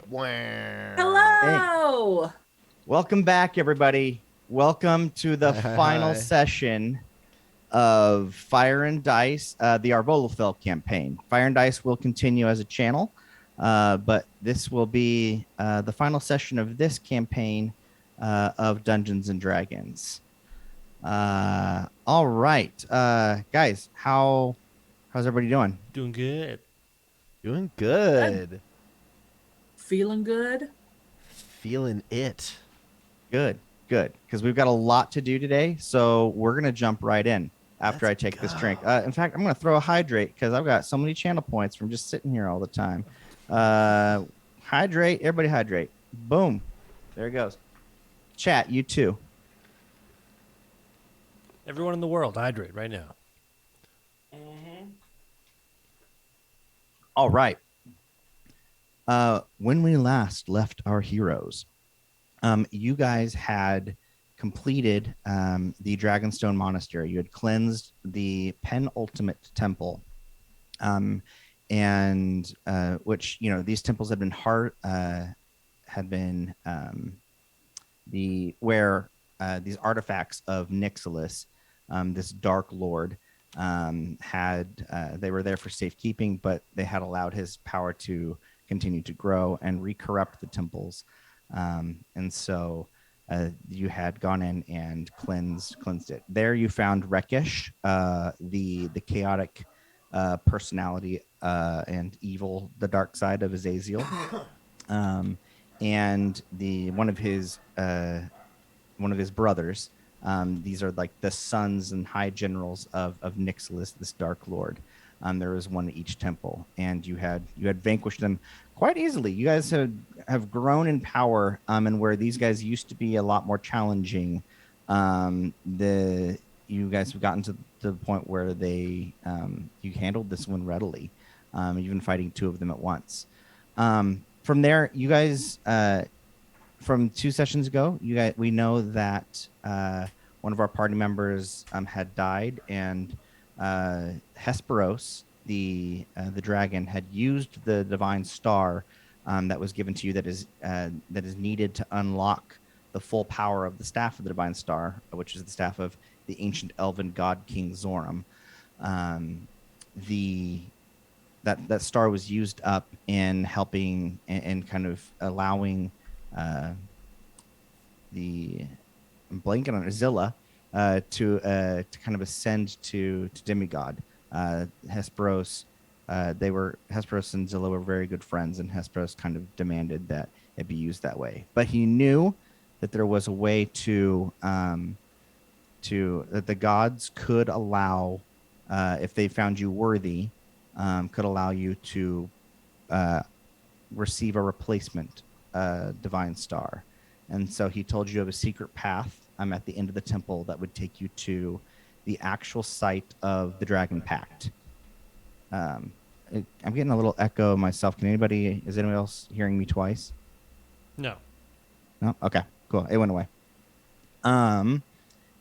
Hey, Hello. welcome back, everybody. Welcome to the Hi, hi, final hi. session of Fire and Dice, the Arvoluthel campaign. Fire and Dice will continue as a channel, but this will be the final session of this campaign of Dungeons and Dragons. All right, guys, how's everybody doing? Doing good. Doing Good. good. Feeling good? Feeling it. Good, good, because we've got a lot to do today, so we're gonna jump right in after Let's I take this drink. go. In fact, I'm gonna throw a hydrate because I've got so many channel points from just sitting here all the time. Hydrate, everybody hydrate. Boom, there it goes. Chat, you too. Everyone in the world, hydrate right now. All right. When we last left our heroes, you guys had completed the Dragonstone Monastery. You had cleansed the penultimate temple, and which these temples had been the where these artifacts of Nixilis, this Dark Lord, had they were there for safekeeping, but they had allowed his power to continue to grow and recorrupt the temples, and so you had gone in and cleansed it. There you found Rekish, the chaotic personality and evil, the dark side of Azazel, and one of his brothers. These are like the sons and high generals of Nixilis, this Dark Lord. There was one at each temple, and you had vanquished them quite easily. You guys have grown in power, and where these guys used to be a lot more challenging, you guys have gotten to the point where you handled this one readily, even fighting two of them at once. From there, you guys, from 2 sessions ago, we know that one of our party members had died, and Hesperos, the dragon, had used the divine star that was given to you, that is needed to unlock the full power of the staff of the divine star, which is the staff of the ancient elven god King Zoram. That star was used up in helping and kind of allowing the I'm blanking on Zilla to kind of ascend to demigod. Hesperos, Hesperos and Zilla were very good friends, and Hesperos kind of demanded that it be used that way. But he knew that there was a way that the gods could allow, if they found you worthy, could allow you to receive a replacement divine star. And so he told you of a secret path at the end of the temple that would take you to the actual site of the Dragon Pact. I'm getting a little echo of myself. Is anybody else hearing me twice? No. No? Okay, cool. It went away.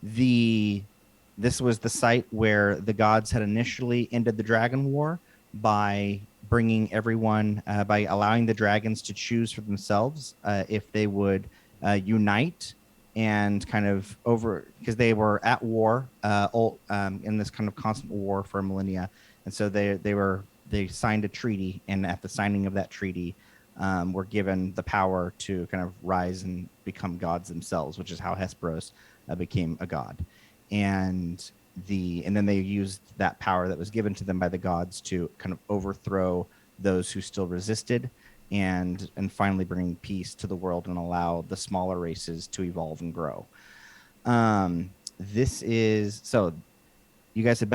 This was the site where the gods had initially ended the Dragon War by bringing everyone, by allowing the dragons to choose for themselves if they would unite and kind of because they were at war, in this kind of constant war for millennia, and so they signed a treaty, and at the signing of that treaty, were given the power to kind of rise and become gods themselves, which is how Hesperos became a god. And then they used that power that was given to them by the gods to kind of overthrow those who still resisted, and finally bring peace to the world and allow the smaller races to evolve and grow. So you guys have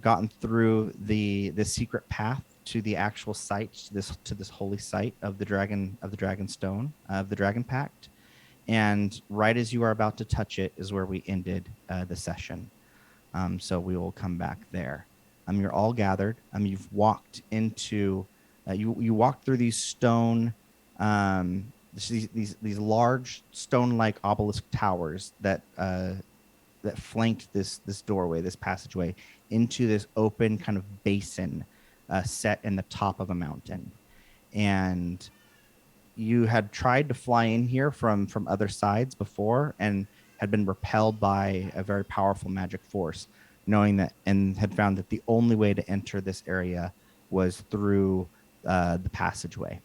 gotten through the secret path to the actual site, to this holy site of the dragon stone of the Dragon Pact. And right as you are about to touch it is where we ended the session. So we will come back there. You're all gathered. You've walked into, you walked through these stone, these large stone-like obelisk towers that flanked this doorway, this passageway, into this open kind of basin set in the top of a mountain. And you had tried to fly in here from other sides before and had been repelled by a very powerful magic force, knowing that, and had found that the only way to enter this area was through the passageway,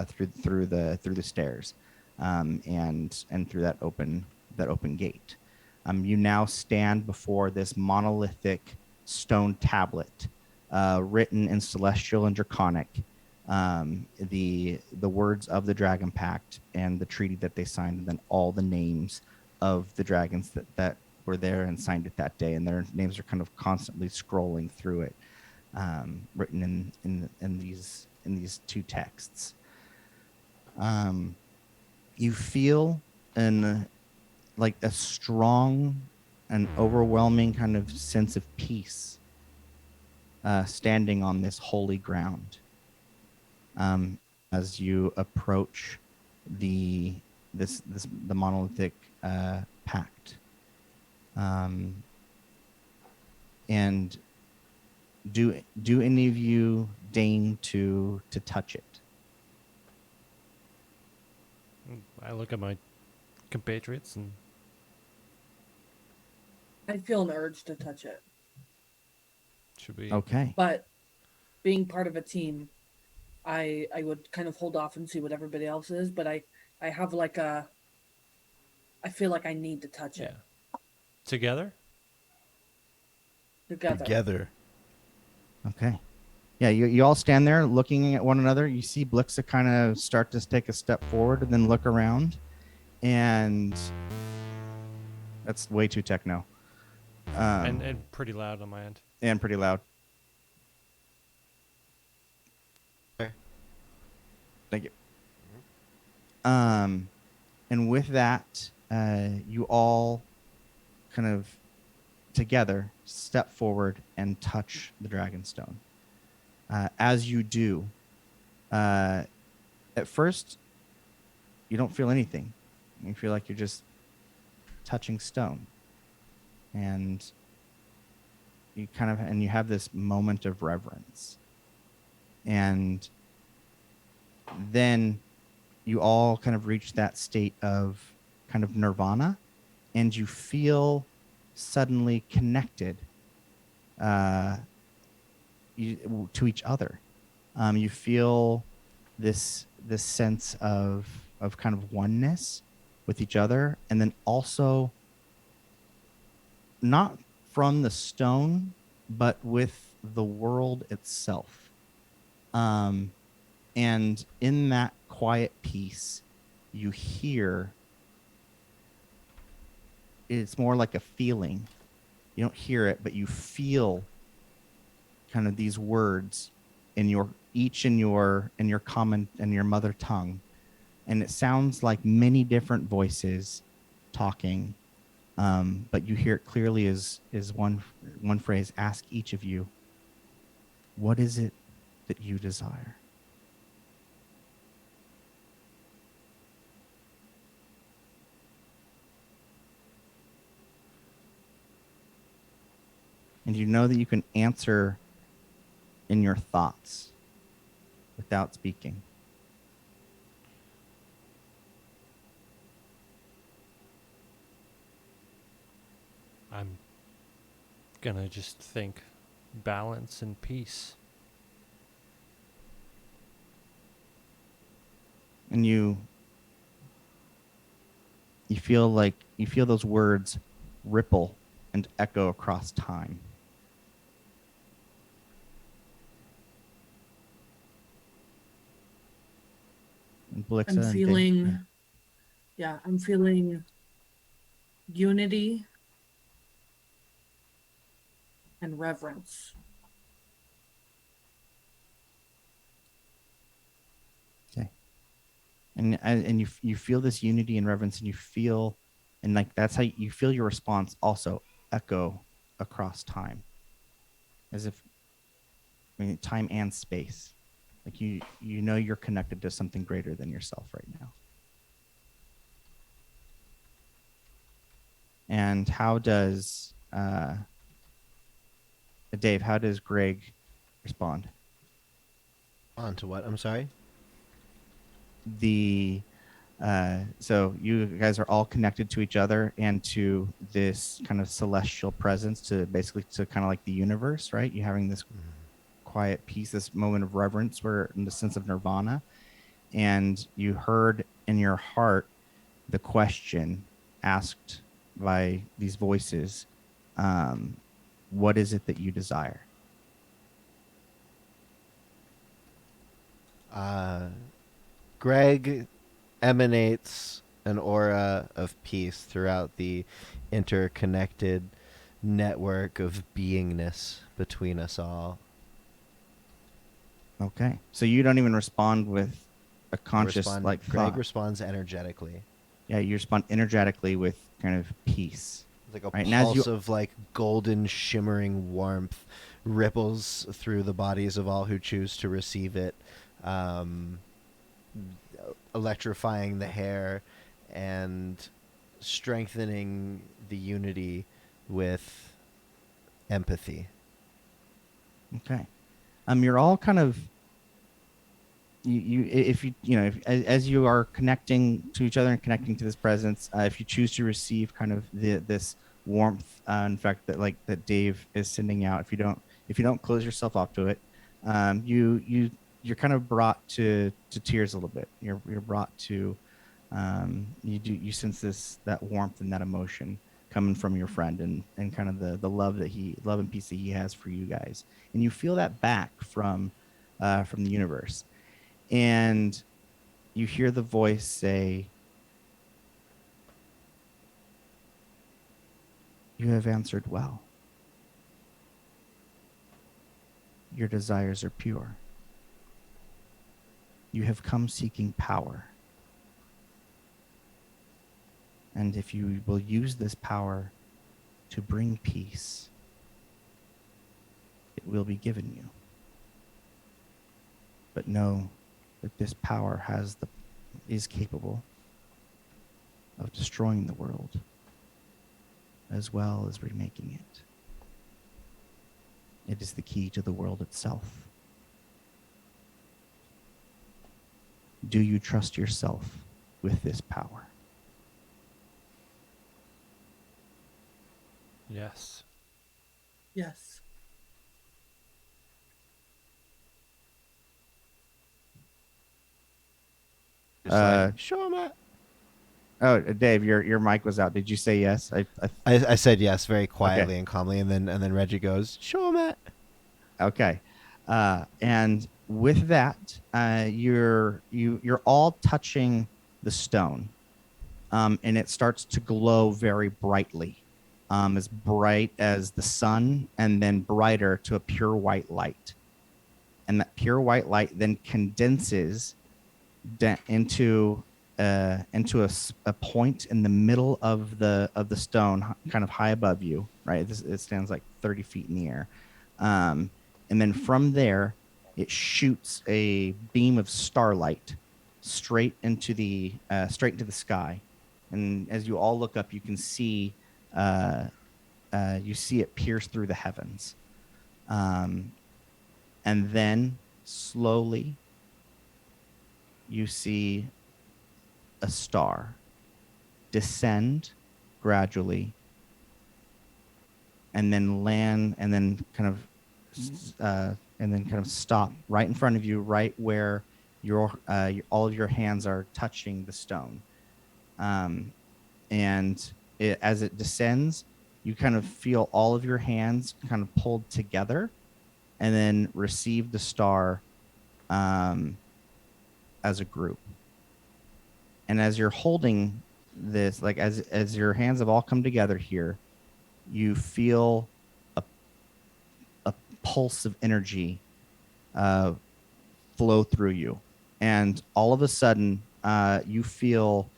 through the stairs, and through that open gate. You now stand before this monolithic stone tablet, written in Celestial and Draconic, the words of the Dragon Pact and the treaty that they signed, and then all the names of the dragons that were there and signed it that day, and their names are kind of constantly scrolling through it, written in these two texts. You feel an like a strong and overwhelming kind of sense of peace, standing on this holy ground, as you approach the monolithic pact. And do any of you deign to touch it? I look at my compatriots and I feel an urge to touch it, should we? Okay. but being part of a team, I would kind of hold off and see what everybody else is. But I have like I feel like I need to touch Yeah. it Together? together. Together. Okay. Yeah, you all stand there looking at one another. You see Blixa kind of start to take a step forward and then look around, and that's way too techno. And pretty loud on my end. And pretty loud. Okay. Thank you. And with that, you all kind of together step forward and touch the Dragonstone. As you do, at first, you don't feel anything. You feel like you're just touching stone. And you have this moment of reverence. And then you all kind of reach that state of kind of nirvana, and you feel suddenly connected to each other. You feel this sense of kind of oneness with each other, and then also not from the stone, but with the world itself. And in that quiet peace, you hear, it's more like a feeling. You don't hear it, but you feel kind of these words in your common and your mother tongue. And it sounds like many different voices talking. But you hear it clearly is one phrase: ask each of you, what is it that you desire? And you know that you can answer in your thoughts without speaking. I'm gonna just think balance and peace. And you feel those words ripple and echo across time. And Blixa I'm and feeling, yeah, I'm feeling unity and reverence. Okay. And you feel this unity and reverence, and you feel, and like that's how you feel your response also echo across time, as if, time and space, like you know you're connected to something greater than yourself right now. And how does Dave? How does Greg respond? On to what? I'm sorry. the so you guys are all connected to each other and to this kind of celestial presence, to basically to kind of like the universe, right? You're having this quiet peace, this moment of reverence, where in the sense of nirvana, and you heard in your heart the question asked by these voices, what is it that you desire? Greg emanates an aura of peace throughout the interconnected network of beingness between us all. Okay, so you don't even respond with a conscious like Greg thought. responds energetically. Yeah, you respond energetically with kind of peace. Like a Right, and as you pulse of like golden shimmering warmth ripples through the bodies of all who choose to receive it, electrifying the hair and strengthening the unity with empathy. okay, you're all kind of if you you know if, as you are connecting to each other and connecting to this presence, if you choose to receive kind of this warmth, in fact that Dave is sending out, if you don't close yourself off to it, you're kind of brought to tears a little bit. You're brought to you sense that warmth and that emotion coming from your friend, and kind of the love and peace that he has for you guys, and you feel that back from the universe. And you hear the voice say, "You have answered well. Your desires are pure. You have come seeking power. And if you will use this power to bring peace, it will be given you. But know that this power is capable of destroying the world as well as remaking it. It is the key to the world itself. Do you trust yourself with this power?" Yes. Yes. Just like, show him it. Oh, Dave, your mic was out. Did you say yes? I said yes very quietly and calmly, and then Reggie goes, show him it. Okay. And with that, you're all touching the stone, and it starts to glow very brightly, as bright as the sun, and then brighter to a pure white light. And that pure white light then condenses into a point in the middle of the stone, kind of high above you. Right, it stands like 30 feet in the air, and then from there, it shoots a beam of starlight straight into the sky. And as you all look up, you can see you see it pierce through the heavens, and then slowly you see a star descend gradually, and then land, and then kind of stop right in front of you, right where all of your hands are touching the stone. And as it descends, you kind of feel all of your hands kind of pulled together, and then receive the star as a group. And as you're holding this, like as your hands have all come together here, you feel a pulse of energy flow through you, and all of a sudden, you feel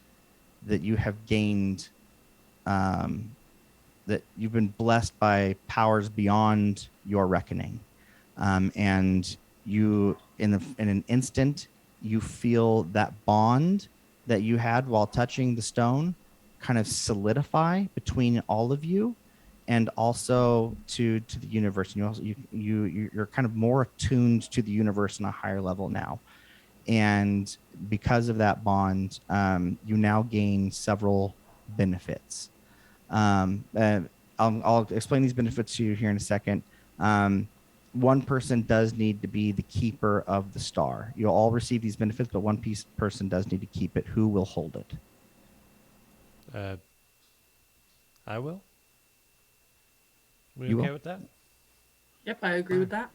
that you have gained, that you've been blessed by powers beyond your reckoning, and you in an instant you feel that bond that you had while touching the stone kind of solidify between all of you, and also to the universe. And you're kind of more attuned to the universe on a higher level now. And because of that bond, you now gain several benefits. I'll explain these benefits to you here in a second. One person does need to be the keeper of the star. You'll all receive these benefits, but one person does need to keep it. Who will hold it? I will. We You okay will? with that? Yep, I agree with that.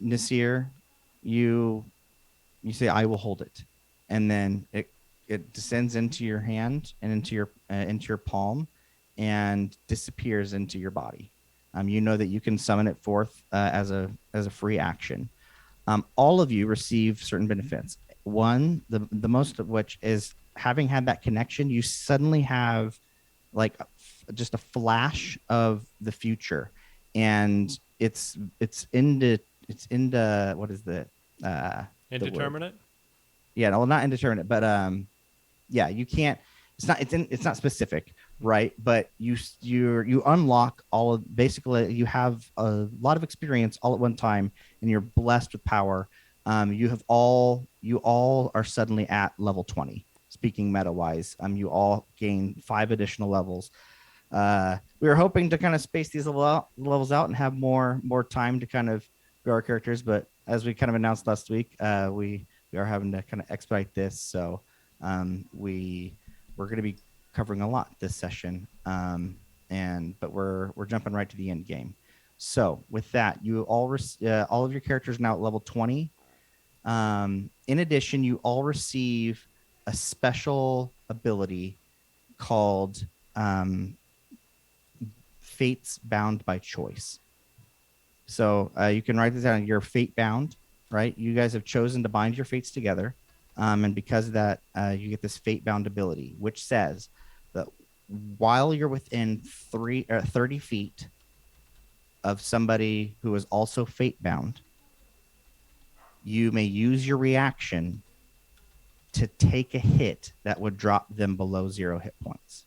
Nasir, you say I will hold it, and then it descends into your hand and into your palm, and disappears into your body. You know that you can summon it forth as a free action. All of you receive certain benefits. One, the most of which is having had that connection, you suddenly have like just a flash of the future, and it's into what is the word? Indeterminate? Yeah, no, well, not indeterminate, but yeah, you can't. It's not specific, right? But you unlock all of, basically you have a lot of experience all at one time, and you're blessed with power. You all are suddenly at level 20. Speaking meta wise, you all gain 5 additional levels. We were hoping to kind of space these levels out and have more time to kind of grow our characters, but as we kind of announced last week, we are having to kind of expedite this. So we're going to be covering a lot this session, but we're jumping right to the end game. So with that, you all of your characters now at level 20. In addition, you all receive a special ability called Fates Bound by Choice. So you can write this down. You're fate bound, right? You guys have chosen to bind your fates together. And because of that, you get this fate bound ability, which says that while you're within 30 feet of somebody who is also fate bound, you may use your reaction to take a hit that would drop them below 0 hit points.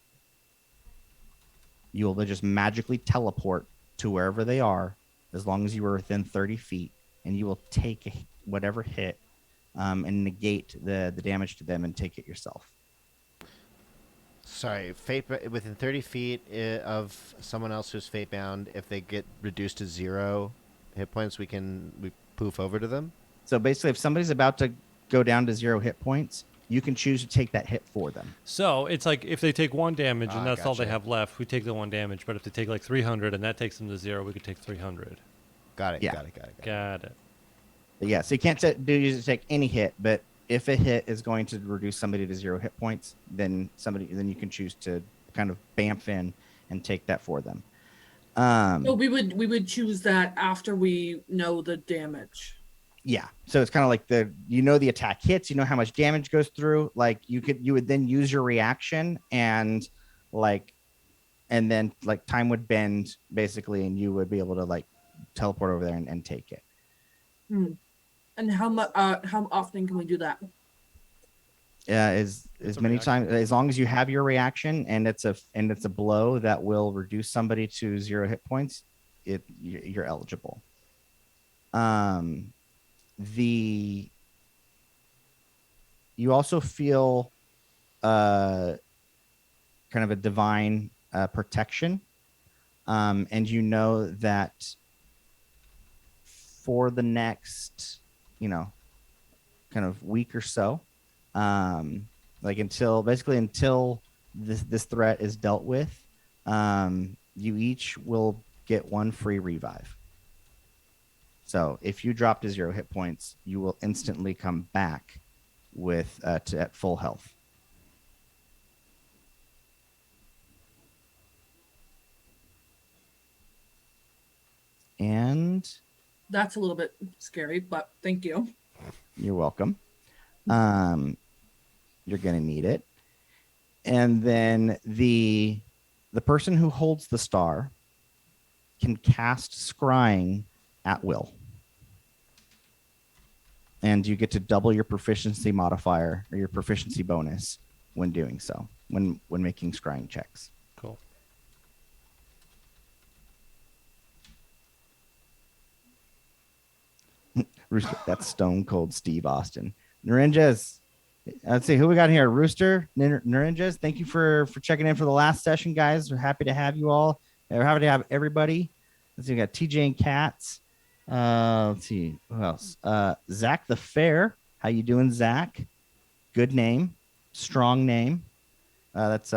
You will just magically teleport to wherever they are as long as you are within 30 feet, and you will take whatever hit and negate the damage to them and take it yourself. Sorry, within 30 feet of someone else who's fate bound, if they get reduced to 0 hit points, we poof over to them. So basically, if somebody's about to go down to 0 hit points, you can choose to take that hit for them. So it's like if they take 1 damage and that's all they Gotcha. have left, we take the 1 damage. But if they take like 300 and that takes them to 0, we could take 300. Got it. Yeah. Got it. Got it. But yeah, so you can't use it to take any hit, but if a hit is going to reduce somebody to 0 hit points, then you can choose to kind of bamf in and take that for them. So we would choose that after we know the damage. Yeah, so it's kind of like the attack hits, how much damage goes through. Like you would then use your reaction and then time would bend basically, and you would be able to teleport over there and take it. And how often can we do that? As a many reaction. times as long as you have your reaction and it's a blow that will reduce somebody to 0 hit points, you're eligible. You also feel kind of a divine protection, and you know that for the next kind of week or so, until this threat is dealt with, you each will get 1 free revive. So if you drop to 0 hit points, you will instantly come back with at full health. And That's a little bit scary, but thank you. you're welcome. You're gonna need it. And then the person who holds the star can cast scrying at will. And you get to double your proficiency modifier or your proficiency bonus when doing so, when making scrying checks. Cool. Rooster, that's Stone Cold Steve Austin. Narinjas. Let's see who we got here. Rooster, Narinjas. Thank you for checking in for the last session, guys. We're happy to have you all. We're happy to have everybody. Let's see, we got TJ and Katz. Let's see who else. Zach the Fair. How you doing, Zach? Good name, strong name. That's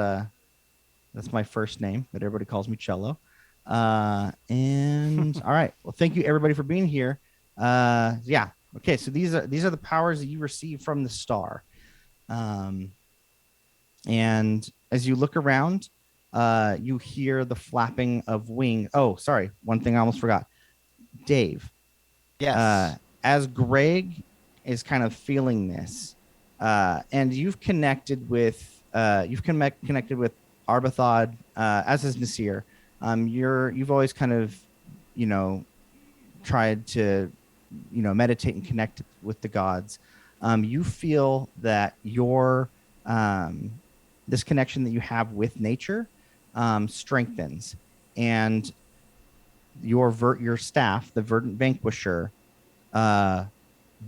my first name, but everybody calls me Cello. And all right. Well, thank you everybody for being here. Yeah. Okay. So these are the powers that you receive from the star. And as you look around, you hear the flapping of wing. Oh, sorry. One thing I almost forgot. Dave. Yes. As Greg is kind of feeling this, and you've connected with Arbuthel, as is Nasir. You've always kind of, you know, tried to, you know, meditate and connect with the gods. You feel that this connection that you have with nature strengthens, and your staff, the Verdant Vanquisher,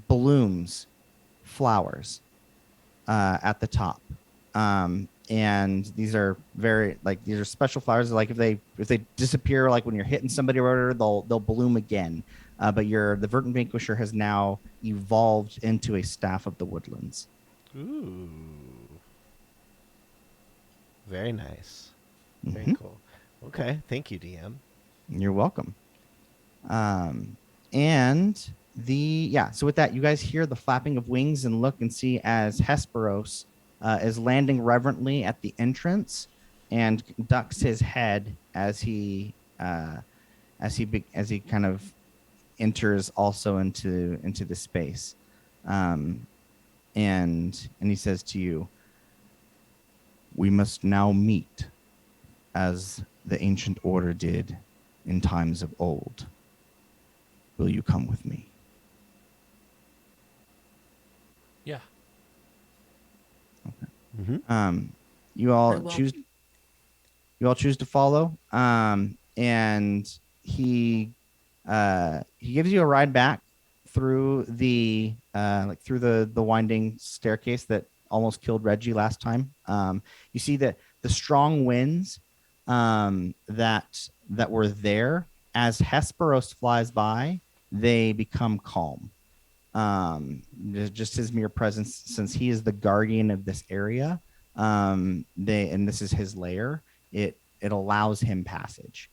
blooms flowers at the top. And these are these are special flowers. Like if they disappear, like when you're hitting somebody or whatever, they'll bloom again. But the Verdant Vanquisher has now evolved into a staff of the woodlands. Ooh. Very nice. Very Mhm. cool. Okay. Thank you, DM. You're welcome. And so with that, you guys hear the flapping of wings and look and see as Hesperos is landing reverently at the entrance and ducks his head as he kind of enters also into the space. And he says to you, "We must now meet as the ancient order did in times of old. Will you come with me?" Yeah. Mm-hmm. You I all will. choose to follow. And he gives you a ride back through the through the winding staircase that almost killed Reggie last time. You see that the strong winds that were there, as Hesperos flies by, they become calm. Just his mere presence, since he is the guardian of this area, and this is his lair, it allows him passage.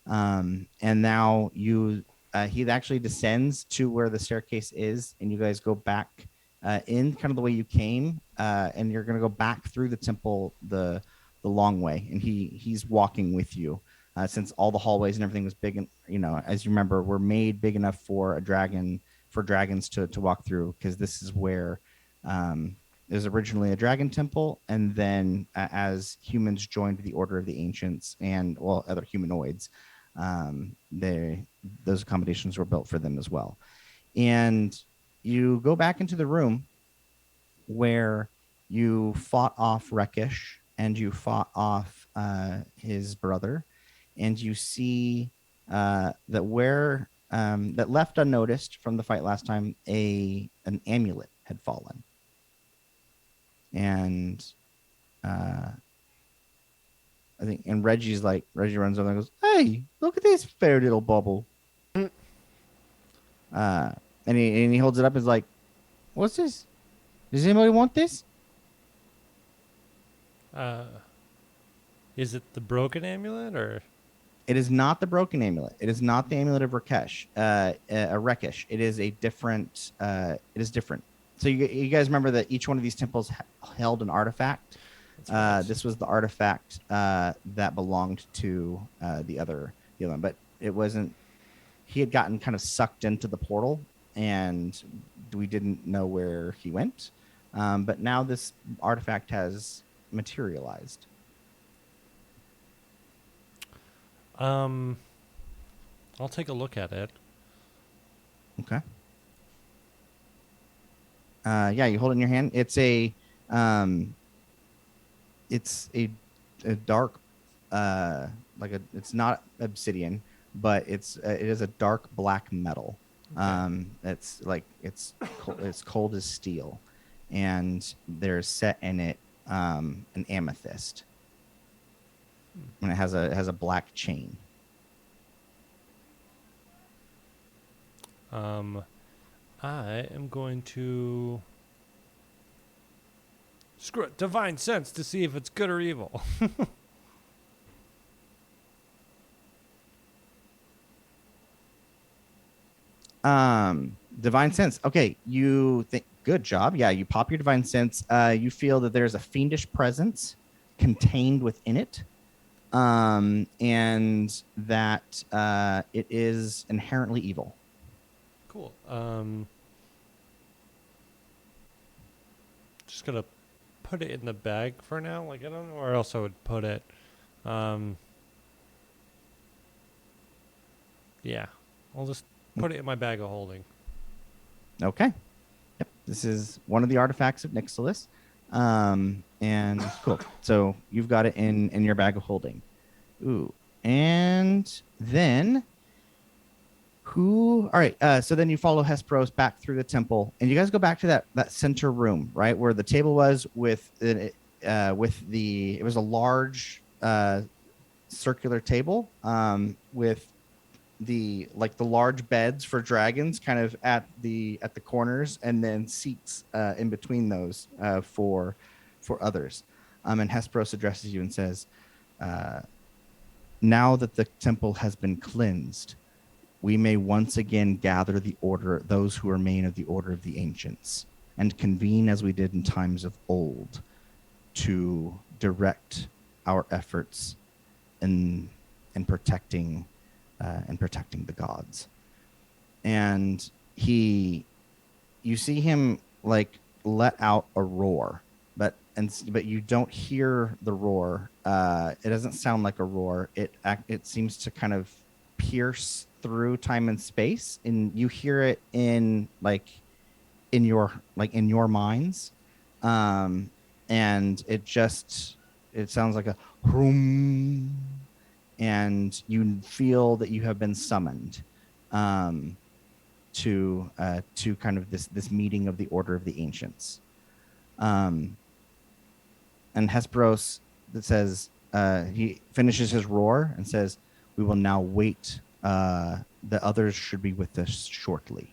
And now he actually descends to where the staircase is, and you guys go back in kind of the way you came, and you're going to go back through the temple the long way, and he's walking with you. Since all the hallways and everything was big, and as you remember, were made big enough for dragons to walk through, because this is where there's originally a dragon temple, and then as humans joined the Order of the Ancients and other humanoids, those accommodations were built for them as well. And you go back into the room where you fought off Rekish and you fought off his brother, and you see that left unnoticed from the fight last time, an amulet had fallen. And Reggie runs over and goes, "Hey, look at this fair little bubble." And he holds it up and is like, "What's this? Does anybody want this?" Is it the broken amulet or? It is not the broken amulet. It is not the amulet of Rakesh. Rekish. It is a different. It is different. So you guys remember that each one of these temples held an artifact. That's right. This was the artifact that belonged to the other one, but it wasn't. He had gotten kind of sucked into the portal, and we didn't know where he went. But now this artifact has materialized. I'll take a look at it. Okay. Yeah, you hold it in your hand. It's a dark, it's not obsidian, but it is a dark black metal. It's like it's cold as steel, and there's set in it an amethyst, and it has a black chain. I am going to screw it. Divine sense to see if it's good or evil. Divine sense. Okay, you think good job. Yeah, you pop your divine sense. You feel that there's a fiendish presence contained within it, and that it is inherently evil. Cool. Just gonna put it in the bag for now. Like I don't know where else I would put it. Yeah, I'll just put it in my bag of holding. Okay. Yep. This is one of the artifacts of Nixilis. And cool. So you've got it in your bag of holding. Ooh. And then all right. So then you follow Hesperos back through the temple, and you guys go back to that center room, right? Where the table was with it was a large circular table with the large beds for dragons kind of at the corners, and then seats in between those for others. And Hesperos addresses you and says, now that the temple has been cleansed, we may once again gather those who remain of the order of the ancients, and convene as we did in times of old to direct our efforts in protecting the gods. And you see him like let out a roar, but you don't hear the roar. It doesn't sound like a roar. It seems to kind of pierce through time and space, and you hear it in your minds, and it sounds like a hum, and you feel that you have been summoned to kind of this meeting of the Order of the Ancients. And Hesperos says, he finishes his roar and says, "We will now wait. The others should be with us shortly."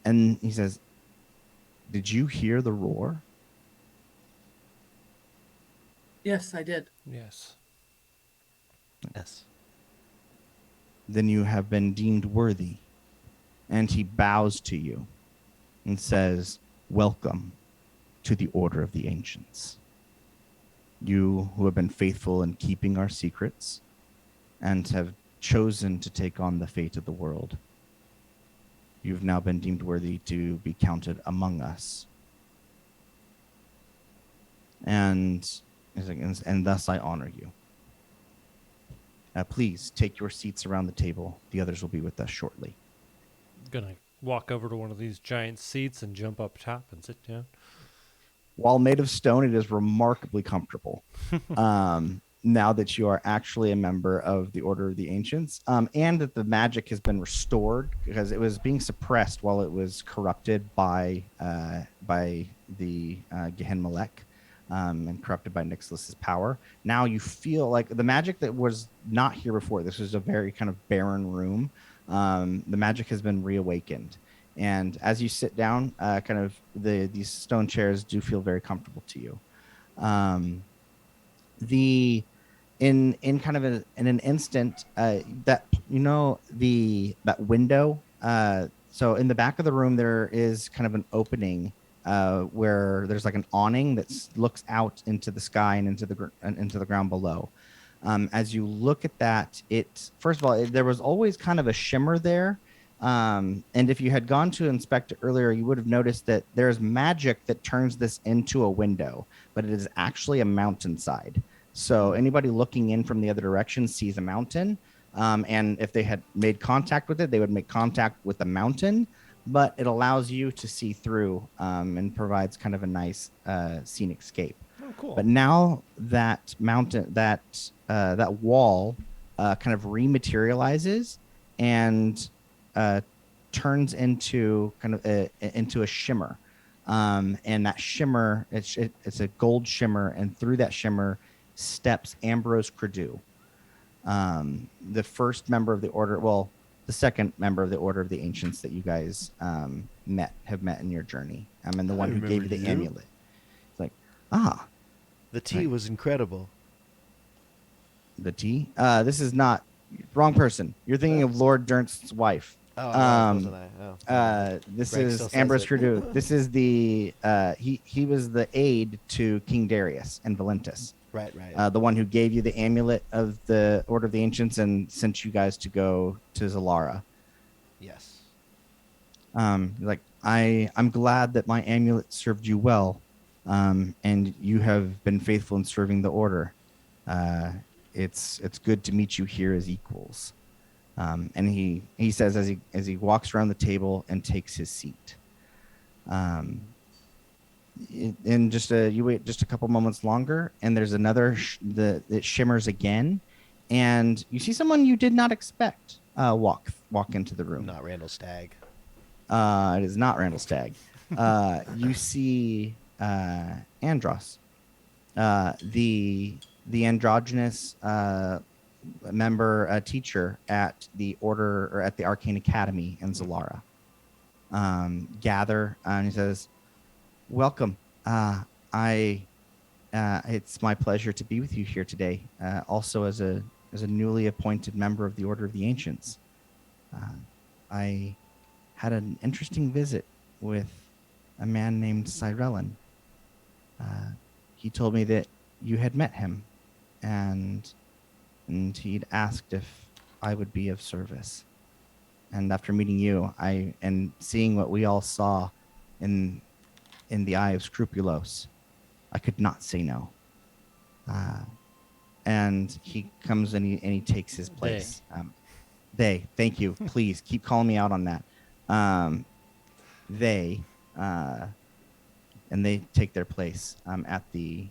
And he says, "Did you hear the roar?" Yes, I did. Yes. Yes. "Then you have been deemed worthy." And he bows to you and says, "Welcome to the Order of the Ancients. You who have been faithful in keeping our secrets and have chosen to take on the fate of the world. You've now been deemed worthy to be counted among us. And thus I honor you. Please take your seats around the table. The others will be with us shortly." Gonna walk over to one of these giant seats and jump up top and sit down. While made of stone, it is remarkably comfortable. Now that you are actually a member of the Order of the Ancients, and that the magic has been restored, because it was being suppressed while it was corrupted by the Gehen Malek, and corrupted by Nixilis's power. Now you feel like the magic that was not here before. This was a very kind of barren room. The magic has been reawakened. And as you sit down, kind of these stone chairs do feel very comfortable to you. In kind of in an instant, that that window. So in the back of the room, there is kind of an opening where there's like an awning that looks out into the sky and into the ground below. As you look at that, first of all, there was always kind of a shimmer there. And if you had gone to inspect it earlier, you would have noticed that there's magic that turns this into a window, but it is actually a mountainside. So anybody looking in from the other direction sees a mountain. And if they had made contact with it, they would make contact with the mountain, but it allows you to see through, and provides kind of a nice scenic scape. Oh, cool. But now that mountain, that wall kind of rematerializes, and turns into kind of into a shimmer. And that shimmer, it's a gold shimmer, and through that shimmer steps Ambrose Credu, the first member of the order. Well, the second member of the Order of the Ancients that you guys have met in your journey. And the I one who gave you remember the you. amulet. It's like, ah, The tea Right. was incredible. the tea. This is not wrong person. You're thinking of Lord Durnst's wife. Oh, I was, wasn't I? Oh. This Greg is still says Ambrose it. Credu. This is the he was the aide to King Darius and Valentus, Right, right. the one who gave you the amulet of the Order of the Ancients and sent you guys to go to Zalara. Yes. Like I'm glad that my amulet served you well, and you have been faithful in serving the Order. It's good to meet you here as equals. And he says as he walks around the table and takes his seat. And you wait just a couple moments longer, and there's another it shimmers again, and you see someone you did not expect walk into the room. Not Randall Stagg. It is not Randall Stagg. You see Andros, the androgynous member teacher at the Order or at the Arcane Academy in Zalara. Gather, and he says, "Welcome. It's my pleasure to be with you here today. Also, as a newly appointed member of the Order of the Ancients, I had an interesting visit with a man named Cyrellin. He told me that you had met him, and he'd asked if I would be of service. And after meeting you, and seeing what we all saw in the eye of Scrupulos, I could not say no. And he comes and he takes his place. Thank you. Please keep calling me out on that. And they take their place at the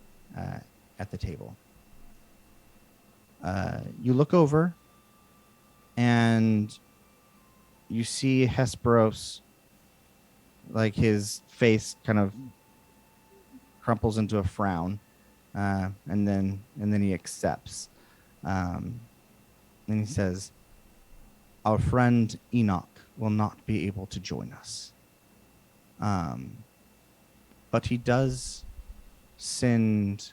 table. You look over, and you see Hesperos, like his face kind of crumples into a frown, and then he accepts. And he says, "Our friend Enoch will not be able to join us, but he does send."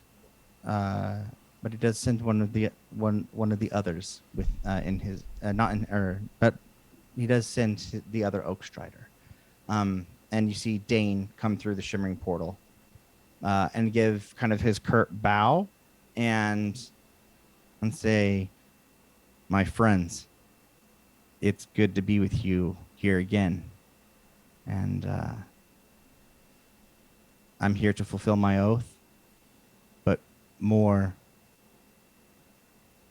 But he does send one of the others with in his not in but he does send the other Oak Strider. And you see Dane come through the shimmering portal and give kind of his curt bow and say, "My friends, it's good to be with you here again, and I'm here to fulfill my oath, but more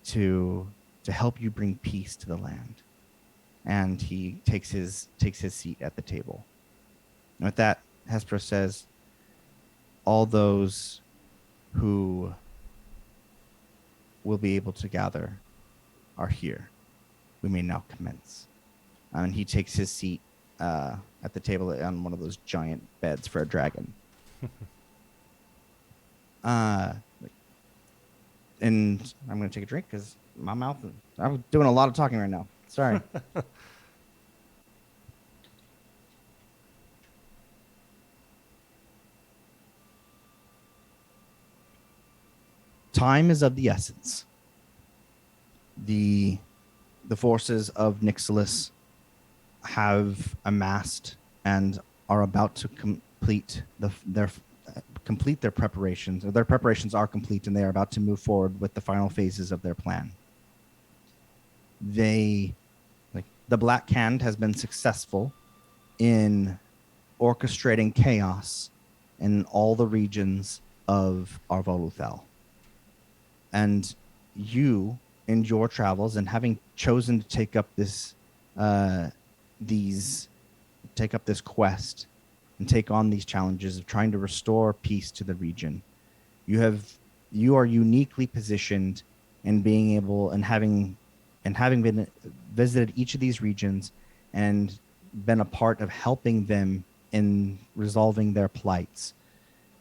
to help you bring peace to the land." And he takes his seat at the table. And with that, Hesper says, "All those who will be able to gather are here. We may now commence." And he takes his seat at the table on one of those giant beds for a dragon. And I'm going to take a drink because my mouth, I'm doing a lot of talking right now. Sorry. Time is of the essence. The forces of Nixilis have amassed and are about to complete their preparations. Or their preparations are complete, and they are about to move forward with the final phases of their plan. The Black Hand has been successful in orchestrating chaos in all the regions of Arvoluthel. And you, in your travels, and having chosen to take up this quest and take on these challenges of trying to restore peace to the region, you are uniquely positioned in being able and and having been visited each of these regions and been a part of helping them in resolving their plights,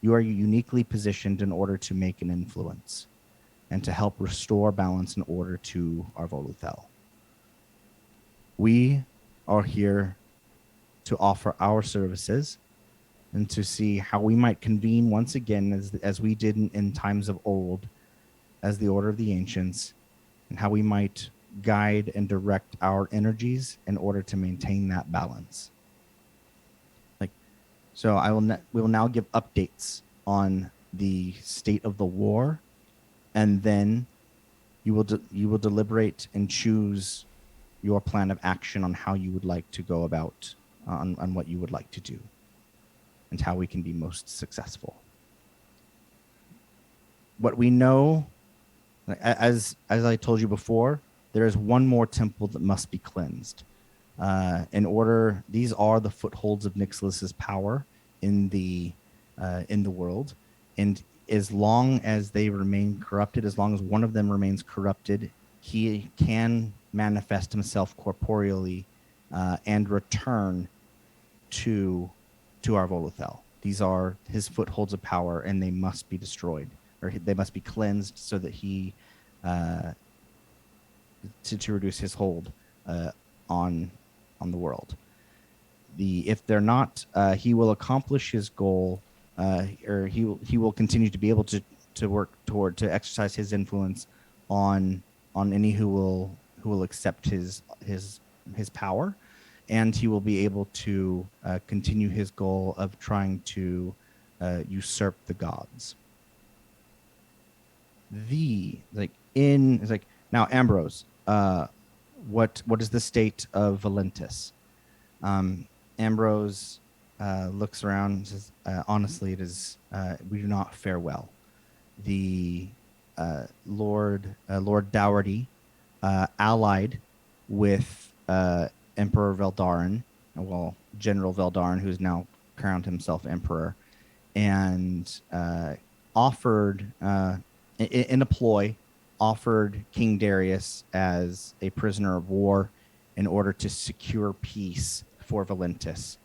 you are uniquely positioned in order to make an influence and to help restore balance and order to Arvoluthel. We are here to offer our services and to see how we might convene once again as we did in times of old as the Order of the Ancients, and how we might guide and direct our energies in order to maintain that balance. So we will now give updates on the state of the war, and then you will deliberate and choose your plan of action on how you would like to go about on what you would like to do and how we can be most successful. What we know, as I told you before, there is one more temple that must be cleansed. These are the footholds of Nicholas's power in the world, and as long as they remain corrupted, as long as one of them remains corrupted, he can manifest himself corporeally and return to Arvoluthel. These are his footholds of power, and they must be destroyed, or they must be cleansed so that he to reduce his hold on the world. If they're not, he will accomplish his goal, or he will continue to be able to work toward to exercise his influence on any who will accept his power, and he will be able to continue his goal of trying to usurp the gods. Now, Ambrose, what is the state of Valentis? Ambrose looks around and says, honestly, it is we do not fare well. The Lord Dougherty allied with Emperor Veldarin, General Veldarin, who's now crowned himself emperor, and offered in a ploy, offered King Darius as a prisoner of war in order to secure peace for Valentis.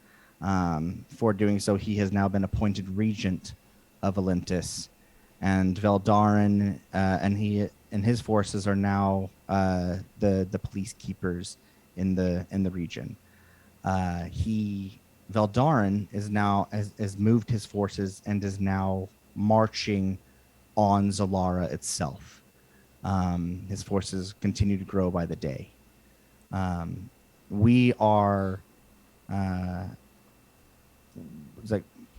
For doing so, he has now been appointed regent of Valentis, and Veldarin and his forces are now the police keepers in the region. Veldarin is now has moved his forces and is now marching on Zalara itself. His forces continue to grow by the day. We are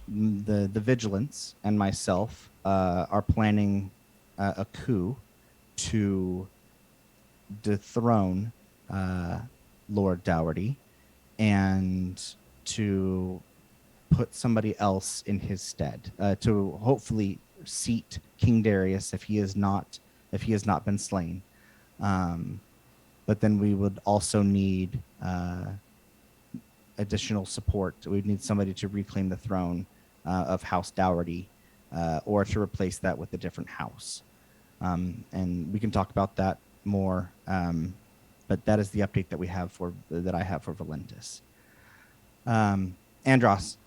the Vigilance and myself are planning a coup to dethrone Lord Dougherty and to put somebody else in his stead, to hopefully seat King Darius if he has not been slain. But then we would also need additional support. We'd need somebody to reclaim the throne of House Dougherty, or to replace that with a different house. And we can talk about that more. But that is the update that I have for Valentis. Andros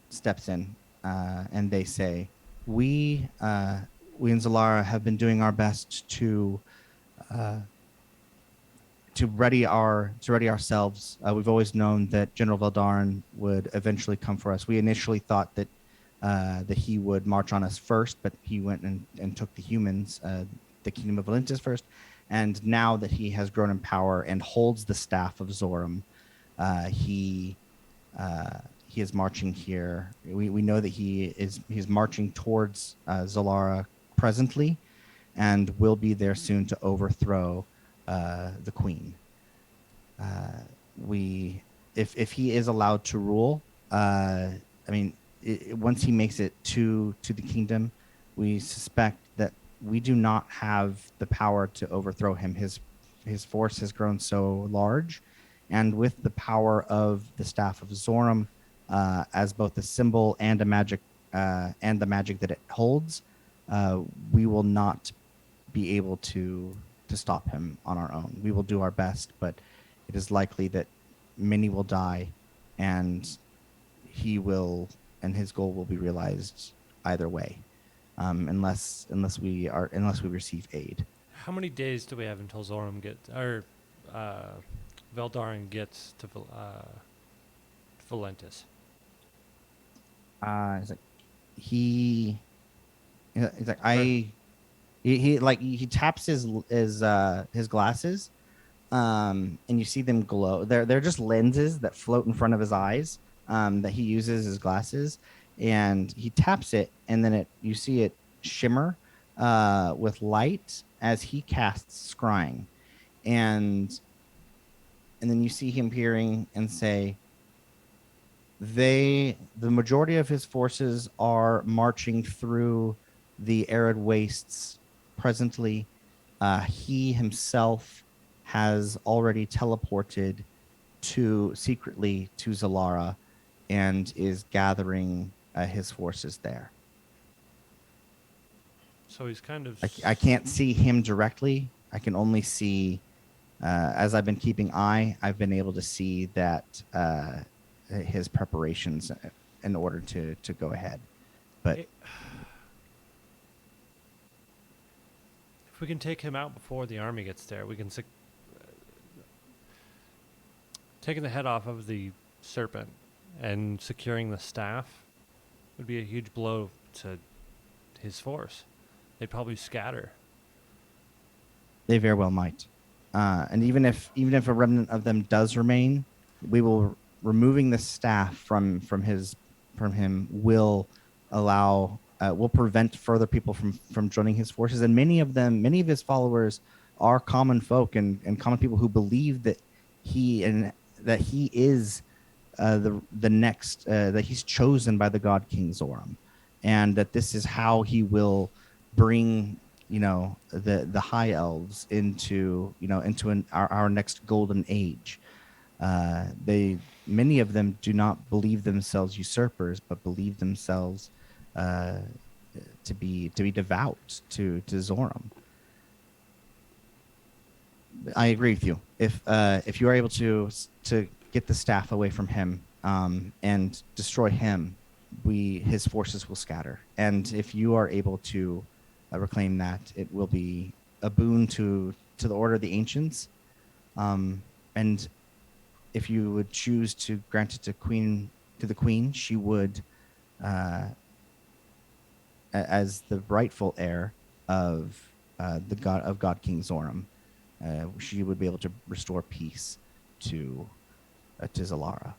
steps in, and they say, we in Zalara have been doing our best to ready ourselves. We've always known that General Veldarin would eventually come for us. We initially thought that he would march on us first, but he went and took the humans, the Kingdom of Valentis first. And now that he has grown in power and holds the staff of Zoram, he is marching here. We know that he's marching towards Zalara presently, and will be there soon to overthrow the queen. If he is allowed to rule, once he makes it to the kingdom, we suspect that we do not have the power to overthrow him. His force has grown so large, and with the power of the staff of Zoram, as both a symbol and a magic, and the magic that it holds, we will not be able to to stop him on our own. We will do our best, but it is likely that many will die, and he will, and his goal will be realized either way, unless we receive aid. How many days do we have until Zoram gets, or Veldarin gets to Valentis? It's like he's like he taps his glasses, and you see them glow. They're just lenses that float in front of his eyes, that he uses as glasses, and he taps it, and then you see it shimmer with light as he casts scrying, and then you see him peering and say, the majority of his forces are marching through the arid wastes presently. He himself has already teleported secretly to Zalara and is gathering his forces there. So he's kind of. I can't see him directly. I can only see, as I've been keeping eye, I've been able to see that his preparations in order to go ahead. But If we can take him out before the army gets there, we can. Taking the head off of the serpent and securing the staff would be a huge blow to his force. They'd probably scatter. they very well might. And even if a remnant of them does remain, we will removing the staff from him will will prevent further people from joining his forces. And many of his followers are common folk and common people who believe that he is the next that he's chosen by the god King Zoram, and that this is how he will bring the high elves into our next golden age. Many of them do not believe themselves usurpers, but believe themselves to be devout to Zoram. I agree with you. If you are able to get the staff away from him and destroy him, his forces will scatter. And if you are able to reclaim that, it will be a boon to the Order of the Ancients. And if you would choose to grant it to the Queen, she would, as the rightful heir of God King Zoram, she would be able to restore peace to Zalara.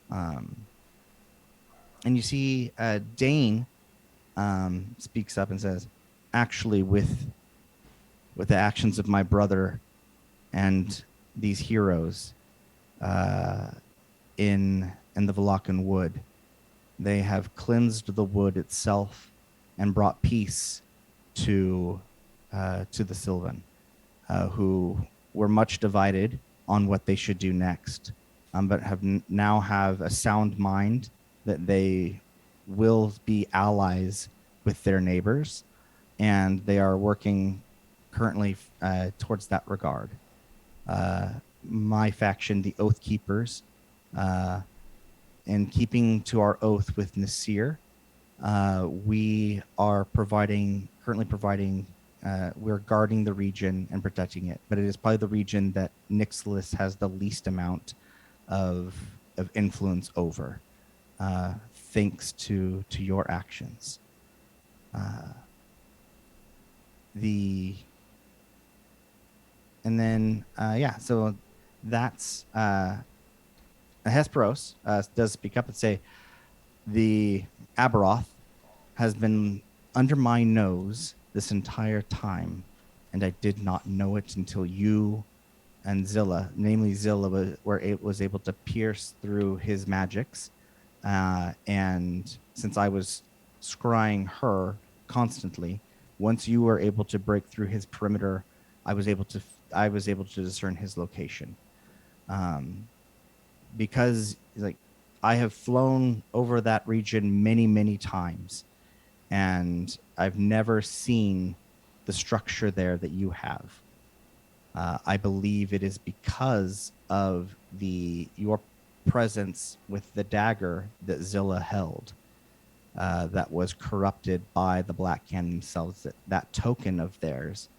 And you see Dane speaks up and says, actually, with the actions of my brother and these heroes in the Valakan wood, they have cleansed the wood itself and brought peace to the Sylvan, who were much divided on what they should do next, but now have a sound mind that they will be allies with their neighbors, and they are working currently towards that regard. My faction, the Oath Keepers, in keeping to our oath with Nasir, we are currently providing. We're guarding the region and protecting it, but it is probably the region that Nixilis has the least amount of influence over, thanks to your actions. So that's Hesperos does speak up and say, the Aberoth has been under my nose this entire time, and I did not know it until you and Zilla, namely Zilla, was able to pierce through his magics, and since I was scrying her constantly, once you were able to break through his perimeter, I was able to discern his location, because I have flown over that region many times, and I've never seen the structure there that you have. I believe it is because of your presence with the dagger that Zilla held that was corrupted by the Black Hand themselves. That token of theirs,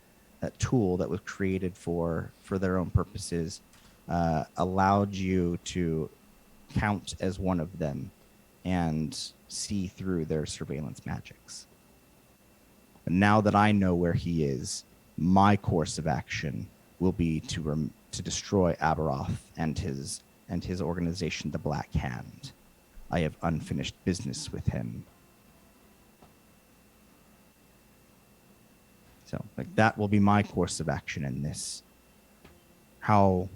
that tool that was created for their own purposes, allowed you to count as one of them and see through their surveillance magics. But now that I know where he is, my course of action will be to destroy Aberoth and his organization, the Black Hand. I have unfinished business with him. So, like, that will be my course of action in this. How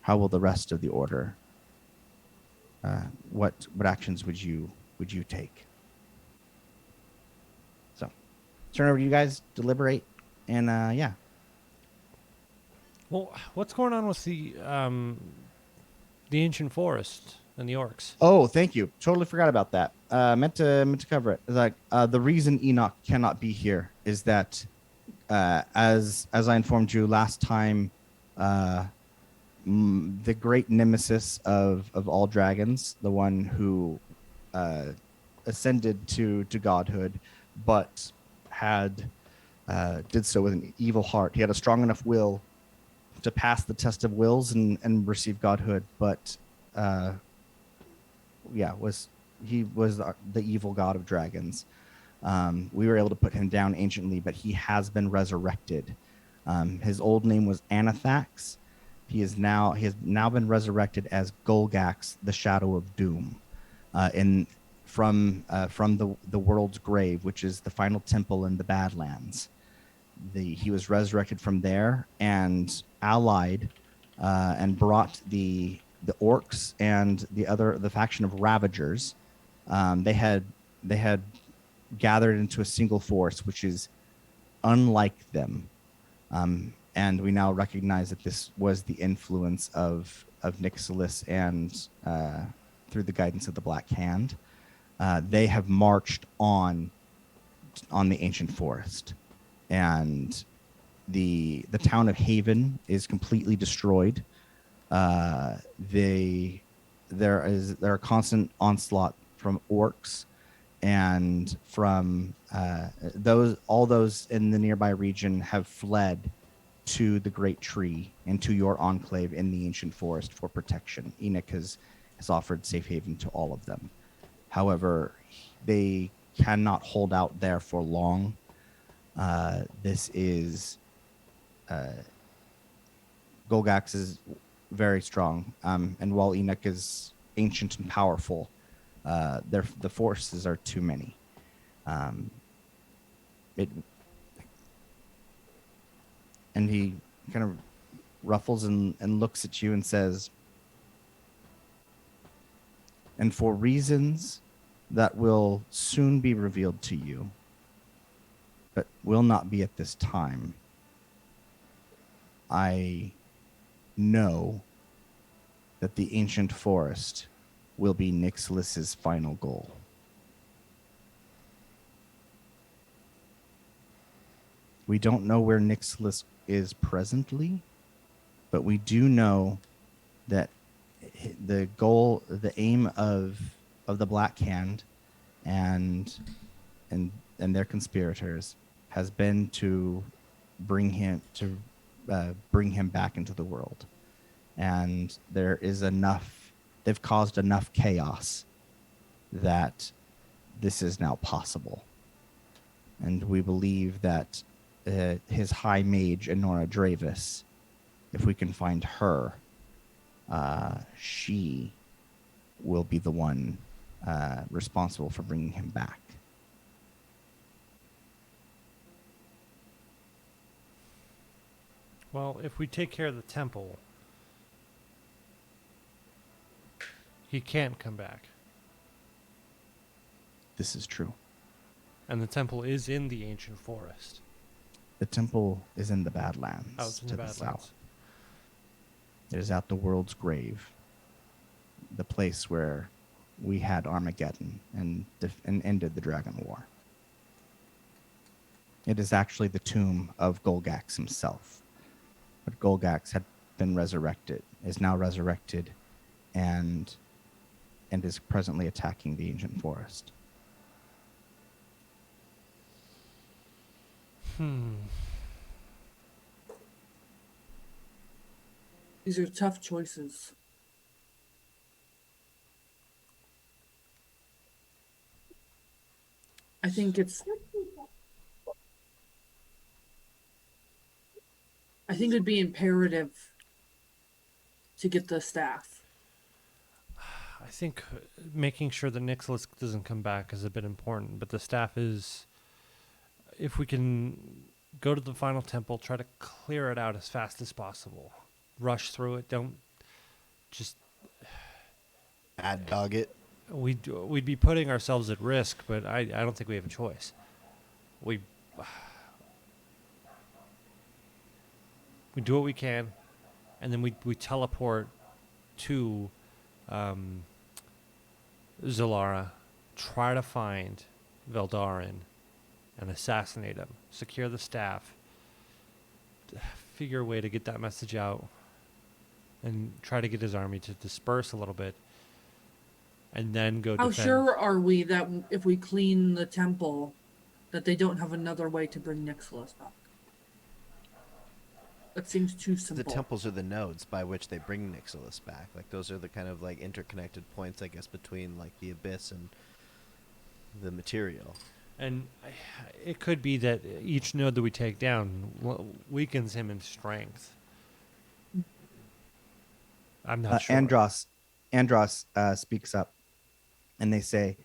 will the rest of the order? What actions would you take? So, turn over to you guys, deliberate, and yeah. Well, what's going on with the ancient forest and the orcs? Oh, thank you. Totally forgot about that. Meant to cover it. It's like the reason Enoch cannot be here is that, as I informed you last time, the great nemesis of all dragons, the one who ascended to godhood, but did so with an evil heart. He had a strong enough will to pass the test of wills and receive godhood, but he was the evil god of dragons. We were able to put him down anciently, but he has been resurrected. His old name was Anathax. He has now been resurrected as Golgax, the Shadow of Doom, from the world's grave, which is the final temple in the Badlands. He was resurrected from there and allied and brought the orcs and the faction of Ravagers. They had gathered into a single force, which is unlike them. And we now recognize that this was the influence of Nixilis and through the guidance of the Black Hand. They have marched on the ancient forest, and the town of Haven is completely destroyed. There are constant onslaught from orcs and from all those in the nearby region have fled to the Great Tree and to your enclave in the ancient forest for protection. Enoch has offered safe haven to all of them. However, they cannot hold out there for long. This is Golgax is very strong, and while Enoch is ancient and powerful, the forces are too many. And he kind of ruffles and looks at you and says, and for reasons that will soon be revealed to you, but will not be at this time, I know that the ancient forest will be Nixilis's final goal. We don't know where Nixilis is presently, but we do know that the goal, the aim of the Black Hand and their conspirators has been to bring him back into the world. And there is enough, they've caused enough chaos that this is now possible. And we believe that his high mage, Enora Dravis, if we can find her, she will be the one responsible for bringing him back. Well, if we take care of the temple, he can't come back. This is true. And the temple is in the ancient forest. The temple is in the Badlands. Oh, it's in to the south. Badlands. It is at the world's grave, the place where we had Armageddon and ended the Dragon War. It is actually the tomb of Golgax himself. But Golgax had been resurrected, is now resurrected, and is presently attacking the ancient forest. These are tough choices. I think it's. I think it'd be imperative to get the staff. I think making sure that Nicholas doesn't come back is a bit important, but the staff is. If we can go to the final temple, try to clear it out as fast as possible. Rush through it. Don't just. Ad dog it. We'd be putting ourselves at risk, but I don't think we have a choice. We do what we can, and then we teleport to Zalara, try to find Veldarin, and assassinate him. Secure the staff. Figure a way to get that message out, and try to get his army to disperse a little bit, and then go How defend. sure are we that if we clean the temple, that they don't have another way to bring Nicholas back? That seems too simple. The temples are the nodes by which they bring Nicholas back. Like those are the kind of like interconnected points, I guess, between like the abyss and the material. And it could be that each node that we take down weakens him in strength. I'm not sure. Andros speaks up, and they say,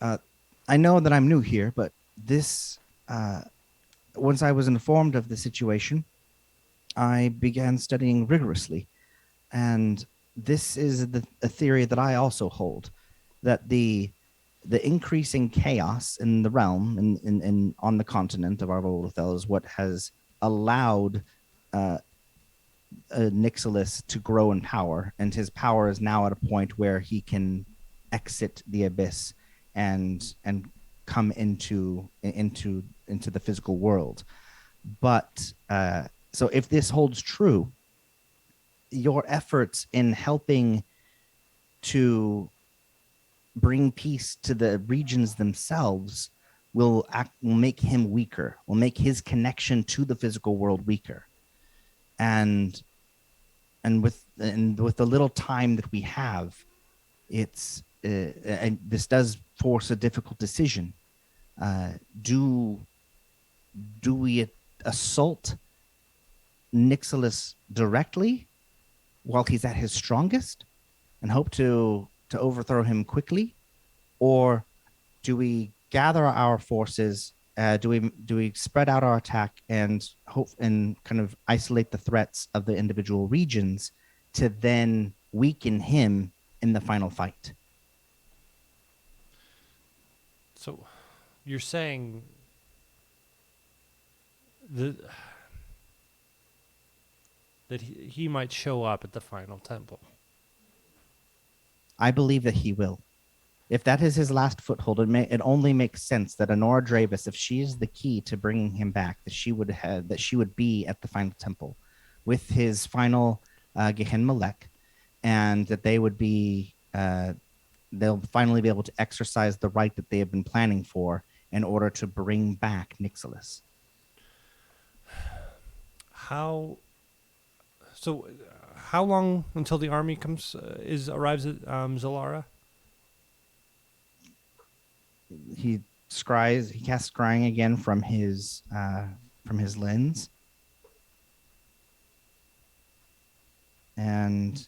I know that I'm new here, but this, once I was informed of the situation, I began studying rigorously. And this is a theory that I also hold, that the increasing chaos in the realm and on the continent of Arvoluthel is what has allowed Nixilis to grow in power, and his power is now at a point where he can exit the abyss and come into the physical world. But so if this holds true, your efforts in helping to bring peace to the regions themselves will make him weaker, will make his connection to the physical world weaker. And with the little time that we have, it's and this does force a difficult decision. Do we assault Nixilis directly while he's at his strongest and hope to overthrow him quickly, or do we gather our forces? Do we spread out our attack and hope and kind of isolate the threats of the individual regions to then weaken him in the final fight? So, you're saying that he might show up at the final temple. I believe that he will. If that is his last foothold, it only makes sense that Honora Dravis, if she is the key to bringing him back, that she would be at the final temple with his final Gehen Malek, and that they would be they'll finally be able to exercise the right that they have been planning for in order to bring back Nixilis. How long until the army arrives at Zalara? He casts scrying again from his lens, and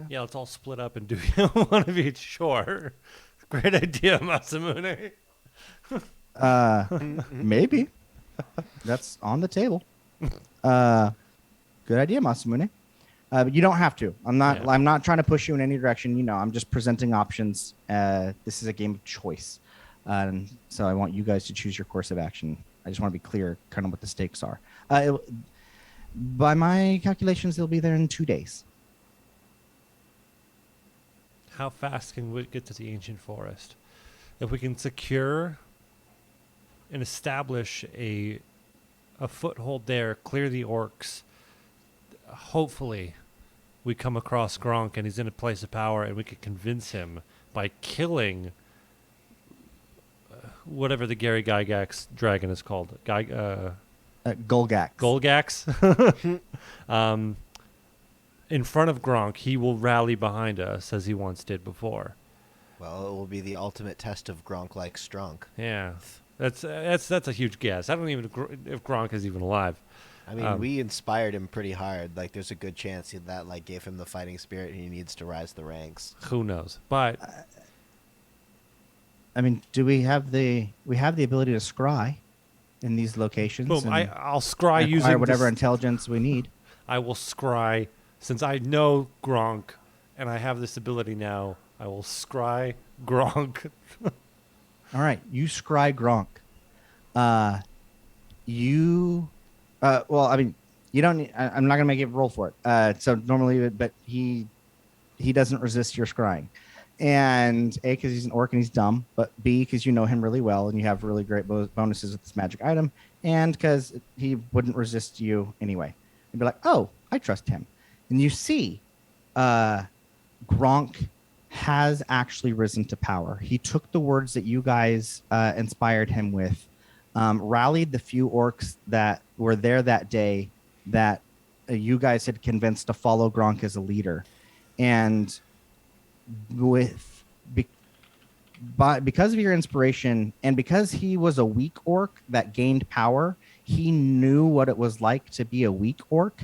Yeah, let's all split up and do one of each. Sure. Great idea, Masamune. maybe that's on the table. Good idea, Masamune. But you don't have to. I'm not trying to push you in any direction. You know, I'm just presenting options. This is a game of choice, so I want you guys to choose your course of action. I just want to be clear, kind of what the stakes are. By my calculations, they'll be there in 2 days. How fast can we get to the ancient forest? if we can secure and establish a foothold there, clear the orcs, hopefully we come across Gronk and he's in a place of power, and we could convince him by killing whatever the Gary Gygax dragon is called. Golgax. Golgax. In front of Gronk, he will rally behind us as he once did before. Well, it will be the ultimate test of Gronk like strong. Yeah, that's a huge guess. I don't even if Gronk is even alive. I mean, we inspired him pretty hard. Like, there's a good chance that like gave him the fighting spirit he needs to rise the ranks. Who knows? But I mean, do we have the ability to scry in these locations? boom, and I'll scry acquire using whatever this- intelligence we need. I will scry since I know Gronk and I have this ability now. I will scry Gronk. All right, you scry Gronk. Well, I mean, you don't. I'm not gonna make you roll for it. So normally, but he doesn't resist your scrying, and A, because he's an orc and he's dumb, but B, because you know him really well and you have really great bonuses with this magic item, and because he wouldn't resist you anyway. You'd be like, oh, I trust him, and you see, Gronk has actually risen to power. He took the words that you guys inspired him with, rallied the few orcs that were there that day that you guys had convinced to follow Gronk as a leader. And because of your inspiration and because he was a weak orc that gained power, he knew what it was like to be a weak orc.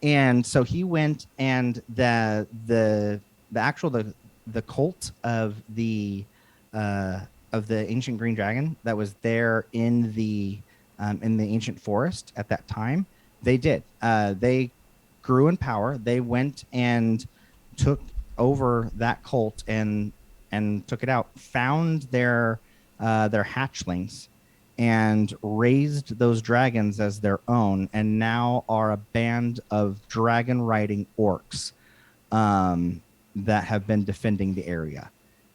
And so he went and the cult of the ancient green dragon that was there in the ancient forest at that time, they grew in power. They went and took over that cult and took it out, found their hatchlings and raised those dragons as their own, and now are a band of dragon riding orcs that have been defending the area.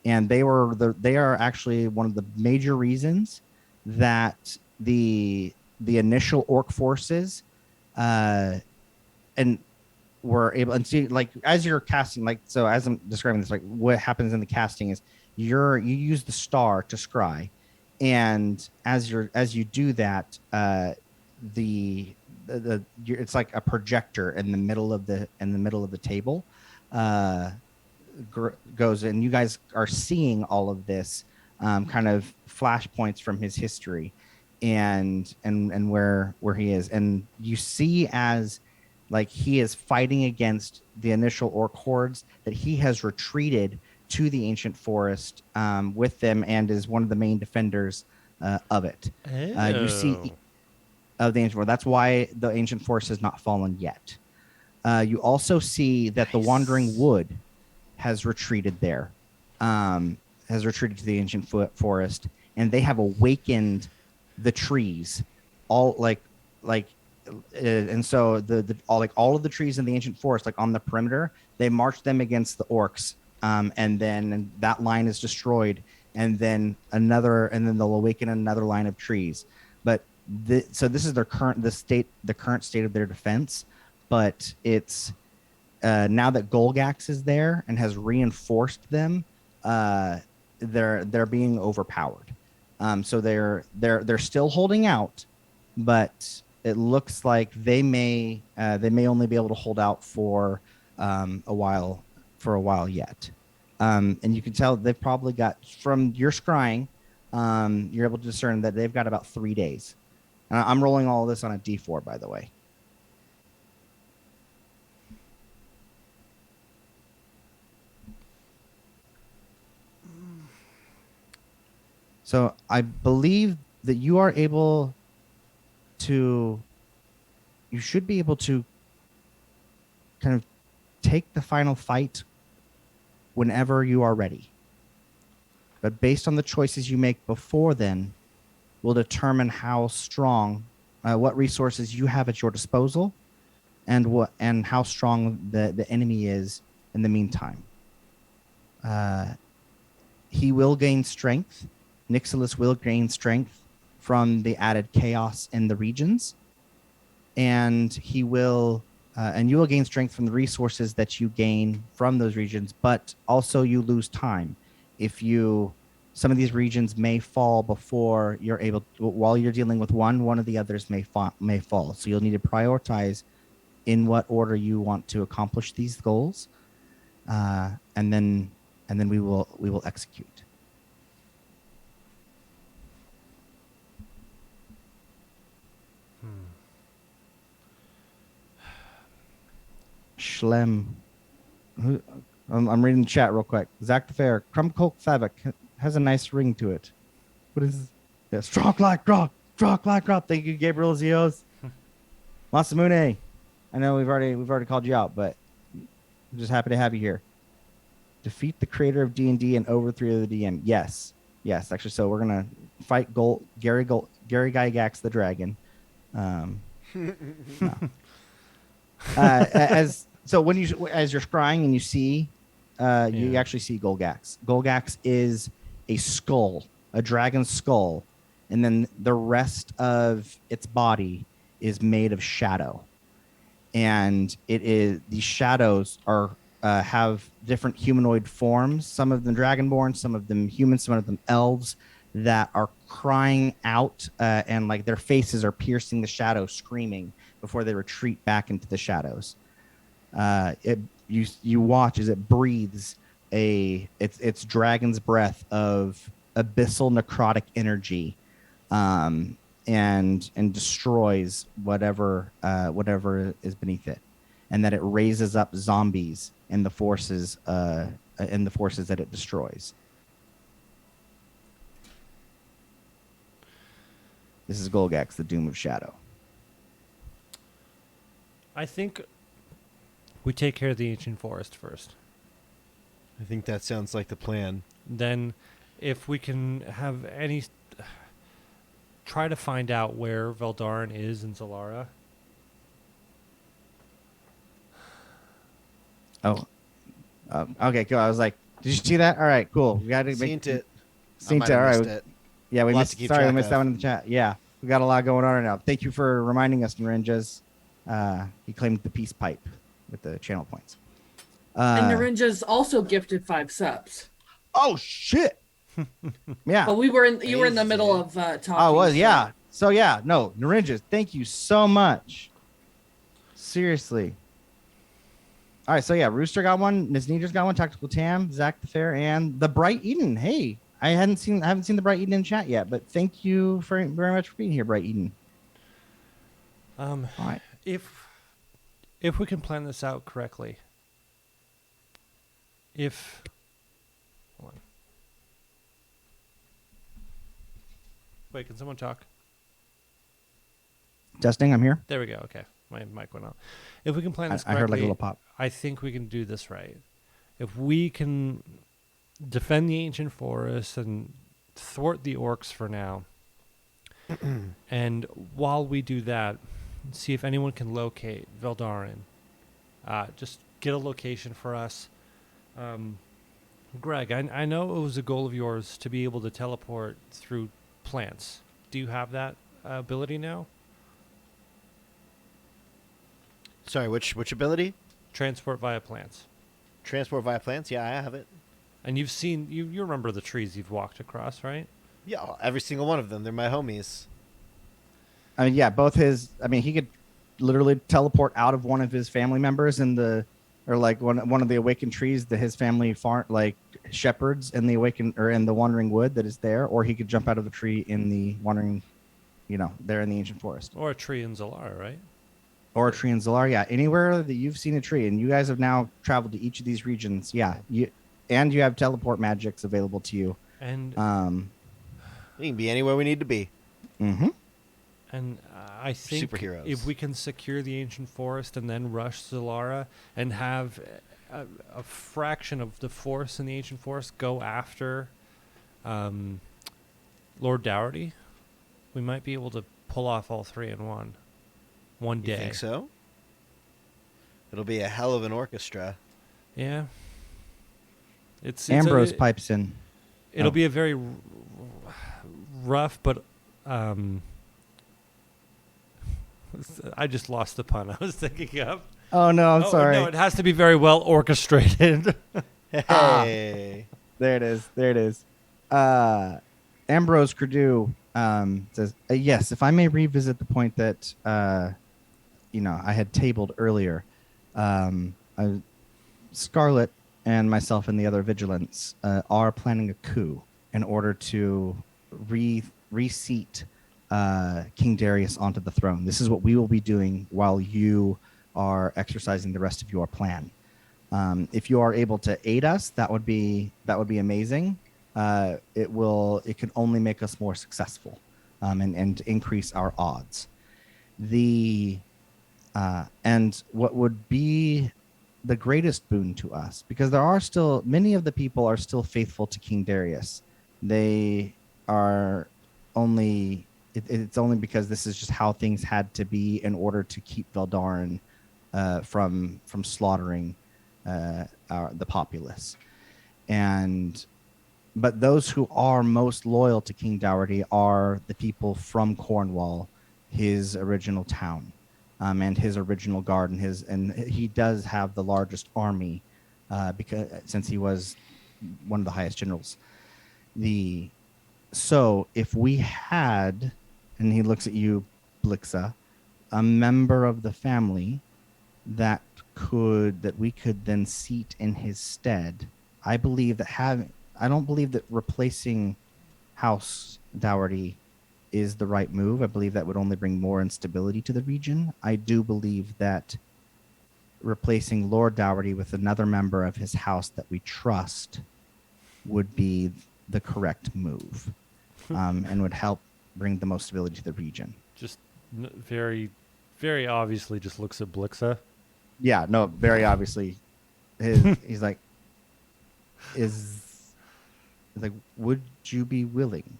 And they are actually one of the major reasons that the initial orc forces and were able, and see, like, as you're casting, like, so as I'm describing this, like, what happens in the casting is you use the star to scry, and as you do that, it's like a projector in the middle of the table goes, and you guys are seeing all of this kind of flashpoints from his history and where he is, and you see as like he is fighting against the initial orc hordes that he has retreated to the ancient forest with them and is one of the main defenders of it. You see of the ancient forest. That's why the ancient forest has not fallen yet. You also see that the Wandering Wood has retreated there, has retreated to the ancient forest, and they have awakened the trees, all and so all of the trees in the ancient forest, like on the perimeter, they march them against the orcs, and then that line is destroyed, and then they'll awaken another line of trees. But so this is the current state of their defense, but it's now that Golgax is there and has reinforced them, they're being overpowered. So they're still holding out, but it looks like they may only be able to hold out for a while yet. And you can tell they've probably got, from your scrying, you're able to discern that they've got about 3 days. And I'm rolling all of this on a D4, by the way. So I believe that you should be able to kind of take the final fight whenever you are ready. But based on the choices you make before then, will determine how strong, what resources you have at your disposal, and how strong the enemy is in the meantime. He will gain strength Nixilis will gain strength from the added chaos in the regions, and he will, and you will gain strength from the resources that you gain from those regions. But also, you lose time if you. Some of these regions may fall before you're able. While you're dealing with one of the others may fall. So you'll need to prioritize in what order you want to accomplish these goals, and then we will execute. Schlem. I'm reading the chat real quick. Zach the Fair. Crumcoke Fabric has a nice ring to it. What is this? Yeah, Strock like drop. Thank you, Gabriel Zios. Masamune. I know we've already called you out, but I'm just happy to have you here. Defeat the creator of D&D and overthrow the DM. Yes. Actually, so we're gonna fight Gary Gygax the dragon. No. As you're scrying and you see, you actually see Golgax. Golgax is a skull, a dragon's skull, and then the rest of its body is made of shadow. And these shadows are have different humanoid forms. Some of them dragonborn, some of them humans, some of them elves that are crying out, and like their faces are piercing the shadow, screaming before they retreat back into the shadows. You watch as it breathes its dragon's breath of abyssal necrotic energy, and destroys whatever is beneath it, and that it raises up zombies in the forces that it destroys. This is Golgax, the Doom of Shadow. I think we take care of the ancient forest first. I think that sounds like the plan. Then, if we can have any, try to find out where Veldarin is in Zalara. Oh, okay, cool. I was like, did you see that? All right, cool. We got to Seen it. Seen I it. All might have right. missed it. Yeah, we Lots missed. to keep Sorry, we track missed of. that one in the chat. Yeah, we got a lot going on right now. Thank you for reminding us, Narinjas. He claimed the peace pipe with the channel points. And Narinja's also gifted 5 subs. Oh shit! Yeah. But you were in the middle of talking. I was, so- yeah. So yeah, no, Narinjas, thank you so much. Seriously. All right, so yeah, Rooster got one, Ms. Needers got one, Tactical Tam, Zach the Fair, and the Bright Eden. Hey, I haven't seen the Bright Eden in chat yet, but thank you very much for being here, Bright Eden. All right. If we can plan this out correctly, hold on. Wait, can someone talk? Testing, I'm here. There we go. Okay, my mic went out. If we can plan this I correctly, heard like a little pop. I think we can do this right. If we can defend the ancient forest and thwart the orcs for now, and while we do that, see if anyone can locate Veldarin. Just get a location for us. Greg, I know it was a goal of yours to be able to teleport through plants. Do you have that ability now? Sorry, which ability? Transport via plants. Transport via plants? Yeah, I have it. And you've seen, you remember the trees you've walked across, right? Yeah, every single one of them. They're my homies. I mean, yeah, he could literally teleport out of one of his family members or like one of the awakened trees that his family shepherds in the in the wandering wood that is there, or he could jump out of a tree in the wandering, there in the ancient forest. Or a tree in Zalara, right? Or a tree in Zalar, yeah. Anywhere that you've seen a tree, and you guys have now traveled to each of these regions, yeah. You have teleport magics available to you. And We can be anywhere we need to be. Mm-hmm. And I think Superheroes. if we can secure the ancient forest and then rush Zalara and have a fraction of the force in the ancient forest go after Lord Dougherty, we might be able to pull off all three in one day. You think so? It'll be a hell of an orchestra. Yeah. It's Ambrose pipes in. It'll be a very rough, but I just lost the pun I was thinking of. Oh no, I'm Oh, sorry. no, it has to be very well orchestrated. Hey. There it is. There it is. Ambrose Credu says, yes, if I may revisit the point that I had tabled earlier. Scarlet and myself and the other vigilants are planning a coup in order to reseat King Darius onto the throne. This is what we will be doing while you are exercising the rest of your plan. If you are able to aid us, that would be amazing. It can only make us more successful, and increase our odds. And what would be the greatest boon to us, because there are still many of the people are still faithful to King Darius. They are only it's only because this is just how things had to be in order to keep Veldarin from slaughtering the populace. But those who are most loyal to King Dougherty are the people from Cornwall, his original town, and his original guard, and he does have the largest army, because since he was one of the highest generals. So if we had, and he looks at you, Blixa, a member of the family that we could then seat in his stead, I don't believe that replacing House Dougherty is the right move. I believe that would only bring more instability to the region. I do believe that replacing Lord Dougherty with another member of his house that we trust would be the correct move, and would help bring the most stability to the region. Just very, very obviously just looks at Blixa. Yeah, no, very obviously, he's like, would you be willing?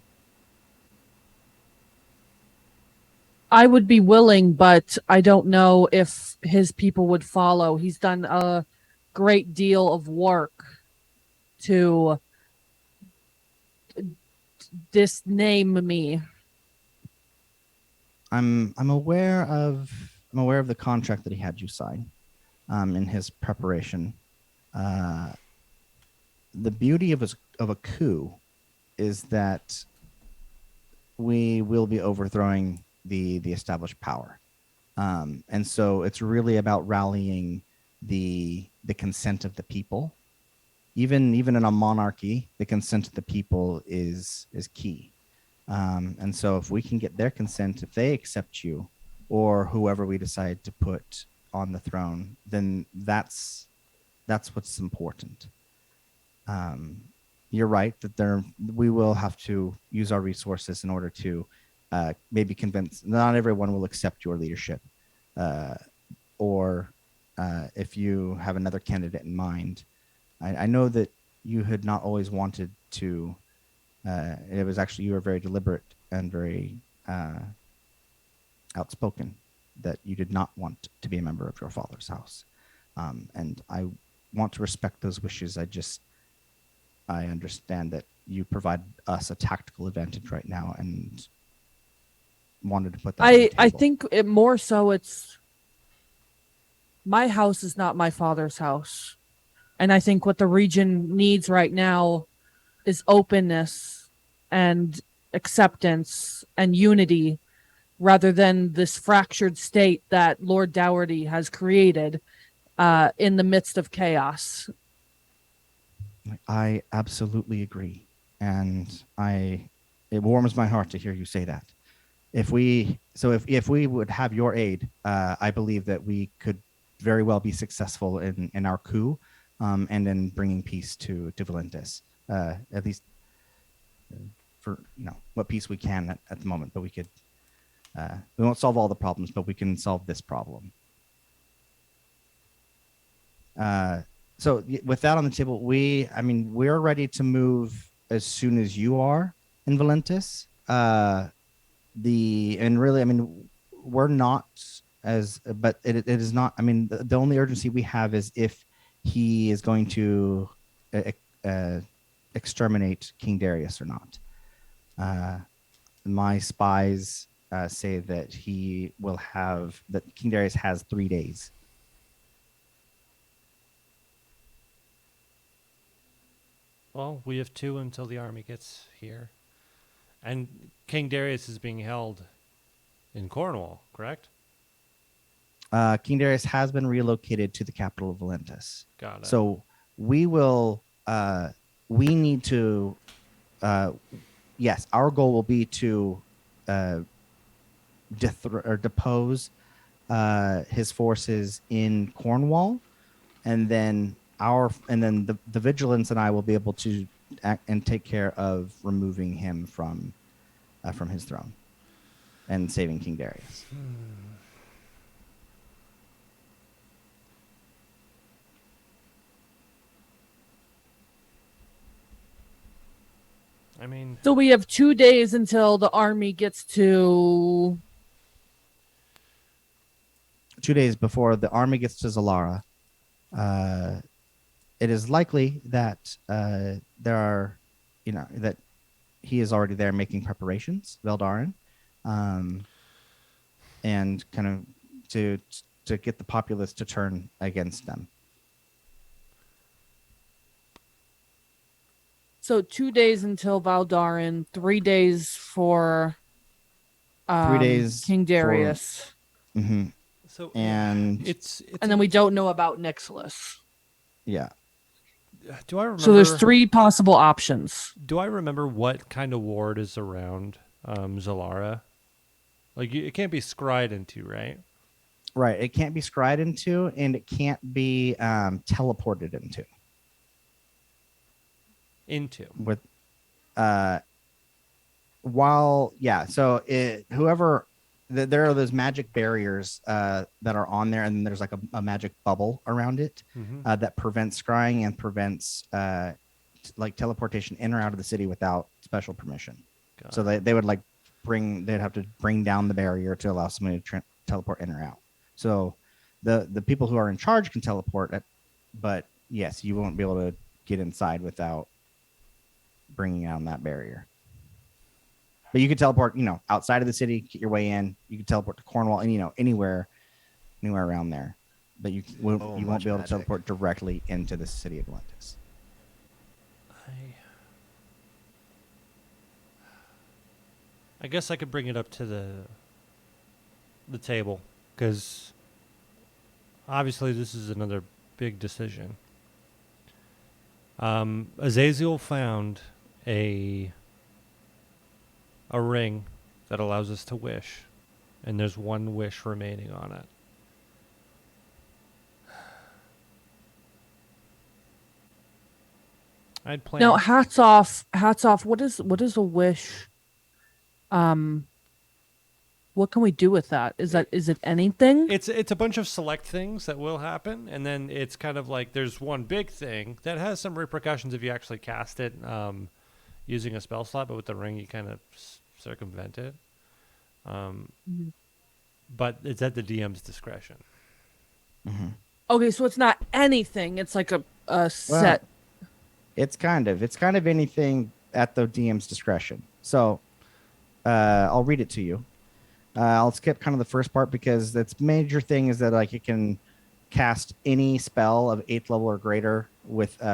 I would be willing, but I don't know if his people would follow. He's done a great deal of work to disname me. I'm aware of the contract that he had you sign, in his preparation. The beauty of a coup is that we will be overthrowing the established power, and so it's really about rallying the consent of the people. Even in a monarchy, the consent of the people is key. And so if we can get their consent, if they accept you or whoever we decide to put on the throne, then that's what's important. You're right that we will have to use our resources in order to maybe convince. Not everyone will accept your leadership, or if you have another candidate in mind. I know that you had not always wanted to. It was actually, you were very deliberate and very outspoken that you did not want to be a member of your father's house, and I want to respect those wishes. I understand that you provide us a tactical advantage right now, and wanted to put that on the I table. think it more so it's my house is not my father's house. And I think what the region needs right now is openness and acceptance and unity rather than this fractured state that Lord Dougherty has created in the midst of chaos. I absolutely agree, and it warms my heart to hear you say that. If we would have your aid, I believe that we could very well be successful in our coup, and in bringing peace to Valentis, at least for what peace we can at the moment. But we could, we won't solve all the problems, but we can solve this problem. So with that on the table, we're ready to move as soon as you are in Valentis. We're not but it is not. The only urgency we have is if he is going to exterminate King Darius or not. my spies say that King Darius has 3 days. Well, we have 2 until the army gets here. And King Darius is being held in Cornwall, correct? King Darius has been relocated to the capital of Valentis. Got it. So we will. We need to. Yes, our goal will be to depose his forces in Cornwall, and then the vigilance and I will be able to act and take care of removing him from his throne and saving King Darius. I mean, So we have 2 days until the army gets to. 2 days before the army gets to Zalara, it is likely that that he is already there making preparations, Veldarin, and kind of to get the populace to turn against them. So 2 days until Valdarin, 3 days for 3 days King Darius. Mm-hmm. so And it's And then we don't know about Nixilis. yeah, do I remember? So there's 3 possible options. Do I remember what kind of ward is around Zalara? Like, it can't be scryed into, right? right. It can't be scryed into, and it can't be teleported into. With so there are those magic barriers that are on there, and there's like a magic bubble around it that prevents scrying and prevents like teleportation in or out of the city without special permission. So they would they'd have to bring down the barrier to allow somebody to teleport in or out. So the people who are in charge can teleport but yes, you won't be able to get inside without bringing down that barrier. But you could teleport, outside of the city, get your way in. You could teleport to Cornwall, and anywhere around there. But you won't be able to teleport directly into the city of Valentis. I guess I could bring it up to the table, because obviously this is another big decision. Azazel found a ring that allows us to wish, and there's 1 wish remaining on it. I'd plan. No, hats off. What is a wish? What can we do with that? Is it anything? It's a bunch of select things that will happen, and then it's kind of like there's one big thing that has some repercussions if you actually cast it using a spell slot, but with the ring you kind of circumvent it. But it's at the DM's discretion. Mm-hmm. Okay, so it's not anything. It's like a set. It's kind of anything at the DM's discretion. So I'll read it to you. I'll skip kind of the first part because its major thing is that it can cast any spell of 8th level or greater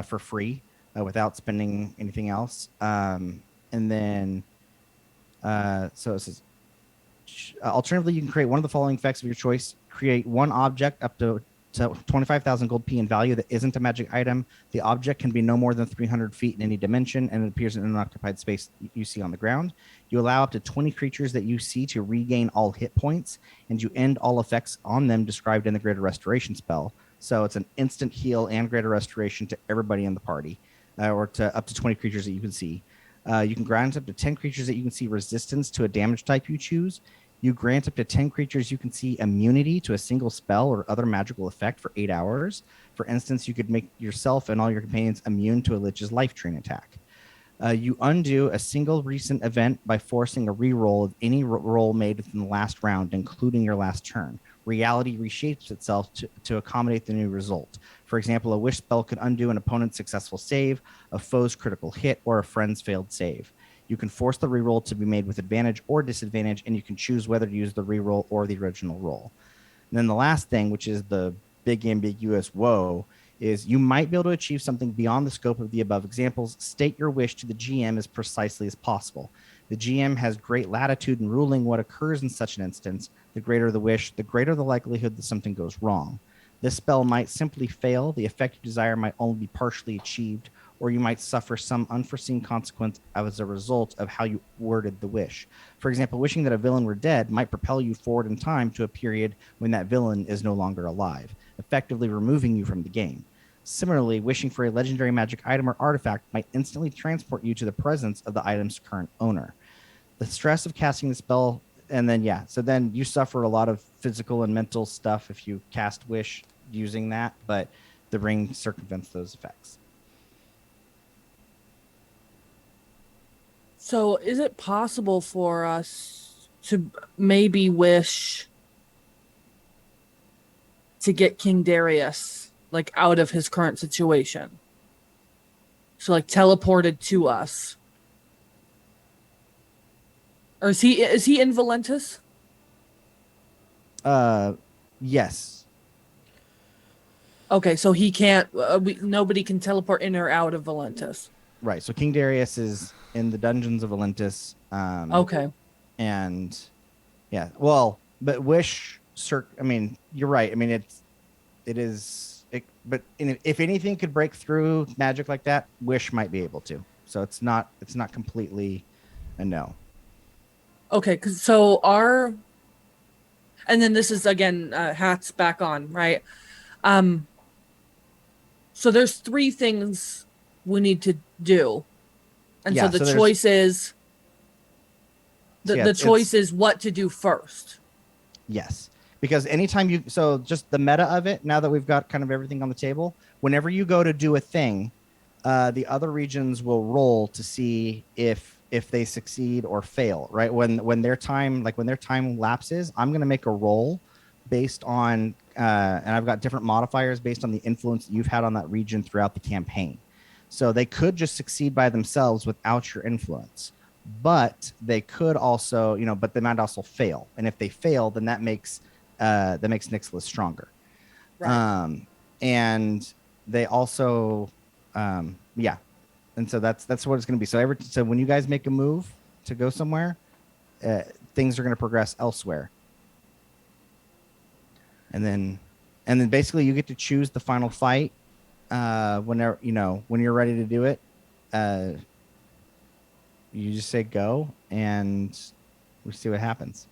for free without spending anything else. And then so it says, alternatively, you can create one of the following effects of your choice. Create 1 object up to 25,000 gold P in value that isn't a magic item. The object can be no more than 300 feet in any dimension, and it appears in an unoccupied space you see on the ground. You allow up to 20 creatures that you see to regain all hit points, and you end all effects on them described in the Greater Restoration spell. So it's an instant heal and Greater Restoration to everybody in the party, or to up to 20 creatures that you can see. You can grant up to 10 creatures that you can see resistance to a damage type you choose. You grant up to 10 creatures you can see immunity to a single spell or other magical effect for 8 hours. For instance, you could make yourself and all your companions immune to a Lich's Life Drain attack. You undo a single recent event by forcing a reroll of any roll made within the last round, including your last turn. Reality reshapes itself to accommodate the new result. For example, a wish spell could undo an opponent's successful save, a foe's critical hit, or a friend's failed save. You can force the reroll to be made with advantage or disadvantage, and you can choose whether to use the reroll or the original roll. And then the last thing, which is the big ambiguous whoa, is you might be able to achieve something beyond the scope of the above examples. State your wish to the GM as precisely as possible. The GM has great latitude in ruling what occurs in such an instance. The greater the wish, the greater the likelihood that something goes wrong. This spell might simply fail, the effect you desire might only be partially achieved, or you might suffer some unforeseen consequence as a result of how you worded the wish. For example, wishing that a villain were dead might propel you forward in time to a period when that villain is no longer alive, effectively removing you from the game. Similarly, wishing for a legendary magic item or artifact might instantly transport you to the presence of the item's current owner. The stress of casting the spell, and then, yeah, so then you suffer a lot of physical and mental stuff if you cast Wish using that, but the ring circumvents those effects. So, is it possible for us to maybe wish to get King Darius like out of his current situation? So, like teleported to us, or is he in Valentus? Yes. Okay, so he can't. Nobody can teleport in or out of Valentus. Right. So King Darius is in the dungeons of Olympus. Okay. And yeah, well, but Wish, I mean, you're right. I mean, but if anything could break through magic like that, Wish might be able to. So it's not completely a no. Okay, and then this is again hats back on, right? So there's three things we need to do, and Yeah, so the so choice is So yeah, the it's choice is what to do first. yes, because anytime so just the meta of it, now that we've got kind of everything on the table, whenever you go to do a thing, the other regions will roll to see if they succeed or fail, right? When their time lapses, I'm going to make a roll based on and I've got different modifiers based on the influence that you've had on that region throughout the campaign. So they could just succeed by themselves without your influence, but they could also, but they might also fail. And if they fail, then that makes Nicholas stronger. Right. And they also, yeah. And so that's what it's going to be. So when you guys make a move to go somewhere, things are going to progress elsewhere. And then basically you get to choose the final fight whenever, when you're ready to do it. You just say go, and we see what happens.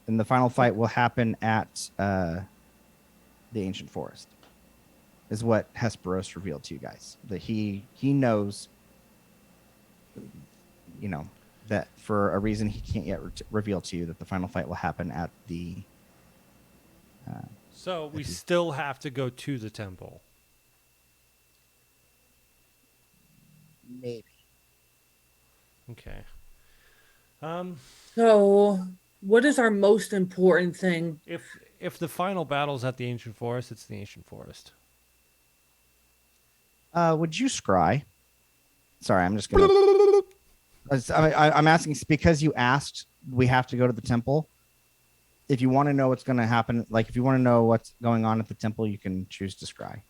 And the final fight will happen at the Ancient Forest, is what Hesperos revealed to you guys. That he knows, that for a reason he can't yet reveal to you, that the final fight will happen at the. So we still have to go to the temple. Maybe. Okay. So, what is our most important thing? If the final battle's at the Ancient Forest, it's the Ancient Forest. Would you scry? Sorry, I'm just gonna. I'm asking because you asked. We have to go to the temple. If you want to know what's going to happen, like if you want to know what's going on at the temple, you can choose to scry.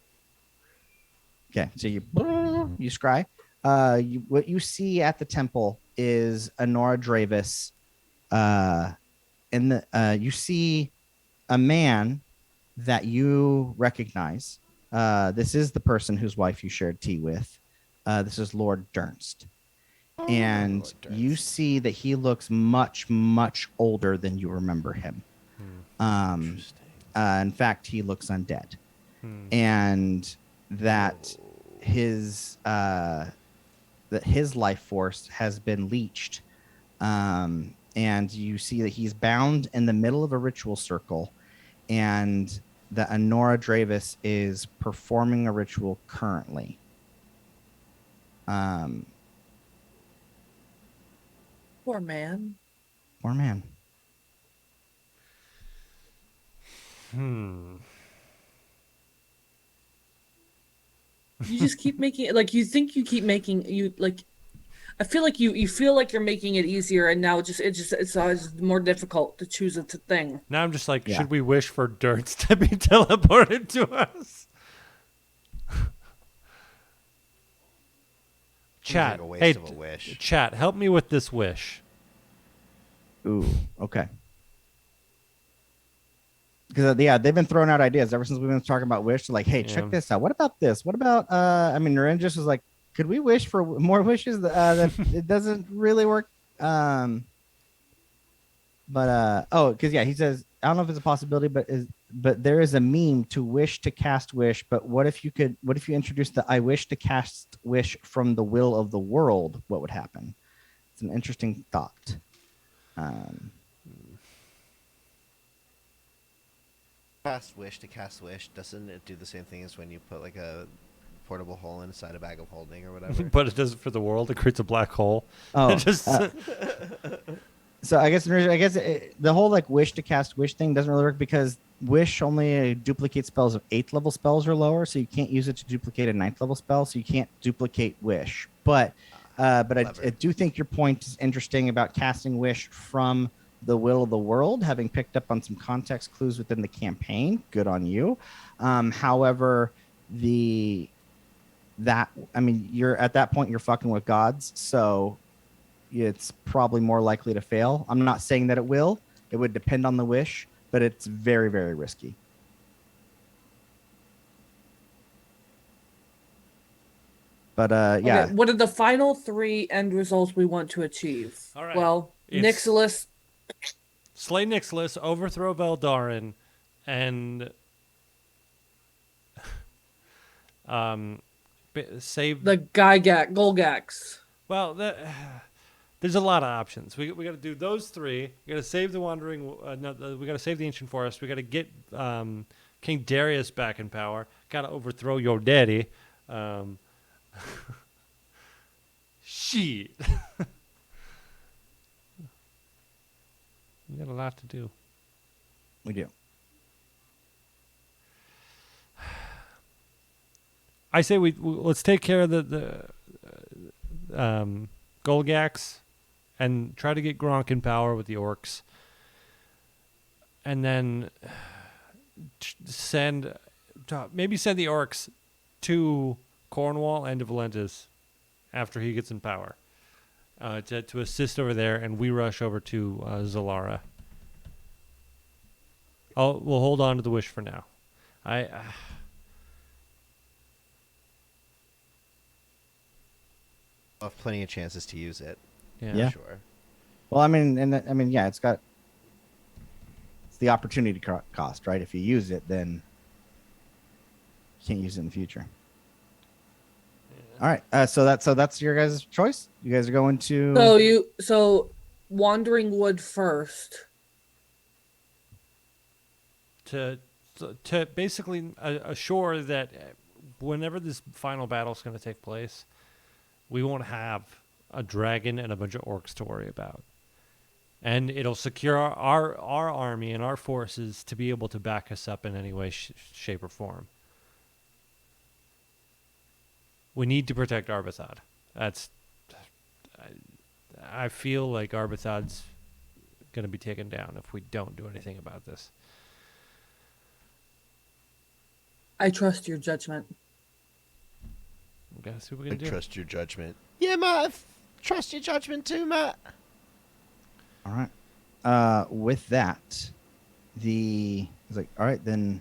Okay, so you scry. What you see at the temple is Honora Dravis. You see a man that you recognize. This is the person whose wife you shared tea with. This is Lord Durnst. And Lord Durnst. You see that he looks much, much older than you remember him. Interesting. In fact, he looks undead. And that his life force has been leached. And you see that he's bound in the middle of a ritual circle, and that Honora Dravis is performing a ritual currently. Poor man. Poor man. You just keep making you think you keep making you like I feel like you feel like you're making it easier, and now it's always more difficult to choose a thing. Now I'm just like, Yeah. should we wish for dirts to be teleported to us? Seems Chat, like a waste hey, of a wish. chat, help me with this wish. Ooh, okay. Because yeah, they've been throwing out ideas ever since we've been talking about wish. Like, hey, Yeah. check this out. What about this? What about? I mean, Ren just was like, could we wish for more wishes? That it doesn't really work. Because yeah, he says I don't know if it's a possibility, but there is a meme to wish to cast wish. But what if you introduce the I wish to cast wish from the will of the world? What would happen? It's an interesting thought. Cast wish to cast wish, doesn't it do the same thing as when you put like a portable hole inside a bag of holding or whatever? But it does it for the world. It creates a black hole. Oh, It just so I guess the whole like wish to cast wish thing doesn't really work because wish only duplicates spells of 8th level spells or lower, so you can't use it to duplicate a 9th level spell, so you can't duplicate wish. But I do think your point is interesting about casting wish from the will of the world, having picked up on some context clues within the campaign. Good on you. However, you're at that point you're fucking with gods, so it's probably more likely to fail. I'm not saying that it will. It would depend on the wish, but it's very, very risky. But yeah. Okay, what are the final 3 end results we want to achieve? All right. Well, It's- Nixilis. slay Nixilis, overthrow Veldarin, and save The Golgax. Well, there's a lot of options. We got to do those 3. We got to save the wandering. We got to save the ancient forest. We got to get King Darius back in power. Got to overthrow your daddy. Shit. We got a lot to do. We do. I say let's take care of the Golgax and try to get Gronk in power with the orcs. And then send the orcs to Cornwall and to Valentis after he gets in power to assist over there, and we rush over to Zalara. We'll hold on to the wish for now. I I'll have plenty of chances to use it. Yeah. Sure. Well, yeah, it's the opportunity cost, right? If you use it, then you can't use it in the future. All right. So that's your guys' choice. You guys are going to. So Wandering Wood first. to basically assure that whenever this final battle is going to take place, we won't have a dragon and a bunch of orcs to worry about. And it'll secure our army and our forces to be able to back us up in any way, shape, or form. We need to protect Arbuthad. I feel like Arbuthad's going to be taken down if we don't do anything about this. I trust your judgment. We gotta see what we can do. Trust your judgment. Yeah, Matt. Trust your judgment too, Matt. All right. With that, he's like, all right, then.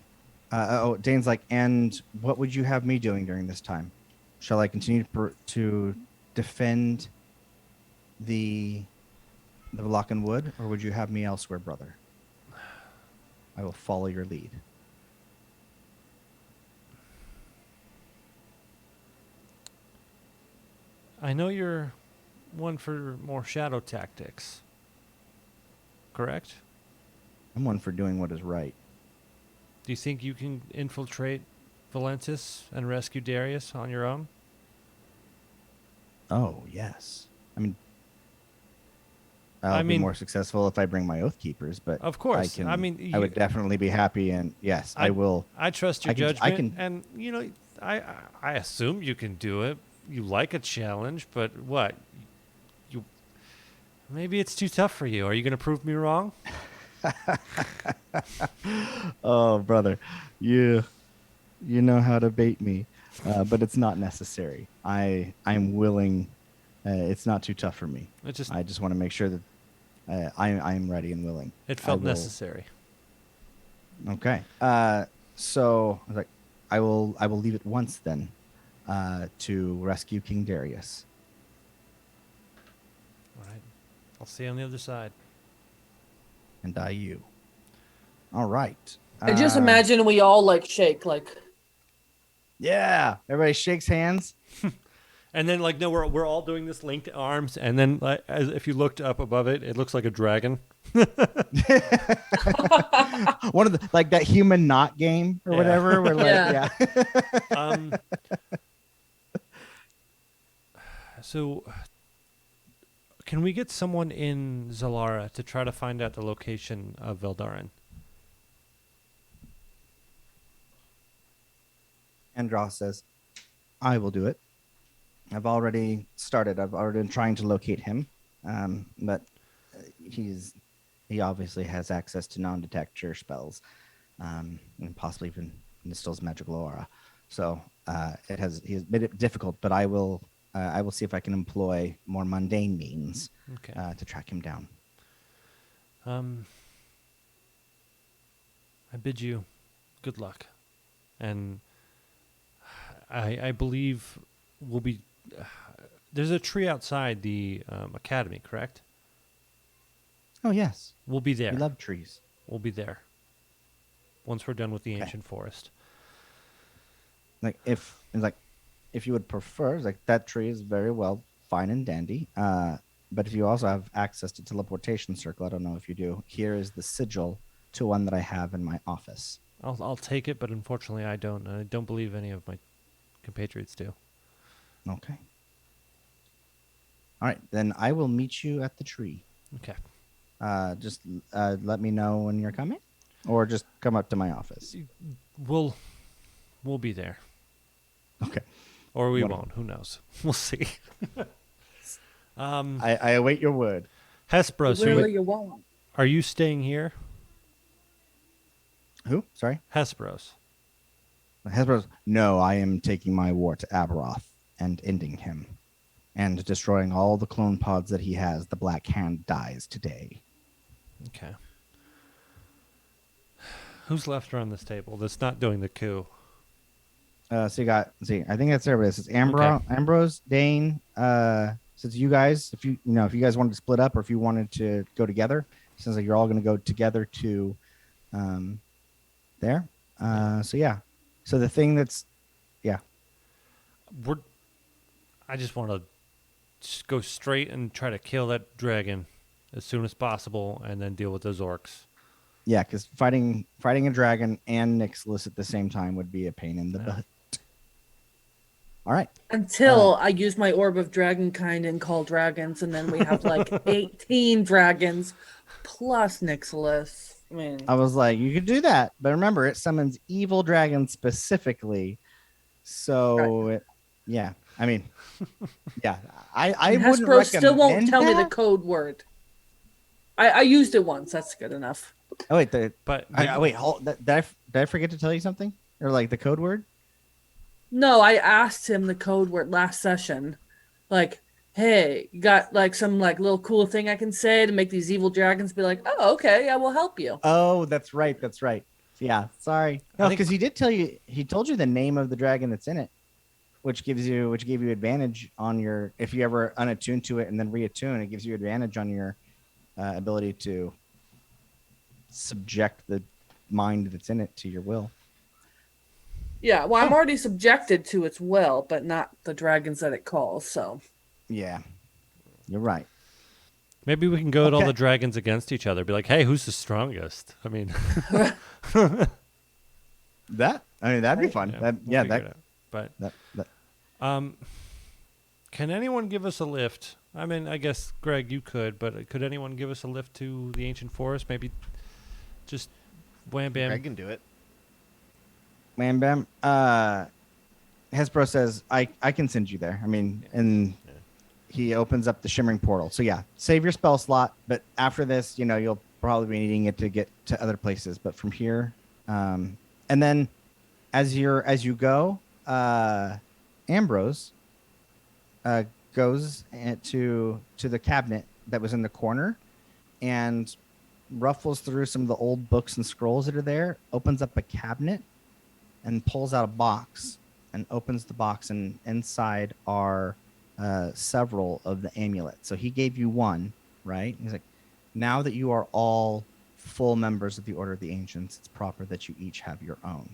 Dane's like, and what would you have me doing during this time? Shall I continue to defend the Locken Wood, or would you have me elsewhere, brother? I will follow your lead. I know you're one for more shadow tactics. Correct? I'm one for doing what is right. Do you think you can infiltrate Valentis and rescue Darius on your own? Oh, yes. I'll be more successful if I bring my Oath Keepers, but of course. I would definitely be happy, and yes, I will. I trust your I judgment, can- and I assume you can do it. You like a challenge, but what? Maybe it's too tough for you. Are you going to prove me wrong? Oh, brother, you know how to bait me, but it's not necessary. I'm willing. It's not too tough for me. It just I just want to make sure that I'm ready and willing. it I felt will- necessary. Okay. So I was like, I will leave it once then, to rescue King Darius. All right. I'll see you on the other side. And I you. All right. I just imagine we all like shake, like Yeah. Everybody shakes hands. And then like no, we're all doing this linked arms, and then like as if you looked up above it, it looks like a dragon. One of the like that human knot game or Yeah. whatever. Where like Yeah. Um. So, can we get someone in Zalara to try to find out the location of Veldarin? Andros says, I will do it. I've already started. I've already been trying to locate him. But he obviously has access to non-detector spells, and possibly even instills magical aura. So he's made it difficult, but I will see if I can employ more mundane means Okay. to track him down. I bid you good luck, and I believe we'll be. There's a tree outside the academy, correct? Oh yes, We'll be there. we love trees. We'll be there. Once we're done with the Okay. ancient forest. Like if you would prefer, it's like that tree is very well, fine and dandy. But if you also have access to teleportation circle, I don't know if you do. Here is the sigil to one that I have in my office. I'll take it, but unfortunately I don't. And I don't believe any of my compatriots do. Okay. All right, then I will meet you at the tree. Okay. Just let me know when you're coming, or just come up to my office. We'll be there. Okay. Or we Wonderful. won't. Who knows? We'll see. I await your word. Hesperos, really you won't. are you staying here? Who? Sorry. Hesperos. Hesperus. No, I am taking my war to Arvoluthel and ending him, and destroying all the clone pods that he has. The Black Hand dies today. Okay. Who's left around this table that's not doing the coup? So you got. See, I think that's everybody. It's Ambrose, Dane. Since you guys, if you guys wanted to split up, or if you wanted to go together, it sounds like you're all going to go together to, there. So yeah. So the thing that's, yeah. I just want to just go straight and try to kill that dragon as soon as possible, and then deal with those orcs. Yeah, because fighting a dragon and Nixilis at the same time would be a pain in the butt. All right. Until I use my orb of dragonkind and call dragons, and then we have like 18 dragons plus Nixilis. I mean, I was like, you could do that, but remember, it summons evil dragons specifically. So, yeah. I mean, yeah. I wouldn't Hesperos recommend still won't tell me the that. code word. I used it once. That's good enough. Oh wait, But wait. Did I forget to tell you something, or like the code word? No, I asked him the code word last session. Like, hey, you got like some like little cool thing I can say to make these evil dragons be like, oh, okay, I will help you. Oh, that's right. That's right. Yeah. Sorry. No, I think- because he did tell you. He told you the name of the dragon that's in it, which gave you advantage on your, if you ever unattune to it and then reattune, it gives you advantage on your ability to subject the mind that's in it to your will. Yeah, well, I'm already subjected to its will, but not the dragons that it calls. So Yeah, you're right. maybe we can go at all Okay. the dragons against each other. Be like, hey, who's the strongest? I mean, That'd be fun. we'll figure it out. But that can anyone give us a lift? I mean, I guess Greg, you could, but could anyone give us a lift to the ancient forest? Maybe just wham bam. I can do it. Wham Bam. Hesperos says, I can send you there. I mean, and he opens up the shimmering portal. So yeah, save your spell slot, but after this, you'll probably be needing it to get to other places. But from here, and then as you go, Ambrose uh, goes to the cabinet that was in the corner and ruffles through some of the old books and scrolls that are there, opens up a cabinet and pulls out a box and opens the box, and inside are several of the amulets. So he gave you one, right? He's like, now that you are all full members of the Order of the Ancients, it's proper that you each have your own.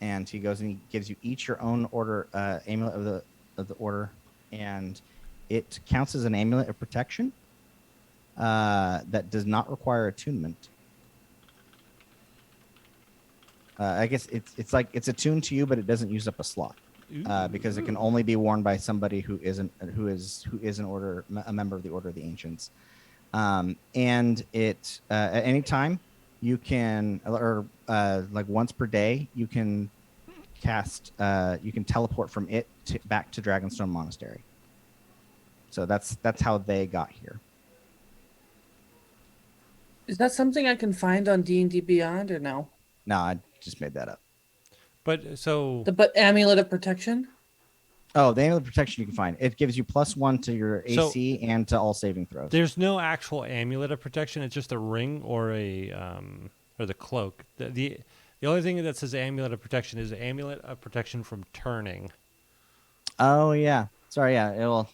And he goes and he gives you each your own order amulet of the order, and it counts as an amulet of protection that does not require attunement. I guess it's like it's attuned to you, but it doesn't use up a slot because it can only be worn by somebody who is a member of the Order of the Ancients. And it at any time you can, or like once per day, you can you can teleport from it back to Dragonstone Monastery. So that's how they got here. Is that something I can find on D&D Beyond or no? No, I just made that up. But so The amulet of protection? Oh, the amulet of protection you can find. It gives you +1 to your AC and to all saving throws. there's no actual amulet of protection. It's just a ring or or the cloak. The only thing that says amulet of protection is amulet of protection from turning. Oh yeah, sorry, yeah.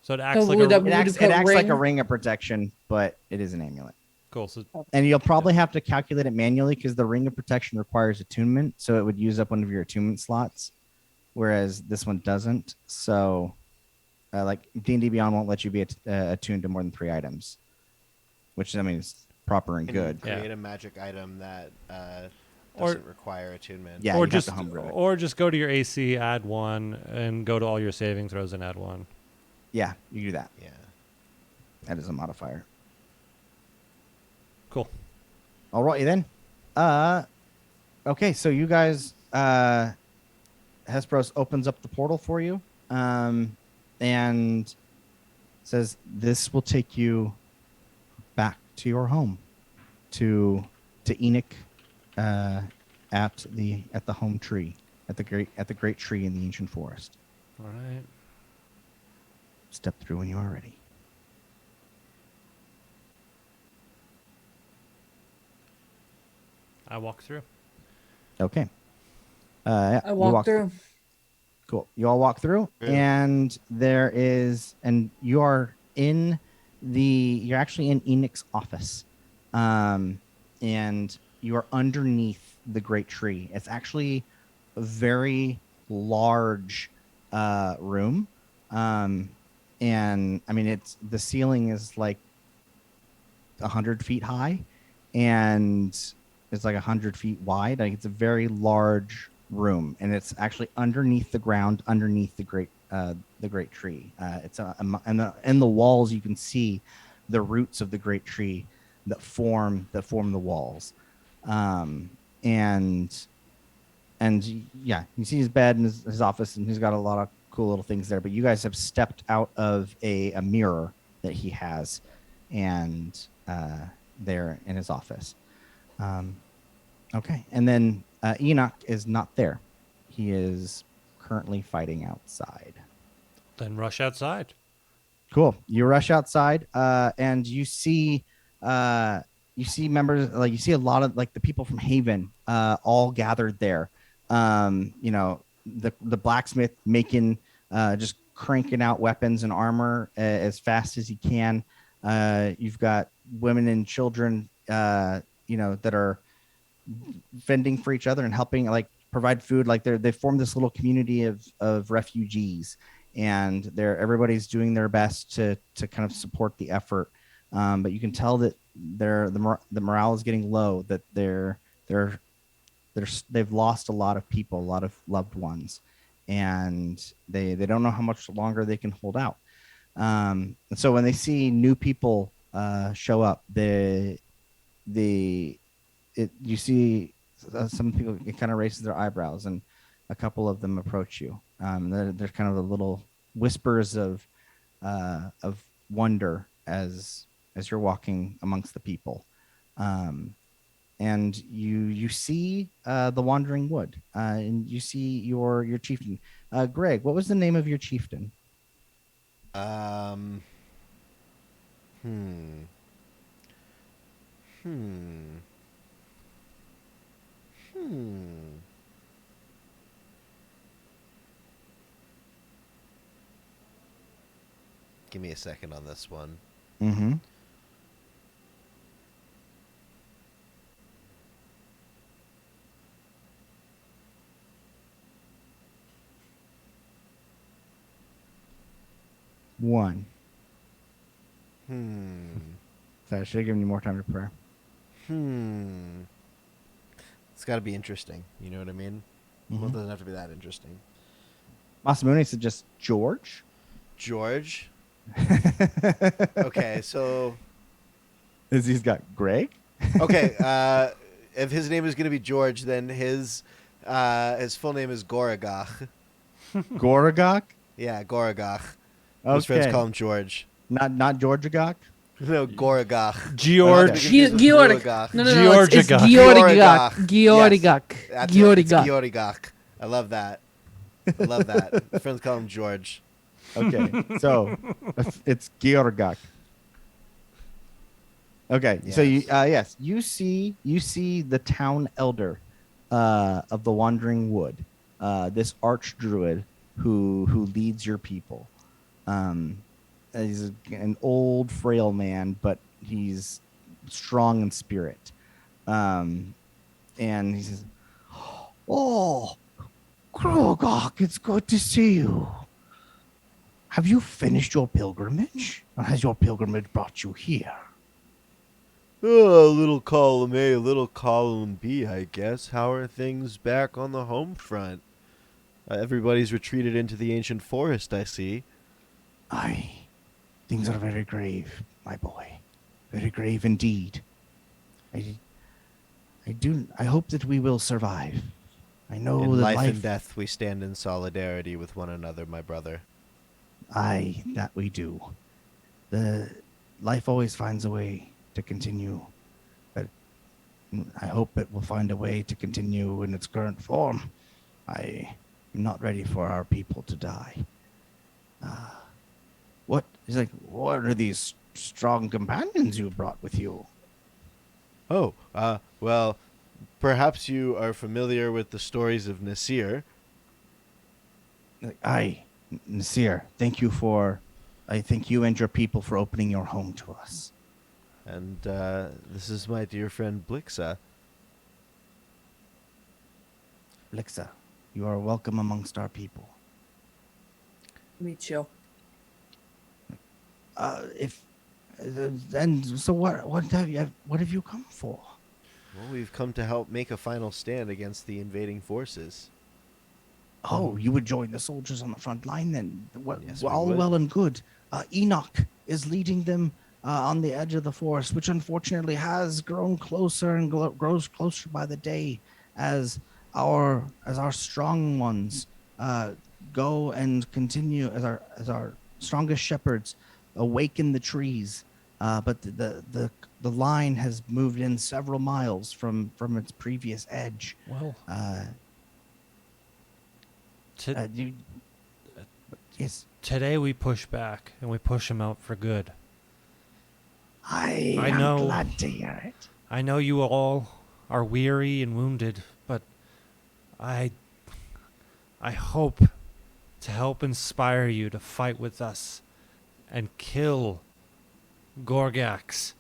So it acts like would a that- It acts put like a ring? ring of protection, but it is an amulet. cool. So And you'll probably have to calculate it manually because the ring of protection requires attunement, so it would use up one of your attunement slots, whereas this one doesn't. So, like D&D Beyond won't let you be attuned to more than 3 items, which I mean is proper and Can you good. create Yeah. a magic item that Or- doesn't require attunement. Yeah, or you'd have just to homebrew it. or just go to your AC, add 1, and go to all your saving throws and add 1. Yeah, you do that. Yeah. That is a modifier. Cool. All right then. Okay, so you guys, Hesperos opens up the portal for you, and says this will take you back to your home, to Enoch, at the home tree, at the great tree in the ancient forest. All right. Step through when you are ready. I walk through. Okay. I you walk through. Cool. You all walk through, Yeah. and you're actually in Enoch's office, and you are underneath the great tree. It's actually a very large room, and I mean the ceiling is like 100 feet high, and it's like 100 feet wide. Like it's a very large room, and it's actually underneath the ground, underneath the great tree. It's in the walls you can see the roots of the great tree that form the walls, and yeah, you see his bed and his office, and he's got a lot of cool little things there. But you guys have stepped out of a mirror that he has, and there in his office. Okay, and then Enoch is not there. He is currently fighting outside. Then rush outside. Cool. You rush outside, and you see members, like you see a lot of like the people from Haven, all gathered there. The blacksmith making, just cranking out weapons and armor as fast as he can. You've got women and children, that are fending for each other and helping like provide food. Like they formed this little community of refugees, and everybody's doing their best to kind of support the effort. But you can tell that the morale is getting low, that they've lost a lot of people, a lot of loved ones, and they don't know how much longer they can hold out. And so when they see new people show up, you see some people, it kind of raises their eyebrows, and a couple of them approach you. They're kind of a little whispers of wonder as you're walking amongst the people. And you see the Wandering Wood, and you see your chieftain. Greg, what was the name of your chieftain? Um. Hmm. Hmm. Hmm. Give me a second on this one. Mm-hmm. One. Hmm. So I should have given you more time to prepare. Hmm. It's got to be interesting. You know what I mean? Well, it Mhm. doesn't have to be that interesting. Masamune said just George. George. Okay, so He's got Greg. okay, if his name is going to be George, then his full name is Goragach. Goragok. Yeah, Goragach. Okay. His friends call him George. Not Georgiagok. No, Goragach. George. Georg. No, it's Georgigak. Georgigak. Yes, Georgigak. that's it. It's Georgigak. Georgigach. I love that. I love that. His friends call him George. Okay, so it's Georgok. Okay, so Yes. you see the town elder of the Wandering Wood, this arch druid who leads your people. He's an old, frail man, but he's strong in spirit. And he says, "Oh, Krogok, it's good to see you. Have you finished your pilgrimage? Or has your pilgrimage brought you here?" Oh, little column A, little column B, I guess. How are things back on the home front? Everybody's retreated into the ancient forest, I see. Aye, things are very grave, my boy. Very grave indeed. I hope that we will survive. I know In that life and death, we stand in solidarity with one another, my brother. Aye, that we do. The life always finds a way to continue, but I hope it will find a way to continue in its current form. I am not ready for our people to die. What are these strong companions you brought with you? Oh, well, perhaps you are familiar with the stories of Nasir. Aye, Nasir, I thank you and your people for opening your home to us. And this is my dear friend Blixa. Lixa, you are welcome amongst our people. Meet you. And so what have you come for? Well, we've come to help make a final stand against the invading forces. Oh, you would join the soldiers on the front line then? Yes, we All would. well and good. Enoch is leading them on the edge of the forest, which unfortunately has grown closer and grows closer by the day as our strong ones go and continue as our strongest shepherds awaken the trees. But the line has moved in several miles from its previous edge. Well, Yes. today we push back and we push him out for good. I I am know. glad to hear it. I know you all are weary and wounded, but I hope to help inspire you to fight with us and kill Gorgax.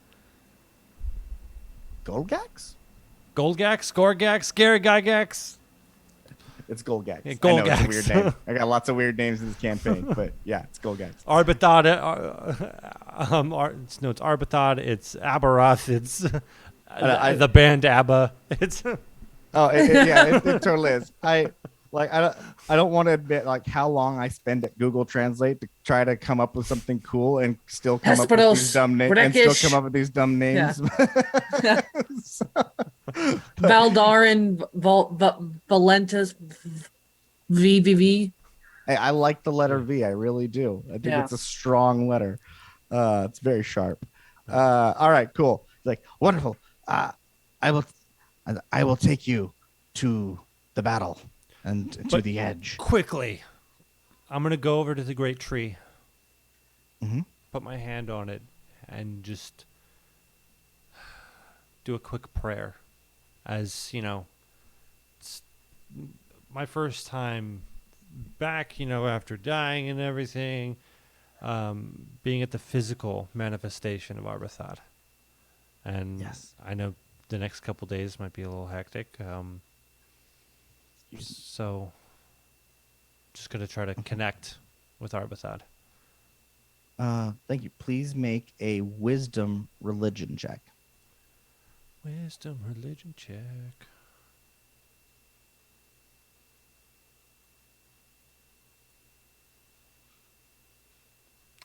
Golgax? Gorgax, Gary Gygax. It's Golgax. Yeah, I know it's a Golgax. weird name. I got lots of weird names in this campaign, but yeah, it's Golgax. Arbuthod, it's Arbuthod, it's Aberoth, it's the band ABBA. It's Oh, it totally is. I don't want to admit like how long I spend at Google Translate to try to come up with something cool and still come up with these dumb names. Yeah. Valdarin, Valentus, VVV. I like the letter Yeah. V. I really do. I think Yeah. it's a strong letter. It's very sharp. Yeah. All right, cool. Like wonderful. Uh, I will, I will take you to the battle and to But the edge. quickly, I'm gonna go over to the great tree, Hmm. put my hand on it, and just do a quick prayer. As you know, it's my first time back. After dying and everything, being at the physical manifestation of Arbuthel. And Yes. I know the next couple days might be a little hectic. So just gonna try to connect with Arbuthel. Thank you. Please make a wisdom religion check. Wisdom religion check.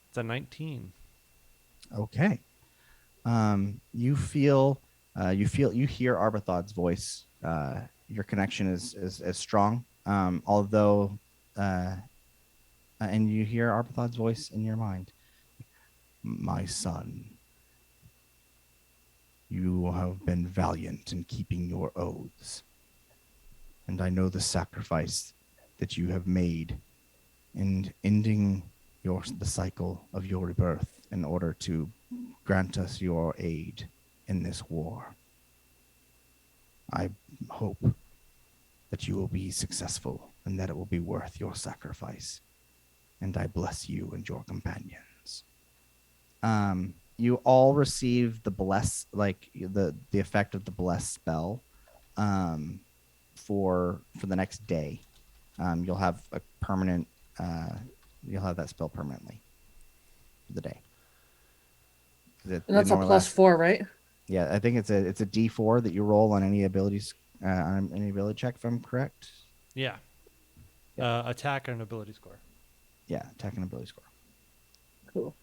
It's a 19. Okay. You hear Arbuthod's voice. Your connection is strong. Although, and you hear Arbuthod's voice in your mind. My son, you have been valiant in keeping your oaths, and I know the sacrifice that you have made in ending the cycle of your rebirth in order to grant us your aid in this war. I hope that you will be successful and that it will be worth your sacrifice. And I bless you and your companions. You all receive the bless, like the effect of the bless spell, um, for the next day. You'll have a permanent. You'll have that spell permanently for the day. And that's a normally plus 4, right? Yeah, I think it's a D4 that you roll on any abilities on any ability check, if I'm correct. Yeah. Attack and ability score. Yeah, attack and ability score. Cool.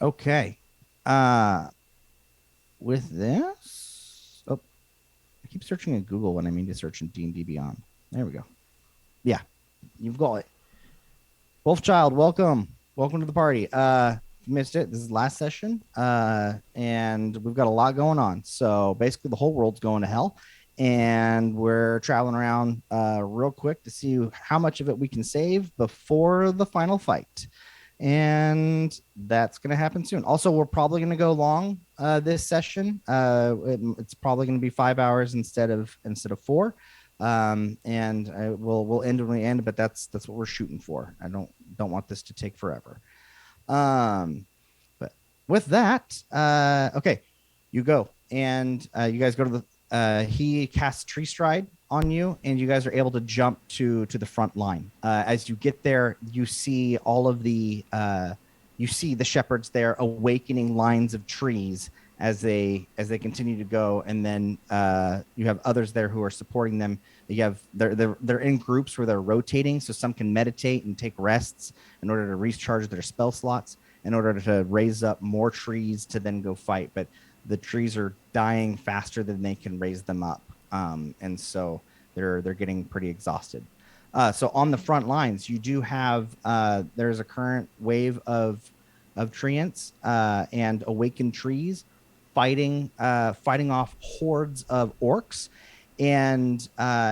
Okay. With this, oh, I keep searching in Google when I mean to search in D&D Beyond. There we go. Yeah, you've got it. Wolfchild, welcome to the party. Missed it. This is last session, and we've got a lot going on. So basically, the whole world's going to hell, and we're traveling around real quick to see how much of it we can save before the final fight. And that's going to happen soon. Also, we're probably going to go long this session. It's probably going to be 5 hours instead of 4. And we'll end when we end, but that's what we're shooting for. I don't want this to take forever. But with that, okay, you go and you guys go to the. He casts Tree Stride on you, and you guys are able to jump to the front line. As you get there, you see all of the shepherds there awakening lines of trees as they continue to go, and then you have others there who are supporting them. You have they're in groups where they're rotating, so some can meditate and take rests in order to recharge their spell slots in order to raise up more trees to then go fight. But the trees are dying faster than they can raise them up, and so they're getting pretty exhausted. So on the front lines, you do have there's a current wave of treants and awakened trees fighting off hordes of orcs, and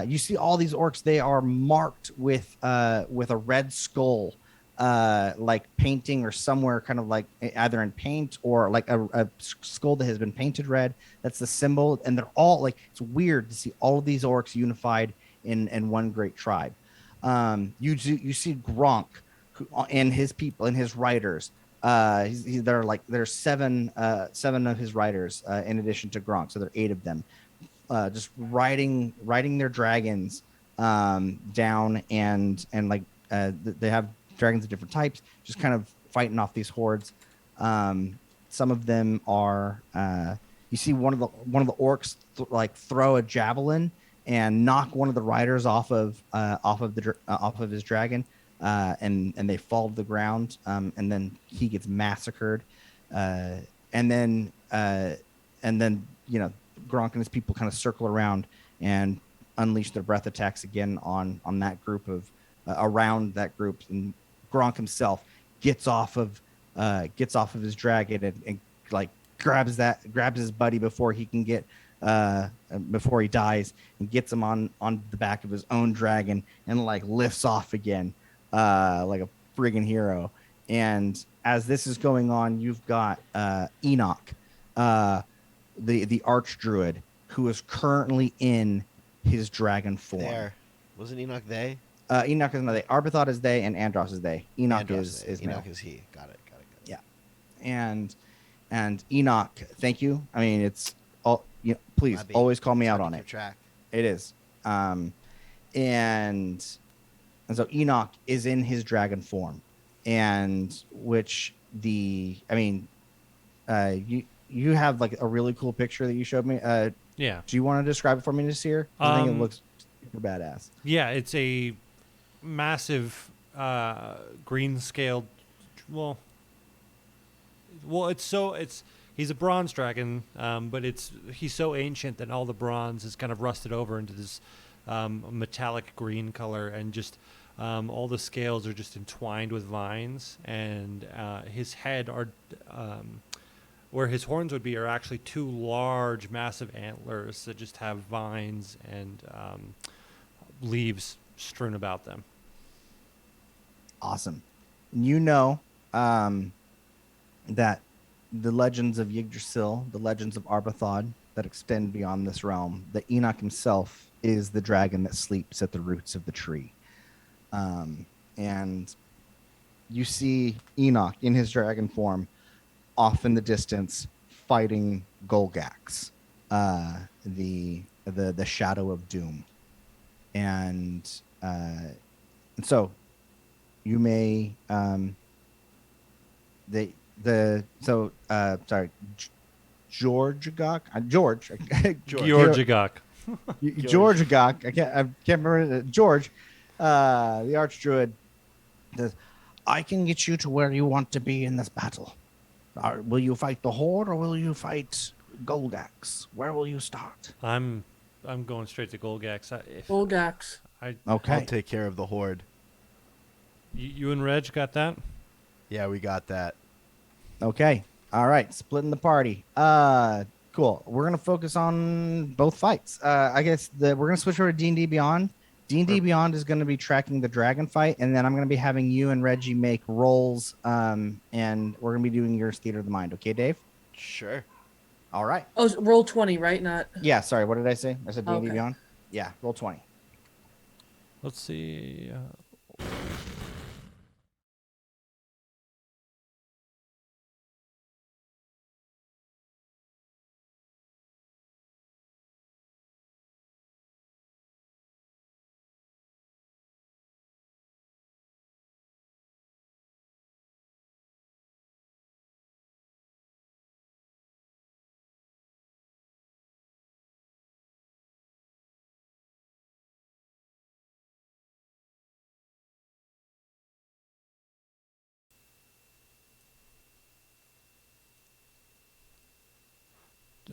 you see all these orcs. They are marked with a red skull, like painting or somewhere, kind of like either in paint or like a skull that has been painted red. That's the symbol, and they're all like, it's weird to see all of these orcs unified in one great tribe. You see Gronk and his people and his riders. There's seven of his riders in addition to Gronk, so there are 8 of them, just riding their dragons down, and like they have dragons of different types, just kind of fighting off these hordes. Some of them are you see one of the orcs throw a javelin and knock one of the riders off of his dragon, and they fall to the ground, and then he gets massacred, and then Gronk and his people kind of circle around and unleash their breath attacks again on that group around that group, and Gronk himself gets off of his dragon and like grabs his buddy before he can get before he dies, and gets him on the back of his own dragon and like lifts off again like a friggin' hero. And as this is going on, you've got Enoch, the archdruid, who is currently in his dragon form. There. Wasn't Enoch they? Enoch is another. Arbithod is they, and Andros is they. Enoch Andros is they. male. Enoch is he. Got it. Yeah, and Enoch, thank you. I mean, it's all. Please Bobby, always call me out keep on it. track. It is. And so Enoch is in his dragon form, and which you have like a really cool picture that you showed me. Yeah. Do you want to describe it for me, Nasir? I think it Um, looks super badass. Yeah, it's a massive green scaled. Well, he's a bronze dragon, but he's so ancient that all the bronze is kind of rusted over into this metallic green color, and just all the scales are just entwined with vines, and his head are. Where his horns would be are actually two large, massive antlers that just have vines and leaves strewn about them. Awesome. That the legends of Yggdrasil, the legends of Arbuthod that extend beyond this realm, that Enoch himself is the dragon that sleeps at the roots of the tree. And you see Enoch in his dragon form off in the distance fighting Golgax, the shadow of doom. And so you may George Agok. George. Georgigok. George Agok. I can't remember George, the archdruid says, I can get you to where you want to be in this battle. Will you fight the Horde or will you fight Golgax? Where will you start? I'm going straight to Golgax. Golgax. Okay. I'll take care of the Horde. You and Reg got that? Yeah, we got that. Okay. All right. Splitting the party. Cool. We're gonna focus on both fights. I guess we're gonna switch over to D&D Beyond. D&D Beyond is going to be tracking the dragon fight, and then I'm going to be having you and Reggie make rolls, and we're going to be doing yours Theater of the Mind. Okay, Dave? Sure. All right. Oh, roll 20, right? Not. Yeah, sorry. What did I say? I said D&D Okay. Beyond? Yeah, roll 20. Let's see.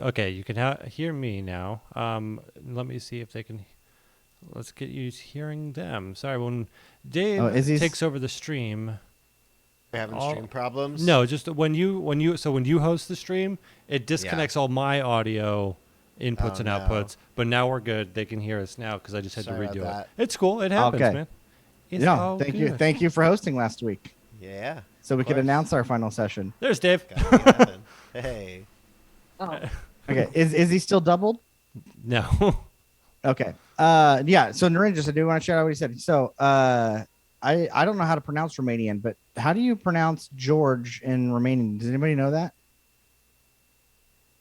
Okay, you can hear me now. Let me see if they can. Let's get you hearing them. Sorry, when Dave takes over the stream. We're having stream problems? No, just when you host the stream, it disconnects all my audio inputs and outputs. But now we're good. They can hear us now because I just had Sorry to redo about it. It's cool. It happens, Okay. man. It's all Thank good. you. Thank you for hosting last week. Yeah. So we of could course. announce our final session. There's Dave. Gotta make it happen. Hey. Oh. Okay. Is he still doubled? No. Okay. Yeah. So Narinjas, I do want to shout out what he said. So I don't know how to pronounce Romanian, but how do you pronounce George in Romanian? Does anybody know that?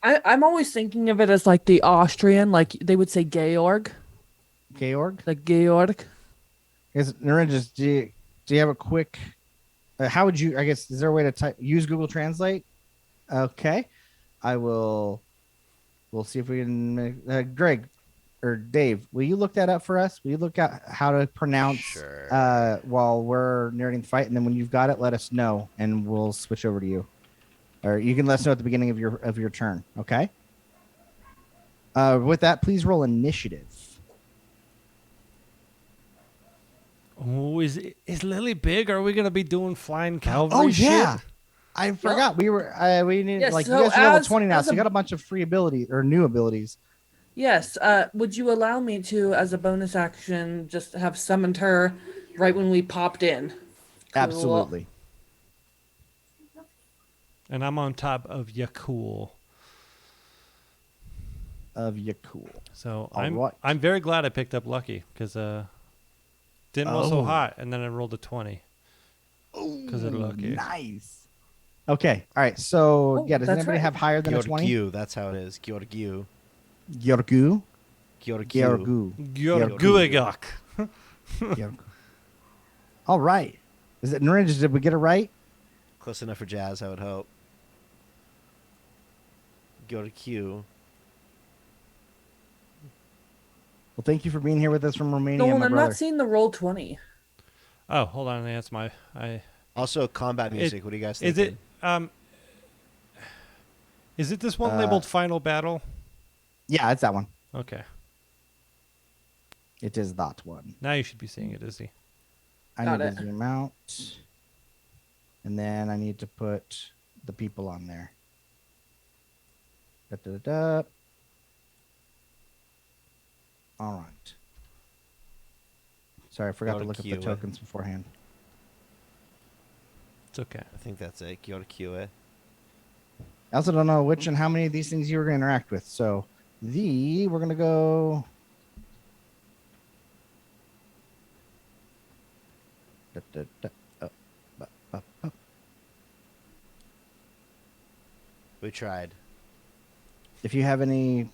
I'm always thinking of it as like the Austrian, like they would say Georg, Georg? like Georg. Is Narinjas, do you have a quick how would you, I guess, is there a way to use Google Translate? Okay. we'll see if we can Greg or Dave, will you look that up for us? Will you look at how to pronounce Sure. while we're narrating the fight, and then when you've got it, let us know and we'll switch over to you. Or you can let us know at the beginning of your turn, okay? With that, please roll initiative. Oh, is Lily big? Are we gonna be doing flying cavalry? Oh yeah, shit? I forgot we need Yes, like you so guys are level as- 20 now, as so you a- got a bunch of free abilities or new abilities. Yes. Would you allow me to, as a bonus action, just have summoned her right when we popped in? Cool. Absolutely. And I'm on top of Yakul. Of Yakul. So All I'm right. I'm very glad I picked up Lucky because didn't roll so Oh. hot, and then I rolled a 20 because of Ooh, Lucky. Nice. Okay. All right. So Oh, yeah, does that's anybody right. have higher than a 20? Gyorgyu, that's how it is. Gyorgyu. Gyorgu. Gyorgyu. Gyorgu. Gyorguagak. Gyorgu. All right. Is it Narinja? Did we get it right? Close enough for Jazz, I would hope. Gyorgyu. Well, thank you for being here with us from Romania, Nolan, my I'm brother. not seeing the roll 20. Oh, hold on, that's Also, combat music. What do you guys think? is it is it this one labeled Final Battle? Yeah, it's that one. Okay, It is that one. now you should be seeing it, Izzy. I Got need it. to zoom out. And then I need to put the people on there. Da, da, da, da. All right. Sorry, I forgot to look up the Gyorgu. tokens beforehand. It's okay. I think that's it. Gyorgyu. I also don't know which and how many of these things you were going to interact with. So we're going to go. Da, da, da, ba, ba, ba. We tried. If you have any,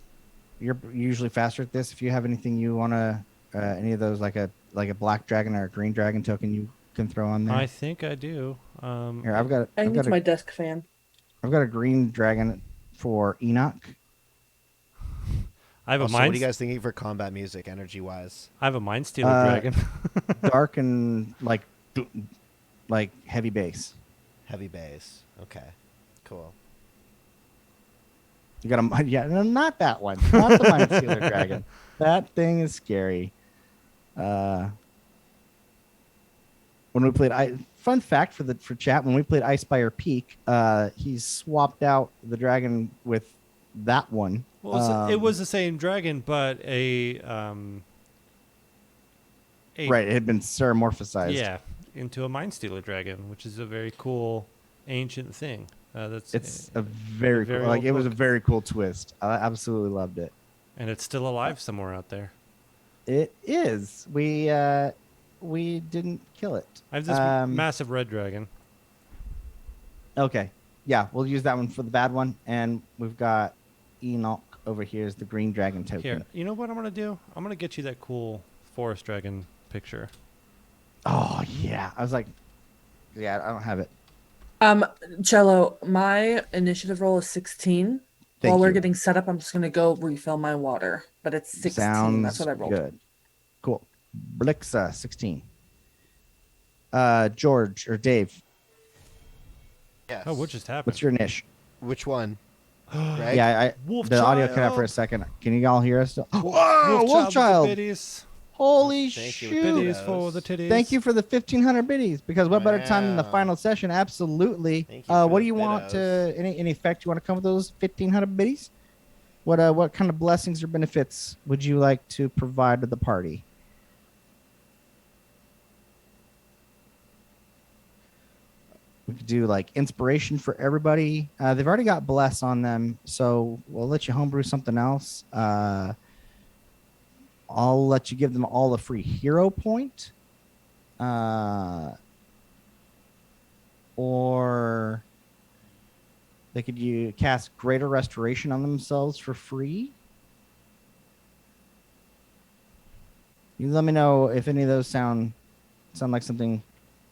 you're usually faster at this. If you have anything you want to, any of those like a black dragon or a green dragon token, you can throw on there. I think I do. Here, I've got My desk fan. I've got a green dragon for Enoch. I have a Also, what mind. are you guys thinking for combat music, energy-wise? I have a mind stealer dragon. Dark and like heavy bass. Heavy bass. Okay. Cool. You got a yeah, no, not that one. Not the Mind Stealer Dragon. That thing is scary. When we played, fun fact for chat, when we played Icefire Peak, he swapped out the dragon with that one. Well, it was the same dragon, but a right. It had been ceramorphosized. yeah, into a mind stealer dragon, which is a very cool ancient thing. It's a very very cool, like old it was a book. very cool twist. I absolutely loved it. and it's still alive somewhere out there. It is. We didn't kill it. I have this massive red dragon. Okay. Yeah, we'll use that one for the bad one, and we've got Enoch over here as the green dragon token. Here, you know what I'm gonna do? I'm gonna get you that cool forest dragon picture. Oh yeah, I was like, yeah, I don't have it. Cello, my initiative roll is 16. Thank While we're you. getting set up, I'm just gonna go refill my water. But it's 16. Sounds That's what I rolled. good. Cool. Blixa 16. George or Dave, Yes. Oh, what just happened? what's your niche? Which one? Greg? Yeah, Wolf the audio cut out for a Child. second. Can you all hear us still? Wolf Whoa, Wolf with the Child! biddies. Holy Thank you. shoot! Biddies for the titties. Thank you for the 1,500 biddies. Because what better time than the Wow. final session? Absolutely. Thank you for What the do you want biddos. to any effect you want to come with those 1,500 biddies? What kind of blessings or benefits would you like to provide to the party? We could do like inspiration for everybody. They've already got bless on them, so we'll let you homebrew something else. I'll let you give them all a free hero point. Or they could cast greater restoration on themselves for free. You let me know if any of those sound like something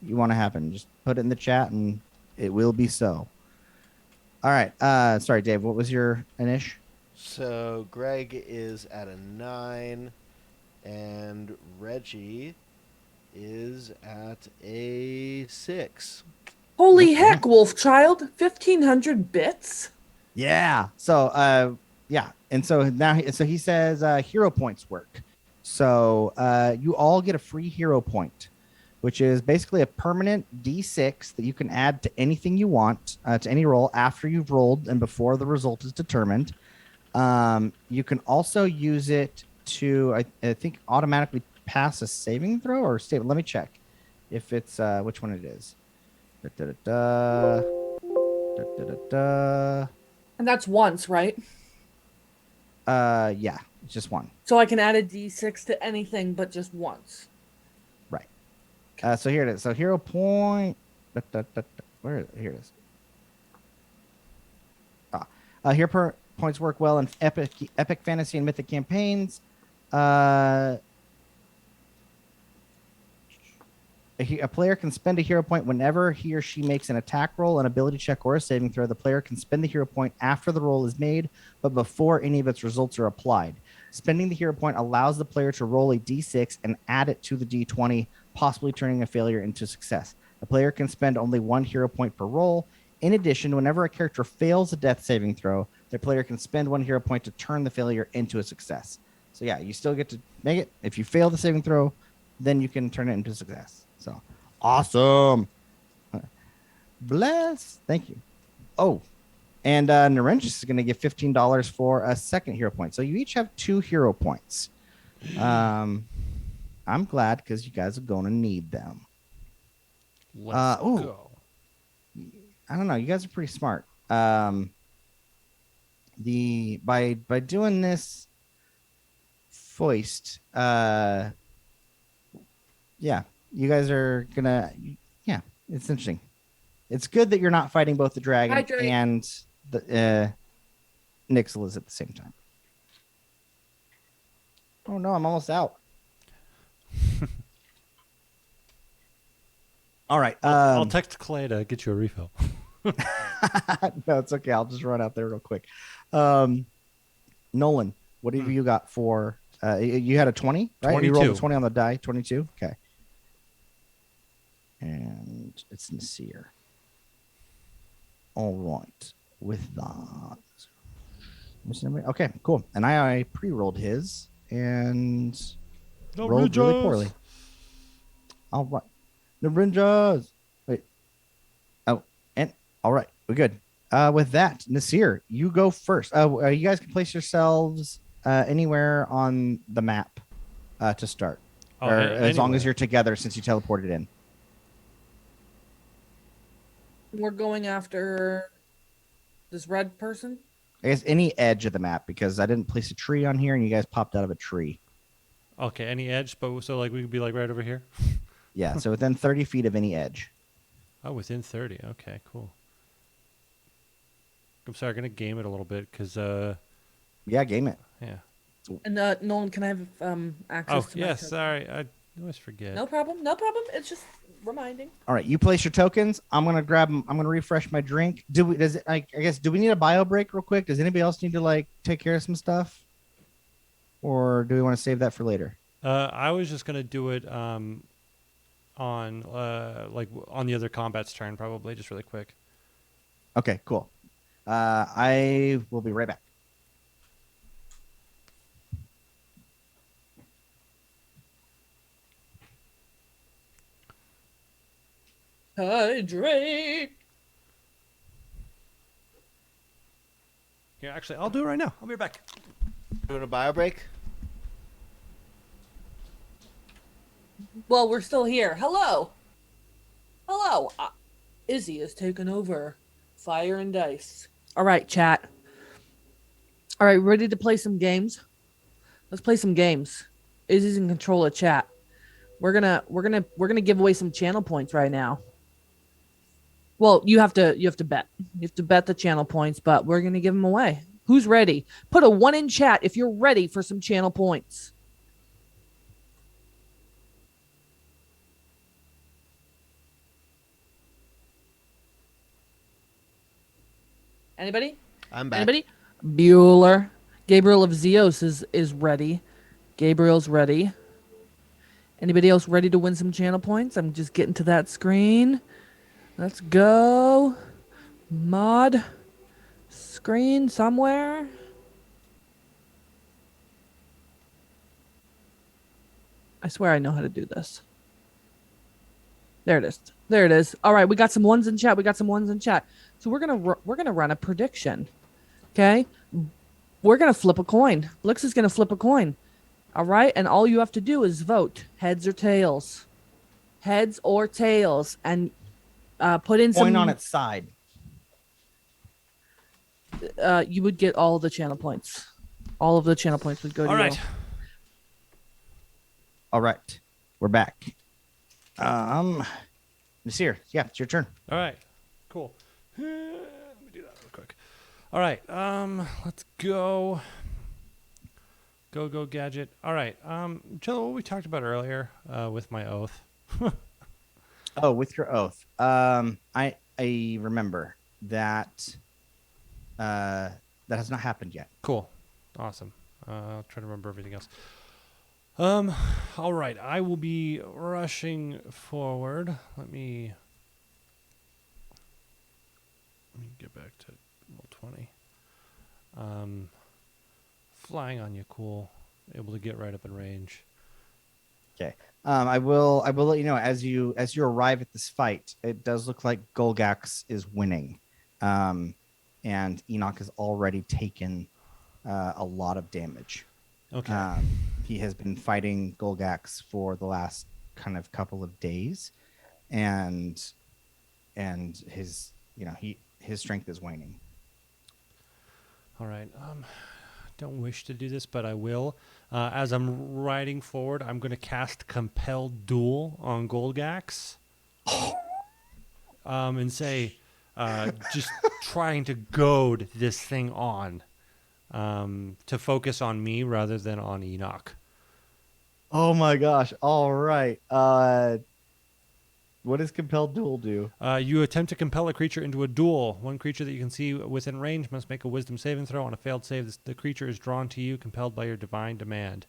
you want to happen. Just put it in the chat and it will be so. All right. Sorry, Dave. What was your inish? So Greg is at a 9, and Reggie is at a 6. Holy heck, Wolfchild! 1,500 bits. Yeah. So yeah. And so now he says hero points work. So you all get a free hero point. which is basically a permanent D6 that you can add to anything you want, to any roll after you've rolled and before the result is determined. You can also use it to, I think, automatically pass a saving throw or save. Let me check if it's which one it is. Da, da, da, da, da, da, da. And that's once, right? Yeah, it's just one. So I can add a D6 to anything, but just once. Right. So here it is. So hero point. Where is it? Here it is. Hero points work well in epic fantasy and mythic campaigns. A player can spend a hero point whenever he or she makes an attack roll, an ability check, or a saving throw. The player can spend the hero point after the roll is made, but before any of its results are applied. Spending the hero point allows the player to roll a d6 and add it to the d20, possibly turning a failure into success. The player can spend only one hero point per roll. In addition, whenever a character fails a death saving throw, the player can spend one hero point to turn the failure into a success. So yeah, you still get to make it. If you fail the saving throw, then you can turn it into success. So awesome. Bless. Thank you. Oh, and Narensis is going to give $15 for a second hero point. So you each have 2 hero points. I'm glad because you guys are going to need them. Let's go. I don't know. You guys are pretty smart. By doing this foist, yeah, you guys are gonna, yeah, it's interesting. It's good that you're not fighting both the dragon Hydrate. and the Nixilis at the same time. Oh no, I'm almost out. All right. I'll text Clay to get you a refill. No, it's okay. I'll just run out there real quick. Nolan, what have you got for? You had a 20, right? 22. You rolled a 20 on the die. 22. Okay. And it's Nasir. All right. With that. Okay, cool. And I pre-rolled his and rolled really poorly. All right. The Ninjas. Wait. Oh, and all right. We're good. With that, Nasir, you go first. You guys can place yourselves anywhere on the map to start. Oh, or as long as anywhere. you're together since you teleported in. We're going after this red person. I guess any edge of the map because I didn't place a tree on here and you guys popped out of a tree. Okay, any edge, but so like we could be like right over here. Yeah, so within 30 feet of any edge. Oh, within 30. Okay, cool. I'm sorry, I'm gonna game it a little bit because Yeah, game it. yeah. And Nolan, can I have access Oh to my yes, token? sorry, I always forget. No problem. No problem. It's just reminding. All right, you place your tokens. I'm gonna grab them. I'm gonna refresh my drink. Do we? Does it? I guess. Do we need a bio break real quick? Does anybody else need to like take care of some stuff, or do we want to save that for later? I was just gonna do it on like on the other combat's turn, probably just really quick. Okay, cool. I will be right back. Hydrate. Here, actually, I'll do it right now. I'll be right back. Doing a bio break? Well, we're still here. Hello. Hello. Izzy has taken over. Fire and dice. All right, chat. All right, ready to play some games? Let's play some games. Izzy's in control of chat. We're gonna give away some channel points right now. Well, you have to bet. You have to bet the channel points, but we're gonna give them away. Who's ready? Put a 1 in chat if you're ready for some channel points. Anybody? I'm back. Anybody? Bueller. Gabriel of Zeos is ready. Gabriel's ready. Anybody else ready to win some channel points? I'm just getting to that screen. Let's go. Mod screen somewhere. I swear I know how to do this. There it is. There it is. All right, we got some ones in chat. So we're gonna run a prediction. Okay, we're gonna flip a coin. Blix is gonna flip a coin. All right, and all you have to do is vote heads or tails, and put in Point on some. its side. You would get all the channel points. All of the channel points would go to All right. you. All right, we're back. Nasir, yeah, it's your turn. All right. Cool. Let me do that real quick. All right. Let's go. Go gadget. All right. Jill, what we talked about earlier with my oath. Oh, with your oath. I remember that. That has not happened yet. Cool. Awesome. I'll try to remember everything else. All right. I will be rushing forward. Let me get back to roll 20. Flying on you, cool. Able to get right up in range. Okay. I will let you know as you arrive at this fight. It does look like Golgax is winning, and Enoch has already taken a lot of damage. Okay. He has been fighting Golgax for the last kind of couple of days, and his his strength is waning. All right. Don't wish to do this, but I will. As I'm riding forward, I'm going to cast Compel Duel on Golgax. And say, just trying to goad this thing on, to focus on me rather than on Enoch. Oh my gosh! All right. What does Compelled Duel do? You attempt to compel a creature into a duel. One creature that you can see within range must make a wisdom saving throw. On a failed save, the creature is drawn to you, compelled by your divine demand.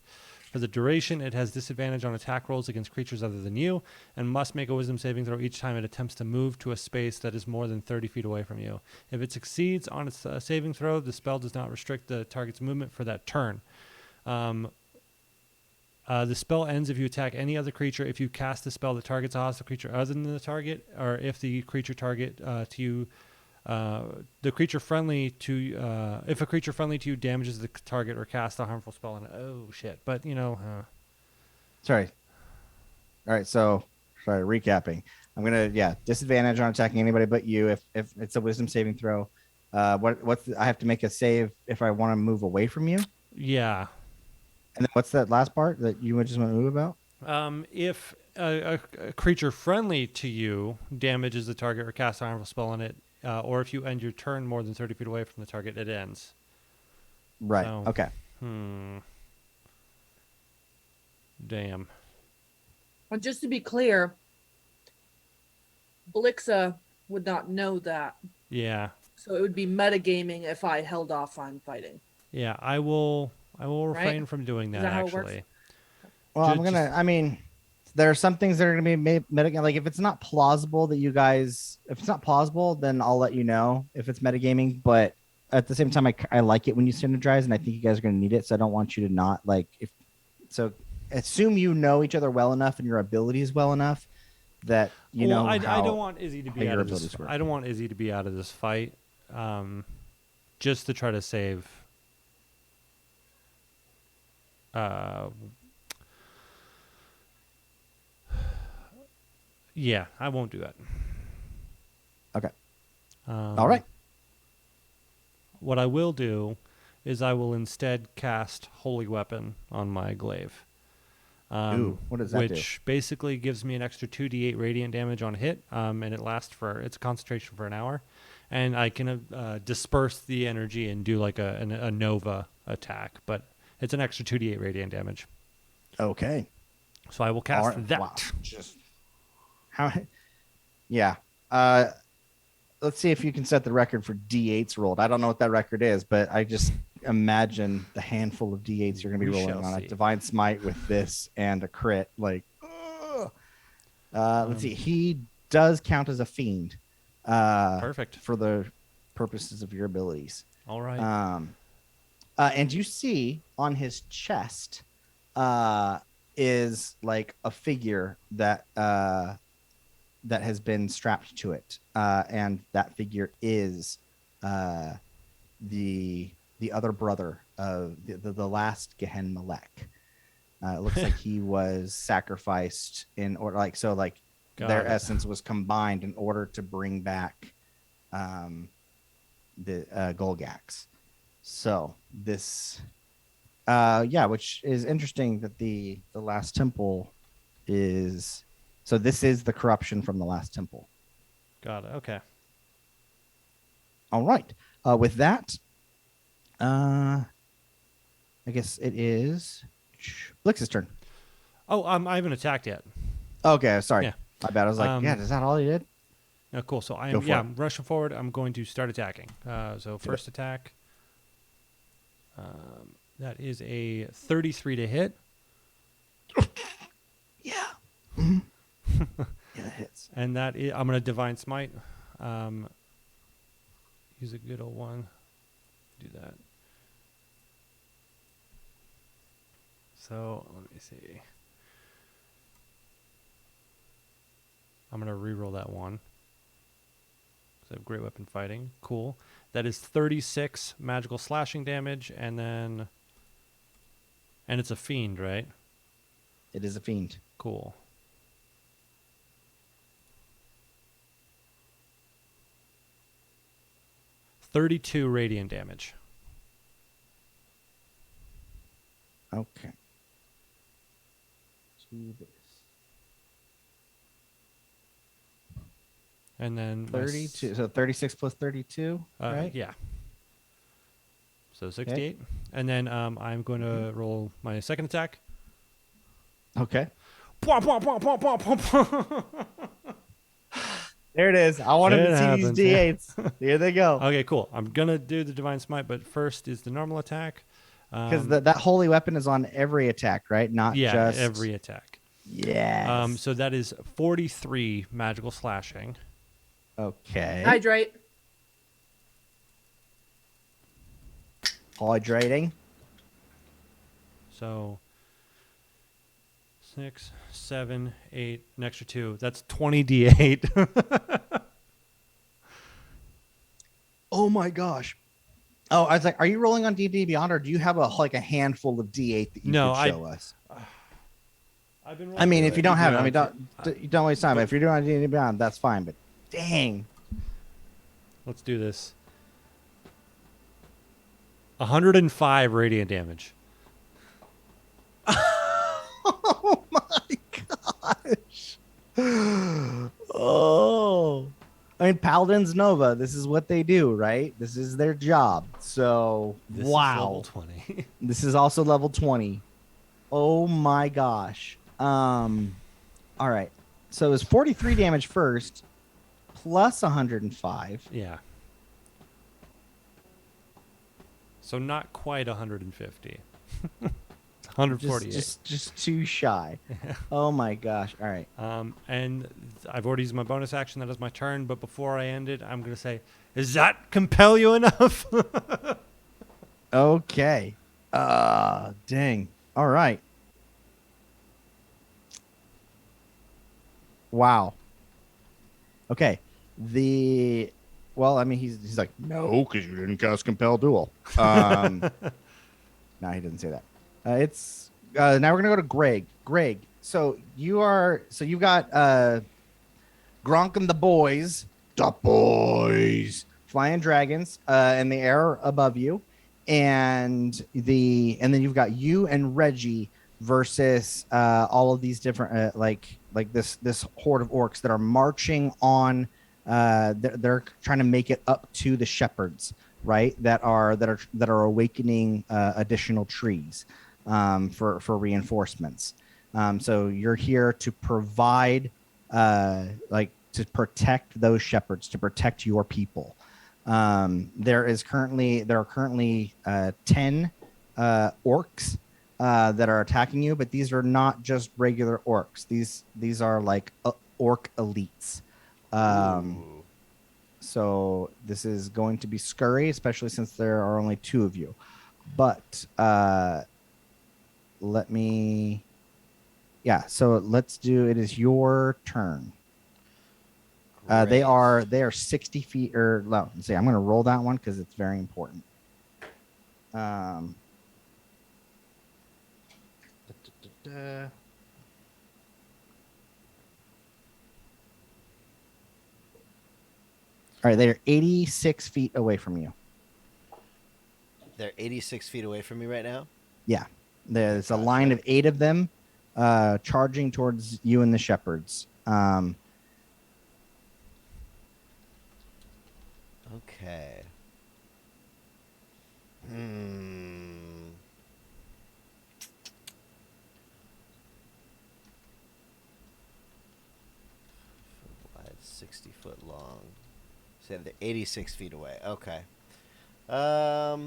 For the duration, it has disadvantage on attack rolls against creatures other than you, and must make a wisdom saving throw each time it attempts to move to a space that is more than 30 feet away from you. If it succeeds on its saving throw, the spell does not restrict the target's movement for that turn. The spell ends if you attack any other creature. If you cast the spell that targets a hostile creature other than the target, or if the creature target to you, the creature friendly to, if a creature friendly to you damages the target or casts a harmful spell on it. Oh shit! But Sorry. All right. So, sorry. Recapping. I'm gonna disadvantage on attacking anybody but you if it's a wisdom saving throw. I have to make a save if I want to move away from you. yeah. And then what's that last part that you just want to move about? If a creature friendly to you damages the target or casts a harmful spell on it, or if you end your turn more than 30 feet away from the target, it ends. Right. So, Okay. Damn. And just to be clear, Blixa would not know that. Yeah. So it would be metagaming if I held off on fighting. Yeah, I will refrain from doing that, Is that how it works? actually. Well, I mean, there are some things that are going to be metagaming. Like if it's not plausible that if it's not plausible, then I'll let you know if it's metagaming. But at the same time, I like it when you synergize, and I think you guys are going to need it. So I don't want you to not assume you know each other well enough and your abilities well enough that I don't want Izzy to be out of this. I don't want Izzy to be out of this fight, just to try to save. Yeah, I won't do that. Okay. All right. What I will do is I will instead cast Holy Weapon on my glaive. Ooh, what does that do? Which basically gives me an extra 2d8 radiant damage on hit, and it's a concentration for an hour, and I can disperse the energy and do like a nova attack, but it's an extra 2d8 radiant damage. Okay. So I will cast that. Wow. Yeah. Let's see if you can set the record for D8s rolled. I don't know what that record is, but I just imagine the handful of D8s you're going to be rolling on a Divine Smite with this and a crit. Let's see. He does count as a fiend. Perfect. For the purposes of your abilities. All right. And you see on his chest is like a figure that that has been strapped to it, and that figure is the other brother of the last Gehen Malek. It looks like he was sacrificed in order, Got their it. essence was combined in order to bring back the Golgax. So this, which is interesting that the last temple is. So this is the corruption from the last temple. Got it. Okay. All right. With that, I guess it is Blix's turn. Oh, I haven't attacked yet. Okay, sorry. Yeah. My bad. I was like, Um, is that all he did? Cool. So Go for it. I'm rushing forward. I'm going to start attacking. So first attack. That is a 33 to hit. Yeah. Yeah, that hits. And that is, I'm going to Divine Smite. Use a good old one. Do that. So let me see. I'm going to reroll that one. So I have great weapon fighting. Cool. That is 36 magical slashing damage, and it's a fiend, right? It is a fiend. Cool. $32 radiant damage. Okay. To this. And then 32. So 36 plus 32, right? Yeah. So 68. And then I'm going to roll my second attack. Okay. Pwah, pwah, pwah, pwah, pwah, pwah, pwah. There it is. I wanted It to see happens, these yeah. D8s. Here they go. Okay, cool. I'm going to do the Divine Smite, but first is the normal attack. Because that holy weapon is on every attack, right? Not Yeah, just every attack. Yes. So that is 43 magical slashing. Okay. Hydrate. Hydrating. So 6, 7, 8, an extra 2. That's 20 D8. Oh my gosh. Oh, I was like, are you rolling on D&D Beyond, or do you have a handful of D8 that you No, could show us? I've been I mean, if you don't have it, I mean, Beyond. don't waste time. but- If you're doing on D&D Beyond, that's fine. But dang. Let's do this. 105 radiant damage. Oh my gosh. Oh. I mean, Paladins Nova, this is what they do, right? This is their job. So, This is wow. level 20. This is also level 20. Oh my gosh. All right. So it was 43 damage first, plus 105. Yeah. So not quite 150. 148. Just too shy. Oh my gosh. All right. And I've already used my bonus action. That is my turn. But before I end it, I'm going to say, does that compel you enough? Okay. Dang. All right. Wow. Okay. Well, I mean, he's like, no, because you didn't cast Compel Duel. No, he didn't say that. It's now we're gonna go to Greg. Greg, so you've got Gronk and the boys, flying dragons in the air above you, and then you've got you and Reggie versus all of these different like this horde of orcs that are marching on. They're trying to make it up to the shepherds, right? That are awakening additional trees for reinforcements. So you're here to provide, to protect those shepherds, to protect your people. There are currently 10 orcs that are attacking you, but these are not just regular orcs. These are like orc elites. So this is going to be scurry, especially since there are only 2 of you. But so let's do it. Is your turn. They Great. are 60 feet or no. Let's see, I'm going to roll that one because it's very important. Um, Da. all right, they're 86 feet away from you. They're 86 feet away from me right now. Yeah, there's a Gotcha. line of 8 of them charging towards you and the shepherds. Okay. Hmm. Foot wide, 60 foot long. So they're 86 feet away. Okay. I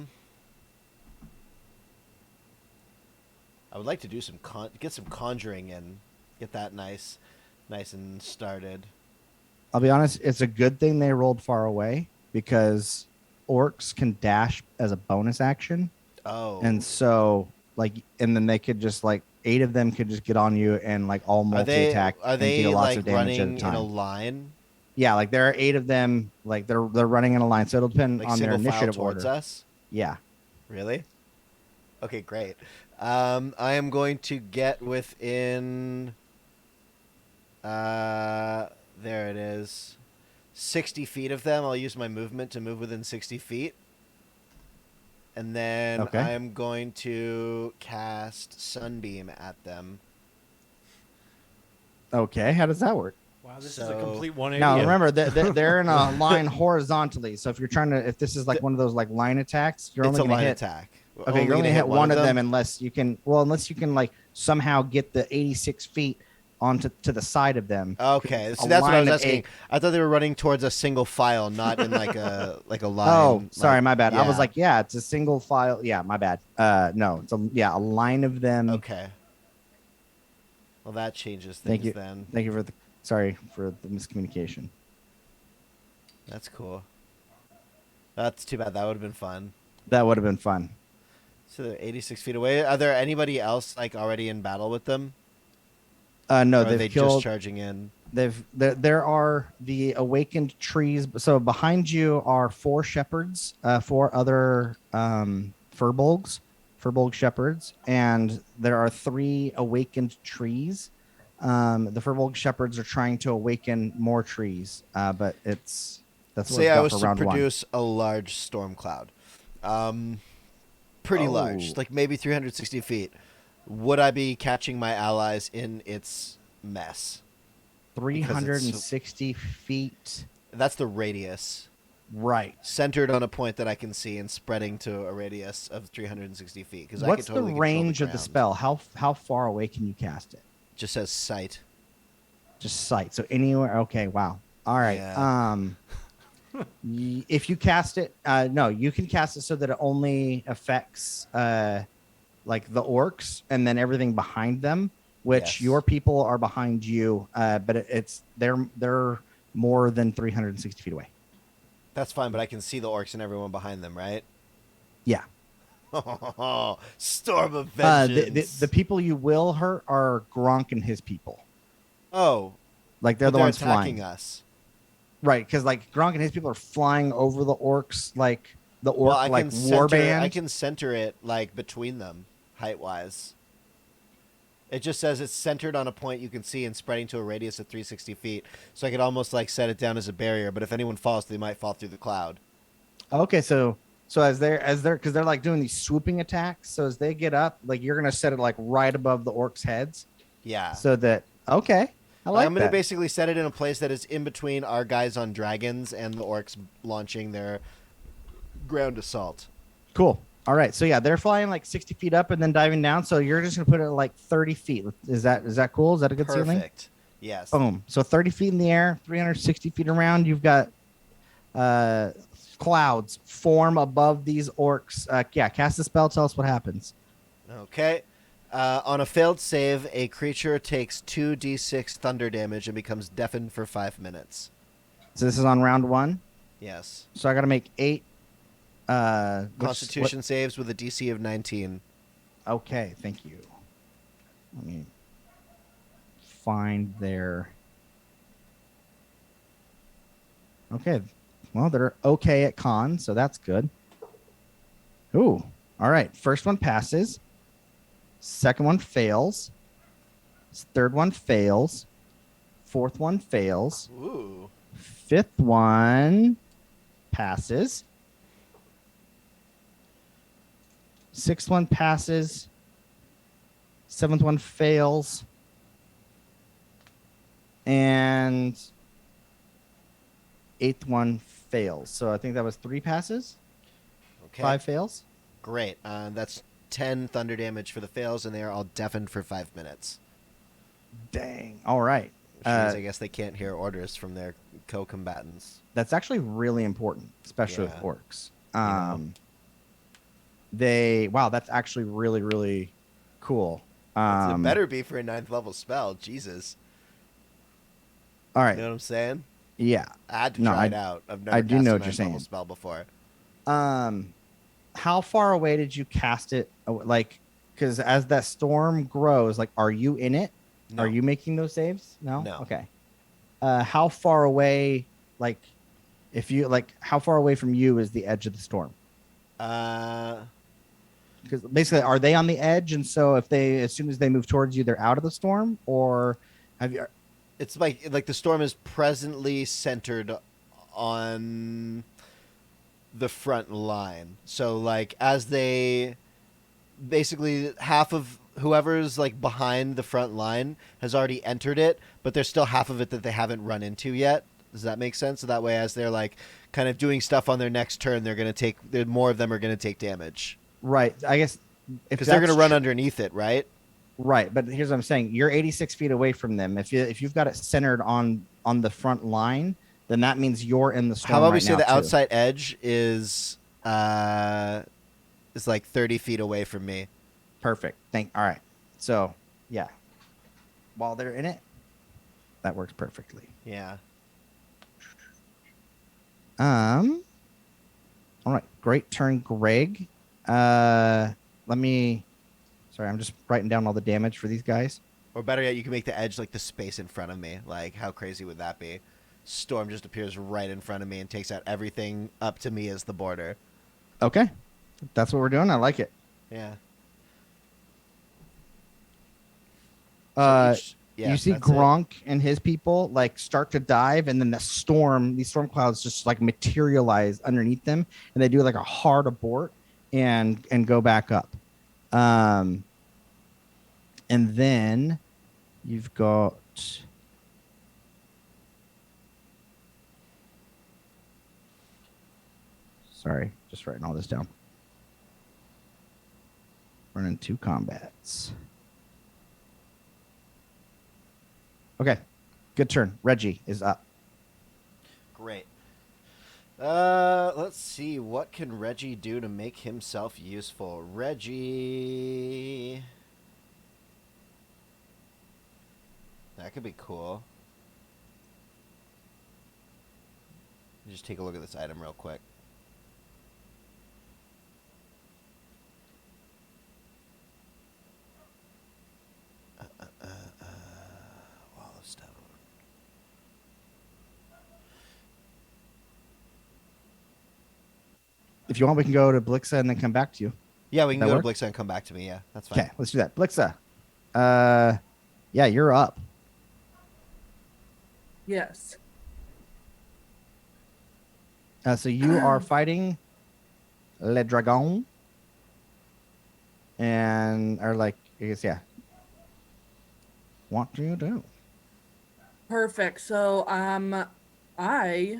would like to do some get some conjuring in, get that nice and started. I'll be honest, it's a good thing they rolled far away because orcs can dash as a bonus action. Oh, And so, like, and then they could just, like, 8 of them could just get on you and, like, all are multi they attack are and deal they lots like of damage at a running in a time. line, Yeah, like, there are 8 of them. Like, they're running in a line. So it'll depend like on their single file initiative towards order. us? Yeah. Really? Okay, great. I am going to get within. There it is. 60 feet of them. I'll use my movement to move within 60 feet. And then Okay. I am going to cast Sunbeam at them. Okay. How does that work? Wow, this is a So- complete 180. Now, remember, they're in a line horizontally. So if you're trying to, if this is like one of those, like, line attacks, you're It's only a going to line hit. attack. Okay, you're only gonna hit one of them them. unless you can. Well, unless you can, like, somehow get the 86 feet onto to the side of them. Okay, It's so a that's what I line was of asking. 8. I thought they were running towards a single file, not in like a line. Oh, sorry, like- my bad. I was yeah. like, yeah, it's a single file. Yeah, my bad. No, it's a line of them. Okay. Well, that changes Thank things you. then. Thank you for the sorry for the miscommunication. That's cool. That's too bad. That would have been fun. That would have been fun. So they're 86 feet away. Are there anybody else like already in battle with them? No, Or are they've they killed. just charging in? There are the awakened trees. So behind you are 4 shepherds, 4 other furbolg shepherds, and there are 3 awakened trees. The furbolg shepherds are trying to awaken more trees, but that's what Say it's I got was for to round 1. produce a large storm cloud, pretty large, Oh. like maybe 360 feet. Would I be catching my allies in its mess? 360 feet. That's the radius, Right. centered on a point that I can see and spreading to a radius of 360 feet. Because I could What's totally the control range of the ground. spell? How far away can you cast it? Just says sight. Just sight. So anywhere. Okay. Wow. All right. Yeah. If you cast it, no, you can cast it so that it only affects like the orcs and then everything behind them, which Yes. your people are behind you. But they're more than 360 feet away. That's fine, but I can see the orcs and everyone behind them, right? Yeah. Storm of The vengeance. people you will hurt are Gronk and his people. Oh, Like they're but the ones attacking flying. us. Right, because like Gronk and his people are flying over the orcs, like the orc Well, I like can war center. band. I can center it like between them, height wise. It just says it's centered on a point you can see and spreading to a radius of 360 feet. So I could almost like set it down as a barrier. But if anyone falls, they might fall through the cloud. Okay, so as they're because they're like doing these swooping attacks. So as they get up, like you're gonna set it like right above the orcs' heads, Yeah. so that okay, I like I'm going that. to basically set it in a place that is in between our guys on dragons and the orcs launching their ground assault. Cool. All right, so yeah, they're flying like 60 feet up and then diving down. So you're just gonna put it at like 30 feet. Is that cool? Is that a good ceiling? Perfect. Yes. Boom. So 30 feet in the air, 360 feet around. You've got clouds form above these orcs. Yeah, cast the spell. Tell us what happens. Okay. On a failed save, a creature takes 2d6 thunder damage and becomes deafened for 5 minutes. So this is on round 1. Yes. So I got to make 8. Constitution saves with a DC of 19. Okay, thank you. Let me find their. Okay. Well, they're okay at con, so that's good. Ooh. All right. First one passes. Second one fails. Third one fails. Fourth one fails. Ooh. Fifth one passes. Sixth one passes. Seventh one fails. And eighth one fails. So I think that was 3 passes. Okay. 5 fails. Great. That's 10 thunder damage for the fails, and they are all deafened for 5 minutes. Dang. All right. Which means I guess they can't hear orders from their co-combatants. That's actually really important, especially Yeah. with orcs. know. Wow, that's actually really, really cool. It better be for a 9th level spell. Jesus. All You right. know what I'm saying? Yeah. I had to No, try it out. I've never I do cast know a what you're 9th level saying. spell before. How far away did you cast it? Like, because as that storm grows, like, are you in it? No. Are you making those saves? No. No. Okay. How far away? Like, if you like, how far away from you is the edge of the storm? Uh, Because basically, are they on the edge? And so, if they, as soon as they move towards you, they're out of the storm, or have you? it's like the storm is presently centered on the front line. So like as they basically half of whoever's like behind the front line has already entered it, but there's still half of it that they haven't run into yet. Does that make sense? So that way, as they're like kind of doing stuff on their next turn, more of them are gonna take damage Right. I guess if because they're that's gonna run tr- underneath it, right? Right, but here's what I'm saying: you're 86 feet away from them. If you've got it centered on the front line, then that means you're in the storm. How about we right say now, the too. outside edge is like 30 feet away from me? Perfect. All right. So yeah, while they're in it, that works perfectly. Yeah. All right. Great turn, Greg. Let me. Sorry, I'm just writing down all the damage for these guys. Or better yet, you can make the edge like the space in front of me. Like, how crazy would that be? Storm just appears right in front of me and takes out everything up to me as the border. Okay, that's what we're doing. I like it. Yeah. Uh, Yeah, you see that's it. Gronk and his people like start to dive, and then these storm clouds just like materialize underneath them, and they do like a hard abort and go back up. And then you've got sorry, just writing all this down. Running 2 combats. Okay, good turn. Reggie is up. Great. Let's see. What can Reggie do to make himself useful? Reggie. That could be cool. Just take a look at this item real quick. Wall of stone. If you want, we can go to Blixa and then come back to you. Yeah, we can That go work? to Blixa and come back to me. Yeah, that's fine. Okay, let's do that. Blixa. Yeah, you're up. Yes. So you are fighting Le Dragon. And are like, I guess, yeah. What do you do? Perfect. So I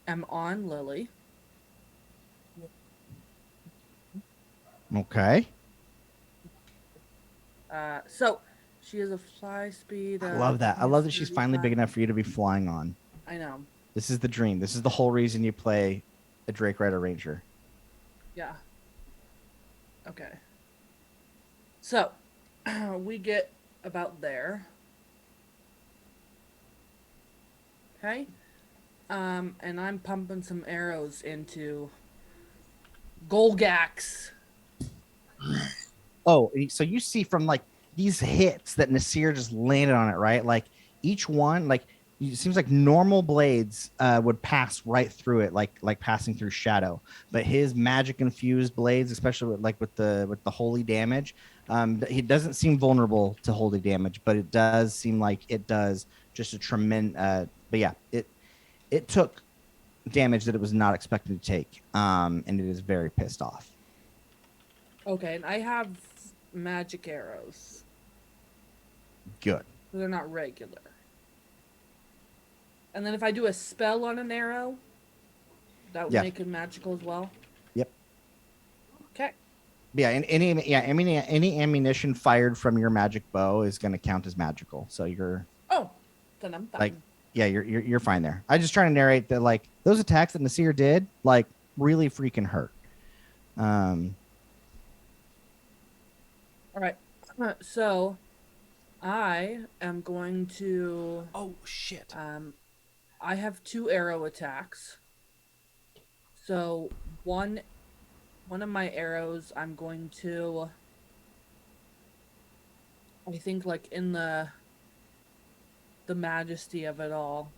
am on Lily. Okay. So she has a fly speed. I love that. I love that she's finally big enough for you to be flying on. I know. This is the dream. This is the whole reason you play a Drake Rider Ranger. Yeah. Okay. So we get about there. Okay. And I'm pumping some arrows into Golgax. Oh, so you see from like these hits that Nasir just landed on it, right? Like each one, like it seems like normal blades would pass right through it, like passing through shadow. But his magic infused blades, especially with the holy damage, he doesn't seem vulnerable to holy damage, but it does seem like it does just a tremendous. But yeah, it took damage that it was not expected to take, and it is very pissed off. Okay, and I have magic arrows. Good. So they're not regular. And then if I do a spell on an arrow, that would Yeah. make it magical as well. Yep. Okay. Yeah, and any ammunition fired from your magic bow is going to count as magical. So you're Oh, then I'm fine. like, yeah, you're fine there. I just trying to narrate that like those attacks that Nasir did like really freaking hurt. All right. So I am going to. Oh shit! I have 2 arrow attacks. So one of my arrows, I'm going to. I think like in the majesty of it all,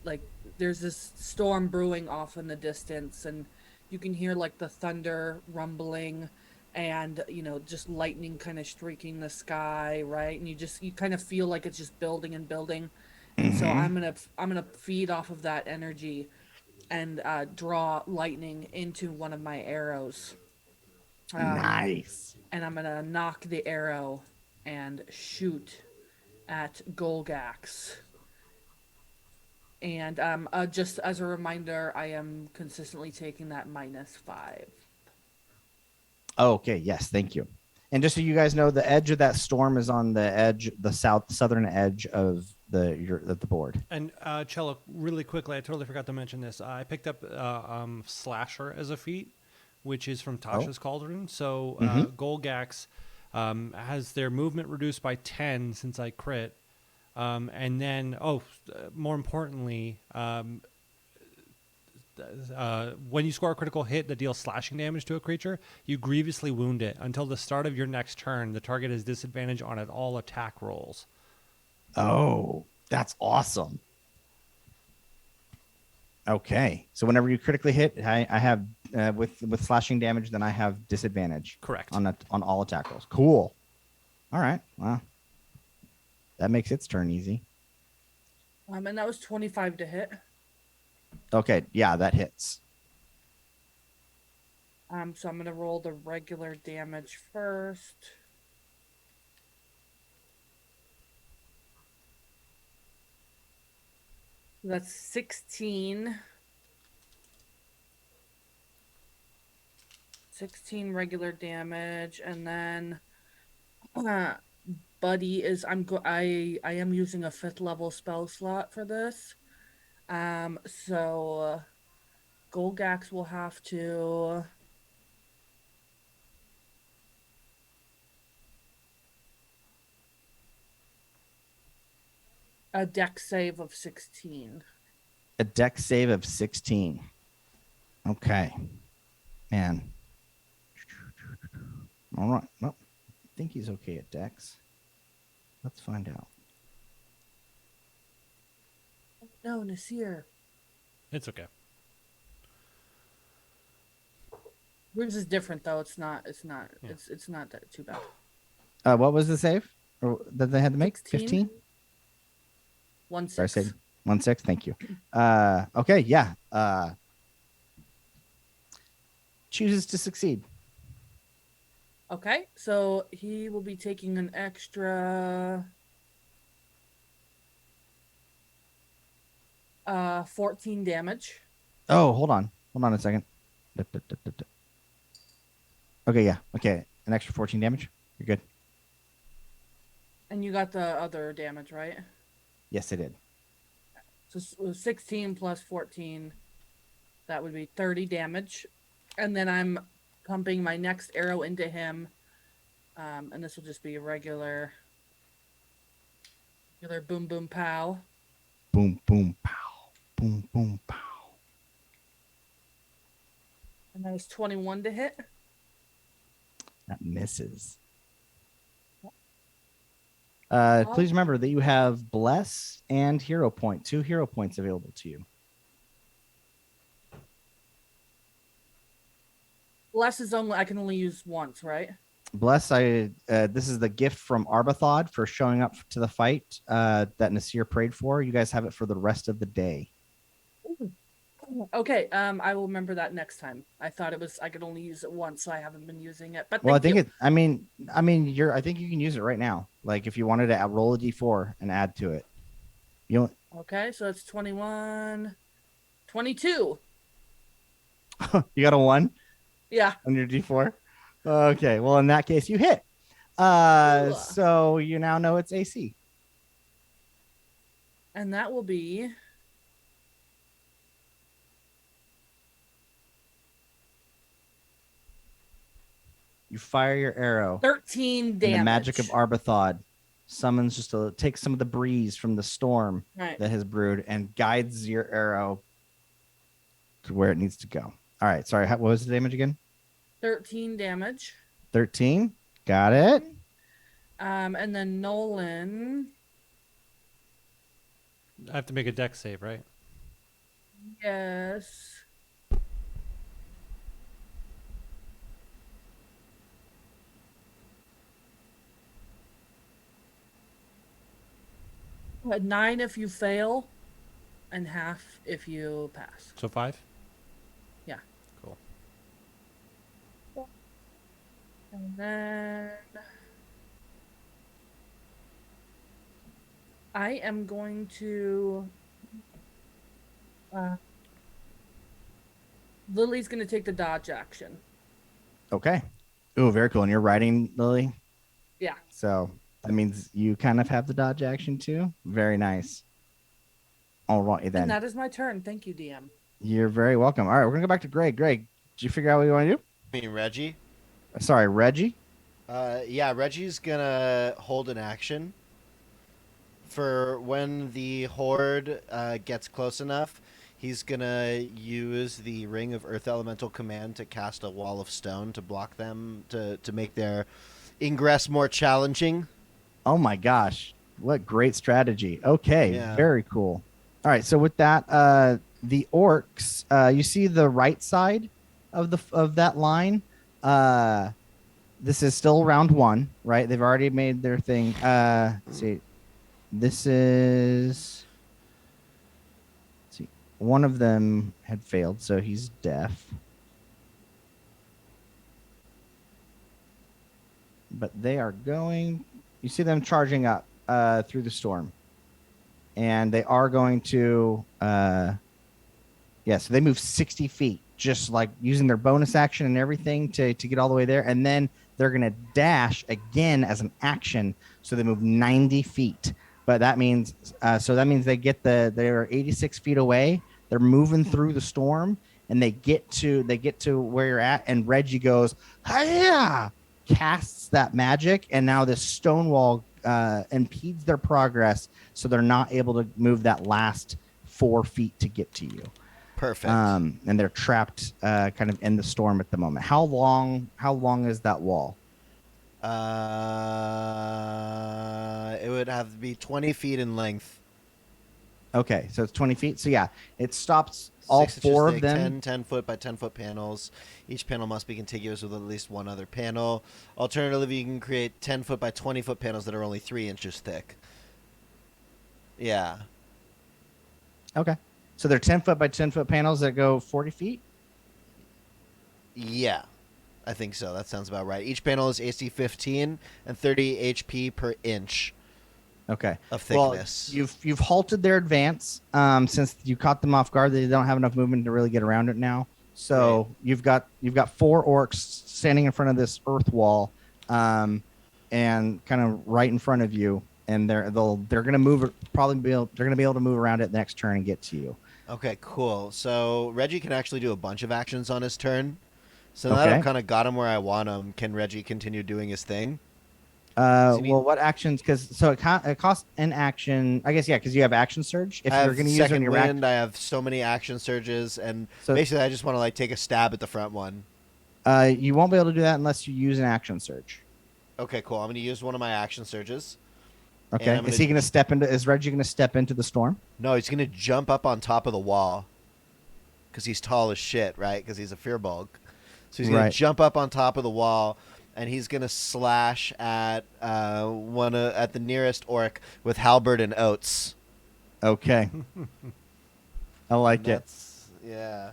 like there's this storm brewing off in the distance, and you can hear like the thunder rumbling, and just lightning kind of streaking the sky, right? And you kind of feel like it's just building and building. And so I'm gonna feed off of that energy and draw lightning into one of my arrows. Nice. And I'm gonna knock the arrow and shoot at Golgax. And just as a reminder, I am consistently taking that -5. Oh, okay. Yes. Thank you. And just so you guys know, the edge of that storm is on the edge, the southern edge of the board. And Cello, really quickly, I totally forgot to mention this. I picked up Slasher as a feat, which is from Tasha's Cauldron. So Golgax has their movement reduced by 10 since I crit. And then, more importantly, when you score a critical hit that deals slashing damage to a creature, you grievously wound it. Until the start of your next turn, the target has disadvantage on it all attack rolls. Oh, that's awesome. Okay, so whenever you critically hit, I have with slashing damage, then I have disadvantage. Correct. On all attack rolls. Cool. All right. Well, that makes its turn easy. And that was 25 to hit. Okay, yeah, that hits. So I'm gonna roll the regular damage first. That's 16. 16 regular damage, and then Buddy is I am using a 5th level spell slot for this. So Golgax will have to a dex save of 16. A dex save of 16. Okay. Man. All right. Well, I think he's okay at dex. Let's find out. No, Nasir. It's okay. Yours is different though. It's not. Yeah. It's not that too bad. What was the save that they had to make? 16? 15? 1 Sorry, 6. say 1-6. Thank you. Okay. Yeah. Chooses to succeed. Okay, so he will be taking an extra 14 damage. Oh, hold on a second. Okay, yeah. Okay, an extra 14 damage. You're good. And you got the other damage, right? Yes, I did. So 16 plus 14, that would be 30 damage. And then I'm pumping my next arrow into him. And this will just be a regular boom boom pow. Boom, boom, pow. Boom, boom, pow. And that was 21 to hit. That misses. Please remember that you have Bless and Hero Point, 2 hero points available to you. Bless is only I can only use once, right? Bless, this is the gift from Arbuthel for showing up to the fight that Nasir prayed for. You guys have it for the rest of the day. Okay, I will remember that next time. I thought it was I could only use it once, so I haven't been using it. But Well, I thank think you. I think you can use it right now. Like if you wanted to roll a d4 and add to it. You Okay, so it's 21, 22. you got a 1 Yeah. on your d4? Okay, well in that case you hit. Ooh. So you now know it's AC. And that will be You fire your arrow. 13 damage. And the magic of Arbuthel summons takes some of the breeze from the storm Right. that has brewed and guides your arrow to where it needs to go. All right. Sorry. What was the damage again? 13 damage. 13. Got it. And then Nolan. I have to make a dex save, right? Yes. A 9 if you fail, and half if you pass. So 5? Yeah. Cool. And then I am going to. Lily's going to take the dodge action. Okay. Ooh, very cool. And you're riding, Lily? Yeah. So that means you kind of have the dodge action too. Very nice. All right, then. And that is my turn. Thank you, DM. You're very welcome. All right, we're going to go back to Greg. Greg, did you figure out what you want to do? I mean, Reggie. Sorry, Reggie. Yeah, Reggie's gonna hold an action for when the horde gets close enough. He's gonna use the Ring of Earth Elemental command to cast a wall of stone to block them to make their ingress more challenging. Oh my gosh, what great strategy. Okay, Yeah. very cool. All right, so with that, the orcs, you see the right side of that line. This is still round 1, right? They've already made their thing. Let's see. This is let's see. One of them had failed, so he's deaf. But they are going. You see them charging up through the storm, and they are going to. So they move 60 feet, just like using their bonus action and everything to get all the way there, and then they're going to dash again as an action, so they move 90 feet. But that means they get they're 86 feet away. They're moving through the storm, and they get to where you're at, and Reggie goes, "Hiya!" casts that magic, and now this stone wall impedes their progress, so they're not able to move that last 4 feet to get to you. Perfect. And they're trapped kind of in the storm at the moment. How long is that wall? It would have to be 20 feet in length. Okay, so it's 20 feet. So yeah, it stops all 6 inches 4 of thick, them. 10 foot by 10 foot panels. Each panel must be contiguous with at least one other panel. Alternatively, you can create 10 foot by 20 foot panels that are only 3 inches thick. Yeah. Okay. So they're 10 foot by 10 foot panels that go 40 feet? Yeah. I think so. That sounds about right. Each panel is AC 15 and 30 HP per inch Okay. of thickness. Well, you've halted their advance since you caught them off guard. They don't have enough movement to really get around it now. So you've got 4 orcs standing in front of this earth wall, and kind of right in front of you, and they're gonna move. They're gonna be able to move around it the next turn and get to you. Okay, cool. So Reggie can actually do a bunch of actions on his turn. So now Okay. that I've kind of got him where I want him, can Reggie continue doing his thing? What actions? Because it costs an action. I guess because you have action surge. If I you're have going to use it on second your wind. I have so many action surges, and So- basically I just want to like take a stab at the front one. you won't be able to do that unless you use an action surge. Okay, cool. I'm going to use one of my action surges. Okay. I'm Is he going to step into? Is Reggie going to step into the storm? No, he's gonna jump up on top of the wall because he's tall as shit, right? Because he's a fearbulk. So he's gonna Right. jump up on top of the wall, and he's gonna slash at at the nearest orc with halberd and oats. Okay. I like it. That's yeah.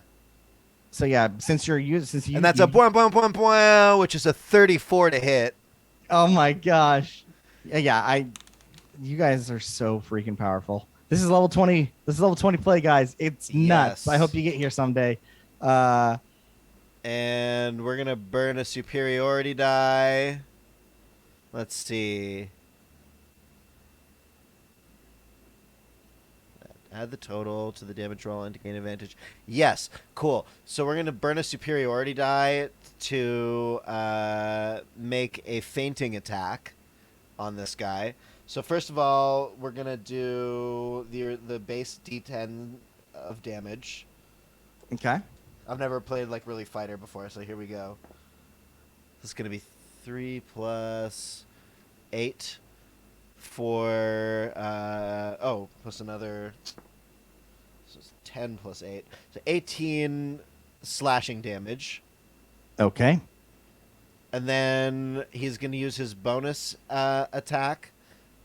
So yeah, since you're using, since you And that's a boing, boing, boing, boing, which is a 34 to hit. Oh my gosh. Yeah. You guys are so freaking powerful. This is level 20. This is level 20 play, guys. It's nuts. Yes. I hope you get here someday. And we're gonna burn a superiority die. Let's see. Add the total to the damage roll and to gain advantage. Yes, cool. So we're gonna burn a superiority die to make a fainting attack on this guy. So first of all, we're gonna do the base D10 of damage. Okay. I've never played like really fighter before, so here we go. This is gonna be 3 plus 8 for plus another. So it's 10 plus 8, so 18 slashing damage, Okay. and then he's gonna use his bonus attack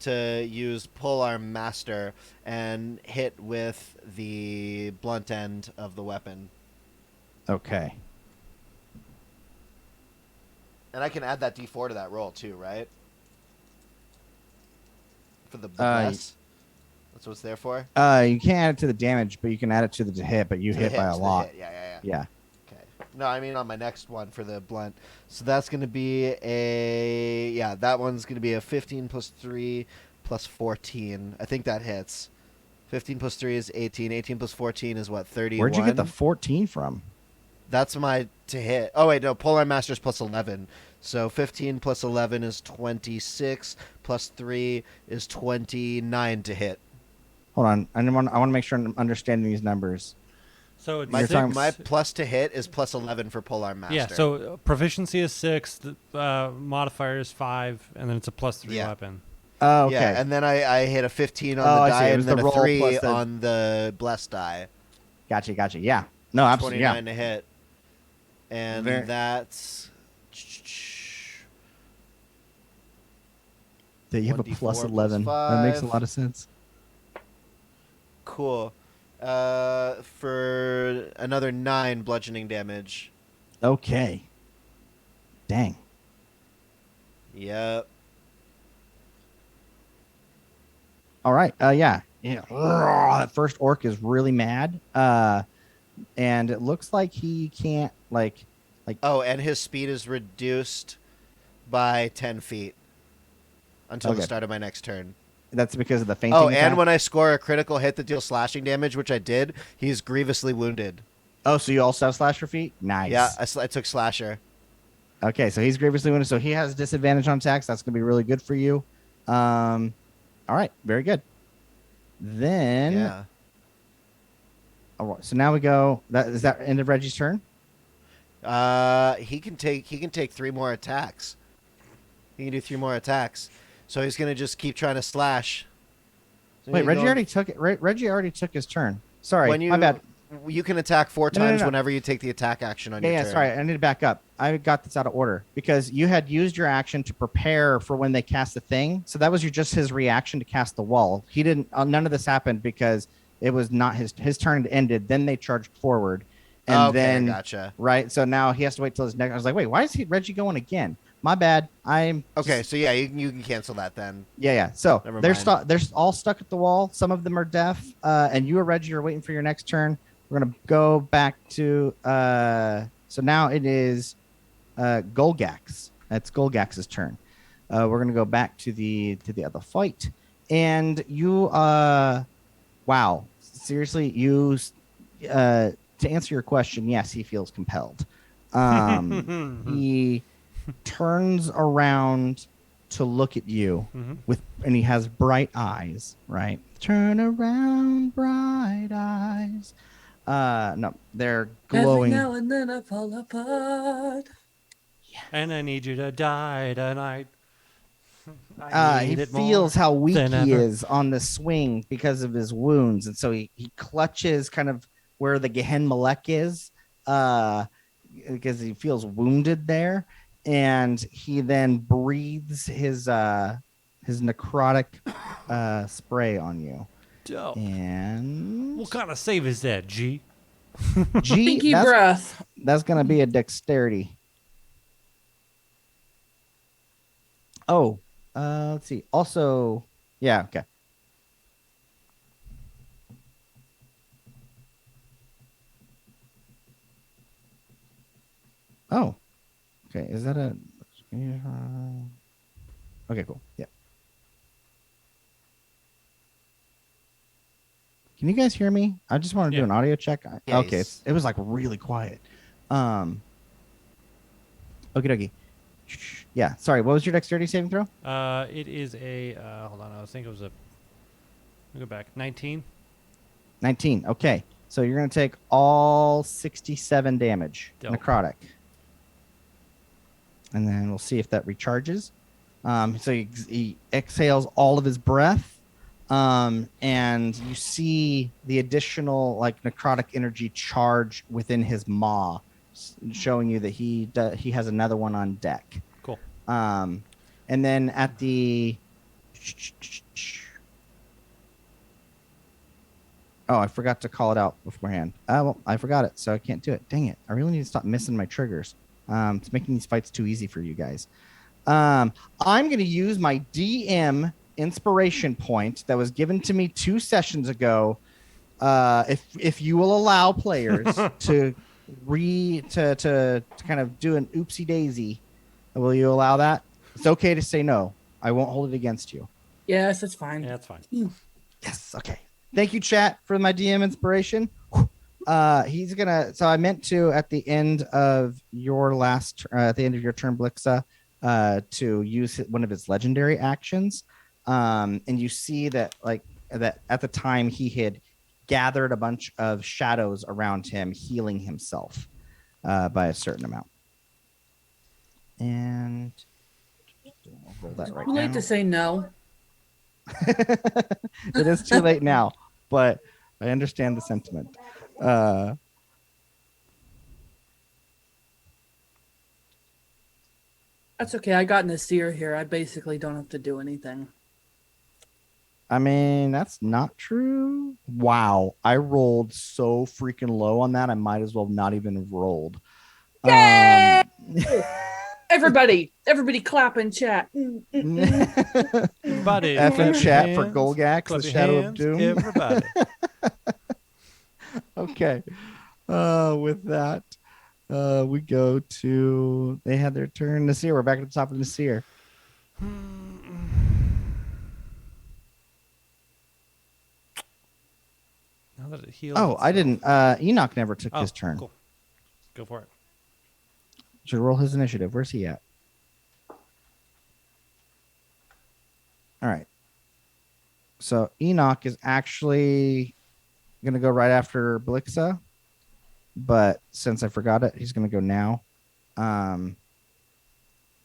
to use Polearm Master and hit with the blunt end of the weapon. Okay. And I can add that D4 to that roll too, right? For the Uh, bless. That's what it's there for. You can't add it to the damage, but you can add it to the hit. But you To the hit by a to the lot. hit. Yeah. Yeah. Okay. No, I mean on my next one for the blunt. So that's going to be that one's going to be a 15 plus 3 plus 14. I think that hits. 15 plus 3 is 18. 18 plus 14 is what, 31? Where'd you get the 14 from? That's my to hit. Oh, wait, no. Polearm Master's plus 11. So 15 plus 11 is 26. Plus 3 is 29 to hit. Hold on. I want to make sure I'm understanding these numbers. So it's My, You're talking- my plus to hit is plus 11 for Polearm Master. yeah. So proficiency is 6, the modifier is 5, and then it's a plus 3 Yeah. weapon. Oh, okay. Yeah, and then I hit a 15 on Oh, the I see. die It and was then the a roll 3 plus the- on the blessed die. Gotcha. Yeah. No, absolutely. 29 Yeah. to hit. And Very- that's... That you have a 1d4 plus plus 11. That makes a 5. lot of sense. Cool. For another 9 bludgeoning damage. Okay. Dang. Yep. All right. Yeah. That first orc is really mad. And it looks like he can't Oh, and his speed is reduced by 10 feet until the Okay. start of my next turn. That's because of the fainting. Oh, attack? and when I score a critical hit that deals slashing damage, which I did, he's grievously wounded. Oh, so you also have slasher feet? Nice. Yeah, I took slasher. Okay, so he's grievously wounded, so he has disadvantage on attacks. That's gonna be really good for you. All right, very good. Then, Yeah. all right, so now we go. Is that end of Reggie's turn? He can take 3 more attacks. He can do 3 more attacks. So he's gonna just keep trying to slash. So Wait, he's Reggie going- already took it. Reggie already took his turn. Sorry, when you, my bad. You can attack 4 No, no, times no. whenever you take the attack action on Yeah, your yeah. turn. Sorry, I need to back up. I got this out of order because you had used your action to prepare for when they cast the thing. So that was just his reaction to cast the wall. He didn't. None of this happened because it was not his turn had ended. Then they charged forward, and Okay, then gotcha. right. So now he has to wait till his next. I was like, wait, why is Reggie going again? My bad. I'm Okay, just- so yeah, you can cancel that then. yeah. So Never they're mind. they're all stuck at the wall. Some of them are deaf, and you or Reggie are waiting for your next turn. We're gonna go back to so now it is Golgax. That's Golgax's turn. We're gonna go back to the other fight, and you wow, seriously, to answer your question, yes, he feels compelled. He turns around to look at you and he has bright eyes, right? Turn around, bright eyes. No, they're glowing. Every now and then I fall apart. And I need you to die tonight. He need it feels more how weak than he ever. is on the swing because of his wounds, and so he clutches kind of where the Gehen Malek is, because he feels wounded there, and he then breathes his necrotic spray on you. Dope. And What kind of save is that, G? G, Pinky breath. that's gonna be a dexterity. Oh, let's see. Also, yeah, okay. Oh, okay. Is that a? Okay, cool. Yeah. Can you guys hear me? I just want to do Yeah. an audio check. Yeah, Okay, he's- it was like really quiet. Okay, dokie. Yeah. Sorry. What was your dexterity saving throw? It is a hold on. I was thinking it was a. Let me go back. 19. 19. Okay. So you're gonna take all 67 damage Dope. necrotic, and then we'll see if that recharges. So he exhales all of his breath, and you see the additional like necrotic energy charge within his maw, showing you that he has another one on deck. Cool. And then at the I forgot to call it out beforehand. Well, I forgot it, so I can't do it. Dang it! I really need to stop missing my triggers. It's making these fights too easy for you guys. I'm going to use my DM inspiration point that was given to me 2 sessions ago. If you will allow players to kind of do an oopsie daisy, will you allow that? It's okay to say no. I won't hold it against you. Yes, it's fine. Yeah, that's fine. Yes. Okay. Thank you, chat, for my DM inspiration. He's gonna. So I meant to at the end of your at the end of your turn, Blixa, to use one of his legendary actions. And you see that that at the time he had gathered a bunch of shadows around him, healing himself by a certain amount. And I'll roll that right Too late now. to say no. It is too late now, but I understand the sentiment. That's okay. I got Nasir here. I basically don't have to do anything. I mean, that's not true. Wow, I rolled so freaking low on that. I might as well not even have rolled. Yay! Everybody clap in chat. Everybody, F in clap your chat for hands. Golgax, Clap the your Shadow of hands, Doom. Everybody. Okay. With that, we go to they had their turn. Nasir, we're back at the top of Nasir. Now that it heals. Oh, I itself. didn't. Enoch never took Oh, his turn. Cool. Go for it. Should roll his initiative. Where's he at? All right. So Enoch is actually going to go right after Blixa, but since I forgot it, he's going to go now.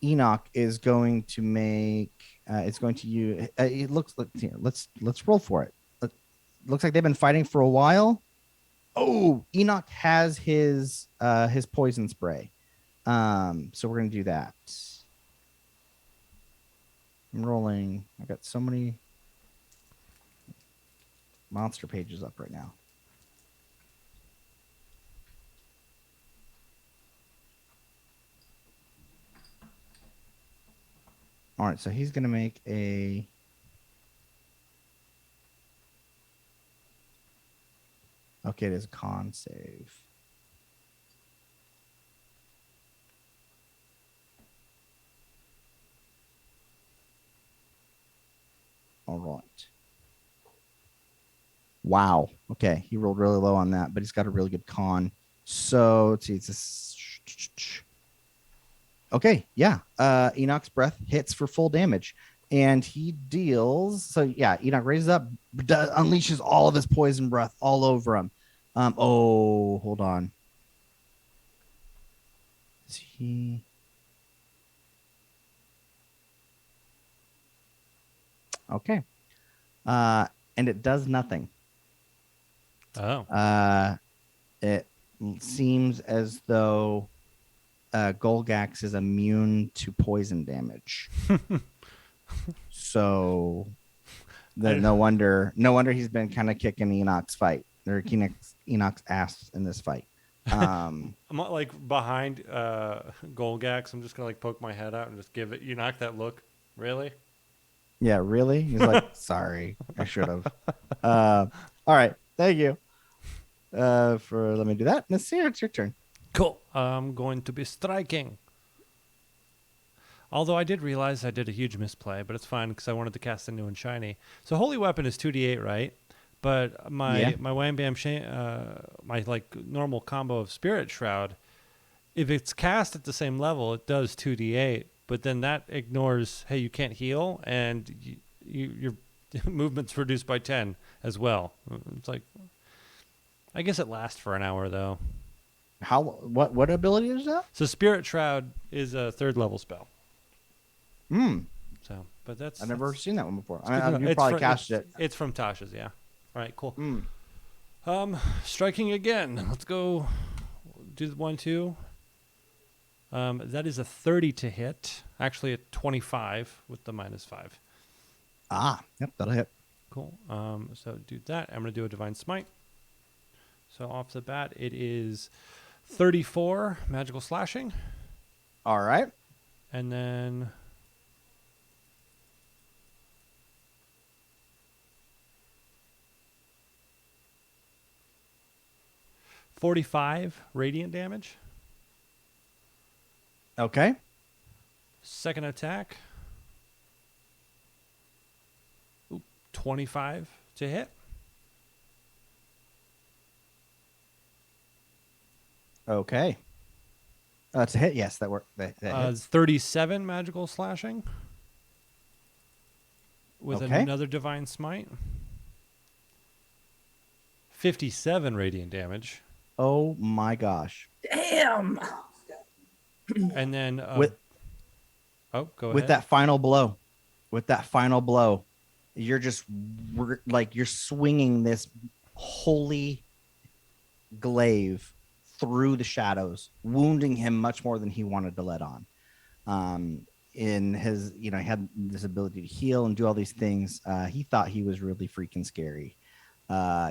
Enoch is going to make. It's going to use. It looks like here. Let's roll for it. Looks like they've been fighting for a while. Oh, Enoch has his poison spray. So we're gonna do that. I'm rolling. I got so many monster pages up right now. All right, so he's gonna make a. Okay, it is a con save. All right. Wow. Okay, he rolled really low on that, but he's got a really good con. So let's see. It's this. Okay, yeah. Enoch's breath hits for full damage, and he deals. So yeah, Enoch raises up, unleashes all of his poison breath all over him. Oh, hold on. Is he? Okay. And it does nothing. Oh. It seems as though Golgax is immune to poison damage. So no wonder he's been kind of kicking Enoch's fight or Enoch's ass in this fight. I'm not, like behind Golgax. I'm just gonna like poke my head out and just give it Enoch that look. Really? Yeah, really? He's like, sorry, I should have. All right, thank you for letting me do that. Nasir, it's your turn. Cool. I'm going to be striking. Although I did realize I did a huge misplay, but it's fine because I wanted to cast a new and shiny. So Holy Weapon is 2d8, right? But my Wham Bam my like normal combo of Spirit Shroud, if it's cast at the same level, it does 2d8. But then that ignores, hey, you can't heal, and your movement's reduced by 10 as well. It's like, I guess it lasts for an hour though. What ability is that? So Spirit Shroud is a 3rd level spell. So, but I've never seen that one before. good to know. You probably cast it. It's from Tasha's, yeah. All right, cool. Striking again. Let's go do the 1-2. That is a 30 to hit. Actually, a 25 with the -5. Yep, that'll hit. Cool. So do that. I'm going to do a Divine Smite. So off the bat, it is 34 magical slashing. All right. And then 45 radiant damage. Okay. Second attack. 25 to hit. Okay. It's a hit. Yes, that worked. That hits. 37 magical slashing. With Okay. another Divine Smite. 57 radiant damage. Oh my gosh. Damn. And then Go ahead. With that final blow, you're just you're swinging this holy glaive through the shadows, wounding him much more than he wanted to let on. In his, he had this ability to heal and do all these things. He thought he was really freaking scary.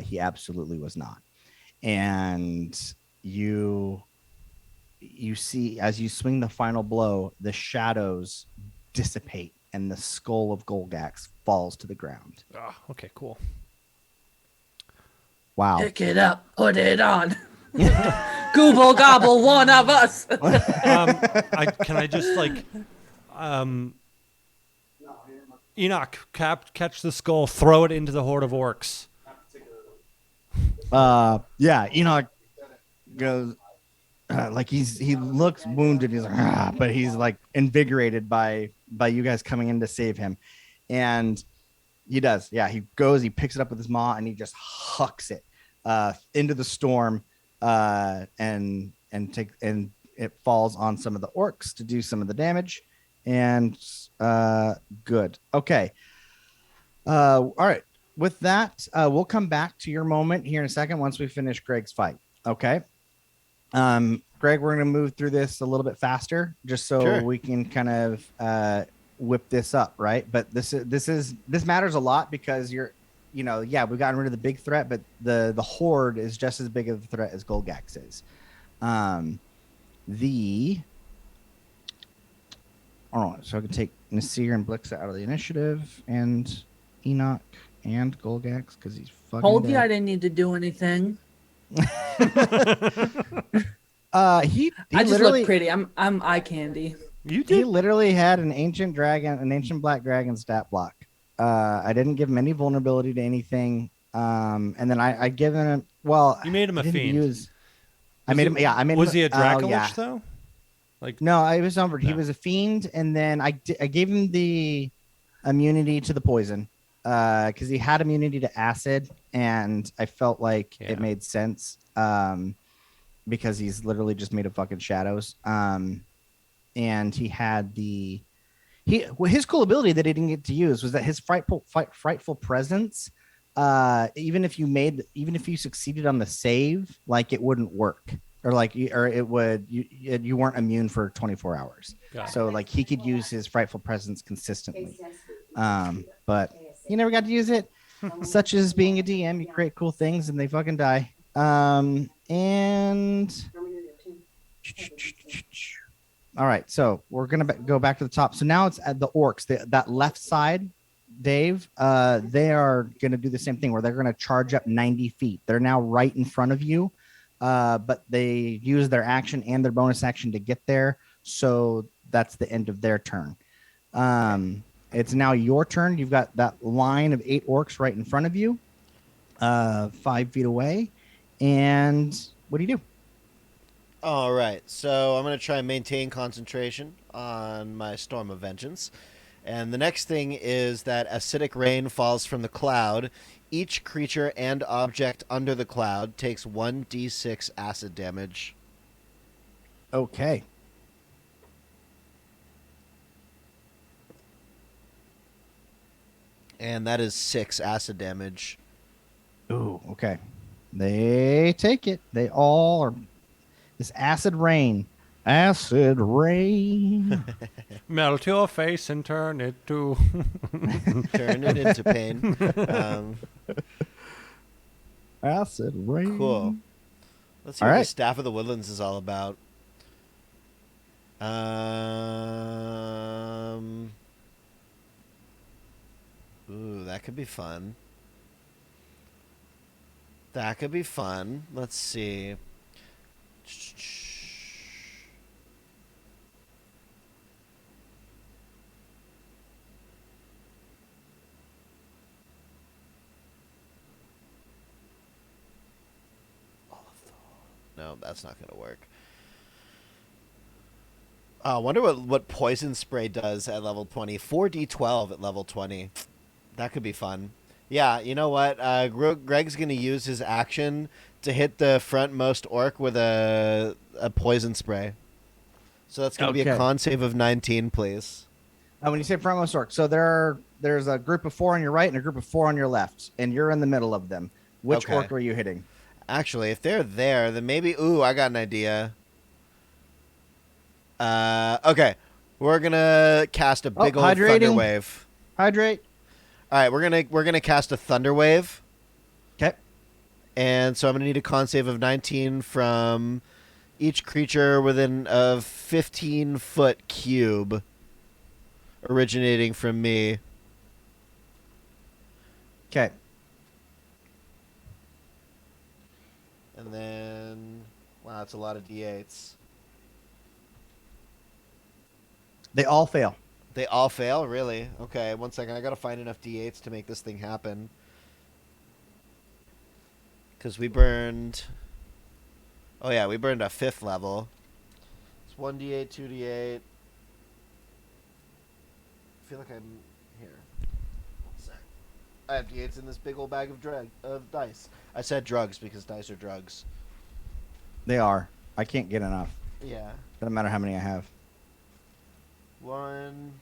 He absolutely was not. And you see, as you swing the final blow, the shadows dissipate and the skull of Golgax falls to the ground. Oh, okay, cool. Wow. Pick it up, put it on. Gooble gobble, one of us. Can I just Enoch, catch the skull, throw it into the horde of orcs. Yeah, Enoch goes he looks wounded. He's like, but he's like invigorated by you guys coming in to save him, and he does. Yeah, he goes, he picks it up with his maw, and he just hucks it into the storm, and it falls on some of the orcs to do some of the damage, and good. Okay. All right. With that, we'll come back to your moment here in a second once we finish Greg's fight. Okay. Greg, we're going to move through this a little bit faster just so we can kind of whip this up, right? But this matters a lot because we've gotten rid of the big threat, but the horde is just as big of a threat as Golgax is. All right, so I can take Nasir and Blixa out of the initiative, and Enoch and Golgax because he's fucking Told you dead. I didn't need to do anything. He I just literally look pretty. I'm eye candy. You he did? literally had an ancient black dragon stat block. I didn't give him any vulnerability to anything. And then I given him You made him a I didn't fiend. I made him. Yeah, I made him. Was he a Dracolich yeah. though? Like No, I was numbered. He No. was a fiend, and then I gave him the immunity to the poison because he had immunity to acid, and I felt like Yeah. it made sense because he's literally just made of fucking shadows. And he his cool ability that he didn't get to use was that his frightful presence. Even if you succeeded on the save, like it wouldn't work, or it would you weren't immune for 24 hours. Got it. So like he could use his frightful presence consistently. But he never got to use it. Such as being a DM, you create cool things and they fucking die. And all right, so we're gonna go back to the top. So now it's at the orcs. That left side, Dave. They are gonna do the same thing where they're gonna charge up 90 feet. They're now right in front of you, but they use their action and their bonus action to get there. So that's the end of their turn. It's now your turn. You've got that line of 8 orcs right in front of you, 5 feet away. And what do you do? All right, so I'm going to try and maintain concentration on my Storm of Vengeance. And the next thing is that acidic rain falls from the cloud. Each creature and object under the cloud takes 1d6 acid damage. Okay. And that is 6 acid damage. Ooh, okay. They take it. They all are. This acid rain. Acid rain. Melt your face and turn it to. Turn it into pain. Acid rain. Cool. Let's see All what right. the Staff of the Woodlands is all about. Ooh, that could be fun. That could be fun. Let's see. No, that's not going to work. I wonder what poison spray does at level 20. 4d12 at level 20. That could be fun. Yeah, you know what? Greg's going to use his action to hit the frontmost orc with a poison spray. So that's going to be a Okay. con save of 19, please. When you say frontmost orc, so there's a group of 4 on your right and a group of 4 on your left, and you're in the middle of them. Which Okay. orc are you hitting? Actually, if they're there, then maybe... Ooh, I got an idea. Okay. We're going to cast a big old hydrating. thunder wave. Hydrate. All right, we're gonna cast a thunder wave. Okay. And so I'm going to need a con save of 19 from each creature within a 15-foot cube originating from me. Okay. And then... Wow, that's a lot of d8s. They all fail. They all fail? Really? Okay, one second. I got to find enough d8s to make this thing happen. Because we burned... Oh, yeah, we burned a 5th level. It's 1d8, 2d8. I feel like I'm... Here. One sec. I have d8s in this big old bag of dice. I said drugs because dice are drugs. They are. I can't get enough. Yeah. Doesn't matter how many I have. 1,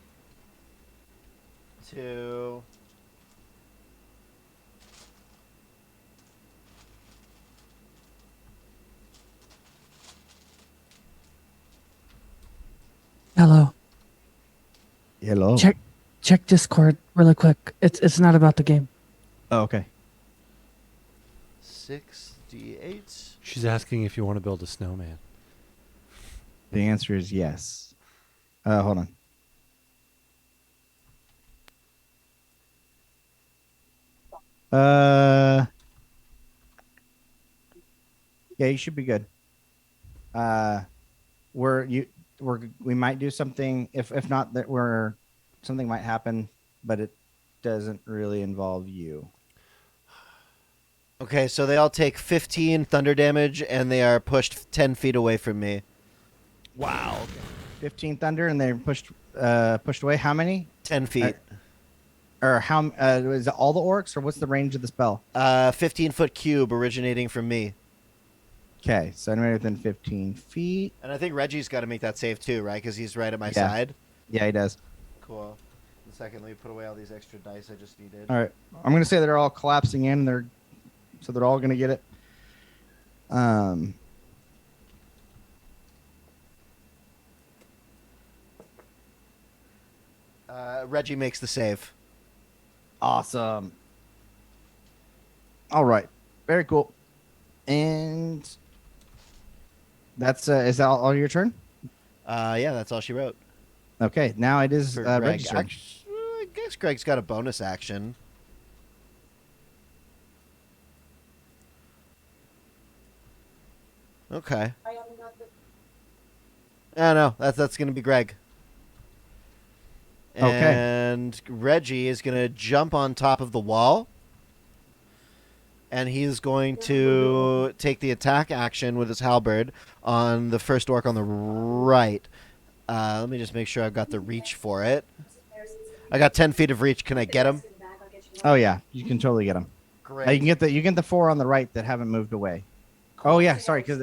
2... Hello. Hello. Check Discord really quick. It's not about the game. Oh, okay. 6d8. She's asking if you want to build a snowman. The answer is yes. Hold on. Yeah, you should be good. We might do something. If not, that something might happen, but it doesn't really involve you. Okay, so they all take 15 thunder damage, and they are pushed 10 feet away from me. Wow. 15 thunder, and they're pushed away. How many? 10 feet. Or how? Is it all the orcs, or what's the range of the spell? 15-foot cube originating from me. Okay, so anybody within 15 feet. And I think Reggie's got to make that save too, right? Because he's right at my side. Yeah, he does. Cool. One second, let me put away all these extra dice I just needed. All right. I'm gonna say they're all collapsing in. So they're all gonna get it. Reggie makes the save. Awesome. All right. Very cool. And that's is that all your turn? Yeah, that's all she wrote. Okay. Now it is For Greg. Reggie's turn. I guess Greg's got a bonus action. Okay. Yeah, no, that's gonna be Greg. Okay. And Reggie is gonna jump on top of the wall, and he's going to take the attack action with his halberd on the first orc on the right. Let me just make sure I've got the reach for it. I got 10 feet of reach. Can I get him? Oh yeah, you can totally get them. Great. You can get the 4 on the right that haven't moved away. Oh yeah, sorry, because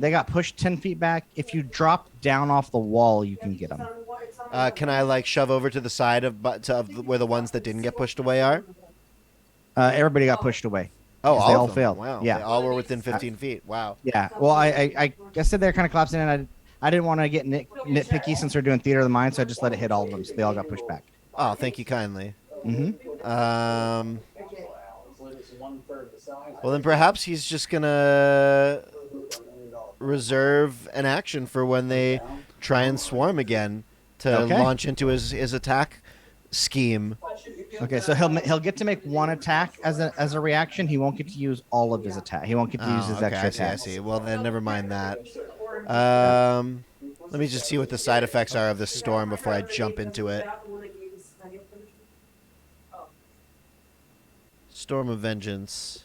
they got pushed 10 feet back. If you drop down off the wall, you can get them. Can I like shove over to the side of where the ones that didn't get pushed away are? Everybody got pushed away. Oh, 'Cause all they of all them. failed. Wow. Yeah. They all were within 15 feet. Wow. Yeah. Well, I said they're kind of collapsing in. I didn't want to get nitpicky since we're doing theater of the mind, so I just let it hit all of them. So they all got pushed back. Oh, thank you kindly. Mm-hmm. Well, then perhaps he's just gonna reserve an action for when they try and swarm again to Okay. launch into his attack scheme. Okay, so he'll get to make one attack as a reaction. He won't get to use all of his attack. He won't get to use his okay, extra I attacks. see. Well, then never mind that. Let me just see what the side effects are of this storm before I jump into it. Storm of Vengeance.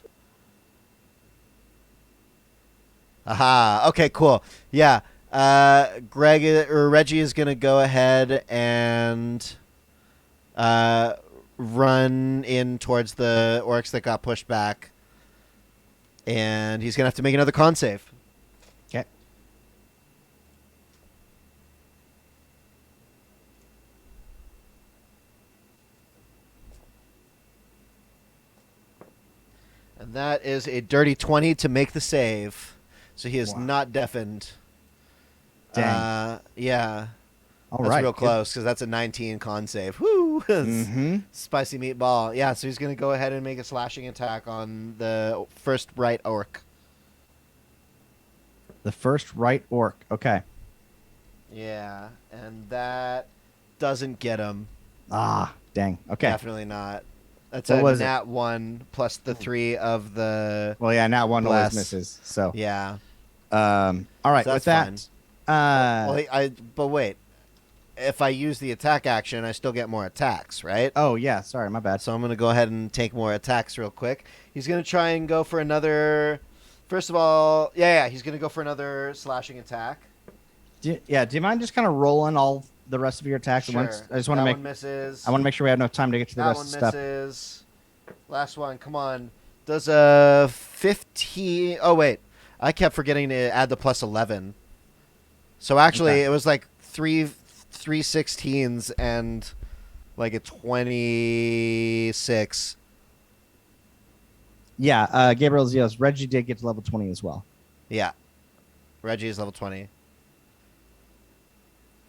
Aha. Okay, cool. Yeah. Reggie is going to go ahead and run in towards the orcs that got pushed back. And he's going to have to make another con save. Okay. And that is a dirty 20 to make the save. So he is Wow. not deafened. Dang. Yeah. All That's right. real close because that's a 19 con save. Woo! Mm-hmm. Spicy meatball. Yeah, so he's going to go ahead and make a slashing attack on the first right orc. The first right orc. Okay. Yeah, and that doesn't get him. Ah, dang. Okay. Definitely not. That's What a was it? nat 1 plus the 3 of the... Well, yeah. Now one always Bless. misses. So. Yeah. All right. So with that's that. Well, but wait. If I use the attack action, I still get more attacks, right? Oh yeah. Sorry, my bad. So I'm going to go ahead and take more attacks real quick. He's going to try and go for another... First of all, he's going to go for another slashing attack. Do you mind just kind of rolling all the rest of your attacks at Sure. once? I just want to That make. one misses. I want to make sure we have enough time to get to the That rest one of the stuff. misses. Last one, come on. Does a 15... Oh, wait. I kept forgetting to add the plus 11. So actually, Okay. it was like three 16s and like a 26. Yeah. Gabriel Zios. Reggie did get to level 20 as well. Yeah. Reggie is level 20.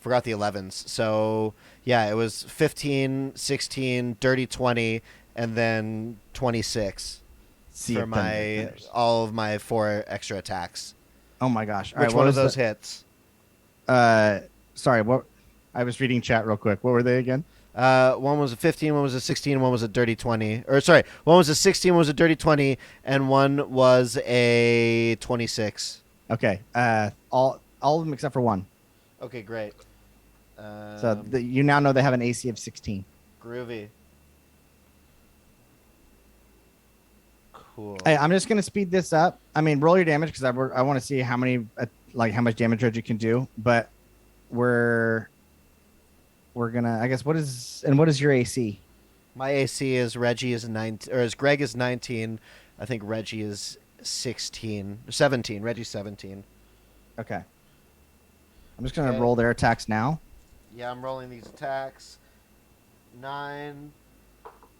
Forgot the 11s. So, yeah, it was 15, 16, dirty 20, and then 26 See for if them my defenders. all of my 4 extra attacks. Oh my gosh! All Which right, one what of was those hits? Sorry. What? I was reading chat real quick. What were they again? One was a 15, one was a 16, one was a dirty 20. Or sorry, one was a 16, one was a dirty 20, and one was a 26. Okay. All of them except for one. Okay, great. So you now know they have an AC of 16. Groovy. Cool. Hey, I'm just gonna speed this up. I mean, roll your damage because I want to see how many how much damage Reggie can do. But we're gonna. I guess what is your AC? My AC is Reggie is 19, or as Greg is 19. I think Reggie is 16, 17. Reggie's 17. Okay. I'm just gonna Okay. roll their attacks now. Yeah, I'm rolling these attacks. 9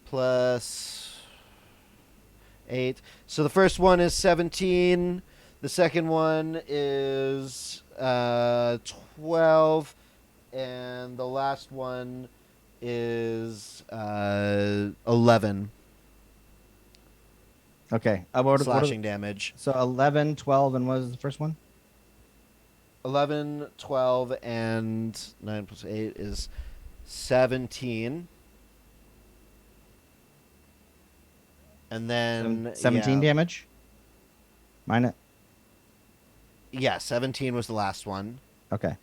plus 8. So the first one is 17. The second one is 12. And the last one is 11 Okay. slashing damage. So 11, 12, and what was the first one? 11, 12, and 9 plus 8 is 17. And then 17 yeah, damage. Mine. Yeah, 17 was the last one. Okay.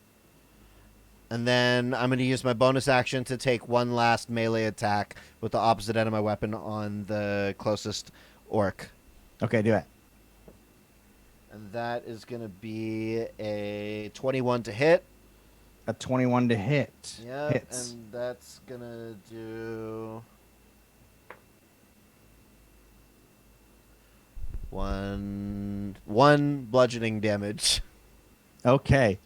And then I'm going to use my bonus action to take one last melee attack with the opposite end of my weapon on the closest orc. Okay, do it. And that is going to be a 21 to hit. A 21 to hit. Yeah, Hits. and that's going to do one bludgeoning damage. Okay.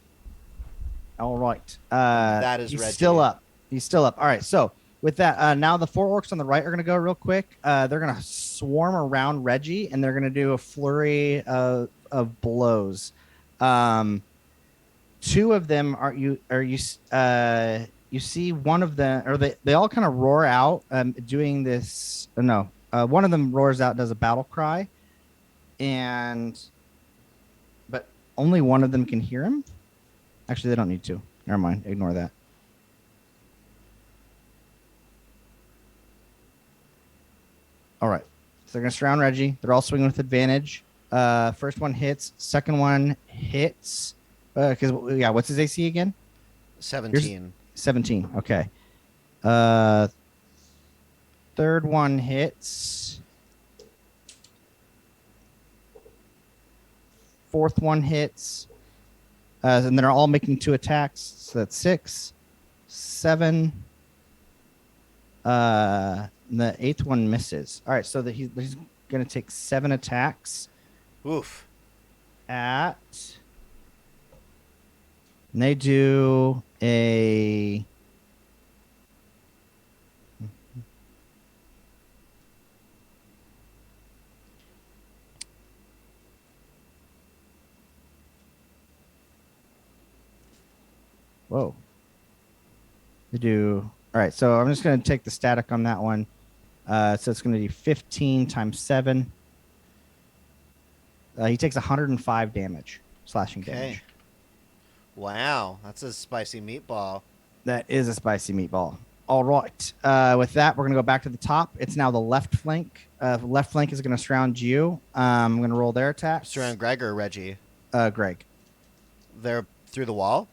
All right. That is he's Reggie. still up. He's still up. All right. So with that, now the 4 orcs on the right are going to go real quick. They're going to swarm around Reggie, and they're going to do a flurry of blows. 2 of them you see one of them, or they all kind of roar out, doing this. No, one of them roars out, does a battle cry, but only one of them can hear him. Actually, they don't need to. Never mind. Ignore that. All right. So they're going to surround Reggie. They're all swinging with advantage. First one hits. Second one hits. What's his AC again? 17. 17. Okay. Third one hits. Fourth one hits. And they're all making 2 attacks. So that's 6, 7. And the 8th one misses. All right, so he's going to take 7 attacks Oof. at. And they do a. Whoa. They do. All right, so I'm just going to take the static on that one. So it's going to be 15 times 7. He takes 105 damage, slashing damage. Wow, that's a spicy meatball. That is a spicy meatball. All right. With that, we're going to go back to the top. It's now the left flank. Left flank is going to surround you. I'm going to roll their attack. Surround Greg or Reggie? Greg. They're through the wall?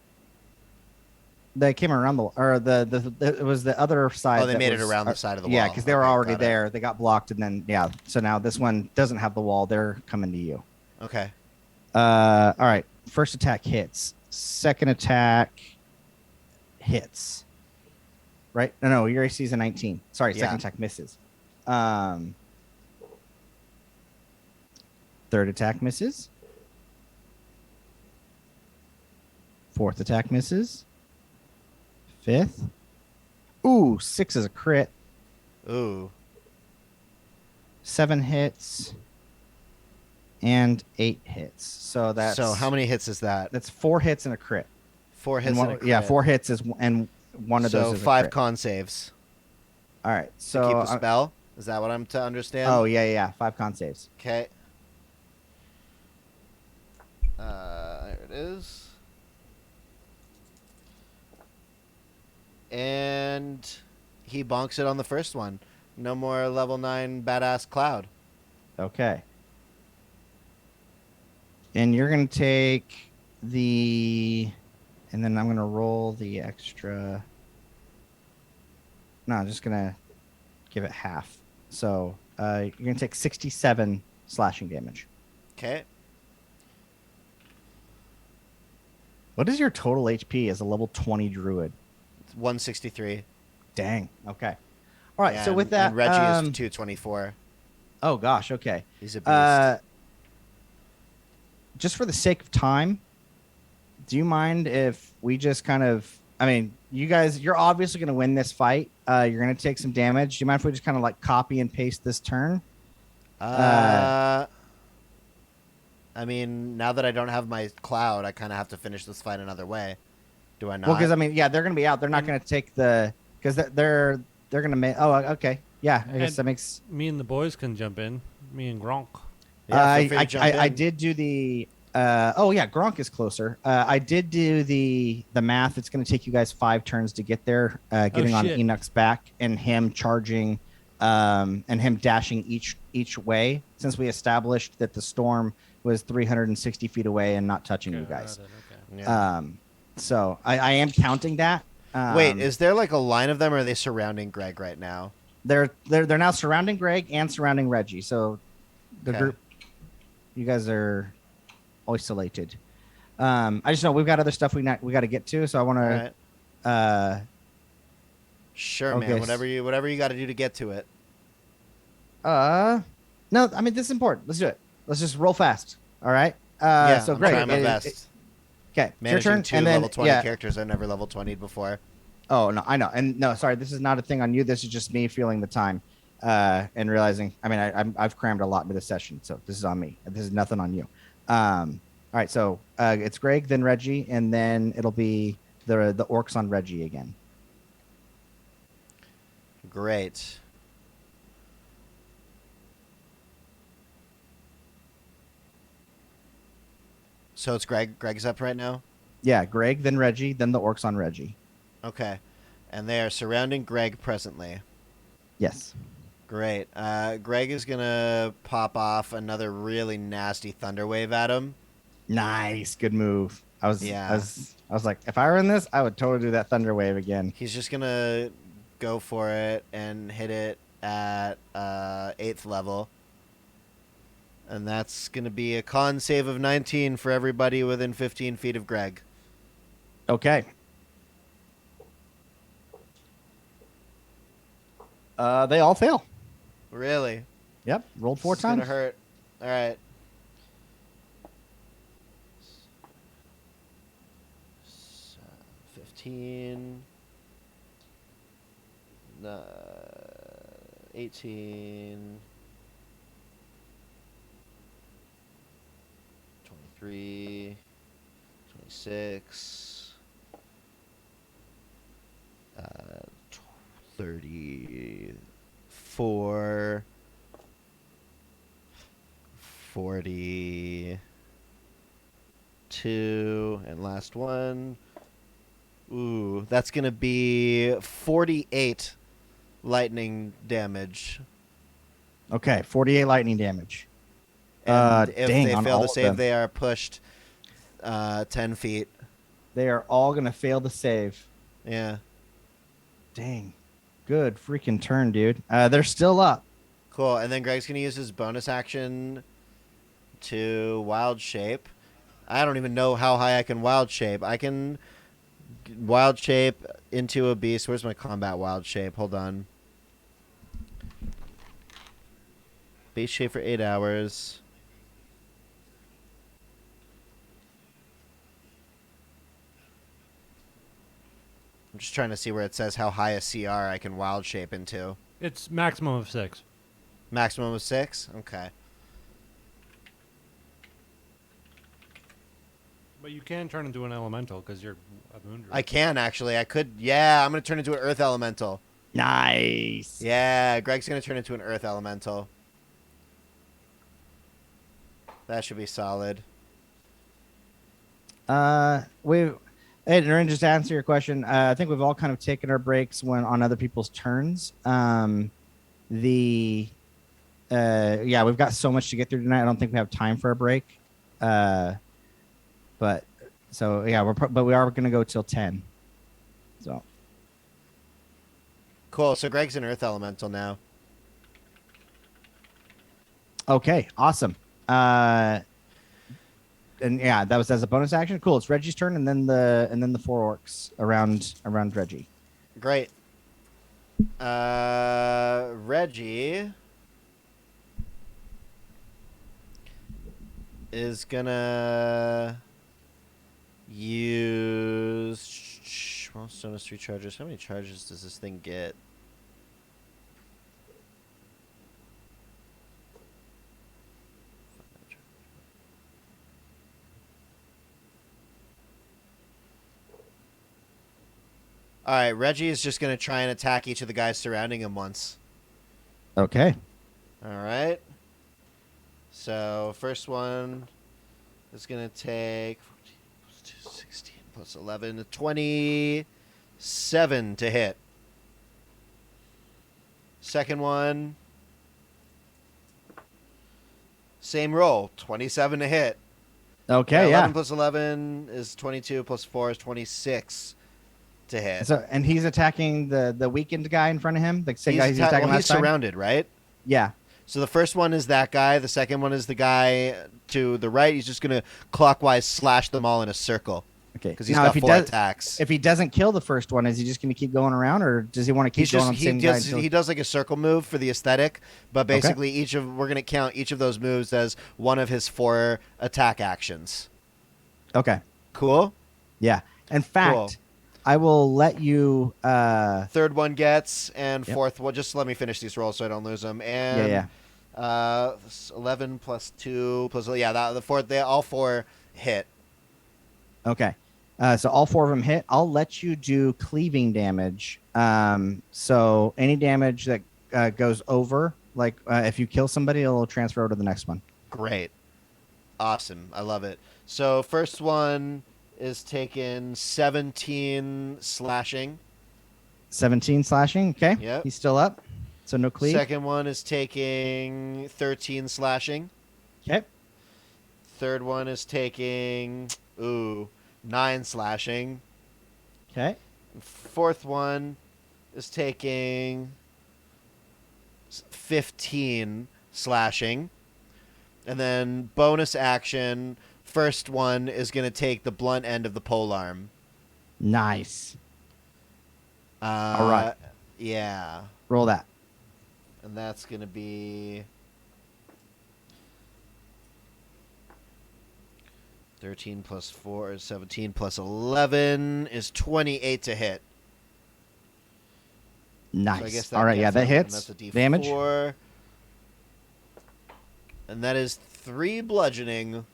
They came around it was the other side. Oh, they made it around the side of the wall. Yeah, because they were already got it. there. They got blocked, and then so now this one doesn't have the wall. They're coming to you. Okay. All right. First attack hits. Second attack hits. Right? No, your AC is a 19. Sorry, second attack misses. Third attack misses. Fourth attack misses. Fifth. Ooh, 6 is a crit. Ooh. 7 hits. And 8 hits. So how many hits is that? That's 4 hits and a crit. 4 hits and a crit. Yeah, 4 hits and one of those is 5 a crit. con saves. All right. So To keep the spell? Is that what I'm to understand? Oh, yeah. 5 con saves. Okay. There it is. And he bonks it on the first one. No more level 9 badass cloud. Okay. And you're going to take and then I'm going to roll the extra. No, I'm just going to give it half. So you're going to take 67 slashing damage. Okay. What is your total HP as a level 20 druid? It's 163. Dang. Okay. All right. Yeah, So with that, and Reggie is 224. Oh gosh. Okay. He's a beast. Just for the sake of time, do you mind if we just kind of I mean, you guys, you're obviously going to win this fight. You're going to take some damage. Do you mind if we just kind of like copy and paste this turn? I mean, now that I don't have my cloud, I kind of have to finish this fight another way. Do I not? Well, because I mean, yeah, they're going to be out. They're not And- going to take the because they're going to make. Oh, okay, yeah. I guess And- that makes. Me and the boys can jump in. Me and Gronk. Yeah, feel free to jump I in. did do the. Oh yeah, Gronk is closer. I did do the math. It's going to take you guys 5 turns to get there. Getting on shit. Enoch's back and him charging, and him dashing each way. Since we established that the storm was 360 feet away and not touching you guys. Got it, okay. Yeah. So I am counting that. Wait, is there like a line of them, or are they surrounding Greg right now? they're now surrounding Greg and surrounding Reggie. So the Okay. group, you guys are isolated. I just know we've got other stuff we got to get to, so I want All to. right. Sure, okay. man. Whatever you got to do to get to it. No, I mean this is important. Let's do it. Let's just roll fast. All right. Yeah, So I'm Greg, trying my best. okay, it's your Managing turn, 2 and then level 20 yeah. characters I've never level 20'd before. Oh no, I know, and no, sorry, this is not a thing on you. This is just me feeling the time, and realizing. I mean, I've crammed a lot into this session, so this is on me. This is nothing on you. All right, so it's Greg, then Reggie, and then it'll be the orcs on Reggie again. Great. So it's Greg. Greg's up right now? Yeah, Greg, then Reggie, then the orcs on Reggie. Okay. And they are surrounding Greg presently. Yes. Great. Greg is going to pop off another really nasty thunder wave at him. Nice, good move. I was Yeah. I was like, if I were in this, I would totally do that thunder wave again. He's just going to go for it and hit it at 8th level. And that's going to be a con save of 19 for everybody within 15 feet of Greg. Okay. They all fail. Really? Yep, rolled 4 It's times. gonna hurt. All right. So, 15. 18. 23. 26. 34. 42. And last one. Ooh, that's going to be 48 lightning damage. Okay, 48 lightning damage. And if dang, they on fail all to of save, them. they are pushed 10 feet. They are all going to fail the save. Yeah. Dang. Good freaking turn, dude. They're still up. Cool. And then Greg's going to use his bonus action to wild shape. I don't even know how high I can wild shape. I can wild shape into a beast. Where's my combat wild shape? Hold on. Beast shape for 8 hours. I'm just trying to see where it says how high a CR I can wild shape into. It's maximum of 6. Maximum of 6? Okay. But you can turn into an elemental because you're a moon druid. I can actually. I could. Yeah, I'm going to turn into an earth elemental. Nice. Yeah, Greg's going to turn into an earth elemental. That should be solid. Hey, Noreen, just to answer your question, I think we've all kind of taken our breaks when on other people's turns. Yeah, we've got so much to get through tonight. I don't think we have time for a break. But so yeah, but we are going to go till 10. So Cool. So Greg's an earth elemental now. okay, awesome. And yeah, that was as a bonus action. Cool. It's Reggie's turn, and then the 4 orcs around Reggie. Great. Reggie is gonna use. Well, Stone has 3 charges. How many charges does this thing get? All right, Reggie is just going to try and attack each of the guys surrounding him once. Okay. All right. So, first one is going to take 14 plus 2, 16 plus 11, 27 to hit. Second one, same roll, 27 to hit. Okay, 11 yeah. plus 11 is 22, plus 4 is 26 to hit. So, and he's attacking the weakened guy in front of him, the same guy he's attacking well, last he's time? surrounded, right? Yeah. So the first one is that guy. The second one is the guy to the right. He's just going to clockwise slash them all in a circle Okay. because he's Now, got if he 4 does, attacks. if he doesn't kill the first one, is he just going to keep going around, or does he want to keep He's going just on the same guy? he does like a circle move for the aesthetic, but Okay. basically we're going to count each of those moves as one of his 4 attack actions. Okay. Cool. Yeah. In fact, Cool. I will let you. Third one gets, and Yep. fourth. Well, just let me finish these rolls so I don't lose them. And Yeah. 11 plus 2 plus the fourth. They all 4 hit. Okay. So all 4 of them hit. I'll let you do cleaving damage. So any damage that goes over, like if you kill somebody, it'll transfer over to the next one. Great. Awesome. I love it. So first one is taking 17 slashing. 17 slashing. Okay. Yep. He's still up. So no cleave. Second one is taking 13 slashing. Okay. Third one is taking 9 slashing. Okay. Fourth one is taking 15 slashing. And then bonus action, first one is going to take the blunt end of the polearm. Nice. All right. Yeah. Roll that. And that's going to be 13 plus 4 is 17 plus 11 is 28 to hit. Nice. So I guess All right. Yeah, that and hits. that's a D4. Damage. And that is 3 bludgeoning.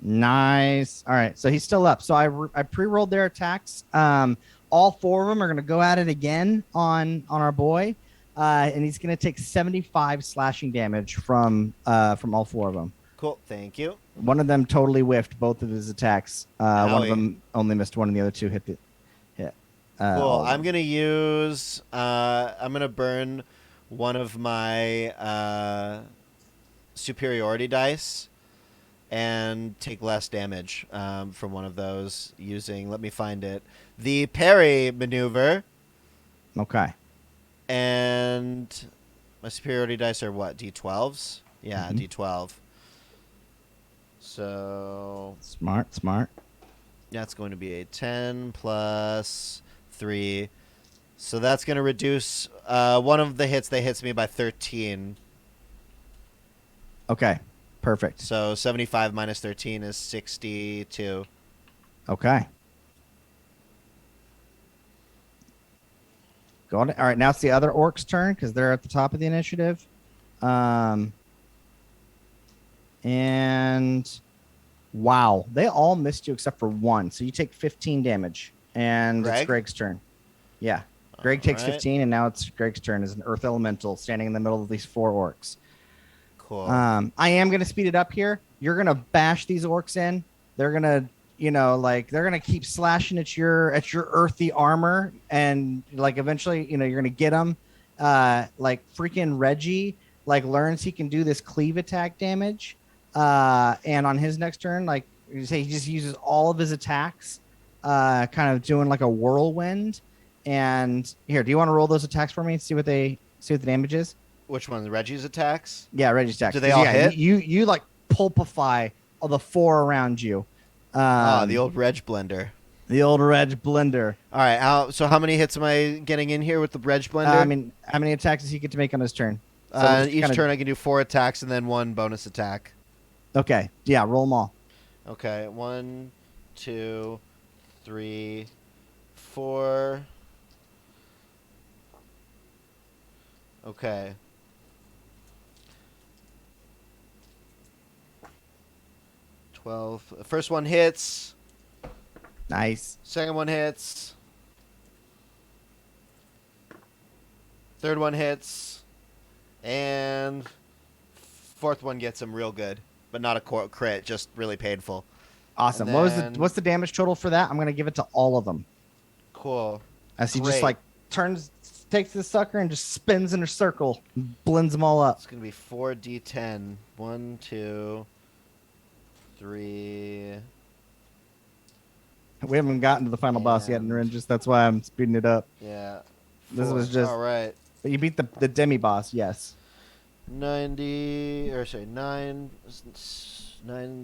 Nice. All right. So he's still up. So I pre-rolled their attacks. All 4 of them are going to go at it again on our boy. And he's going to take 75 slashing damage from all 4 of them. Cool. Thank you. One of them totally whiffed both of his attacks. One of Owie. them only missed one, and the other 2 hit. Cool. I'm going to use... I'm going to burn one of my superiority dice and take less damage from one of those using... Let me find it. The parry maneuver. Okay. And my superiority dice are what? D12s? Yeah, Mhm. D12. So Smart. that's going to be a 10 plus 3. So that's going to reduce one of the hits that hits me by 13. Okay. Perfect. So 75 minus 13 is 62. Okay. Go on. All right. Now it's the other orc's turn because they're at the top of the initiative. And wow, they all missed you except for one. So you take 15 damage, and it's Greg? Greg's turn. Yeah. Greg takes Alright. 15, and now it's Greg's turn as an earth elemental standing in the middle of these 4 orcs. Cool. I am going to speed it up here. You're going to bash these orcs in. They're going to, they're going to keep slashing at your earthy armor. And like, eventually, you're going to get them. Like freaking Reggie, learns he can do this cleave attack damage. And on his next turn, you say, he just uses all of his attacks, kind of doing like a whirlwind. And here, do you want to roll those attacks for me and see what the damage is? Which one? Reggie's attacks? Yeah, Reggie's attacks. Do they all hit? You like pulpify all the 4 around you. The old Reg blender. The old Reg blender. All right. So how many hits am I getting in here with the Reg blender? How many attacks does he get to make on his turn? So Each turn I can do 4 attacks and then 1 bonus attack. Okay. Yeah, roll them all. Okay. 1, 2, 3, 4. Okay. First one hits. Nice. Second one hits. Third one hits. And fourth one gets him real good. But not a crit, just really painful. Awesome. And then, What's the damage total for that? I'm gonna give it to all of them. cool. As he Great. just like takes the sucker and just spins in a circle, and blends them all up. It's going to be 4d10. 1, 2, 3. We haven't gotten to the final boss yet, and just that's why I'm speeding it up. Yeah. This 4. was just. All right. But you beat the demi boss, yes. 90, or sorry, 9,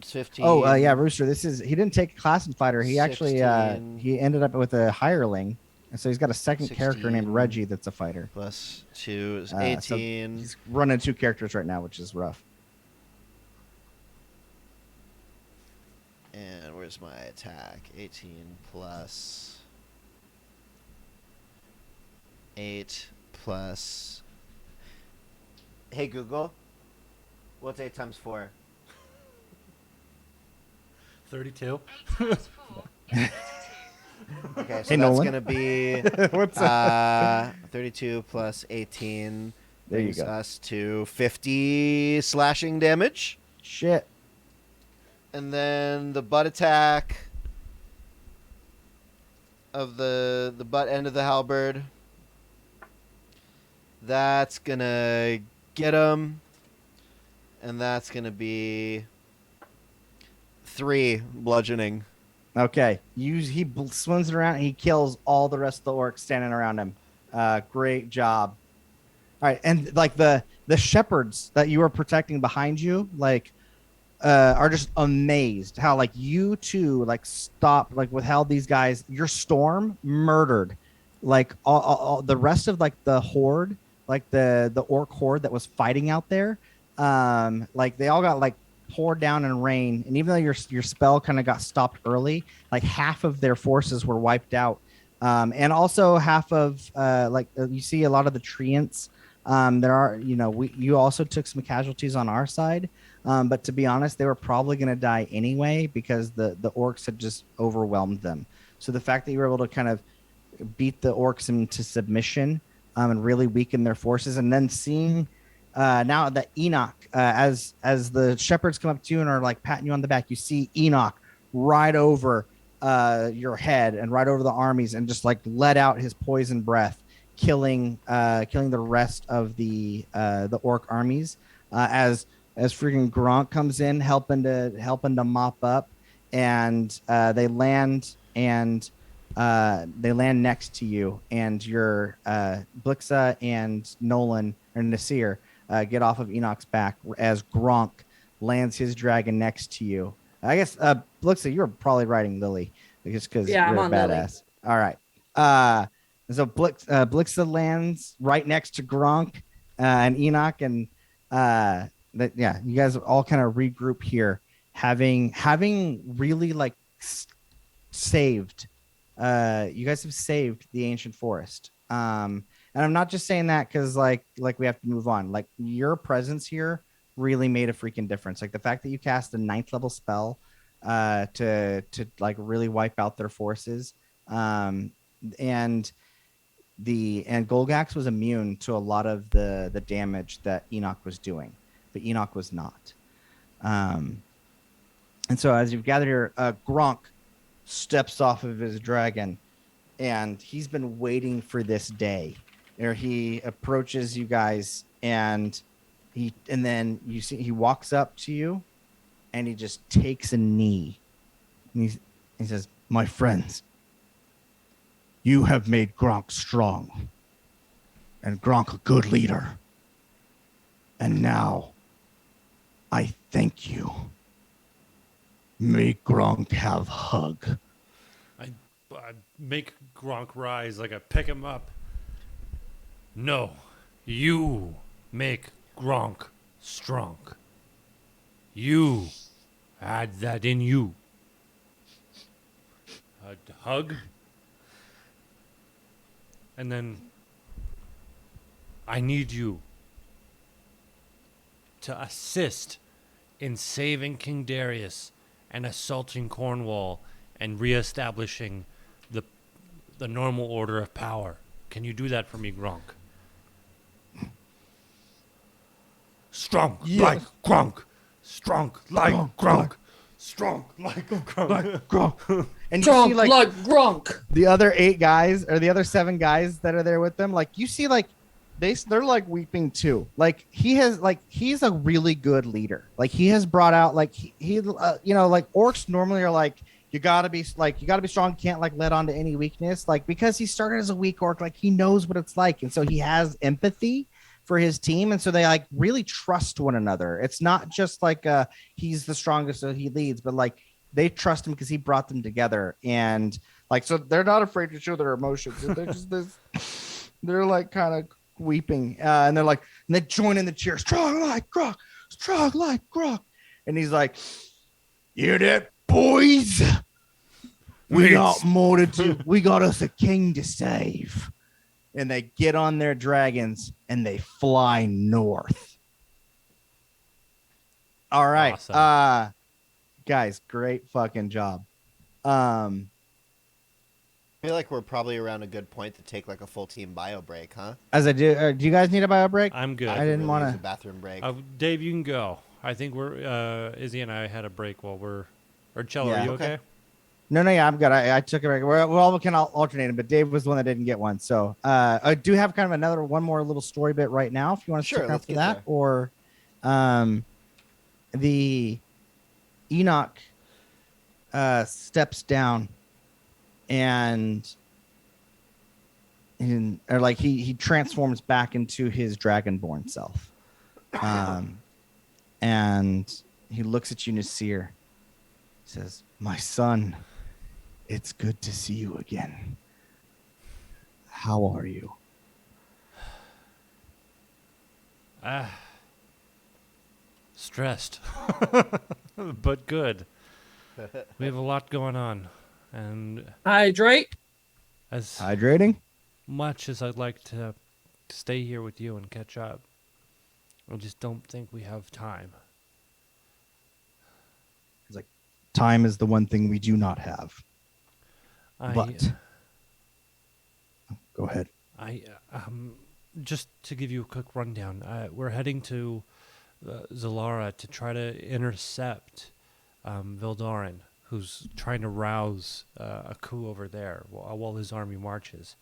15. Oh, yeah, Rooster. He didn't take a class in fighter. He actually 16. he ended up with a hireling, and so he's got a second character named 16. Reggie that's a fighter. Plus 2 is So 18. he's running 2 characters right now, which is rough. And where's my attack? 18 plus 8 plus. Hey Google, what's 8 times 4? 32. Okay, so Hey, that's Nolan. gonna be What's up? 32 plus 18 There you brings go. us to 50 slashing damage. Shit. And then the butt attack of the butt end of the halberd. That's gonna get him. And that's gonna be 3 bludgeoning. Okay. He swings it around and he kills all the rest of the orcs standing around him. Great job. All right, and like the shepherds that you were protecting behind you, like are just amazed how like you two like stopped, like withheld these guys. Your storm murdered like all the rest of like the horde, like the orc horde that was fighting out there. Like they all got like poured down in rain, and even though your spell kind of got stopped early, like half of their forces were wiped out. And also half of you see a lot of the treants. There are, you also took some casualties on our side. But to be honest, they were probably going to die anyway because the orcs had just overwhelmed them. So the fact that you were able to kind of beat the orcs into submission and really weaken their forces, and then seeing now that Enoch, as the shepherds come up to you and are like patting you on the back, you see Enoch right over your head and right over the armies and just like let out his poison breath, killing the rest of the orc armies as freaking Gronk comes in helping to mop up, and they land next to you, and your Blixa and Nolan or Nasir get off of Enoch's back as Gronk lands his dragon next to you. I guess Blixa, you were probably riding Lily just because Yeah, I'm you're a on Lily. badass. All right. So Blixa lands right next to Gronk and Enoch, and you guys all kind of regroup here, having really like saved. You guys have saved the ancient forest. And I'm not just saying that because like we have to move on. Like your presence here really made a freaking difference. Like the fact that you cast a 9th level spell to like really wipe out their forces. And Golgax was immune to a lot of the damage that Enoch was doing, but Enoch was not. And so as you've gathered here, Gronk steps off of his dragon, and he's been waiting for this day. Or he approaches you guys, and then you see he walks up to you, and he just takes a knee. And he says, "My friends, you have made Gronk strong, and Gronk a good leader. And now, I thank you. May Gronk have hug." I make Gronk rise like I pick him up. No, you make Gronk strong. You had that in you. A hug. And then I need you to assist in saving King Darius and assaulting Cornwall and reestablishing the the normal order of power. Can you do that for me, Gronk? Strong like Gronk. Strong like Gronk. Strong like Gronk. And you see like Grunk. the other 8 guys or the other 7 guys that are there with them, like you see like they're like weeping too. Like he's a really good leader. Like he has brought out like you know, like orcs normally are like you gotta be strong, can't like let on to any weakness, like because he started as a weak orc, like he knows what it's like, and so he has empathy for his team, and so they like really trust one another. It's not just like he's the strongest so he leads, but like they trust him because he brought them together, and like so they're not afraid to show their emotions. They're just they're like kind of weeping, and they're like, and they join in the cheer, strong like Grok, strong like Grok, and he's like, "Hear that, boys? We got more to do. We got us a king to save." And they get on their dragons and they fly north. All right. Awesome. Guys, great fucking job. I feel like we're probably around a good point to take like a full team bio break, huh? As I do, do you guys need a bio break? I'm good. I could didn't really want use to. a bathroom break. Dave, you can go. I think we're Izzy and I had a break while we're. Or Cello, Yeah. are you Okay. okay? No, yeah, I'm good. I took a break. We're all kind of alternating, but Dave was the one that didn't get one. So I do have kind of one more little story bit right now if you want to Sure, stick around let's for get that. there. Or the Enoch steps down and or like he transforms back into his dragonborn self, and he looks at you, Nasir. Says, "My son, it's good to see you again. How are you?" Stressed, but good. We have a lot going on, and Hydrate. as Hydrating? much as I'd like to stay here with you and catch up, I just don't think we have time. He's like, "Time is the one thing we do not have." But go ahead. Just to give you a quick rundown, we're heading to Zalara to try to intercept Vildarin, who's trying to rouse a coup over there while his army marches.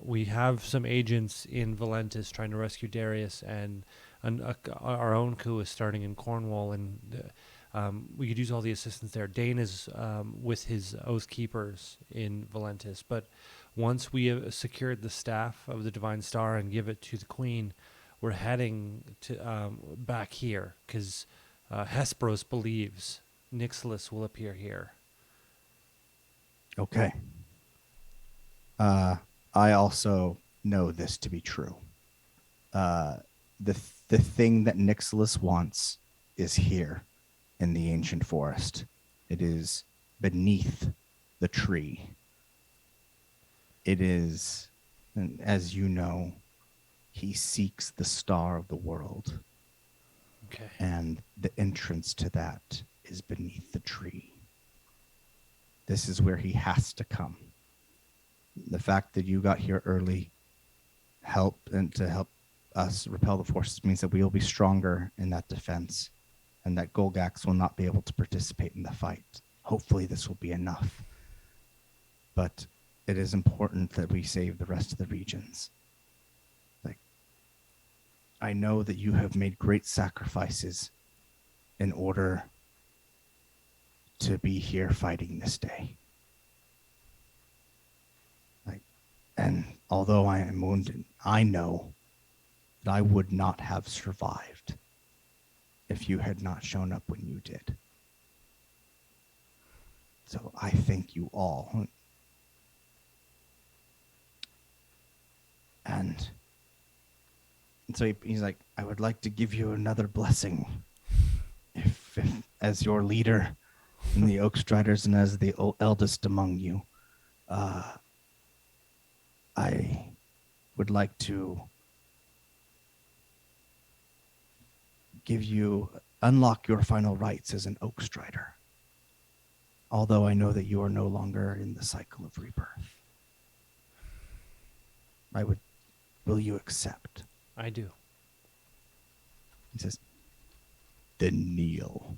We have some agents in Valentis trying to rescue Darius, and our own coup is starting in Cornwall, and we could use all the assistance there. Dane is with his Oath Keepers in Valentis, but once we have secured the staff of the Divine Star and give it to the Queen, we're heading to back here because Hesperos believes Nixilis will appear here. Okay. I also know this to be true. The thing that Nixilis wants is here in the ancient forest. It is beneath the tree. It is, and as you know, he seeks the star of the world, Okay. and the entrance to that is beneath the tree. This is where he has to come. The fact that you got here early help us repel the forces means that we will be stronger in that defense, and that Golgax will not be able to participate in the fight. Hopefully this will be enough. But it is important that we save the rest of the regions. Like, I know that you have made great sacrifices in order to be here fighting this day. And although I am wounded, I know that I would not have survived if you had not shown up when you did. So I thank you all. And so he's like, "I would like to give you another blessing. If as your leader in the Oak Striders and as the eldest among you, I would like to give you unlock your final rights as an Oak Strider. Although I know that you are no longer in the cycle of rebirth. Will you accept? I do. He says, then kneel.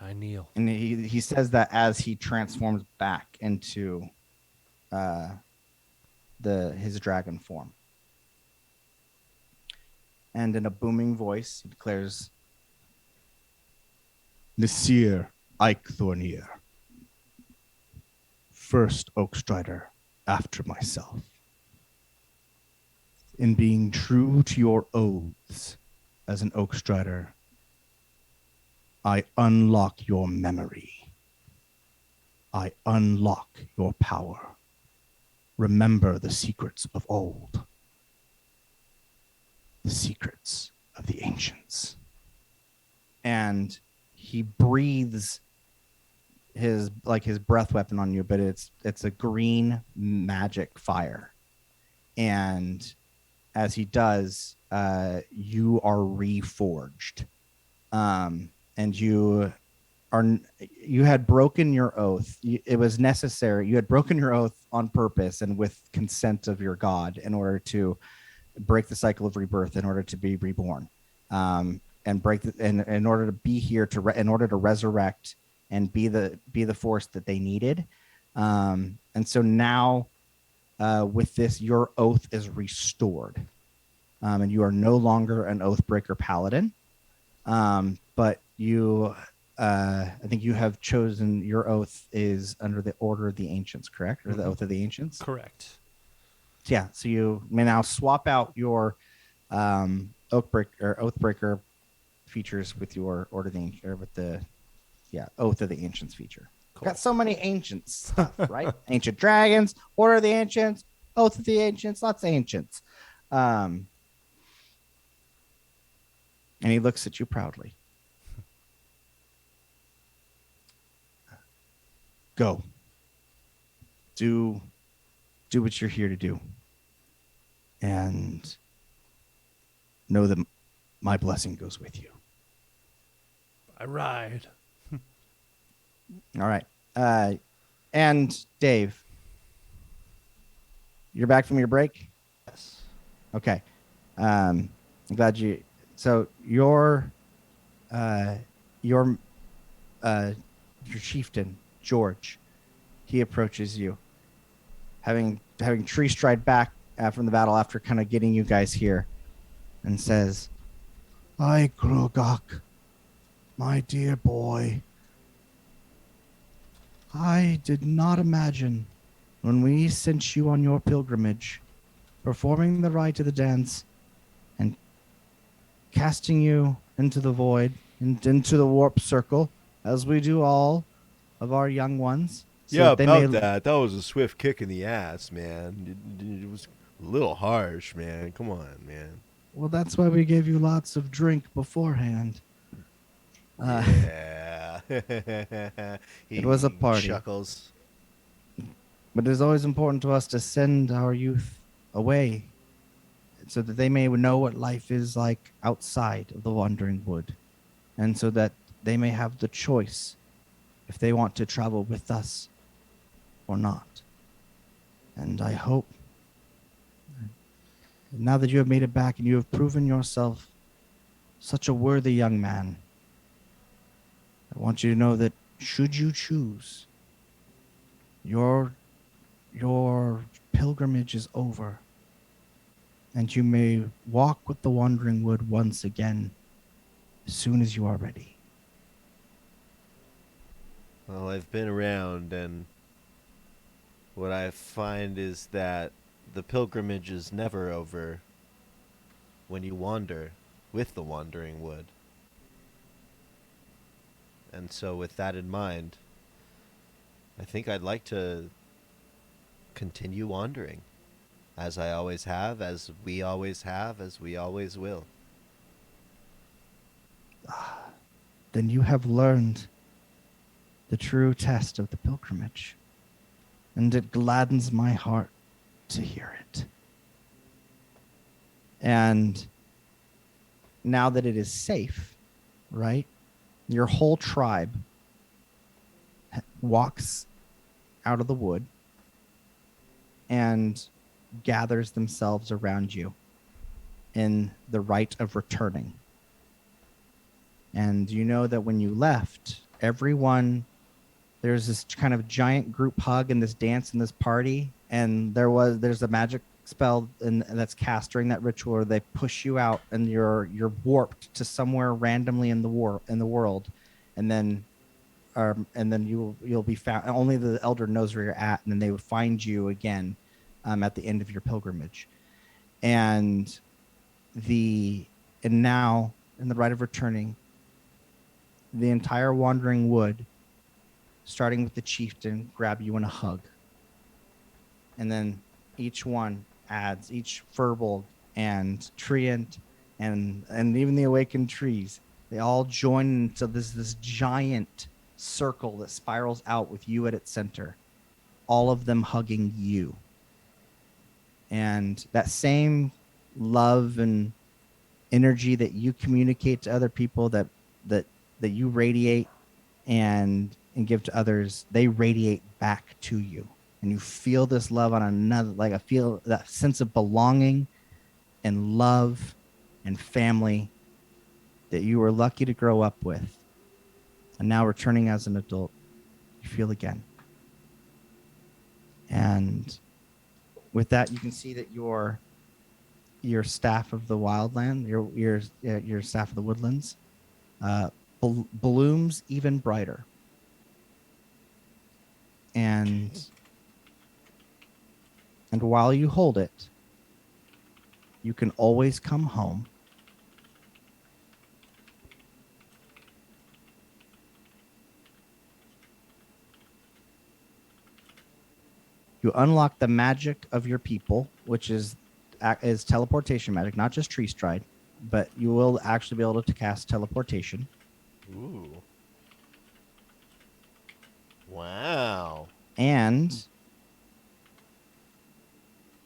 I kneel. And he says that as he transforms back into his dragon form. And in a booming voice, he declares, Nasir Eichthornir, first Oak Strider after myself. In being true to your oaths as an Oak Strider, I unlock your memory. I unlock your power. Remember the secrets of old. The secrets of the ancients. And he breathes his breath weapon on you, but it's a green magic fire. And as he does, you are reforged. And you had broken your oath. It was necessary. You had broken your oath on purpose and with consent of your god in order to break the cycle of rebirth, in order to be reborn, and in order to be here in order to resurrect and be the force that they needed. And so now, with this, your oath is restored, and you are no longer an Oathbreaker paladin. But you, I think you have chosen your oath is under the Order of the Ancients, correct? Or the Oath of the Ancients? Correct. Yeah. So you may now swap out your Oathbreaker features with your Order of the Ancients, or with the Oath of the Ancients feature. Cool. Got so many ancient stuff, right? Ancient dragons, Order of the Ancients, Oath of the Ancients, lots of ancients. And he looks at you proudly. Go. Do what you're here to do. And know that my blessing goes with you. I ride. All right. And Dave, you're back from your break? Yes. Okay. I'm glad you. So your chieftain George, he approaches you, having tree stride back from the battle after kind of getting you guys here, and says, "Hi, Grogok, my dear boy. I did not imagine when we sent you on your pilgrimage, performing the rite of the dance, and casting you into the void, and into the warp circle, as we do all of our young ones. So Yeah, that they about may, that. That was a swift kick in the ass, man. It was a little harsh, man. Come on, man. Well, that's why we gave you lots of drink beforehand. Yeah. It was a He party. chuckles. But it is always important to us to send our youth away so that they may know what life is like outside of the Wandering Wood, and so that they may have the choice if they want to travel with us or not. And I hope, now that you have made it back and you have proven yourself such a worthy young man, I want you to know that should you choose, your pilgrimage is over, and you may walk with the Wandering Wood once again as soon as you are ready. Well, I've been around, and what I find is that the pilgrimage is never over when you wander with the Wandering Wood. And so with that in mind, I think I'd like to continue wandering, as I always have, as we always have, as we always will. Then you have learned the true test of the pilgrimage, and it gladdens my heart to hear it. And now that it is safe, right? Your whole tribe walks out of the wood and gathers themselves around you in the rite of returning. And you know that when you left, everyone, there's this kind of giant group hug and this dance and this party, and there's a magic spell that's cast during that ritual where they push you out and you're warped to somewhere randomly in the world, and then you'll be found. Only the elder knows where you're at, and then they would find you again at the end of your pilgrimage. And now in the rite of returning, the entire wandering wood, starting with the chieftain, grab you in a hug. And then each one adds, each Furbolg and Treant and even the awakened trees, they all join into this giant circle that spirals out with you at its center, all of them hugging you. And that same love and energy that you communicate to other people, that you radiate and give to others, they radiate back to you, and you feel this love on another, like I feel that sense of belonging and love and family that you were lucky to grow up with, and now returning as an adult, you feel again. And with that, you can see that your staff of the wildland, your staff of the woodlands, blooms even brighter. And while you hold it, you can always come home. You unlock the magic of your people, which is teleportation magic, not just tree stride, but you will actually be able to cast teleportation. Ooh. Wow. And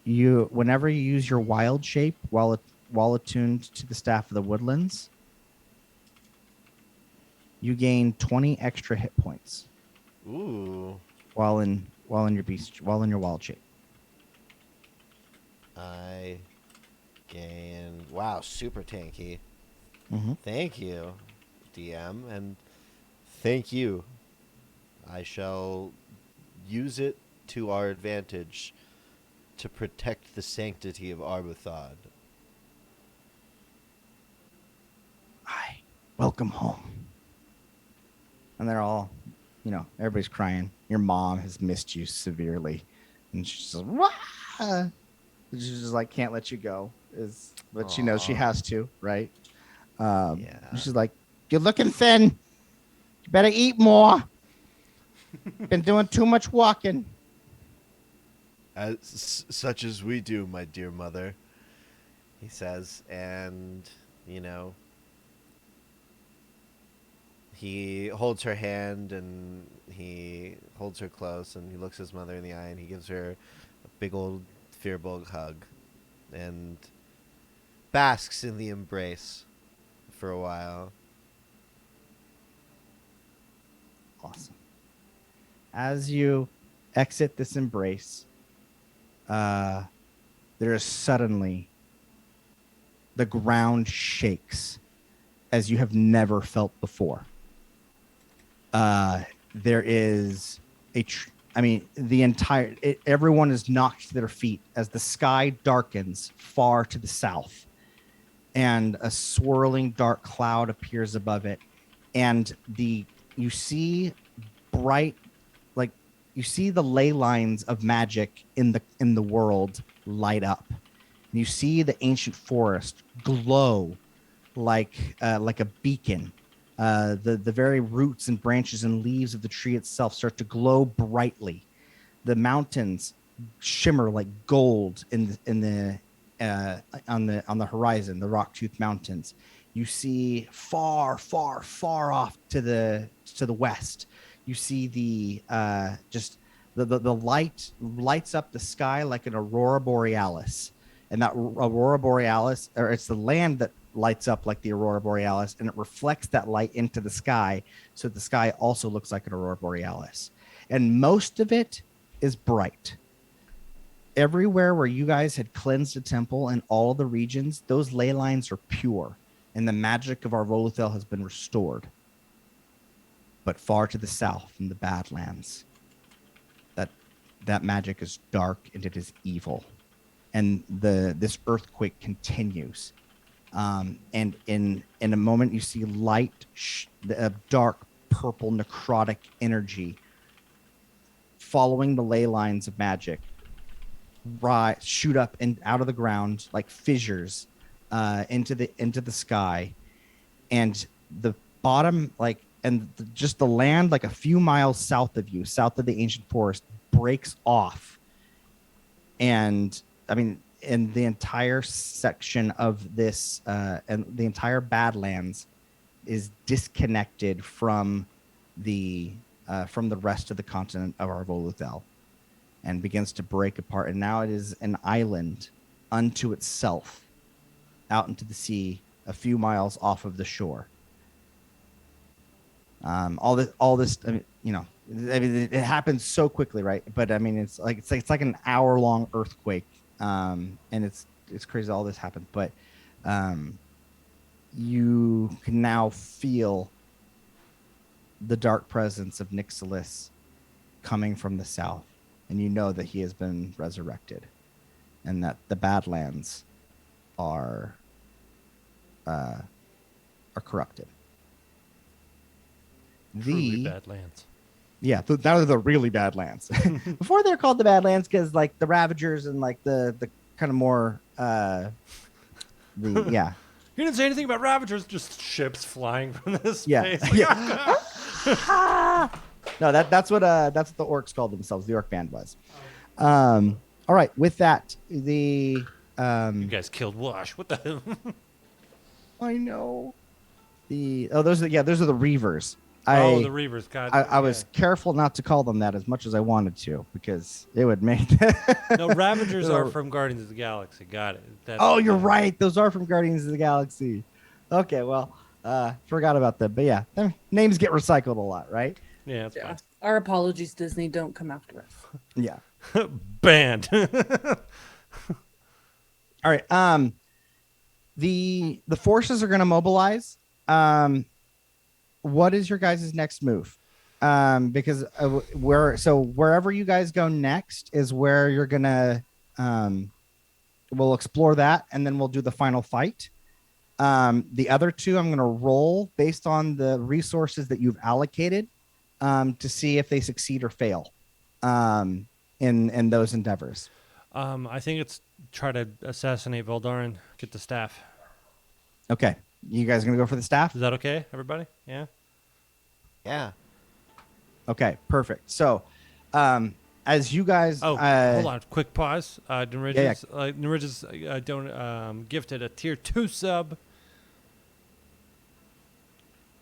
whenever you use your wild shape while attuned to the staff of the woodlands, you gain 20 extra hit points. Ooh. While in your wild shape. I gain. Wow, super tanky. Mm-hmm. Thank you, DM, and thank you. I shall use it to our advantage to protect the sanctity of Arvoluthel. Hi, welcome home. And they're all, everybody's crying. Your mom has missed you severely, and she's just, wah! She's just like can't let you go. But she knows she has to, right? Yeah. She's like, you're looking thin. You better eat more. Been doing too much walking. Such as we do, my dear mother. He says, and, he holds her hand and he holds her close and he looks his mother in the eye and he gives her a big old Firbolg hug and basks in the embrace for a while. Awesome. As you exit this embrace, there is suddenly the ground shakes as you have never felt before. There is everyone is knocked to their feet as the sky darkens far to the south and a swirling dark cloud appears above it. And you see bright, like you see the ley lines of magic in the world light up. And you see the ancient forest glow like a beacon. The very roots and branches and leaves of the tree itself start to glow brightly. The mountains shimmer like gold on the horizon, the Rocktooth Mountains. You see far, far, far off to the west. You see the light lights up the sky like an aurora borealis, and that aurora borealis, or it's the land that lights up like the aurora borealis, and it reflects that light into the sky, so the sky also looks like an aurora borealis. And most of it is bright. Everywhere where you guys had cleansed a temple in all of the regions, those ley lines are pure, and the magic of Arvoluthel has been restored. But far to the south in the Badlands, that magic is dark and it is evil, and this earthquake continues. And in a moment, you see light, dark purple necrotic energy following the ley lines of magic shoot up and out of the ground like fissures into the sky, and the bottom just the land like a few miles south of you, south of the ancient forest, breaks off. And I mean, in the entire section of this and the entire Badlands is disconnected from the rest of the continent of Arvoluthel, and begins to break apart. And now it is an island unto itself out into the sea a few miles off of the shore. All this, I mean, it happens so quickly, right? But I mean, it's like an hour-long earthquake, and it's crazy all this happened. But you can now feel the dark presence of Nixilis coming from the south, and you know that he has been resurrected, and that the Badlands are corrupted. Truly Badlands. Yeah, now they're the really bad lands. Before they're called the Badlands because like the Ravagers and like the kind of more yeah. He didn't say anything about Ravagers, just ships flying from this Yeah. space. Yeah. No, that's what the orcs called themselves. The orc band was. All right. With that, the You guys killed Wash. What the hell? I know. Those are the Reavers. The Reavers. God. I was careful not to call them that as much as I wanted to, because it would make. No, Ravagers are from Guardians of the Galaxy. Got it. You're right. Those are from Guardians of the Galaxy. Okay, well, forgot about them. But yeah, their names get recycled a lot, right? Yeah, that's fine. Our apologies, Disney. Don't come after us. Yeah. Banned. All right. The forces are going to mobilize. What is your guys' next move? Because wherever you guys go next is where you're gonna we'll explore that, and then we'll do the final fight. The other two I'm gonna roll based on the resources that you've allocated to see if they succeed or fail in those endeavors. I think it's try to assassinate Veldarin, get the staff. Okay. You guys gonna go for the staff? Is that okay, everybody? Yeah. Yeah. Okay, perfect. So, as you guys, hold on, quick pause. Nariges, Yeah. Nariges gifted a tier 2 sub.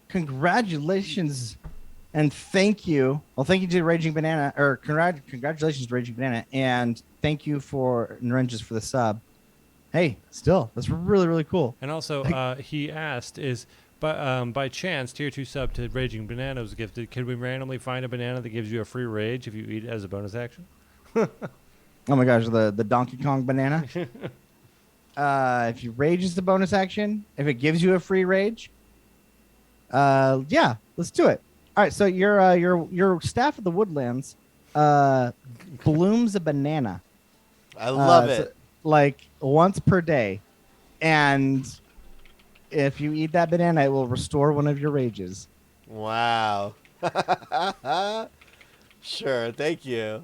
Congratulations and thank you. Well, thank you to Raging Banana, or congratulations to Raging Banana, and thank you for Narenges for the sub. Hey, still, that's really, really cool. And also, he asked, by chance, tier 2 sub to Raging Banana was gifted. Could we randomly find a banana that gives you a free rage if you eat it as a bonus action? Oh my gosh, the Donkey Kong banana. If you rage is the bonus action, if it gives you a free rage, yeah, let's do it. All right, so your staff of the woodlands blooms a banana. I love it. So, like once per day, and if you eat that banana, it will restore one of your rages. Wow. Sure, thank you.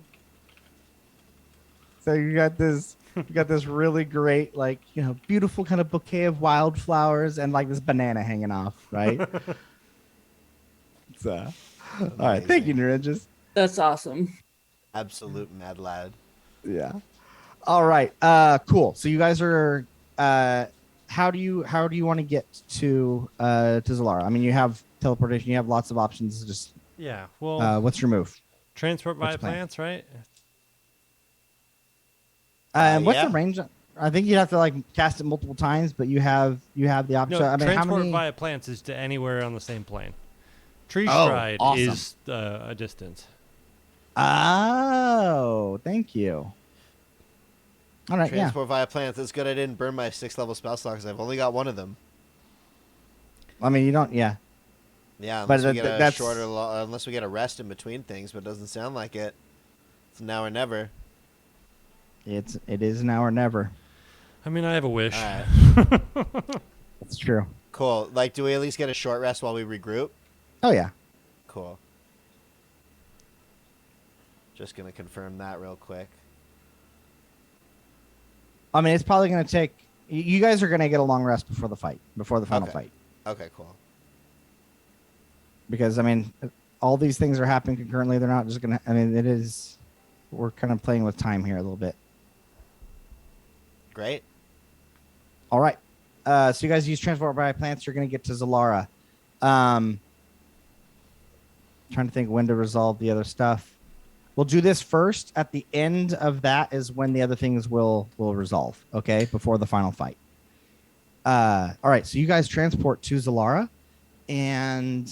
So you got this really great, like, beautiful kind of bouquet of wildflowers and like this banana hanging off, right? So, all right, thank you, Narenges. That's awesome. Absolute mad lad. Yeah. All right. Cool. So you guys are. How do you want to get to Zalara? I mean, you have teleportation. You have lots of options. Just Yeah. Well, what's your move? transport what's by your plan? plants, right? What's yeah. the range? I think you'd have to like cast it multiple times, but you have the option. No, I mean, how transport many? via plants is to anywhere on the same plane. Tree Oh, stride awesome. is a distance. Oh, thank you. All right, yeah. Transport via plants. It's good I didn't burn my 6th level spell slot because I've only got one of them. I mean, you don't. Yeah, Yeah, but unless we get a that's shorter, unless we get a rest in between things, but it doesn't sound like it. It's now or never. it is now or never. I mean, I have a wish. All right, That's true. cool. Like, do we at least get a short rest while we regroup? Oh yeah. Cool. Just gonna confirm that real quick. I mean, it's probably going to take. You guys are going to get a long rest before the fight, before the final Okay. fight, Okay, cool. because I mean, all these things are happening concurrently. They're not just going to. I mean, it is. We're kind of playing with time here a little bit. Great. All right. So you guys use transport by plants. You're going to get to Zalara. Trying to think when to resolve the other stuff. We'll do this first. At the end of that is when the other things will resolve. Okay, before the final fight. All right. So you guys transport to Zalara, and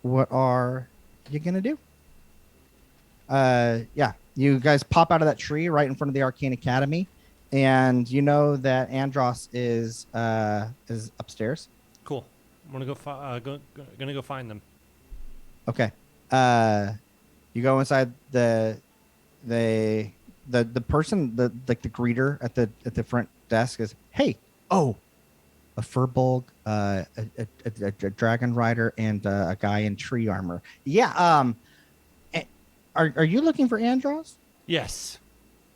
what are you gonna do? Yeah, you guys pop out of that tree right in front of the Arcane Academy, and you know that Andros is upstairs. Cool. I'm gonna gonna go find them. Okay. You go inside the person, the greeter at the front desk is, hey, oh, a furbolg, a dragon rider, and a guy in tree armor. Yeah. Are you looking for Andros? Yes.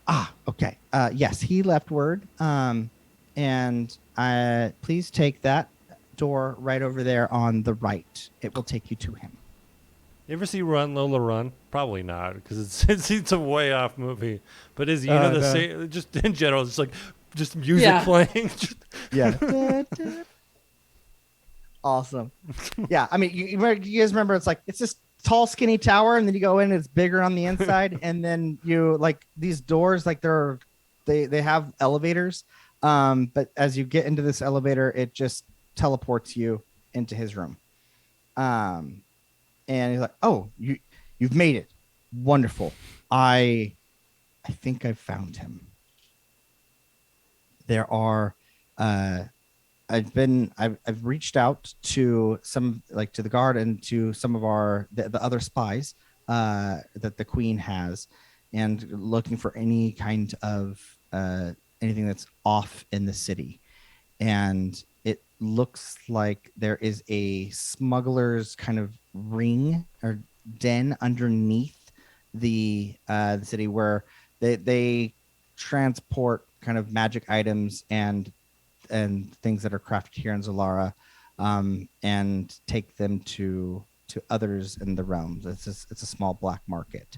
Ah, okay. Yes, he left word. And please take that door right over there on the right. It will take you to him. You ever see Run Lola Run? Probably not, because it's a way off movie. But is the No. same? Just in general, it's like just music Yeah. playing. Yeah. Awesome. Yeah, I mean, you guys remember it's like it's this tall, skinny tower, and then you go in, it's bigger on the inside, and then you like these doors, like they have elevators, but as you get into this elevator, it just teleports you into his room. And he's like, "Oh, you've made it, wonderful. I think I've found him. There are, I've reached out to some, like to the guard and to some of the other spies that the queen has, and looking for any kind of anything that's off in the city. And it looks like there is a smuggler's kind of ring or den underneath the city where they transport kind of magic items and things that are crafted here in Zalara, and take them to others in the realms. It's a small black market.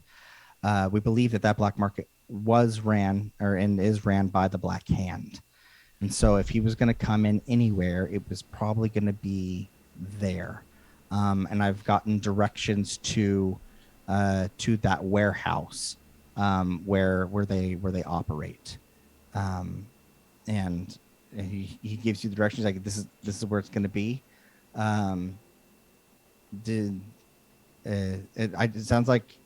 We believe that black market is ran by the Black Hand. And so if he was going to come in anywhere, it was probably going to be there. And I've gotten directions to that warehouse where they operate. And he gives you the directions, like this is where it's going to be. It sounds like,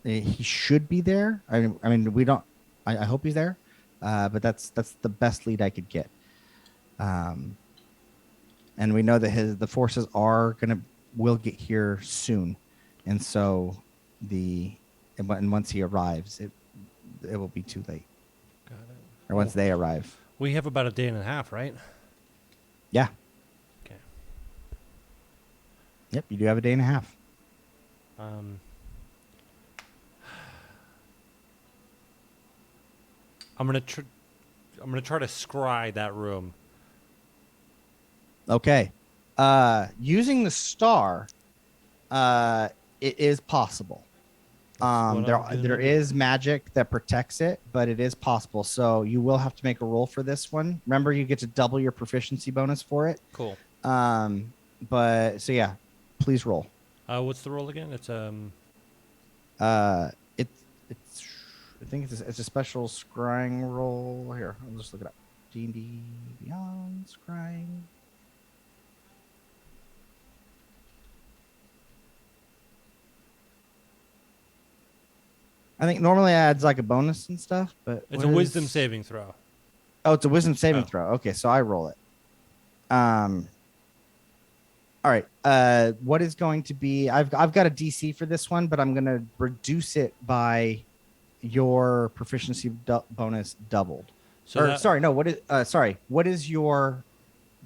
he should be there. I mean, we don't. I hope he's there. But that's the best lead I could get. And we know that the forces will get here soon, and so and once he arrives, it will be too late. Got it. Or once they arrive. We have about a day and a half, right? Yeah. Okay. Yep. You do have a day and a half. I'm gonna try to scry that room. Okay. Using the star, it is possible. That's what I'm gonna There do. is magic that protects it, but it is possible. So you will have to make a roll for this one. Remember, you get to double your proficiency bonus for it. Cool. But so yeah, please roll. What's the roll again? It's It's I think it's a special scrying roll. Here, I'll just look it up. D&D Beyond scrying. I think normally it adds like a bonus and stuff, but It's what a wisdom is- saving throw. Oh, it's a wisdom saving Oh. throw. Okay, so I roll it. All right. What is going to be? I've got a DC for this one, but I'm gonna reduce it by your proficiency bonus doubled. So that, sorry, no. What is? Sorry. What is your?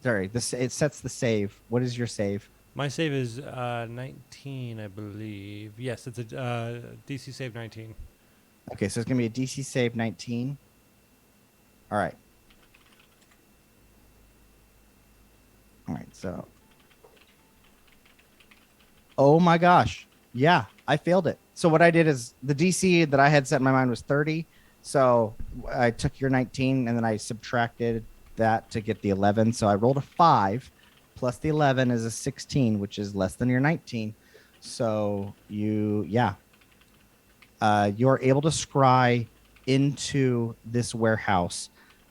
Sorry. This it sets the save. What is your save? my save is 19, I believe. Yes, it's a DC save 19. Okay, so it's gonna be a DC save 19. All right. All right. So. Oh my gosh. Yeah, I failed it. So what I did is the DC that I had set in my mind was 30. So I took your 19 and then I subtracted that to get the 11. So I rolled a 5 plus the 11 is a 16, which is less than your 19. So you're able to scry into this warehouse.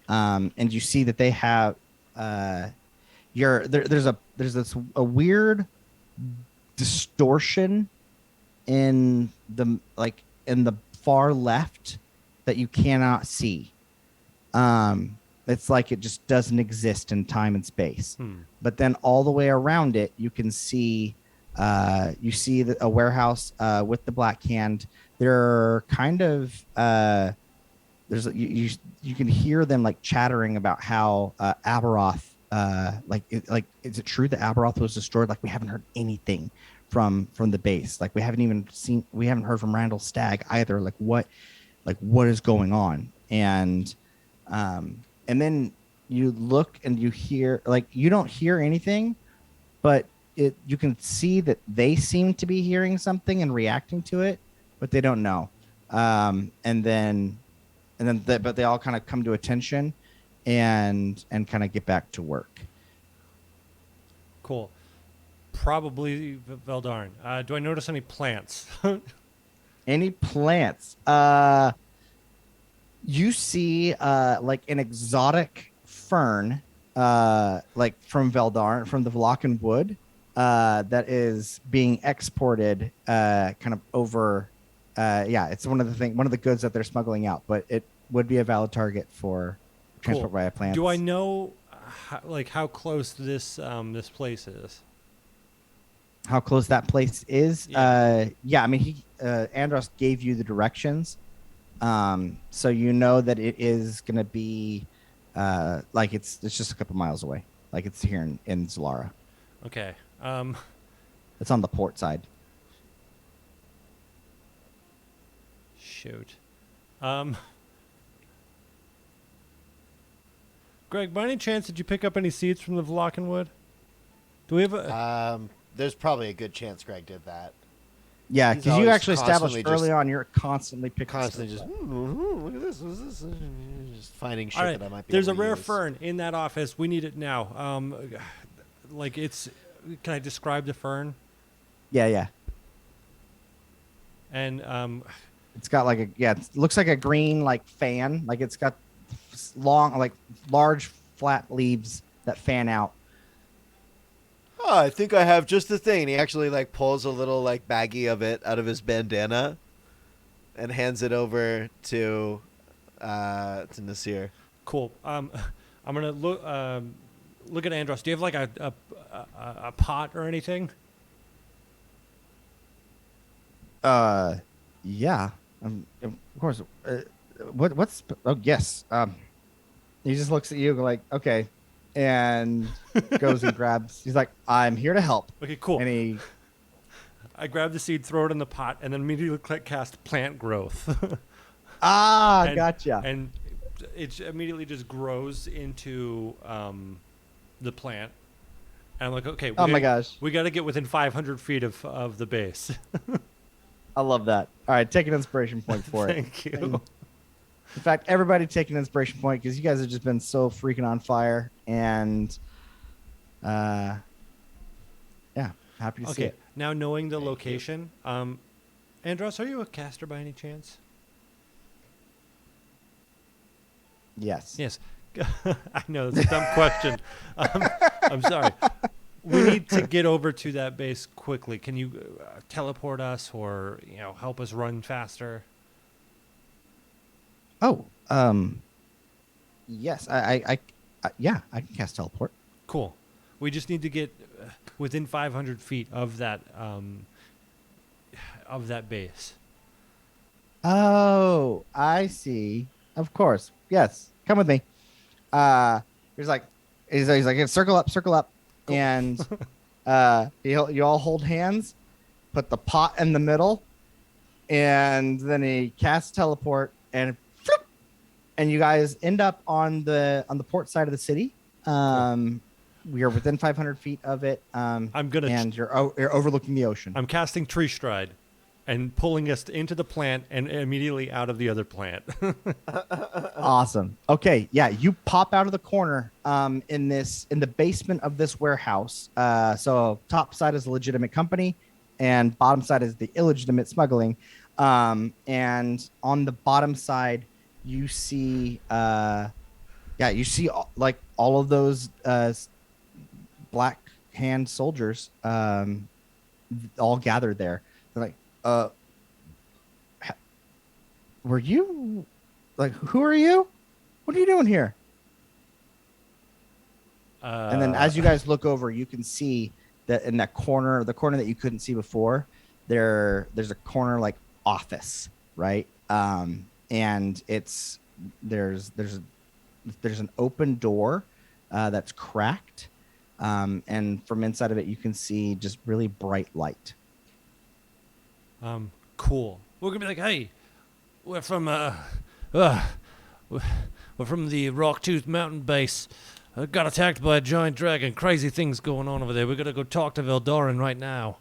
And you see that they have there's a weird distortion in the far left that you cannot see. It's like it just doesn't exist in time and space. But then all the way around it, you can see a warehouse with the black hand. They're kind of you can hear them like chattering about how Aberoth is it true that Aberoth was destroyed? Like we haven't heard anything from the base. Like we haven't heard from Randall Stagg either. Like what is going on? And then you look and you hear, like you don't hear anything, but you can see that they seem to be hearing something and reacting to it, but they don't know. But they all kind of come to attention and kind of get back to work. Cool. Probably Veldarn. Do I notice any plants? Any plants? You see like an exotic fern like from Veldarn, from the Vlachen wood, that is being exported kind of over it's one of the goods that they're smuggling out, but it would be a valid target for transport via plants. Do I know how close this place is? How close that place is? Yeah. I mean, Andros gave you the directions, so you know that it is going to be like it's just a couple miles away. Like it's here in Zalara. Okay. It's on the port side. Shoot. Greg, by any chance, did you pick up any seeds from the Vlachen wood? Do we have a... There's probably a good chance Greg did that. Yeah, He's because you always actually established constantly early just- on you're constantly picking Constantly stuff just, up. look at this. What's this? Just finding shit All right, that I might be there's a able to rare use. fern in that office. We need it now. Like it's... Can I describe the fern? Yeah. And It's got like it looks like a green like fan. Like it's got long, like large flat leaves that fan out. Oh, I think I have just the thing. And he actually like pulls a little like baggie of it out of his bandana and hands it over to Nasir. cool. I'm gonna look at Andros. Do you have like a pot or anything? Yeah. Of course. What's? Oh, yes. He just looks at you like, okay, and goes and grabs. He's like, I'm here to help. Okay, cool. And I grab the seed, throw it in the pot, and then immediately cast plant growth. And- gotcha. And it immediately just grows into the plant. And I'm like, okay. Oh my gosh. We got to get within 500 feet of the base. I love that. All right, take an inspiration point for it. Thank you. And in fact, everybody take an inspiration point because you guys have just been so freaking on fire. And yeah, happy to see Okay, it. now knowing the location, Andros, are you a caster by any chance? Yes. Yes. I know that's a dumb question. I'm sorry. We need to get over to that base quickly. Can you teleport us, or help us run faster? Oh, yes. Yeah, I can cast teleport. Cool. We just need to get within 500 feet of that base. Oh, I see. Of course. Yes. Come with me. Uh, he's like, he's like, circle up, Cool. and you all hold hands, put the pot in the middle, and then he casts teleport, and floop, and you guys end up on the port side of the city. We are within 500 feet of it. I'm gonna. And you're overlooking the ocean. I'm casting Tree Stride, and pulling us into the plant and immediately out of the other plant. Awesome. Okay, yeah, you pop out of the corner in the basement of this warehouse. So top side is a legitimate company, and bottom side is the illegitimate smuggling. And on the bottom side, you see like all of those black hand soldiers all gathered there. They're like, were you like, who are you? What are you doing here? And then as you guys look over, you can see that in that corner, the corner that you couldn't see before, there's a corner like office, right? And there's an open door that's cracked. And from inside of it, you can see just really bright light. Cool. We're gonna be like, hey, we're from the Rocktooth Mountain Base. I got attacked by a giant dragon. Crazy things going on over there. We're gonna go talk to Veldarin right now.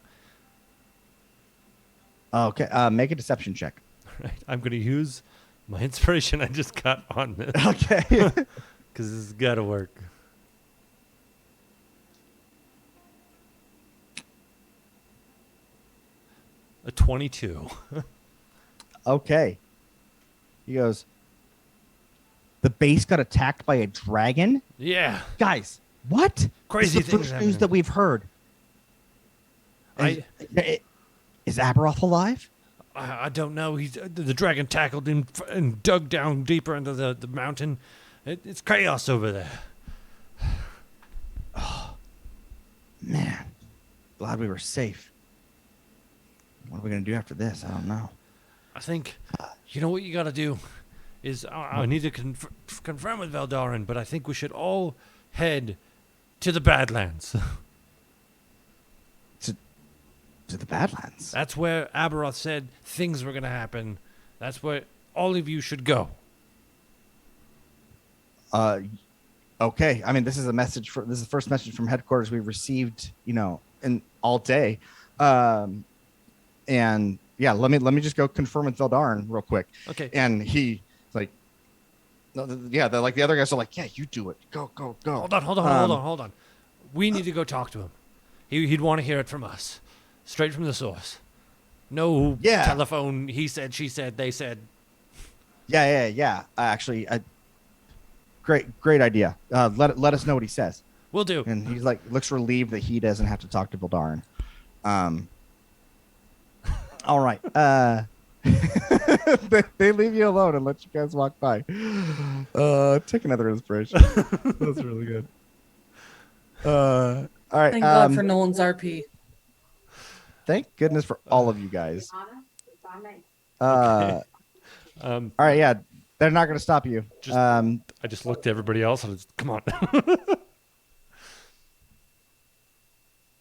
Okay, make a deception check. Right. I'm gonna use my inspiration I just got on this Okay. because this has got to work. A 22. Okay. He goes, the base got attacked by a dragon? Yeah. Guys, what? Crazy this is the things first happening. news that we've heard. Is Arvoluthel alive? I don't know. The dragon tackled him and dug down deeper into the mountain. It's chaos over there. Man, glad we were safe. What are we going to do after this? I don't know. I think, you know what you got to do is I need to confirm with Veldarin, but I think we should all head to the Badlands. To the Badlands. That's where Aberoth said things were going to happen. That's where all of you should go. Okay. I mean, this is the first message from headquarters we've received, in all day. And yeah, let me just go confirm with Veldarin real quick. Okay. And he's like, yeah, the other guys are like, yeah, you do it. Go. Hold on. We need to go talk to him. He'd want to hear it from us. Straight from the source. No telephone, he said, she said, they said. Yeah. Actually, great idea. Let us know what he says. Will do. And he's like, looks relieved that he doesn't have to talk to Veldarin. All right. They leave you alone and let you guys walk by. Take another inspiration. That's really good. All right. Thank God for Nolan's RP. Thank goodness for all of you guys. Okay. All right. Yeah. They're not going to stop you. I just looked at everybody else and come on.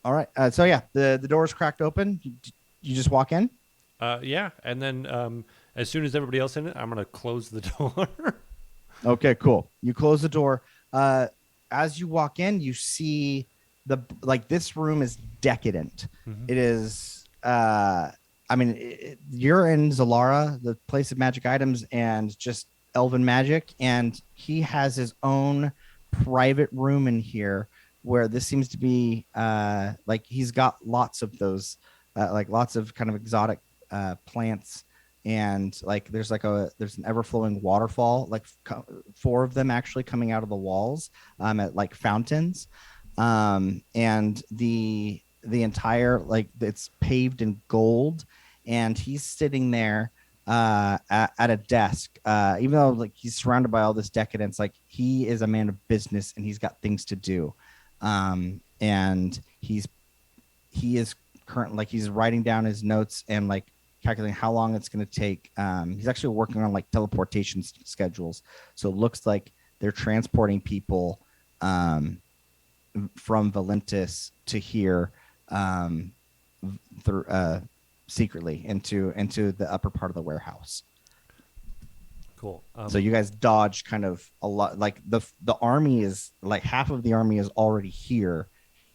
All right. So yeah, the door's cracked open. You just walk in. Yeah. And then as soon as everybody else in it, I'm going to close the door. Okay, cool. You close the door. As you walk in, you see this room is decadent. Mm-hmm. It is, you're in Zalara, the place of magic items and just elven magic. And he has his own private room in here where this seems to be, he's got lots of those, lots of kind of exotic plants and like there's an ever flowing waterfall, like four of them actually coming out of the walls, at like fountains, and the entire like it's paved in gold, and he's sitting there at a desk, even though like he's surrounded by all this decadence, like he is a man of business and he's got things to do, and he is current like he's writing down his notes and like calculating how long it's going to take. He's actually working on like teleportation schedules, so it looks like they're transporting people from Valentis to here, through secretly into the upper part of the warehouse. Cool. So you guys dodged kind of a lot. Like the army is like half of the army is already here.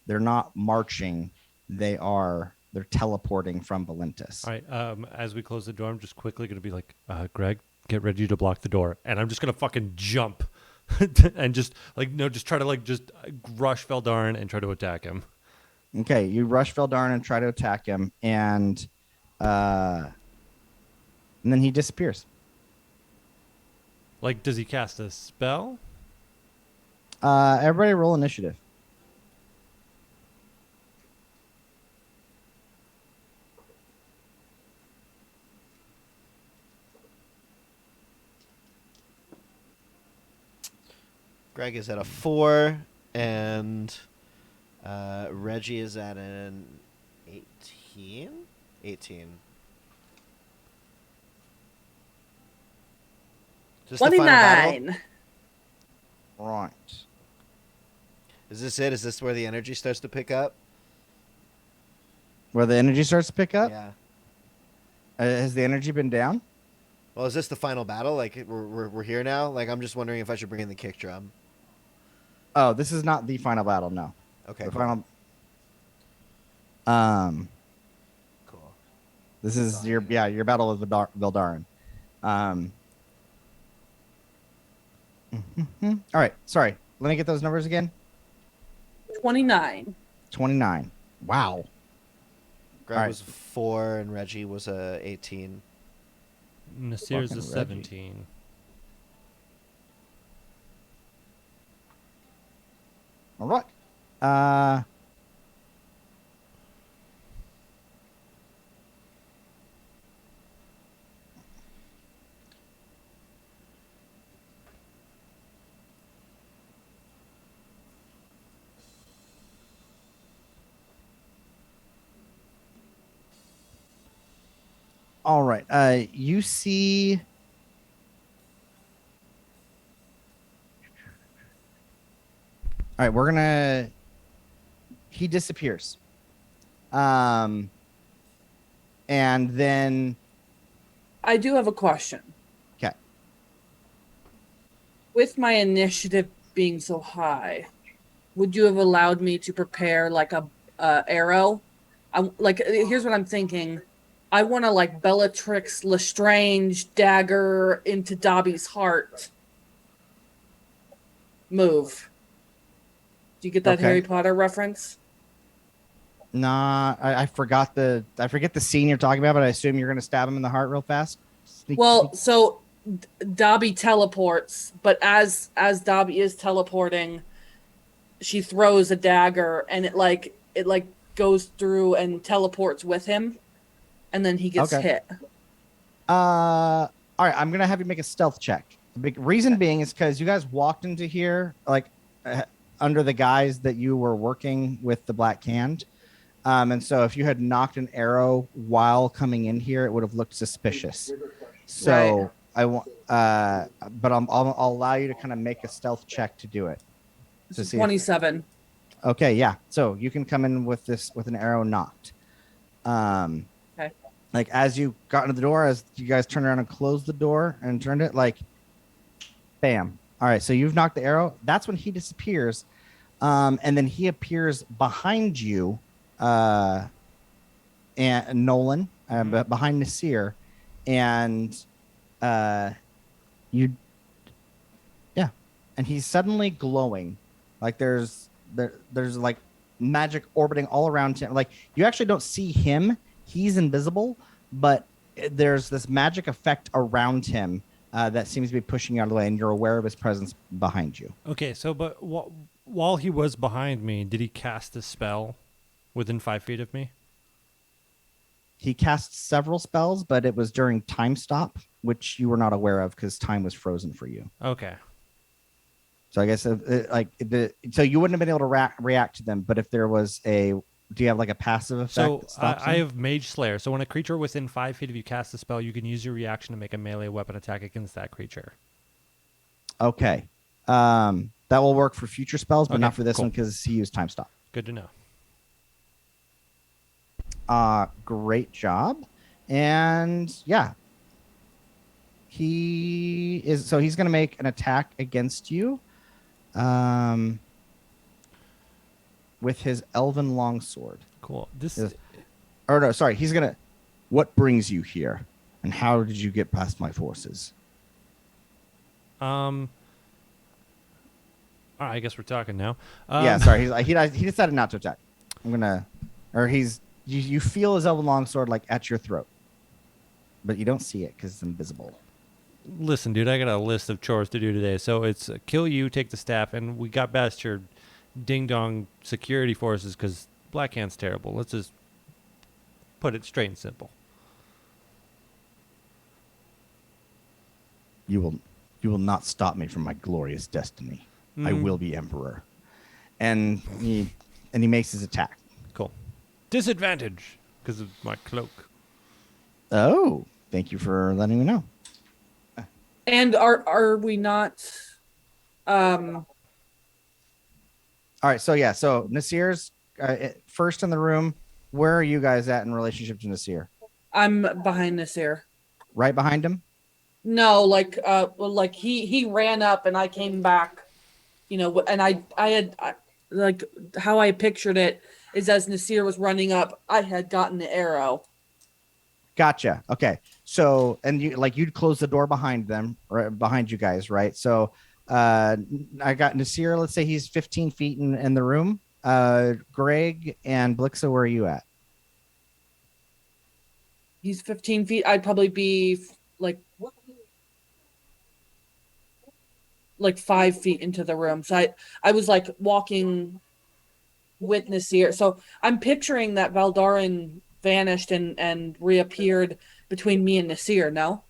They're not marching. They're teleporting from Valentis. All right. As we close the door, I'm just quickly going to be like, Greg, get ready to block the door. And I'm just going to fucking jump and just like, no, just try to like just rush Veldarin and try to attack him. Okay, you rush Veldarin and try to attack him, and then he disappears. Like, does he cast a spell? Everybody roll initiative. Greg is at a 4, and Reggie is at an 18? 18. Just the final battle? 29. Right. Is this it? Is this where the energy starts to pick up? Where the energy starts to pick up? Yeah. Has the energy been down? Well, is this the final battle? Like, we're here now? Like, I'm just wondering if I should bring in the kick drum. Oh, this is not the final battle. No. Okay, The cool. final. Cool. This is your battle with Veldarin. All right. Sorry. Let me get those numbers again. 29. 29. Wow. Greg Alright. was 4, and Reggie was 18. Nasir's a Fucking Reggie. 17. All right. All right. You see. All right, we're gonna. He disappears. And then. I do have a question. Okay. With my initiative being so high, would you have allowed me to prepare like a arrow? Here's what I'm thinking. I want to like Bellatrix Lestrange dagger into Dobby's heart. Move. Do you get that Okay. Harry Potter reference? Nah, I forget the scene you're talking about, but I assume you're gonna stab him in the heart real fast. Well, so Dobby teleports, but as Dobby is teleporting, she throws a dagger, and it goes through and teleports with him, and then he gets Okay. hit. All right, I'm gonna have you make a stealth check. The big reason being is because you guys walked into here like under the guise that you were working with the Black Hand, and so if you had knocked an arrow while coming in here, it would have looked suspicious. So Right. I want, but I'll allow you to kind of make a stealth check to do it. This To is see if- 27. Okay, yeah. So you can come in with an arrow knocked. Okay. Like as you got into the door, as you guys turned around and closed the door and turned it, like, bam. All right, so you've knocked the arrow. That's when he disappears, and then he appears behind you, and Nolan, behind Nasir, and you, yeah, and he's suddenly glowing, like there's like magic orbiting all around him. Like you actually don't see him; he's invisible, but there's this magic effect around him that seems to be pushing you out of the way, and you're aware of his presence behind you. Okay, so but while he was behind me, did he cast a spell within 5 feet of me? He cast several spells, but it was during time stop, which you were not aware of because time was frozen for you. Okay. So I guess so you wouldn't have been able to react to them. But if there was do you have like a passive effect? So that stops I him? have Mage Slayer. So when a creature within 5 feet of you casts a spell, you can use your reaction to make a melee weapon attack against that creature. Okay. That will work for future spells, but Okay, not for this cool. one because he used time stop. Good to know. Great job. And yeah. He's going to make an attack against you. With his elven longsword. Cool. This Yes. Or no, sorry, he's going to what brings you here? And how did you get past my forces? All right, I guess we're talking now. Yeah, sorry. He decided not to attack. You feel his elven longsword like at your throat, but you don't see it because it's invisible. Listen, dude, I got a list of chores to do today. So it's kill you, take the staff, and we got past your ding-dong security forces because Black Hand's terrible. Let's just put it straight and simple. You will not stop me from my glorious destiny. I will be emperor. And he makes his attack. Cool. Disadvantage because of my cloak. Oh, thank you for letting me know. And are we not? All right, so Nasir's first in the room. Where are you guys at in relationship to Nasir? I'm behind this here. Right behind him? No, like he ran up and I came back, and I had like how I pictured it is as Nasir was running up, I had gotten the arrow. Gotcha. Okay. So, and you'd close the door behind them, right behind you guys, right? So, I got Nasir. Let's say he's 15 feet in the room. Greg and Blixa, where are you at? He's 15 feet. I'd probably be like 5 feet into the room. So I was like walking with Nasir. So I'm picturing that Valdarin vanished and reappeared between me and Nasir. No,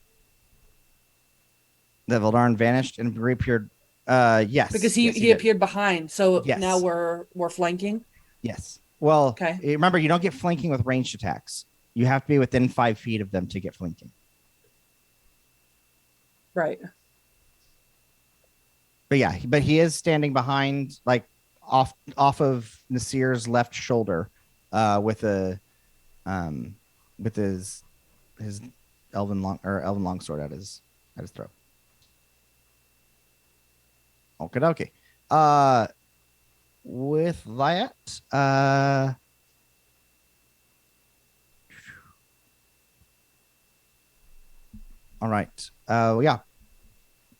That Valdarin vanished and reappeared. Yes, because yes, he did. appeared behind. So Yes. now we're flanking. Yes. Well, Okay. Remember, you don't get flanking with ranged attacks. You have to be within 5 feet of them to get flanking. Right. But yeah, he is standing behind, like off of Nasir's left shoulder, with his elven longsword at his throat. Okie dokie. With that, all right. Yeah.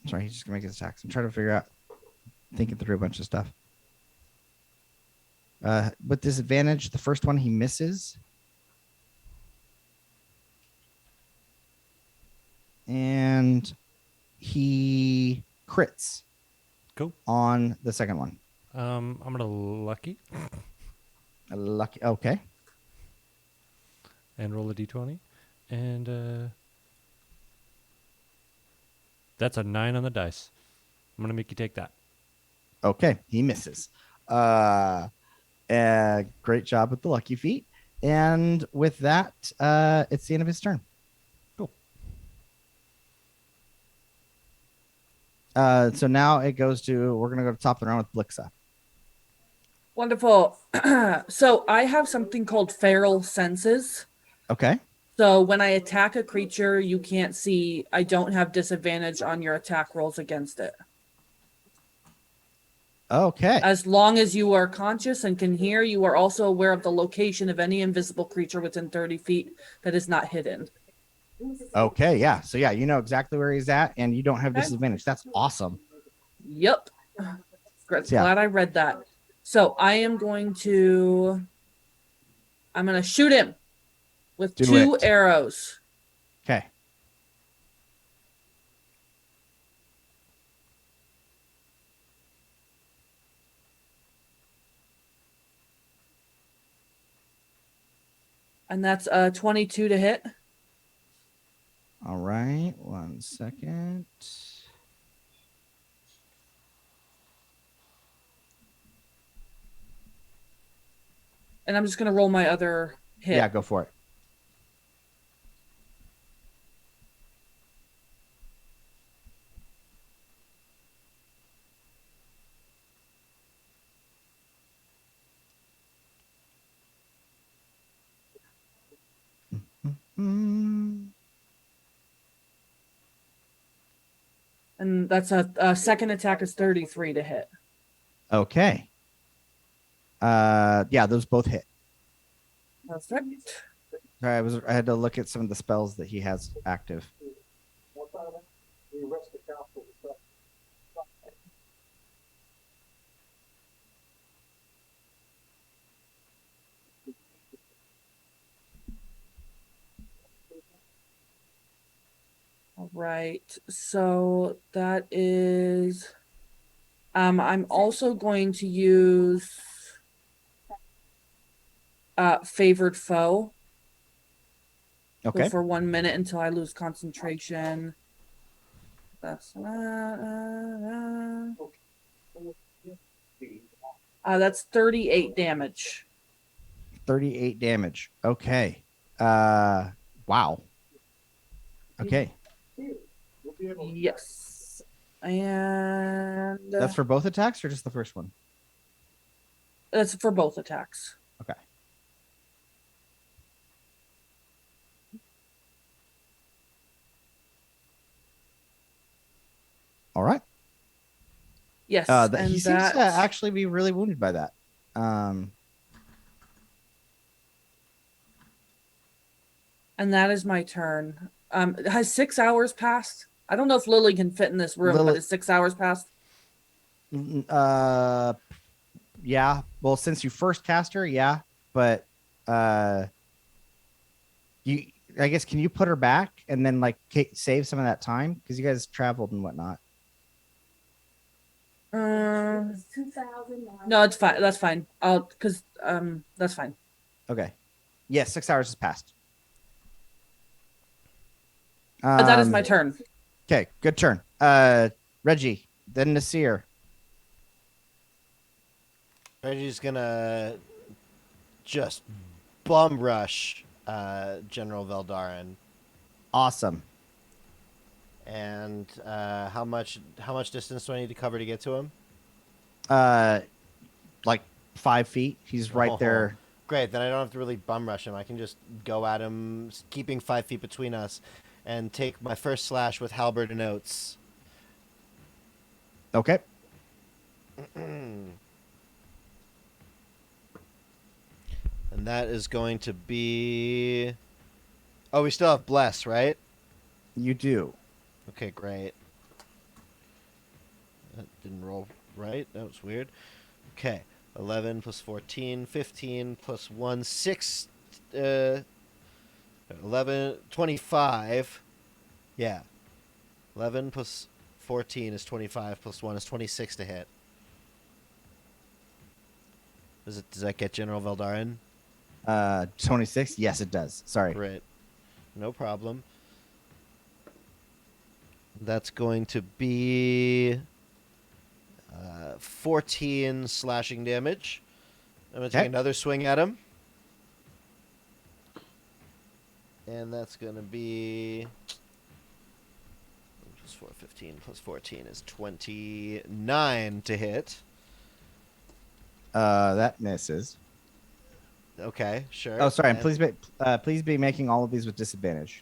Sorry, he's just gonna make his attacks. I'm trying to figure out, thinking through a bunch of stuff. With disadvantage, the first one he misses. And he crits. Cool. On the second one. I'm gonna lucky Lucky. Okay. and roll a d20, and that's a 9 on the dice. I'm gonna make you take that. Okay. He misses. Great job with the lucky feat. And with that, it's the end of his turn. Cool. So now it goes to, we're going to go to top of the round with Blixa. Wonderful. So I have something called feral senses. Okay. So when I attack a creature you can't see, I don't have disadvantage on your attack rolls against it. Okay. As long as you are conscious and can hear, you are also aware of the location of any invisible creature within 30 feet that is not hidden. Okay. Yeah. So yeah, you know exactly where he's at and you don't have Okay. disadvantage. That's awesome. Yep. Great. Yeah. Glad I read that. So I'm going to shoot him with Do 2 it. arrows. Okay. And that's 22 to hit. All right. 1 second. And I'm just gonna roll my other hit. Yeah, go for it. Mm, And that's a second attack is 33 to hit. okay. Yeah, those both hit. Perfect. I had to look at some of the spells that he has active. All right. So that is I'm also going to use favored foe. So Okay. for 1 minute until I lose concentration. That's 38 damage. 38 damage. Okay. Wow. Okay. Yes. And That's for both attacks or just the first one? that's for both attacks. Okay. All right. Yes. He seems to actually be really wounded by that. And that is my turn. Has 6 hours passed? I don't know if Lily can fit in this room, but is 6 hours passed? Yeah. Well, since you first cast her, yeah, but you, I guess, can you put her back and then like save some of that time because you guys traveled and whatnot? No, it's fine. That's fine. Because that's fine. Okay. Yes, 6 hours has passed. That is my turn. Okay, good turn. Reggie, then Nasir. Reggie's gonna just bum rush General Veldarin. Awesome. And how much distance do I need to cover to get to him? Like 5 feet. He's right there. Great, then I don't have to really bum rush him. I can just go at him, keeping 5 feet between us, and take my first slash with halberd and oats. Okay. And that is going to be... Oh, we still have bless, right? You do. Okay, great. That didn't roll right. That was weird. Okay. 11 plus 14, 15 plus 1, 6, 11, 25. Yeah. 11 plus 14 is 25, plus 1 is 26 to hit. Does that get General Veldarin? 26. Yes, it does. Sorry. Great. No problem. That's going to be 14 slashing damage. I'm going to take another swing at him. And that's going to be... Plus 4, 15 plus 14 is 29 to hit. That misses. Okay, sure. Oh, sorry. And please be making all of these with disadvantage.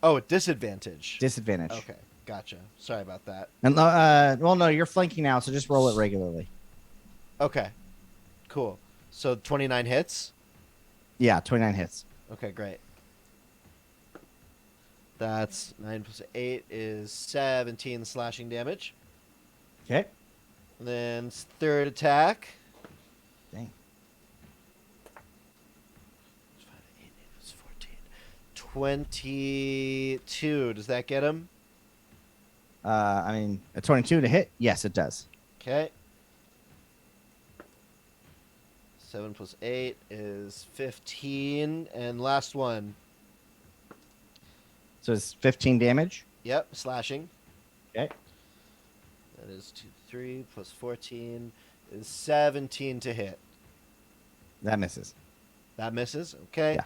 Oh, at disadvantage. Disadvantage. Okay, gotcha. Sorry about that. And well, no, you're flanking now, so just roll it regularly. Okay, cool. So 29 hits? Yeah, 29 hits. Okay, great. That's 9 plus 8 is 17 slashing damage. Okay. Then third attack. Dang. 5, 8, 8 plus 14. 22. Does that get him? I mean, a 22 to hit. Yes, it does. Okay. 7 plus 8 is 15. And last one. So it's 15 damage. Yep, slashing. Okay. That is 2, 3 plus 14 is 17 to hit. That misses. That misses. Okay. Yeah.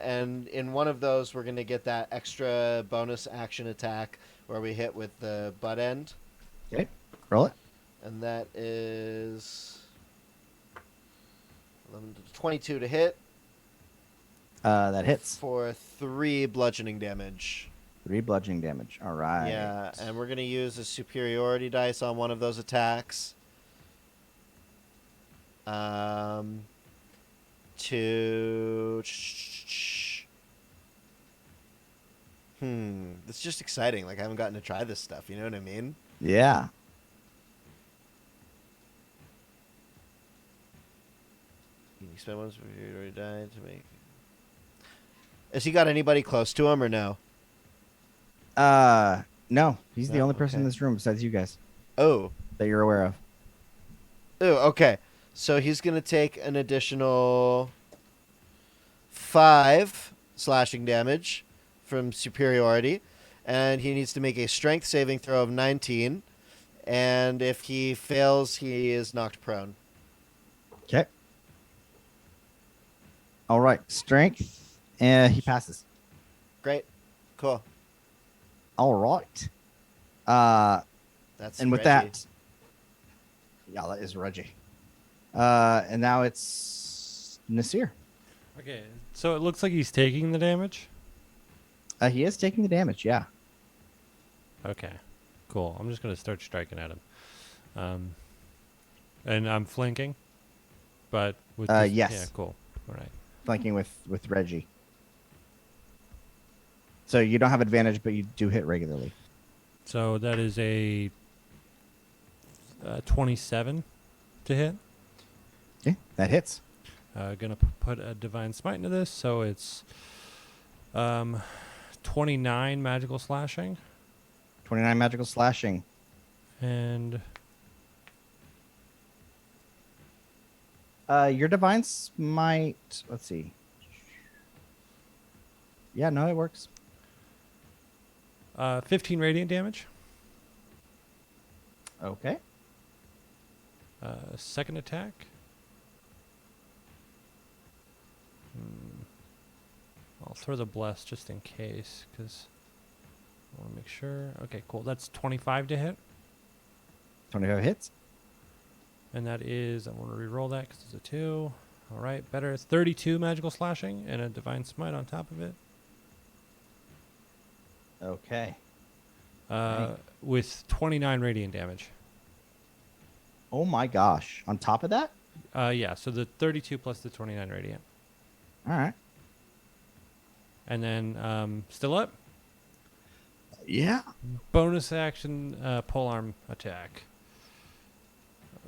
And in one of those, we're going to get that extra bonus action attack where we hit with the butt end. Okay. Roll it. And that is 11 to 22 to hit That hits. for 3 bludgeoning damage. 3 bludgeoning damage. All right. Yeah, and we're going to use a superiority dice on one of those attacks. To... It's just exciting. Like, I haven't gotten to try this stuff. You know what I mean? Yeah. You spend one superiority die to make... Has he got anybody close to him or no? No. He's the No, only person in okay. this room besides you guys Oh. that you're aware of. Oh, okay. So he's going to take an additional 5 slashing damage from superiority, and he needs to make a strength saving throw of 19, and if he fails, he is knocked prone. Okay. All right. Strength. And he passes. Great. Cool. All right. That's And with Reggie. that, yeah, that is Reggie. And now it's Nasir. Okay, so it looks like he's taking the damage. He is taking the damage. Yeah. Okay, cool. I'm just gonna start striking at him. And I'm flanking, but with this, yes. yeah, cool. All right. Flanking with Reggie. So you don't have advantage, but you do hit regularly. So that is a 27 to hit. Okay, that hits. Gonna put a divine smite into this, so it's 29 magical slashing 29 magical slashing. and Your divine smite. Let's see. Yeah, no, it works. 15 radiant damage. Okay. Second attack. I'll throw the bless just in case, because I want to make sure. Okay, cool. That's 25 to hit. 25 hits. And that is, I want to re-roll that because it's a 2. All right, better. 32 magical slashing and a divine smite on top of it. Okay. With 29 radiant damage. Oh my gosh. On top of that? Yeah, so the 32 plus the 29 radiant. All right. And then still up. Yeah. Bonus action polearm attack.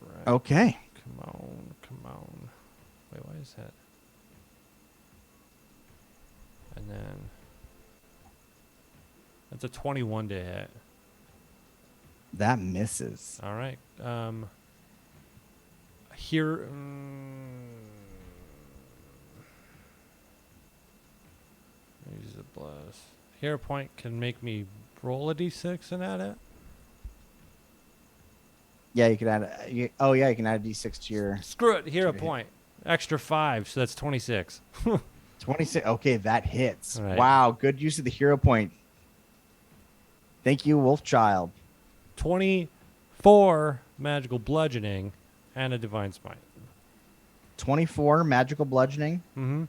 All right. Okay. Come on, come on. Wait, why is that? And then that's a 21 to hit. That misses. All right. Here. Use the bless. Hero point can make me roll a d6 and add it. Yeah, you could add. Oh yeah, you can add a d6 to your Screw it. Hero hit. point. Extra 5, so that's 26. 26. Okay, that hits. All right. Wow, good use of the hero point. Thank you, Wolfchild. 24 magical bludgeoning and a divine smite. 24 magical bludgeoning, Mm-hmm.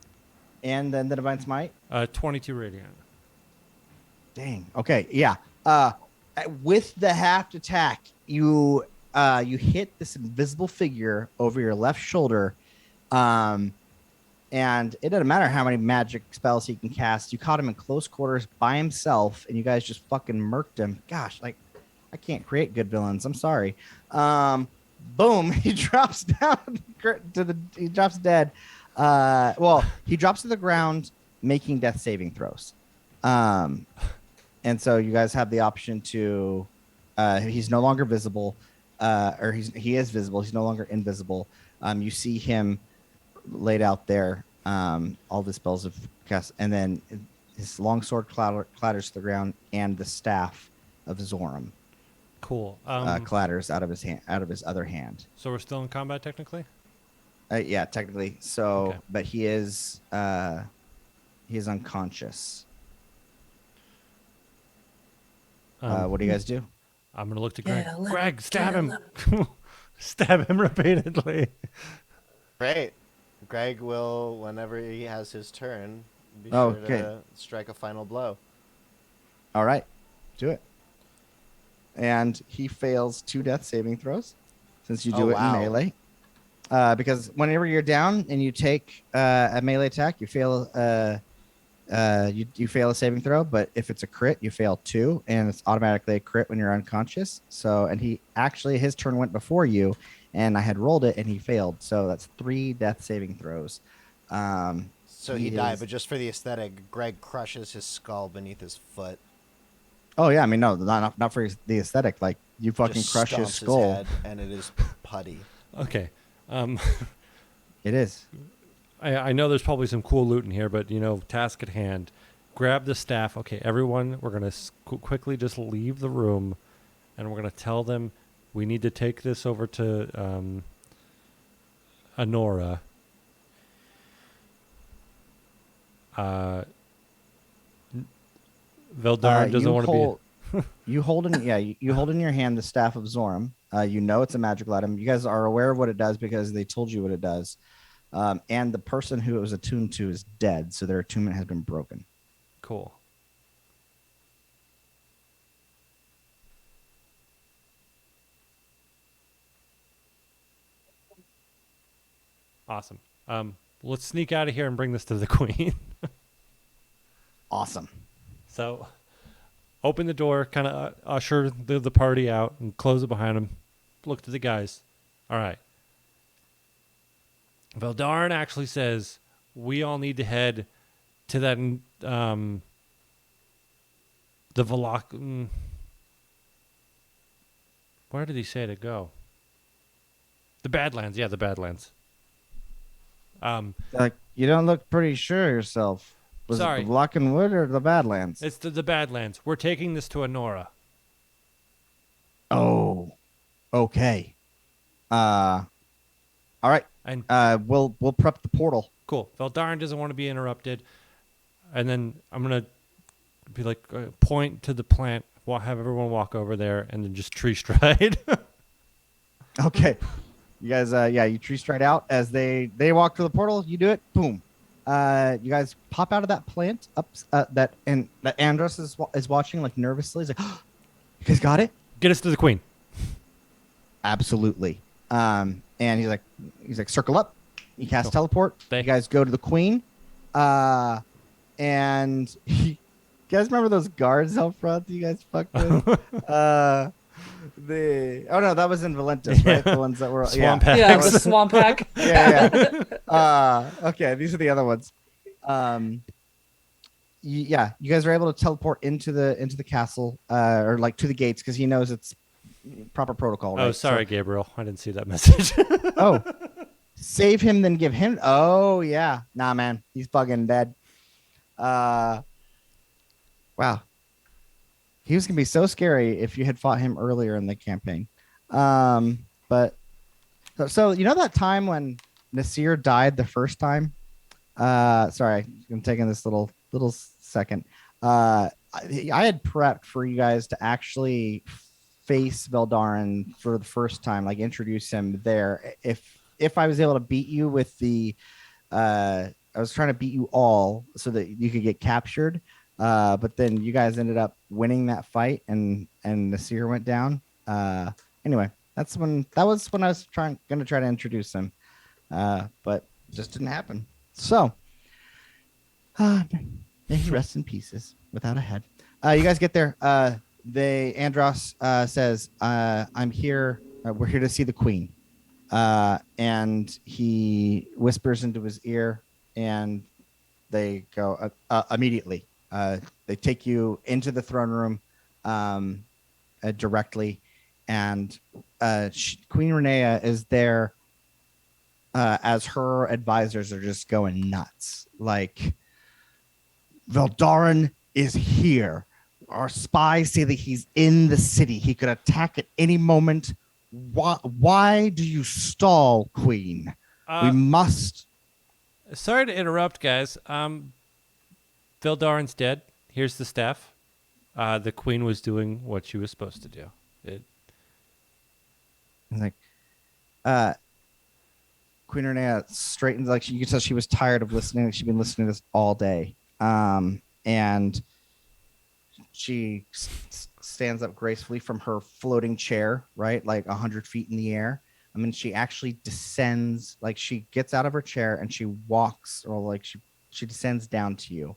and then the divine smite. 22 radiant. Dang. Okay. Yeah. With the halved attack, you hit this invisible figure over your left shoulder, and it doesn't matter how many magic spells he can cast. You caught him in close quarters by himself, and you guys just fucking murked him. Gosh, like I can't create good villains. I'm sorry. Boom. He drops down he drops dead. Well, he drops to the ground. making death saving throws. Um, and so you guys have the option to. He's no longer visible, or he is visible. He's no longer invisible. You see him laid out there. All the spells of cast, and then his longsword clatters to the ground, and the staff of Zoram Cool. clatters out of his other hand. So we're still in combat technically. Yeah, technically. So, Okay. but he is unconscious. What do you guys do? I'm gonna look to Greg. Kill him, Greg, stab kill him. Stab him repeatedly. Great. Greg will, whenever he has his turn, be Oh, sure okay. to strike a final blow. All right, do it. And he fails 2 death saving throws, since you do Oh, it wow. in melee. Because whenever you're down and you take a melee attack, you fail. You fail a saving throw. But if it's a crit, you fail 2, and it's automatically a crit when you're unconscious. So, and his turn went before you, and I had rolled it, and he failed. So that's 3 death saving throws. So he died, is- but just for the aesthetic, Greg crushes his skull beneath his foot. Oh yeah, I mean no, not for the aesthetic. Like you fucking Just crush his stomps skull. head, and it is putty. Okay. It is. I know there's probably some cool loot in here, but task at hand. Grab the staff. Okay, everyone, we're gonna quickly just leave the room, and we're gonna tell them we need to take this over to Honora. Veldaren doesn't want to be. You hold in your hand the staff of Zoram. You know it's a magical item. You guys are aware of what it does because they told you what it does. And the person who it was attuned to is dead, so their attunement has been broken. Cool. Awesome. Let's sneak out of here and bring this to the queen. Awesome. So, open the door, kind of usher the party out, and close it behind him. Look to the guys. All right. Veldaren actually says we all need to head to that the Valak. Where did he say to go? The Badlands. Yeah, the Badlands. Like you don't look pretty sure yourself. Was Sorry. it the Block and Wood or the Badlands? It's the Badlands. We're taking this to Honora. Oh, okay. All right. And We'll prep the portal. cool. Veldaren doesn't want to be interrupted. And then I'm going to be like, point to the plant, have everyone walk over there, and then just tree stride. Okay. You guys, you tree stride out as they walk to the portal. You do it. Boom. You guys pop out of that plant up that Andros is watching like nervously. He's like, oh, "You guys got it? Get us to the queen. Absolutely." And he's like, "Circle up." He casts Cool. teleport. Thank- You guys go to the queen. And you guys remember those guards out front that you guys fucked with? That was in Valentis, right? The ones that were Swamp yeah. Yeah, hags. the swamp pack. Yeah. Okay, these are the other ones. You guys are able to teleport into the castle, or like to the gates because he knows it's proper protocol. Right? Oh, sorry, Gabriel. I didn't see that message. Oh, save him, then give him. Oh yeah, nah, man, he's fucking dead. Wow, he was gonna be so scary if you had fought him earlier in the campaign. But so you know that time when Nasir died the first time. Sorry, I'm taking this little second. I had prepped for you guys to actually face Veldaren for the first time, like introduce him there. If I was able to beat you with the, I was trying to beat you all so that you could get captured. But then you guys ended up winning that fight, and Nasir went down. Anyway, that was when I was going to try to introduce him, but it just didn't happen. So, may he rest in pieces without a head. You guys get there. Andros says, "I'm here. We're here to see the queen." And he whispers into his ear, and they go immediately. They take you into the throne room directly, and Queen Renea is there as her advisors are just going nuts. Like, Veldarin is here. Our spies say that he's in the city. He could attack at any moment. Why do you stall, Queen? We must. Sorry to interrupt, guys. Vildarin's dead. Here's the staff. The queen was doing what she was supposed to do. Like, Queen Renea straightens, like, you can tell she was tired of listening. Like, she'd been listening to this all day. And she stands up gracefully from her floating chair, right? Like 100 feet in the air. I mean, she actually descends, like she gets out of her chair and she walks, or like she descends down to you,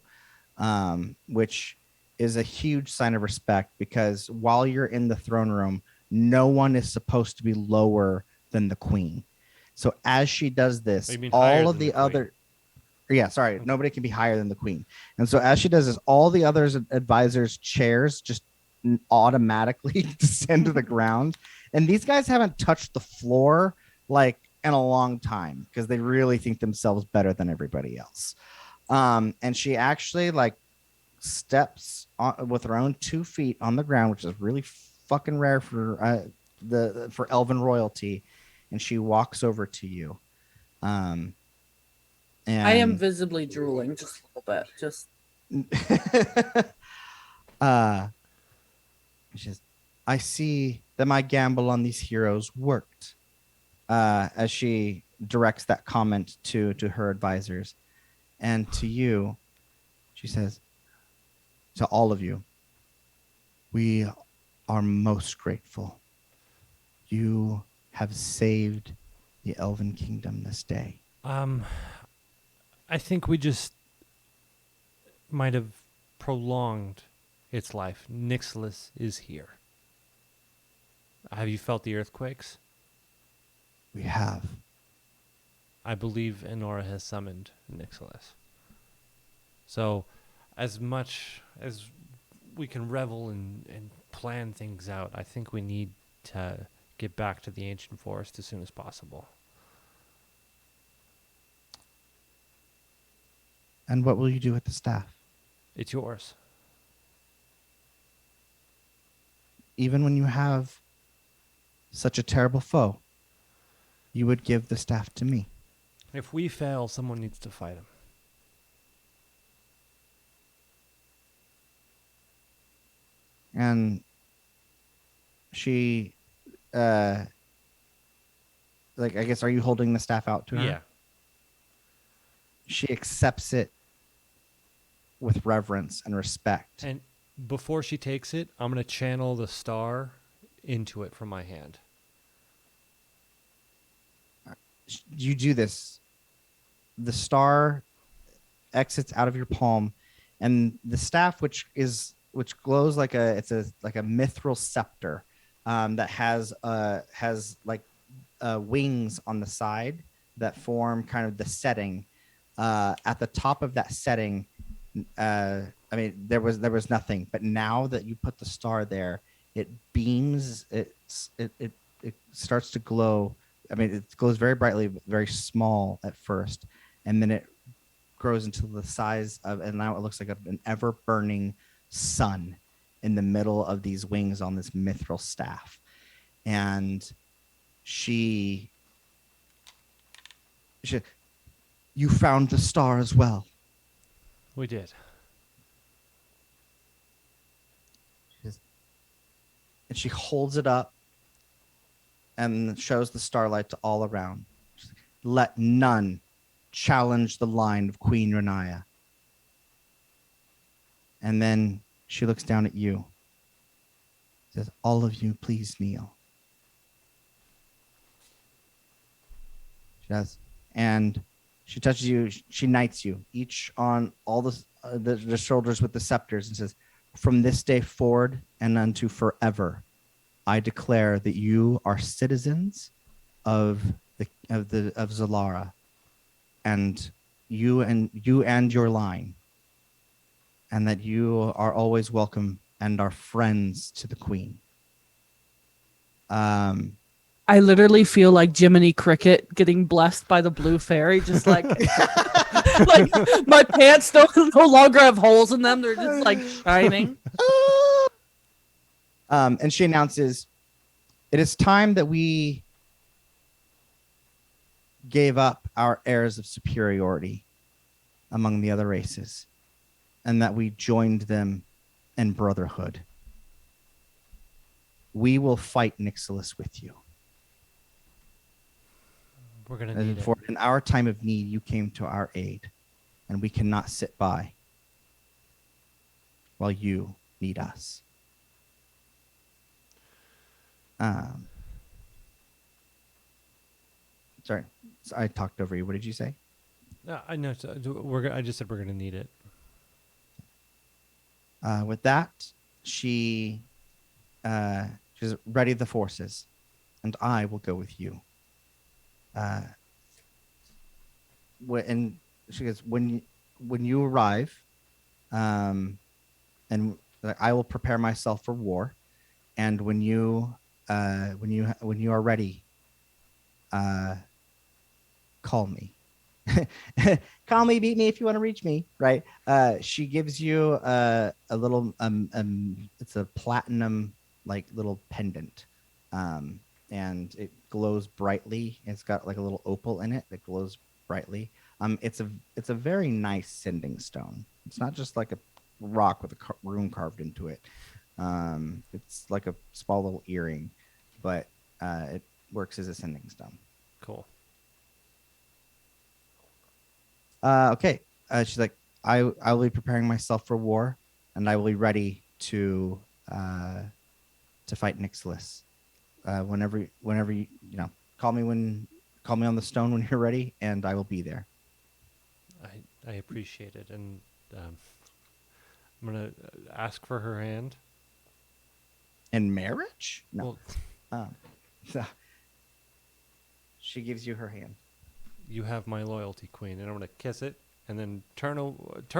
which is a huge sign of respect, because while you're in the throne room, no one is supposed to be lower than the queen. So as she does this, Oh, you mean higher all of than the the queen? other, yeah, sorry, nobody can be higher than the queen. And so as she does this, all the others advisors' chairs just automatically descend to the ground. And these guys haven't touched the floor like in a long time, because they really think themselves better than everybody else. And she actually like steps on, with her own 2 feet on the ground, which is really fucking rare for for elven royalty, and she walks over to you. And I am visibly drooling just a little bit. Just she says, I see that my gamble on these heroes worked. As she directs that comment to her advisors. And to you, she says, to all of you, we are most grateful. You have saved the Elven Kingdom this day. I think we just might have prolonged its life. Nixilis is here. Have you felt the earthquakes? We have. I believe Enora has summoned Nixilis. So, as much as we can revel and plan things out, I think we need to get back to the ancient forest as soon as possible. And what will you do with the staff? It's yours. Even when you have such a terrible foe, you would give the staff to me. If we fail, someone needs to fight him. And she, like, I guess, are you holding the staff out to her? Yeah. She accepts it with reverence and respect. And before she takes it, I'm going to channel the star into it from my hand. You do this. The star exits out of your palm, and the staff, which glows like a mithril scepter, that has wings on the side that form kind of the setting. At the top of that setting, I mean, there was nothing, but now that you put the star there, it beams. It starts to glow. I mean, it glows very brightly, but very small at first, and then it grows into the size of, and now it looks like an ever-burning sun in the middle of these wings on this mithril staff. And she you found the star as well. We did. And she holds it up and shows the starlight to all around. Let none challenge the line of Queen Renaya. And then she looks down at you. Says, all of you, please kneel. She does. And she touches you. She knights you, each on all the shoulders with the scepters, and says, from this day forward and unto forever, I declare that you are citizens of Zalara, and you and your line, and that you are always welcome and are friends to the queen. I literally feel like Jiminy Cricket getting blessed by the blue fairy, just like like my pants no longer have holes in them; they're just like shining. And she announces, "It is time that we gave up our airs of superiority among the other races, and that we joined them in brotherhood. We will fight Nixilis with you. We're gonna And need it. for in our time of need, you came to our aid, and we cannot sit by while you need us." Sorry, I talked over you. What did you say? I know. So I just said we're gonna need it. With that, she's ready the forces, and I will go with you. And she goes, when you arrive, and I will prepare myself for war, and when you are ready, call me. Call me, beat me if you want to reach me, right? She gives you a little it's a platinum like little pendant, and it glows brightly. It's got like a little opal in it that glows brightly. It's a very nice sending stone. It's not just like a rock with a rune carved into it. It's like a small little earring, but it works as a sending stone. Cool. Okay. She's like, I will be preparing myself for war, and I will be ready to fight Nixilis. Whenever you call me on the stone when you're ready, and I will be there. I appreciate it, and I'm gonna ask for her hand. In marriage? No. Well, So she gives you her hand. you have my loyalty, queen, and I'm gonna kiss it, and then turn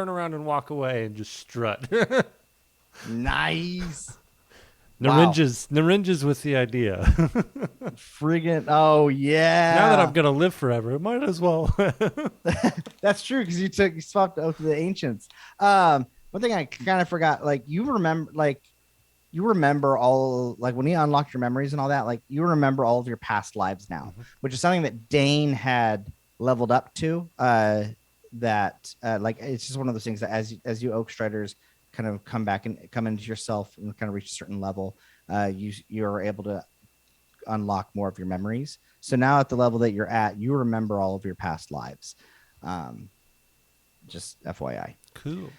around and walk away and just strut. Nice. Wow. Narinja's with the idea. Friggin' oh yeah. Now that I'm gonna live forever, might as well. That's true because you swapped oath of the ancients. One thing I kind of forgot, like you remember all, like when you unlocked your memories and all that, like you remember all of your past lives now, which is something that Dane had leveled up to. Like it's just one of those things that as you Oak Striders kind of come back and come into yourself and kind of reach a certain level, you're able to unlock more of your memories. So now at the level that you're at, you remember all of your past lives. Just FYI. Cool.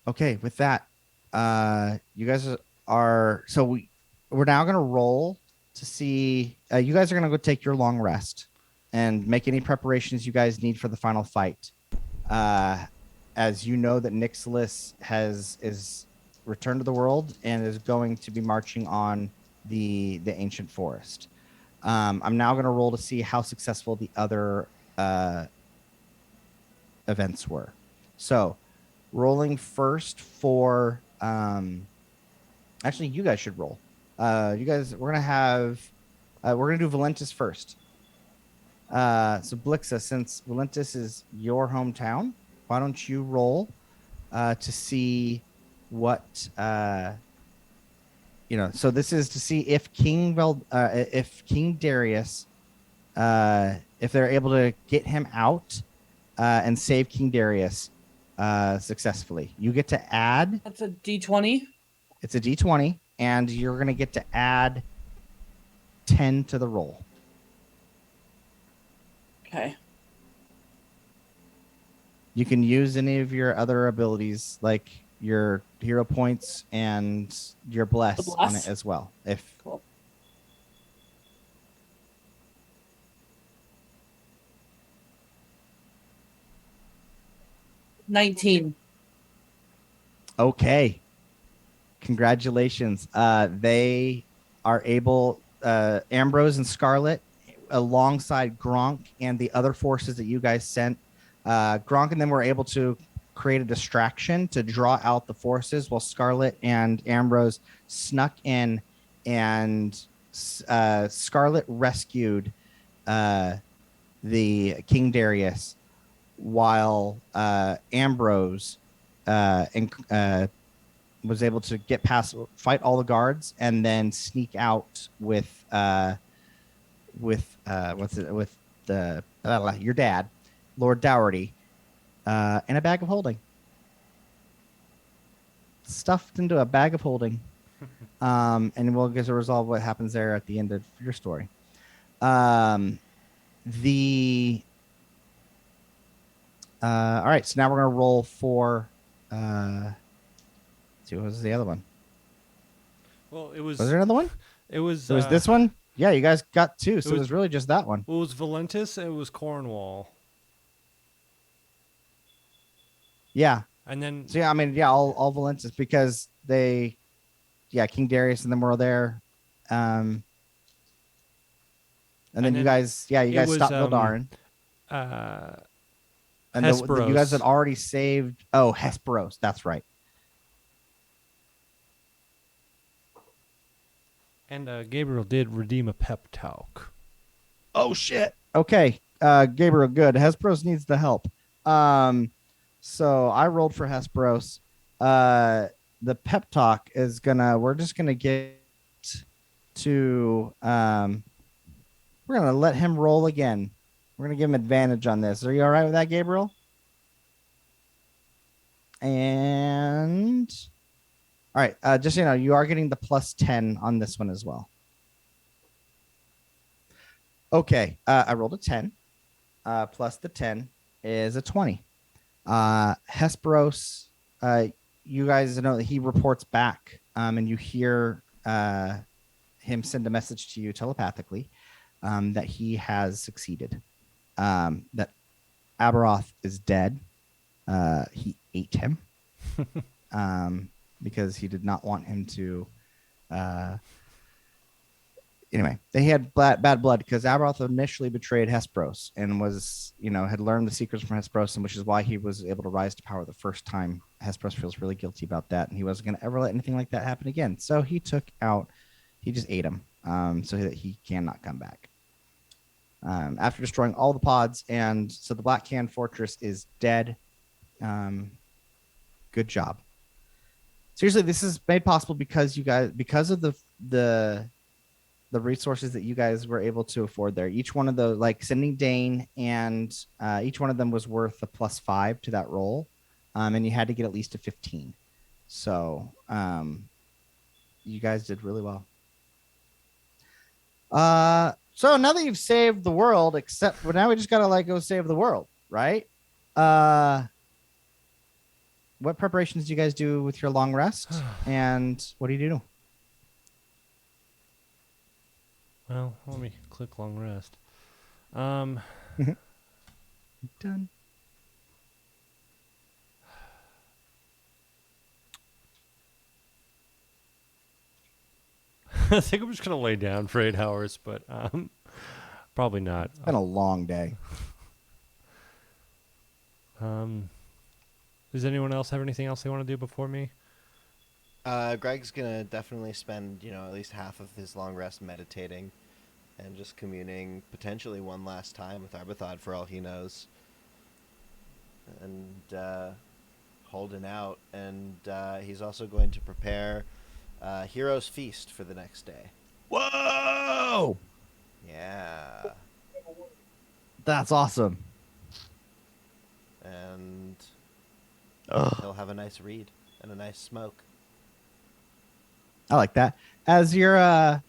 Okay, with that, you guys are we're now gonna roll to see. You guys are gonna go take your long rest and make any preparations you guys need for the final fight. As you know that Nixilis is returned to the world and is going to be marching on the ancient forest. I'm now going to roll to see how successful the other events were. So, rolling first for actually, you guys should roll. You guys, we're gonna do Valentis first. So Blixa, since Valentis is your hometown, why don't you roll to see what So this is to see if King Darius, if they're able to get him out and save King Darius successfully. You get to add. That's a D20. It's a D20, and you're gonna get to add 10 to the roll. Okay. You can use any of your other abilities, like your hero points and your bless on it as well. If Cool. $19. Okay, congratulations. They are able. Ambrose and Scarlet alongside Gronk and the other forces that you guys sent. Gronk and them were able to create a distraction to draw out the forces while Scarlet and Ambrose snuck in, and Scarlet rescued the King Darius, while Ambrose was able to get past, fight all the guards, and then sneak out with the your dad, Lord Dougherty, in a bag of holding, stuffed into a bag of holding. And we'll get to resolve what happens there at the end of your story. All right, so now we're gonna roll for see, what was the other one? Well, it was. Was there another one? It was. It was this one. Yeah, you guys got two, so it was- was really just that one. Well, it was Valentis and it was Cornwall. Yeah. And then So yeah, I mean, yeah, all Valentis, because they, yeah, King Darius and them were there, and then you then guys, yeah, you it guys was, stopped Vildarin, and you guys Hesperos. had already saved. Oh, Hesperos, that's right. and Gabriel did redeem a pep talk. Oh shit. Okay, Gabriel, good. Hesperos needs the help. So I rolled for Hesperos. The pep talk is gonna. We're just gonna get to. We're gonna let him roll again. We're gonna give him advantage on this. Are you all right with that, Gabriel? And all right. Just so you know, you are getting the +10 on this one as well. Okay. I rolled a 10. Plus the 10 is a 20. Hesperos, you guys know that he reports back, and you hear him send a message to you telepathically, that he has succeeded, that Aberoth is dead. He ate him because he did not want him to. Anyway, they had bad blood because Aberoth initially betrayed Hesperos and was, had learned the secrets from Hesperos, and which is why he was able to rise to power the first time. Hesperos feels really guilty about that, and he wasn't going to ever let anything like that happen again. So he just ate him, so that he cannot come back. After destroying all the pods, and so the Black Can Fortress is dead. Good job. Seriously, this is made possible because of the resources that you guys were able to afford there. Each one of those, like sending Dane, and each one of them was worth a +5 to that roll, and you had to get at least a 15. So you guys did really well. So now that you've saved the world, but now we just gotta go save the world, right? What preparations do you guys do with your long rest, and what do you do? Well, let me click long rest. Done. I think I'm just gonna lay down for 8 hours, but probably not. It's been a long day. Does anyone else have anything else they want to do before me? Greg's gonna definitely spend, at least half of his long rest meditating, and just communing potentially one last time with Arvoluthel for all he knows, and holding out. And he's also going to prepare Hero's Feast for the next day. Whoa! Yeah, That's awesome. and Ugh. he'll have a nice read and a nice smoke. I like that. As you're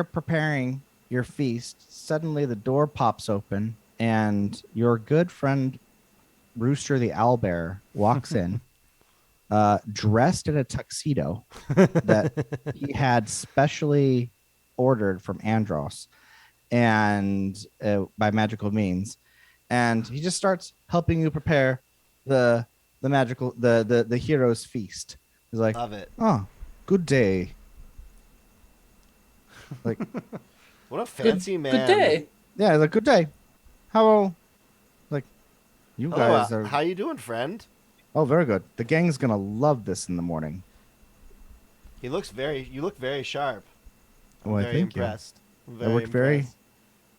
preparing your feast, suddenly the door pops open, and your good friend Rooster the Owlbear walks in, dressed in a tuxedo that he had specially ordered from Andros, and by magical means, and he just starts helping you prepare the hero's feast. He's like, Love it. "Oh, good day." Like, What a Good, fancy man. good day. Yeah, it's a good day. How, like, you Hello, guys are. how you doing, friend? Oh, very good. The gang's gonna love this in the morning. You look very sharp. I'm Why, very thank you. impressed. I'm I very worked very.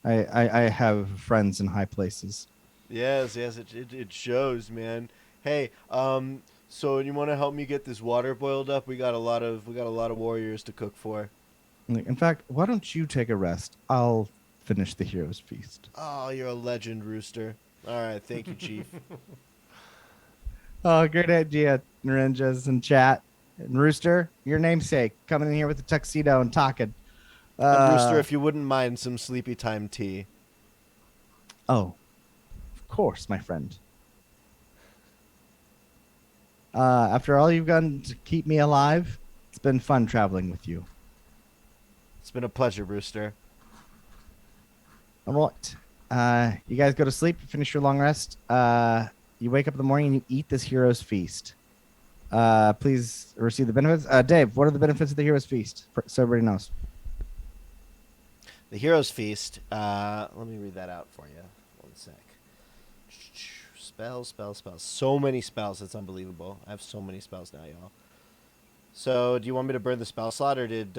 impressed. I have friends in high places. Yes, it shows, man. Hey, so you want to help me get this water boiled up? We got a lot of warriors to cook for. In fact, why don't you take a rest? I'll finish the hero's feast. Oh, you're a legend, Rooster. All right, thank you, Chief. Oh, great idea, Narinjas and chat. And Rooster, your namesake, coming in here with a tuxedo and talking. And Rooster, if you wouldn't mind some sleepy time tea. Oh, of course, my friend. After all you've done to keep me alive, it's been fun traveling with you. It's been a pleasure, Rooster. All right. You guys go to sleep, finish your long rest. You wake up in the morning and you eat this hero's feast. Please receive the benefits. Dave, what are the benefits of the hero's feast? So everybody knows. The Hero's Feast. Let me read that out for you. One sec. Spells. So many spells. It's unbelievable. I have so many spells now, y'all. So, do you want me to burn the spell slot, or did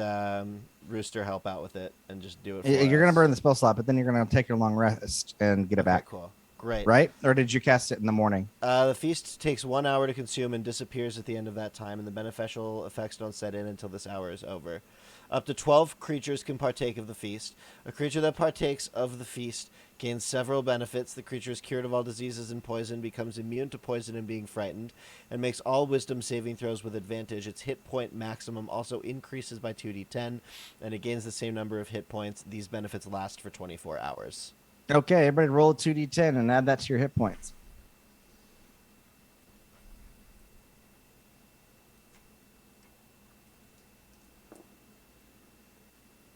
Rooster help out with it and just do it for You're going us? to burn the spell slot, but then you're going to take your long rest and get it Okay, back. cool. Great. Right? Or did you cast it in the morning? The feast takes 1 hour to consume and disappears at the end of that time, and the beneficial effects don't set in until this hour is over. Up to 12 creatures can partake of the feast. A creature that partakes of the feast gains several benefits. The creature is cured of all diseases and poison, becomes immune to poison and being frightened, and makes all wisdom saving throws with advantage. Its hit point maximum also increases by 2d10, and it gains the same number of hit points. These benefits last for 24 hours. Okay, everybody roll a 2d10 and add that to your hit points.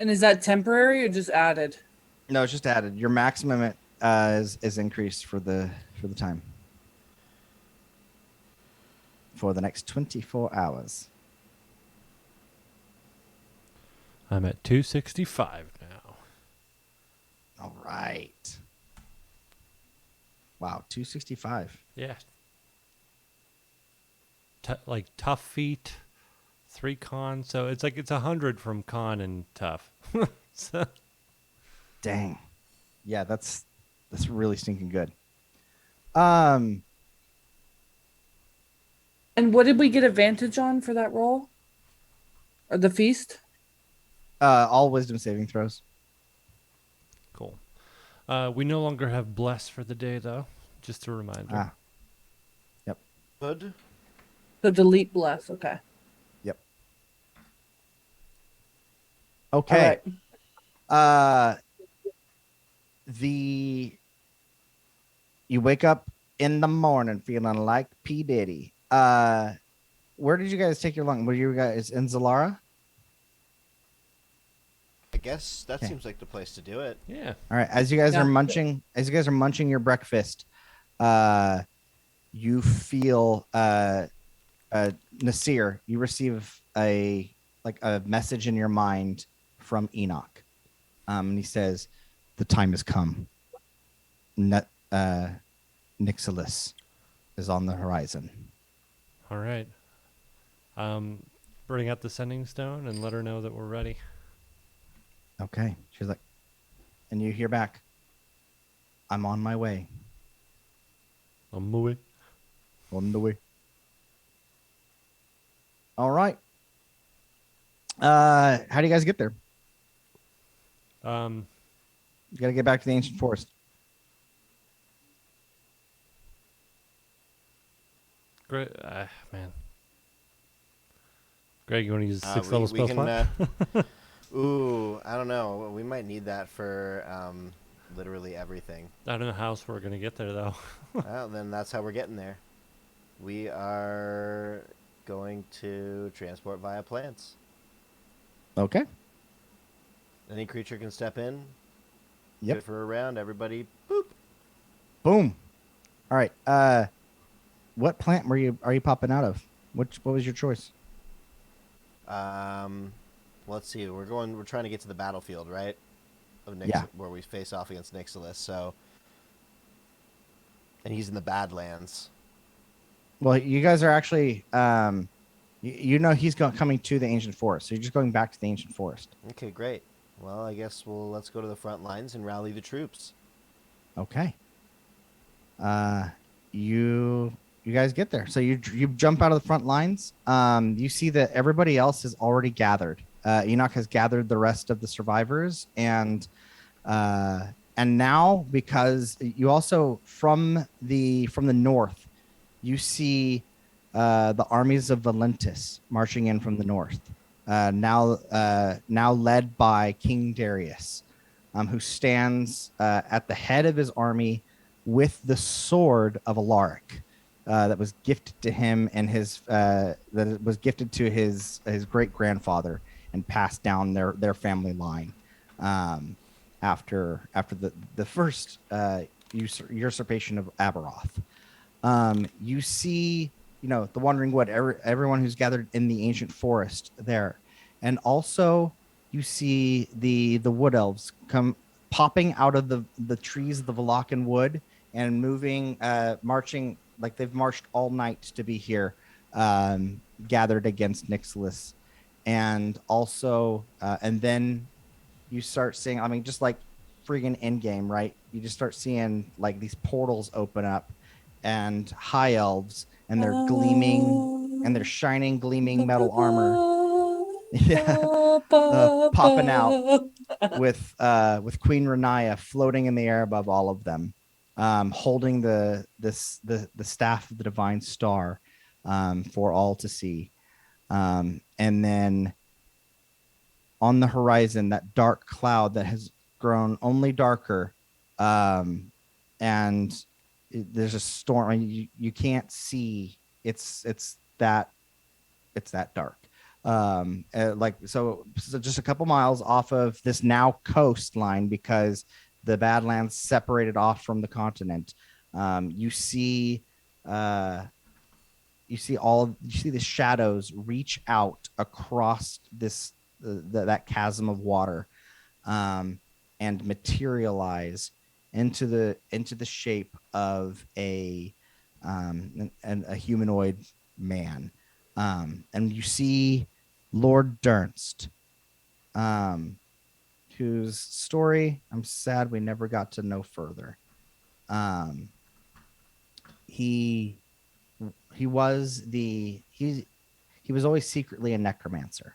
And is that temporary or just added? No, it's just added. Your maximum is increased for the time. For the next 24 hours. I'm at 265 now. All right. Wow, 265. Yeah. Like tough feat, 3 con. So it's 100 from con and tough. So. Dang. Yeah, that's really stinking good. Um, And what did we get advantage on for that roll? Or the feast? all wisdom saving throws. Cool. We no longer have bless for the day, though. Just a reminder. Ah. Yep. Good. So delete bless. Okay. Yep. Okay. All right. You wake up in the morning feeling like P. Diddy. Where did you guys take your long? Were you guys in Zalara? I guess that Okay. seems like the place to do it. Yeah. All right. As you guys Yeah. are munching your breakfast, you feel Nasir. You receive a message in your mind from Enoch, and he says, "The time has come. Nixilis is on the horizon." All right. Bring out the sending stone and let her know that we're ready. Okay. She's like, and you hear back, "I'm on my way." I'm moving. On the way. All right. How do you guys get there? Um, You got to get back to the ancient forest. Greg, man. Greg, you want to use the 6th level We spell can, slot? ooh, I don't know. We might need that for literally everything. I don't know how else we're gonna get there, though. Well, then that's how we're getting there. We are going to transport via plants. Okay. Any creature can step in. Yep. Good for a round. Everybody, boop. Boom. All right. What plant are you popping out of? What was your choice? Let's see. We're trying to get to the battlefield, right? of Yeah. where we face off against Nixilis. So, and he's in the Badlands. Well, you guys are actually, you know, he's coming to the ancient forest, so you're just going back to the ancient forest. Okay, great. Well, I guess let's go to the front lines and rally the troops. Okay. Uh, you you guys get there, so you jump out of the front lines. You see that everybody else is already gathered. Enoch has gathered the rest of the survivors, uh, and now because you also from the north, you see the armies of Valentis marching in from the north. Now led by King Darius, who stands at the head of his army with the sword of Alaric that was gifted to him and that was gifted to his great grandfather and passed down their family line after the first usurpation of Aberoth. You see, the Wandering Wood, everyone who's gathered in the ancient forest there, and also you see the wood elves come popping out of the trees of the Valakan wood and moving, marching like they've marched all night to be here, gathered against Nixilis, and also, and then you start seeing, I mean, just like freaking end game, right? You just start seeing like these portals open up and high elves and their gleaming and their shining, gleaming metal armor. Yeah. Popping out with Queen Renaya floating in the air above all of them, holding the staff of the divine star, for all to see. And then on the horizon, that dark cloud that has grown only darker, and there's a storm. I mean, you can't see. It's that dark. So just a couple miles off of this now coastline, because the Badlands separated off from the continent. You see, the shadows reach out across that chasm of water, and materialize into the shape of a humanoid man, and you see Lord Dernst, whose story I'm sad we never got to know further. He he was he was always secretly a necromancer,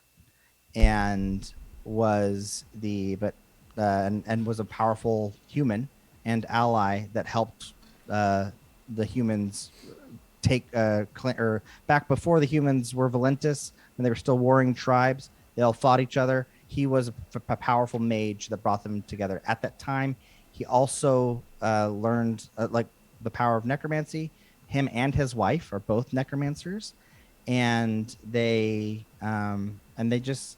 and was the but and was a powerful human and ally that helped the humans take or back before the humans were Valentis, when they were still warring tribes. They all fought each other. He was a powerful mage that brought them together at that time. He also learned like the power of necromancy. Him and his wife are both necromancers, and they just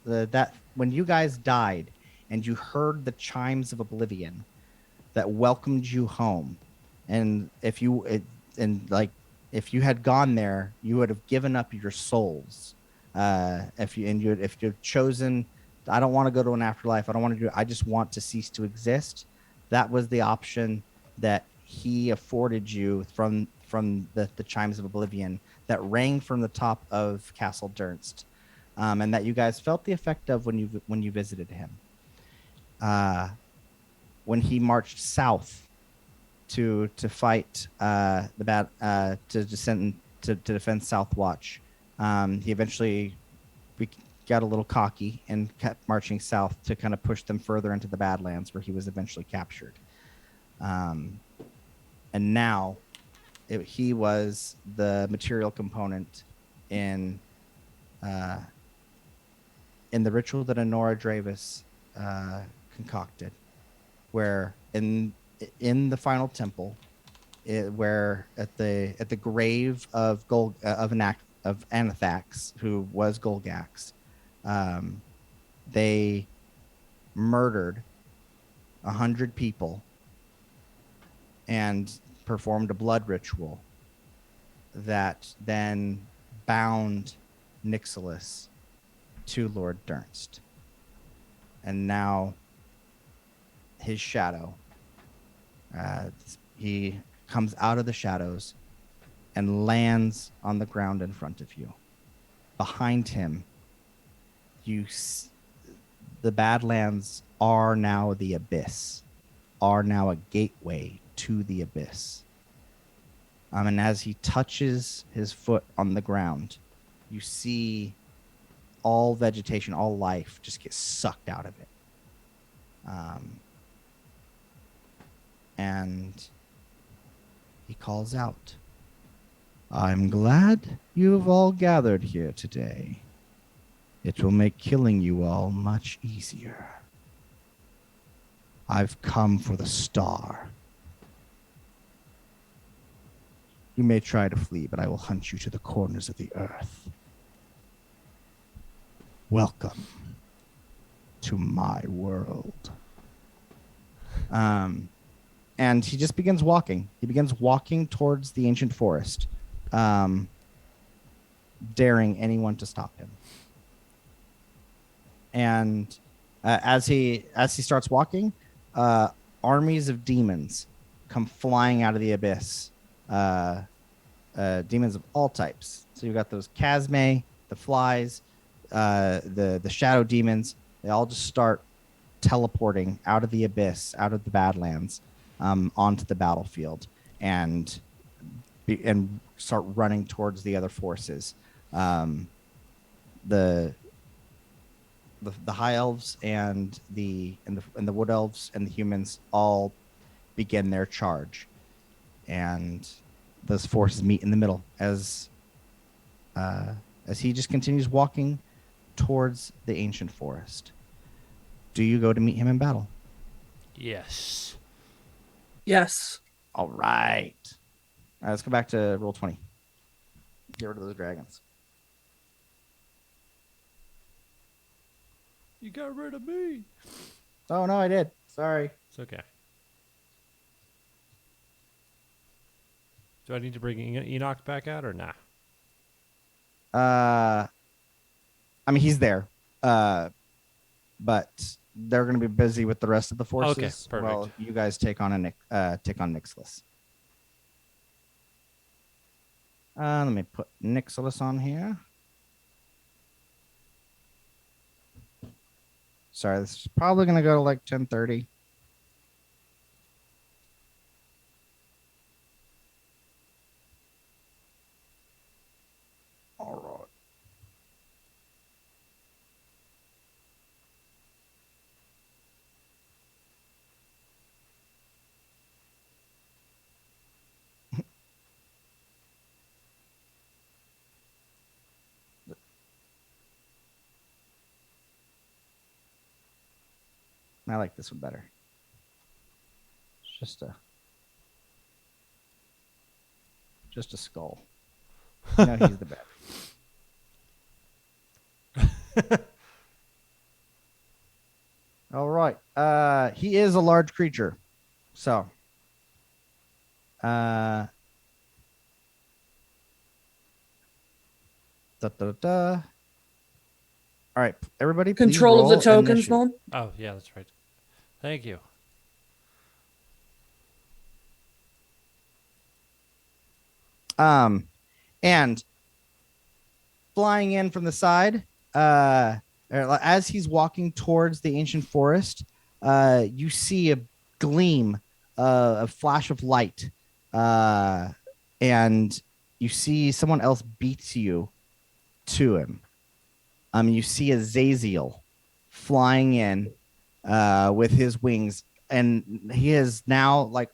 that when you guys died and you heard the chimes of oblivion that welcomed you home, and if you had gone there, you would have given up your souls. If you've chosen, I don't want to go to an afterlife, I don't want to do, I just want to cease to exist. That was the option that he afforded you from the chimes of oblivion that rang from the top of Castle Dernst, and that you guys felt the effect of when you visited him. When he marched south to fight to descend to defend Southwatch, he eventually got a little cocky and kept marching south to kind of push them further into the Badlands, where he was eventually captured. And now he was the material component in the ritual that Honora Dravis concocted, where in the final temple, where at the grave of Anathax, who was Golgax, they murdered 100 people and performed a blood ritual that then bound Nixilis to Lord Dernst. And now his shadow. He comes out of the shadows and lands on the ground in front of you. Behind him, the Badlands are now the abyss, are now a gateway to the abyss. And as he touches his foot on the ground, you see all vegetation, all life just get sucked out of it. And he calls out, "I'm glad you have all gathered here today. It will make killing you all much easier. I've come for the star. You may try to flee, but I will hunt you to the corners of the earth. Welcome to my world." And he just begins walking. He begins walking towards the ancient forest, daring anyone to stop him. And as he starts walking, armies of demons come flying out of the abyss. Demons of all types. So you've got those Chasme, the flies, the shadow demons. They all just start teleporting out of the abyss, out of the Badlands, onto the battlefield, and start running towards the other forces. The high elves and the wood elves and the humans all begin their charge, and those forces meet in the middle as he just continues walking towards the ancient forest. Do you go to meet him in battle? Yes. Yes. All right. Let's go back to roll 20. Get rid of those dragons. You got rid of me. Oh, no, I did. Sorry. It's okay. Do I need to bring Enoch back out or nah? I mean, he's there. But they're going to be busy with the rest of the forces. Okay, perfect. Well, you guys take on Nixilis. Let me put Nixilis on here. Sorry, this is probably going to go to like 10:30. All right. I like this one better. It's just a skull. No, he's the bad. All right. He is a large creature. So da, da, da. All right, everybody. Please Control of the roll tokens, initiative. Nolan? Oh, yeah, that's right. Thank you. And flying in from the side, as he's walking towards the ancient forest, you see a gleam, a flash of light, and you see someone else beats you to him. You see Azazel flying in with his wings, and he is now like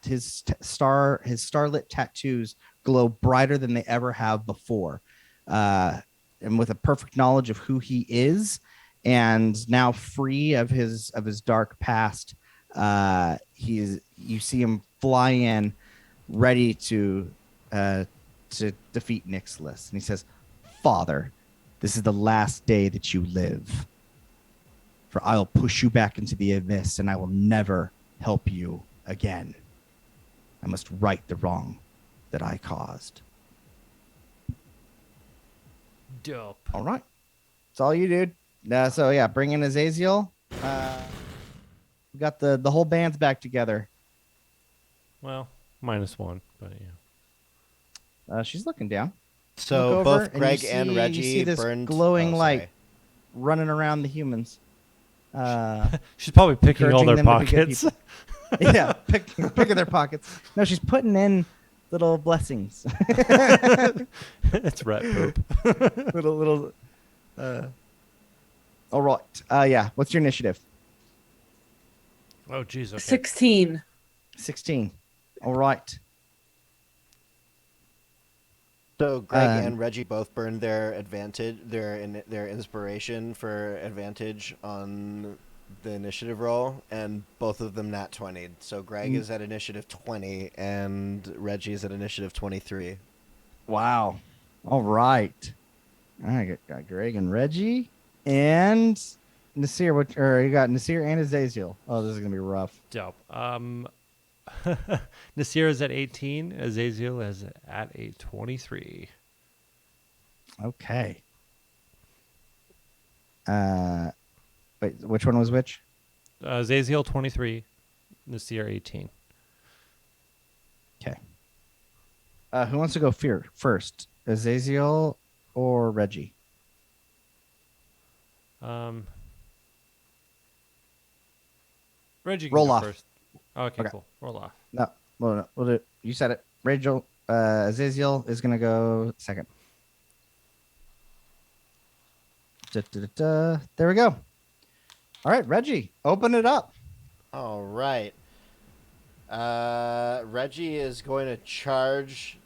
his starlit tattoos glow brighter than they ever have before, and with a perfect knowledge of who he is, and now free of his dark past. You see him fly in, ready to defeat Nixilis, and he says, "Father, this is the last day that you live. For I'll push you back into the abyss, and I will never help you again. I must right the wrong that I caused." Dope. All right. It's all you, dude. So, yeah, bring in Azazel. We got the whole band's back together. Well, -1, but yeah. She's looking down. So Look over, both and Greg you and see- Reggie you see this burned glowing oh, light sorry. running around the humans. She's probably picking all encouraging their them to be good pockets. people. Yeah, picking their pockets. No, she's putting in little blessings. It's rat poop. little. All right. Yeah. What's your initiative? Oh, jeez. Okay. 16. 16. All right. So Greg Um, and Reggie both burned their advantage, their inspiration for advantage on the initiative roll, and both of them nat 20. So Greg is at initiative 20, and Reggie is at initiative 23. Wow. All right. I got Greg and Reggie and Nasir. Or you got Nasir and Azaziel. Oh, this is gonna be rough. Dope. Nasir is at 18. Azaziel is at a 23. Okay. Wait, which one was which? Azaziel 23. Nasir 18. Okay. Who wants to go first? Azaziel or Reggie? Reggie can Roll go off. first. Okay, Okay. cool. Roll off. No, we'll do. You said it. Rachel, Azaziel is gonna go second. There we go. All right, Reggie, open it up. All right. Reggie is going to charge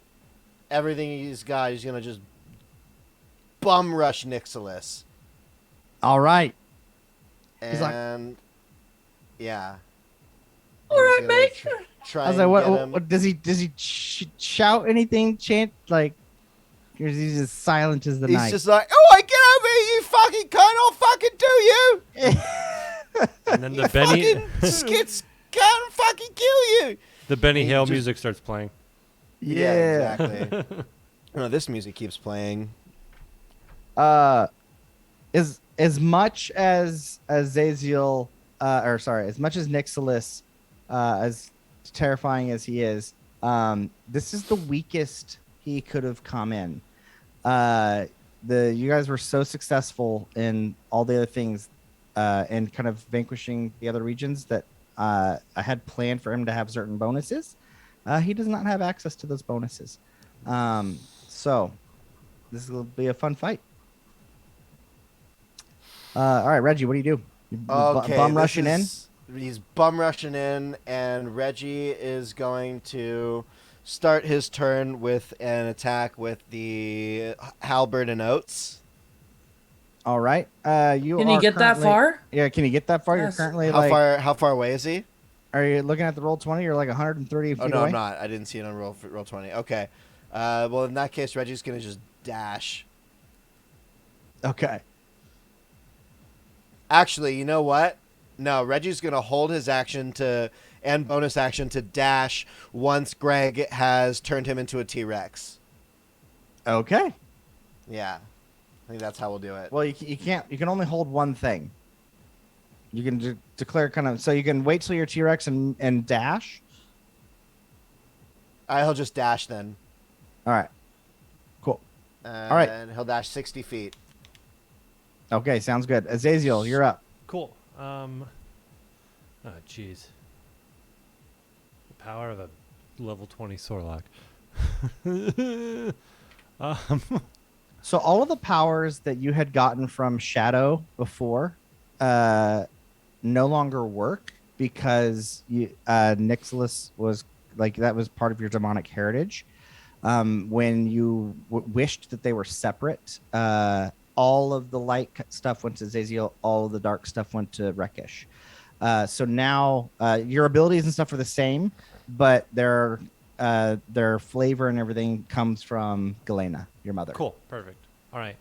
everything he's got. He's going to just bum rush Nixilis. All right. And He's like- yeah. All He's right, gonna mate. Try I was and like, get what, him. what does he shout anything? Chant like? Or is he just silent as the He's night? just like, oh, I get over here, you fucking cunt! I'll fucking do you. And then You the Benny fucking skits can't fucking kill you. the Benny he Hill just- music starts playing. Yeah. exactly. No, this music keeps playing. As much as Azaziel, as much as Nixilis, as terrifying as he is, this is the weakest he could have come in. You guys were so successful in all the other things, and kind of vanquishing the other regions that I had planned for him to have certain bonuses. He does not have access to those bonuses, so this will be a fun fight. All right, Reggie, what do you do? You Okay, bum this rushing in. He's bum rushing in, and Reggie is going to start his turn with an attack with the halberd and oats. All right. You Can are you get that currently- far? Yeah, can you get that far? Yes. You're currently How like. How far away is he? Are you looking at the roll 20? You're like 130 feet Oh no, away. I'm not. I didn't see it on roll 20. Okay. Well, in that case, Reggie's gonna just dash. Okay. Actually, you know what? No, Reggie's gonna hold his action and bonus action to dash once Greg has turned him into a T-Rex. Okay. Yeah, I think that's how we'll do it. Well, you can't. You can only hold one thing. You can declare kind of. So you can wait till your T-Rex and dash. He'll just dash then. All right. Cool. And right. he'll dash 60 feet. Okay, sounds good. Azaziel, you're up. Cool. Oh, jeez. The power of a level 20 Sorlock. So all of the powers that you had gotten from Shadow before, no longer work because Nixilis was like that was part of your demonic heritage. When you wished that they were separate, all of the light stuff went to Zaziel, all of the dark stuff went to Rekish. So now your abilities and stuff are the same, but their flavor and everything comes from Galena, your mother. Cool. Perfect. All right.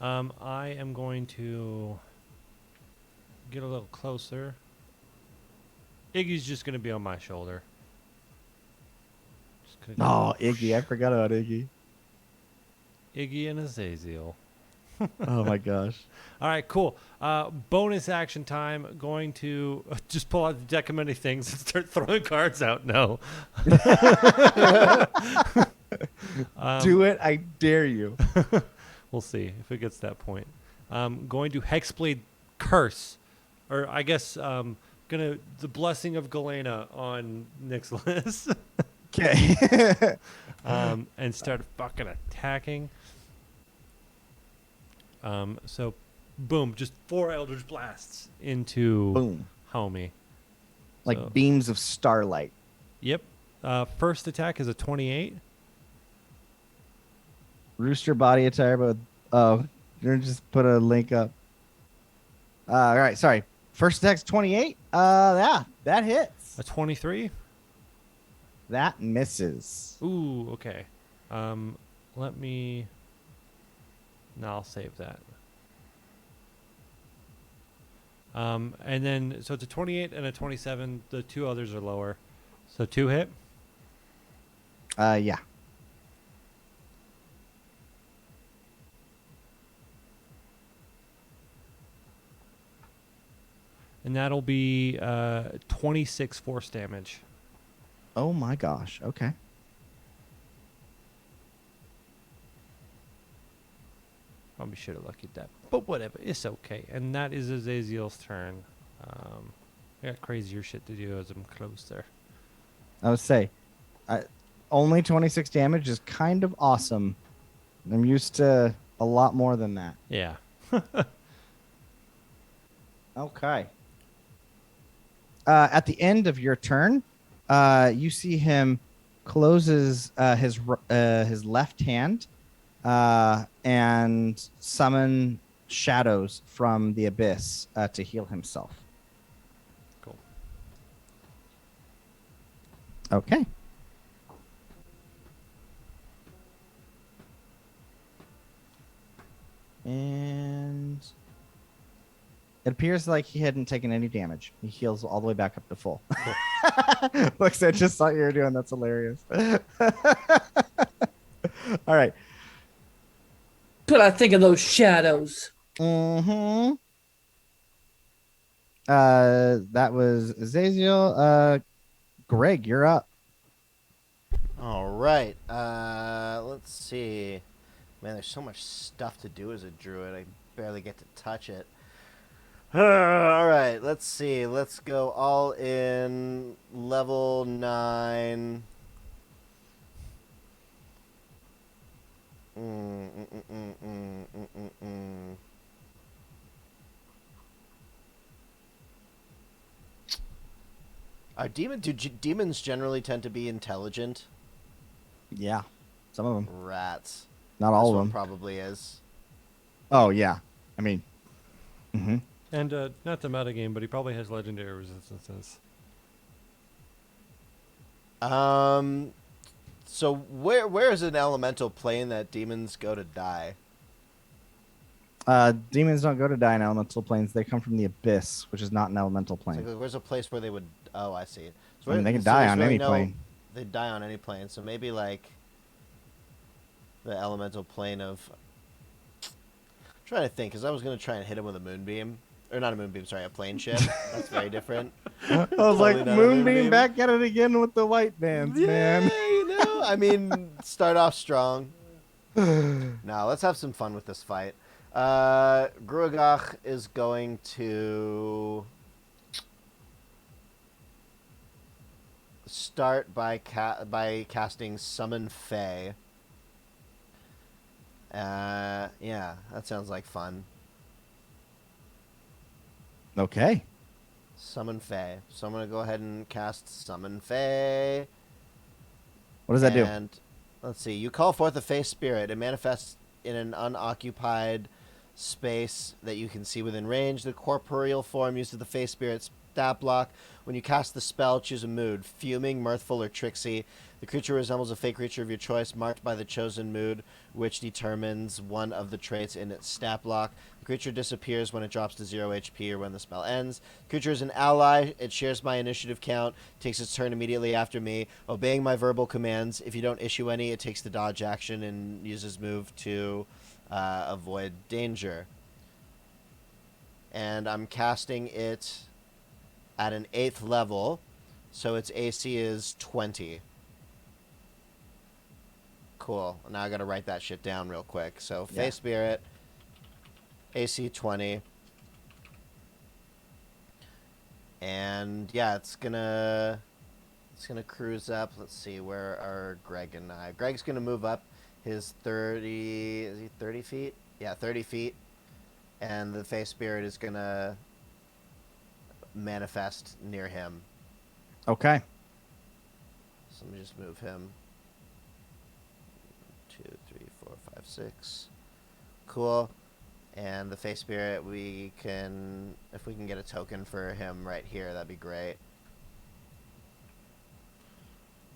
I am going to get a little closer. Iggy's just going to be on my shoulder. Just gonna Oh, Iggy. I forgot about Iggy. Iggy and Azaziel. Oh my gosh. All right, cool. Bonus action time. Going to just pull out the deck of many things and start throwing cards out. No. Do it. I dare you. We'll see if it gets to that point. Going to Hexblade Curse, or I guess gonna the Blessing of Galena on Nick's list, Okay. and start fucking attacking. So, boom, just 4 Eldritch Blasts into Boom. homie. Like So- beams of starlight. Yep. First attack is a 28. Rooster body attire, but oh, you're just put a link up. All right, sorry. First attack's 28. Yeah, that hits. A 23. That misses. Ooh, okay. Let me. No, I'll save that. And then so it's a 28 and a 27. The 2 others are lower. So 2 hit. Yeah. And that'll be 26 force damage. Oh my gosh. Okay. Probably should have lucked that. But whatever. It's okay. And that is Azazel's turn. I got crazier shit to do as I'm closer. I would say, only 26 damage is kind of awesome. I'm used to a lot more than that. Yeah. Okay. At the end of your turn, you see him closes his left hand and summon shadows from the abyss to heal himself. Cool. Okay. And it appears like he hadn't taken any damage. He heals all the way back up to full. Looks, I just saw what you were doing. That's hilarious. All right. What I think of those shadows. Mm-hmm. That was Azazel. Greg, you're up. All right. Let's see. Man, there's so much stuff to do as a druid. I barely get to touch it. All right. Let's see. Let's go all in level 9. Do demons generally tend to be intelligent? Yeah, some of them. Rats. Not all This of one them. probably is. Oh yeah. I mean. Mm-hmm. And not the metagame, but he probably has legendary resistances. So where is an elemental plane that demons go to die? Demons don't go to die in elemental planes. They come from the abyss, which is not an elemental It's plane. like, where's a place where they would? Oh, I see. So I mean, they can so die there's on really any no- plane. They die on any plane. So maybe like the elemental plane of. I'm trying to think, because I was gonna try and hit him with a moonbeam, or not a moonbeam. Sorry, a plane ship. That's very different. I was Totally like, not a Moonbeam, moonbeam. back at it again with the white bands, man. You know, I mean, start off strong. Now let's have some fun with this fight. Gruagach is going to start by casting Summon Fey. Yeah, that sounds like fun. Okay. Summon Fey. So I'm gonna go ahead and cast Summon Fey. What does that do? And let's see. You call forth a Fey spirit. It manifests in an unoccupied space that you can see within range. The corporeal form used of the Fey spirit stat block. When you cast the spell, choose a mood: fuming, mirthful, or tricksy. The creature resembles a Fey creature of your choice, marked by the chosen mood, which determines one of the traits in its stat block. The creature disappears when it drops to 0 HP or when the spell ends. The creature is an ally. It shares my initiative count, takes its turn immediately after me, obeying my verbal commands. If you don't issue any, it takes the dodge action and uses move to avoid danger. And I'm casting it at an 8th level, so its AC is 20. Cool. Now I gotta write that shit down real quick. So Yeah. Fey Spirit, AC 20. And yeah, it's gonna cruise up. Let's see, where are Greg and I? Greg's gonna move up his 30. Is he 30 feet? Yeah, 30 feet. And the Fey Spirit is gonna manifest near him. Okay. So let me just move him. 2, 3, 4, 5, 6. Cool. And the Fey Spirit, if we can get a token for him right here, that'd be great.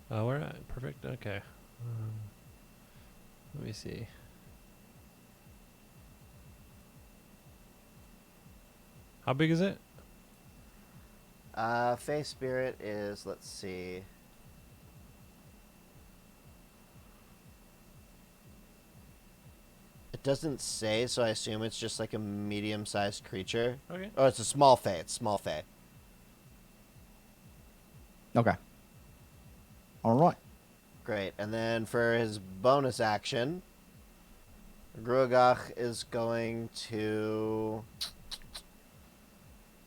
We're at perfect. Okay. Let me see. How big is it? Fey Spirit is, let's see. It doesn't say, so I assume it's just like a medium-sized creature. Okay. Oh, it's a small Fey. It's small Fey. Okay. All right. Great. And then for his bonus action, Gruagach is going to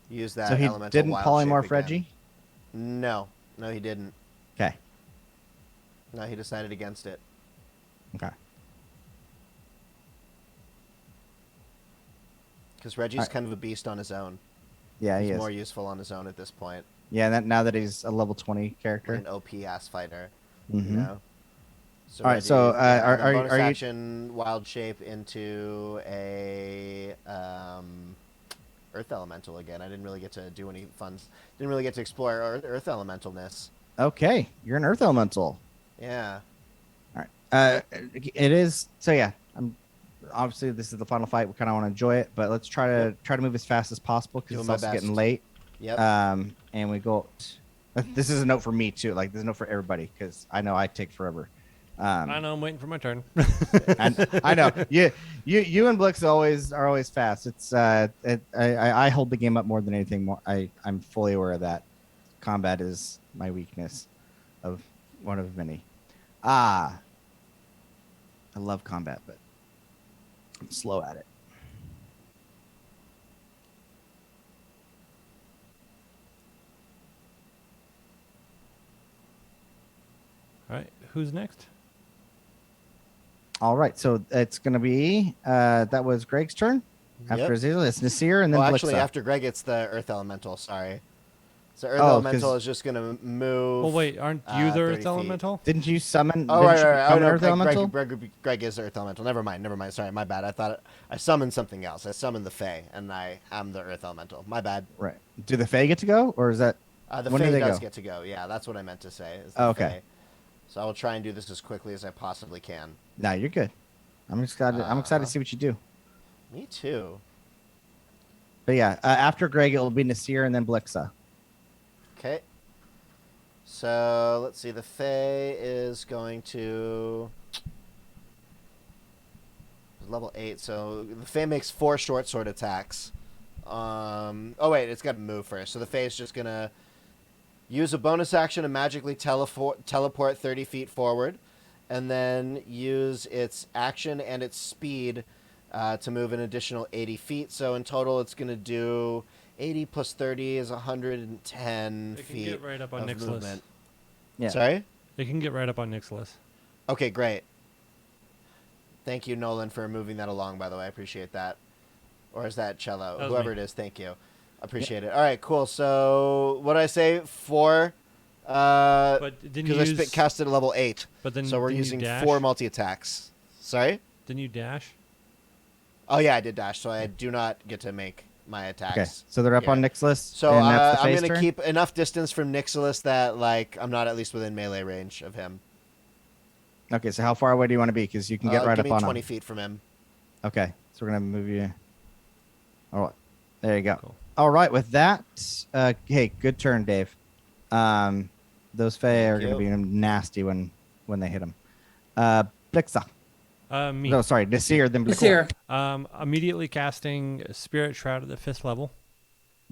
use that So he elemental didn't wild polymorph shape Reggie? again. No, he didn't. Okay. No, he decided against it. Okay. Because Reggie's Alright. kind of a beast on his own. Yeah, he He's is. more useful on his own at this point. Yeah, now that he's a level 20 Like character. an OP ass fighter. Mhm. You know? So Alright, so, Reggie, yeah, are- and then are you- bonus are you- action wild shape into a Earth Elemental again. I didn't really get to do any fun. Didn't really get to explore Earth Elementalness. Okay, you're an Earth Elemental. Yeah. All right. It is. So yeah, I'm. Obviously, this is the final fight. We kind of want to enjoy it, but let's try to move as fast as possible because Doing it's my also best. getting late. Yep. And we go. This is a note for me too. Like this is a note for everybody because I know I take forever. I know. I'm waiting for my turn. And I know you and Blix are always fast. It's I hold the game up more than anything. I'm fully aware of that. Combat is my weakness, of one of many. I love combat, but I'm slow at it. All right. Who's next? All right, so it's gonna be that was Greg's turn. After Yep. Azazel, it's Nasir and then Well, Blixa. actually, after Greg, it's the Earth Elemental. Sorry. So Earth Oh, Elemental 'cause- is just gonna move. Well, wait. Aren't you the 30 Earth feet. Elemental? Didn't you summon? Oh, didn't right, you right. Oh, become an no, Earth Elemental? Greg is Earth Elemental. Never mind. Sorry, my bad. I thought I summoned something else. I summoned the Fae, and I am the Earth Elemental. My bad. Right. Do the Fae get to go, or is that? The When do Fae they does go? get to go. Yeah, that's what I meant to say. Is the Oh, okay. Fae. So I will try and do this as quickly as I possibly can. No, you're good. I'm excited. I'm excited to see what you do. Me too. But yeah, after Greg, it will be Nasir and then Blixa. Okay. So let's see. The Fae is going to level 8. So the Fae makes 4 short sword attacks. Oh wait, it's got to move first. So the Fae is just gonna use a bonus action to magically teleport 30 feet forward, and then use its action and its speed to move an additional 80 feet. So in total, it's gonna do 80 plus 30 is 110 It can feet get right up on of Nick's movement. list. Yeah. Sorry? It can get right up on Nick's list. Okay, great. Thank you, Nolan, for moving that along, by the way. I appreciate that. Or is that Cello? That was Whoever me. it is, thank you. Appreciate it. All right, cool. So what did I say? 4? But didn't you Because I use? cast it at level 8. But then So we're didn't you using dash? 4 multi-attacks. Sorry? Didn't you dash? Oh, yeah, I did dash, so I do not get to make my attacks. Okay, so they're up here. on Nick's list. So and that's the I'm Fae's going to turn? keep enough distance from Nixilis that, like, I'm not at least within melee range of him. Okay, so how far away do you want to be? Because you can get right give up me on 20 him. feet from him. Okay, so we're gonna move you. All right, there you go. Cool. All right, with that, hey, good turn, Dave. Those Fae are Thank gonna be you. nasty when they hit him. Blixa. Me. No, sorry, Nasir, then It's Cool. here. Immediately casting Spirit Shroud at the 5th level.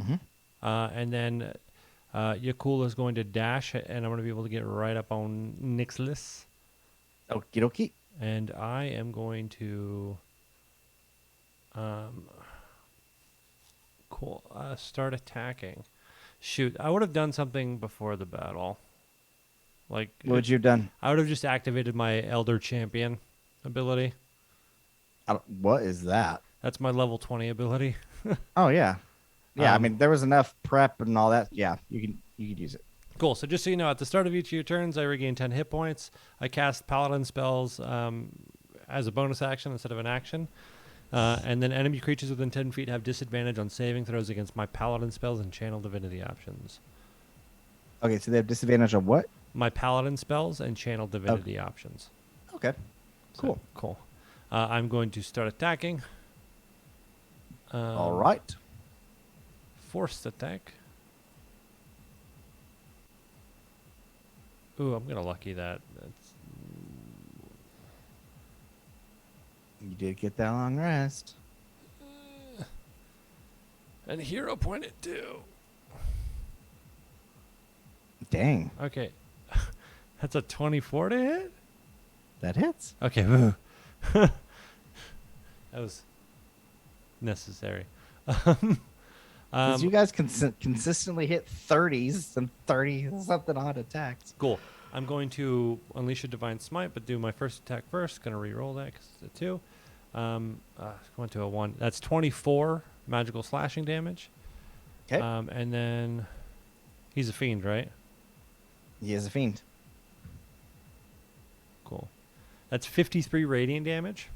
Mhm. And then Yakul is going to dash, and I'm going to be able to get right up on Nixlis. Okie dokie. And I am going to start attacking. Shoot, I would have done something before the battle. Like, What would you have done? I would have just activated my Elder Champion ability. What is that? That's my level 20 ability. Oh yeah, yeah. I Um, mean, there was enough prep and all that. Yeah, you could use it. Cool. So just so you know, at the start of each of your turns, I regain 10 hit points. I cast Paladin spells as a bonus action instead of an action. And then enemy creatures within 10 feet have disadvantage on saving throws against my Paladin spells and Channel Divinity options. Okay, so they have disadvantage on what? My Paladin spells and Channel Divinity options. Okay, So, cool. cool. I'm going to start attacking. All right. Forced attack. Ooh, I'm gonna lucky that. That's, You did get that long rest. and hero pointed too. Dang, Okay, that's a 24 to hit. that hits. Okay, woo. That was necessary. Because you guys consistently hit 30s and 30 something odd attacks. Cool. I'm going to unleash a divine smite, but do my first attack first. Gonna re-roll that because it's a 2. Going to a 1. That's 24 magical slashing damage. Okay. And then he's a fiend, right? He is a fiend. Cool. That's 53 radiant damage.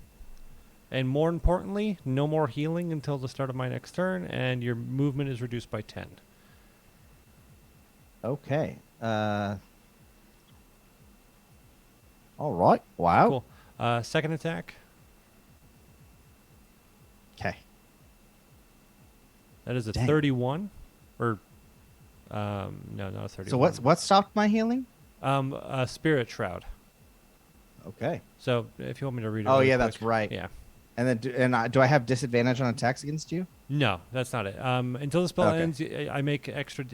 And more importantly, no more healing until the start of my next turn, and your movement is reduced by 10. Okay. All right. Wow. Cool. Second attack. Okay. That is a Dang. 31. Or, no, not a 31. So what stopped my healing? A Spirit Shroud. Okay. So if you want me to read it. Oh really yeah, quick. that's right. Yeah. And then do I have disadvantage on attacks against you? No, that's not it. Until the spell Okay. ends, I make extra.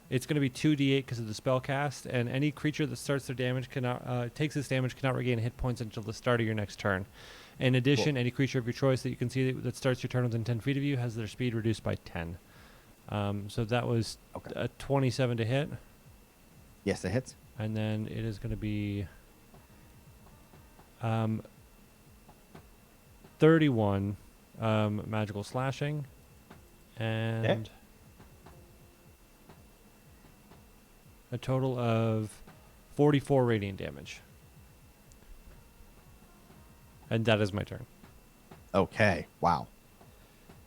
It's going to be 2d8 because of the spell cast, and any creature that starts their damage takes this damage cannot regain hit points until the start of your next turn. In addition, any creature of your choice that you can see that starts your turn within 10 feet of you has their speed reduced by 10. So that was Okay. a 27 to hit, Yes, it hits. and then it is going to be 31 magical slashing, and a total of 44 radiant damage. And that is my turn. Okay. Wow.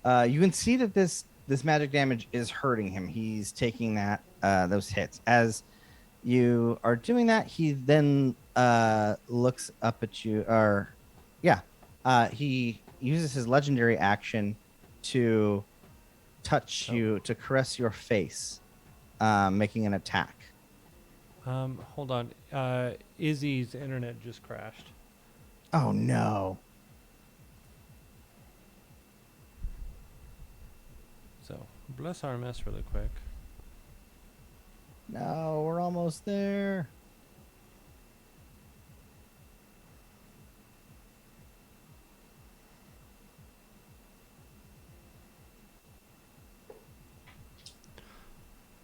You can see that this magic damage is hurting him. He's taking those hits. As you are doing that, he then looks up at you. He uses his legendary action to touch you, to caress your face, making an attack. Hold on. Izzy's internet just crashed. Oh no. So, bless our mess really quick. No, we're almost there.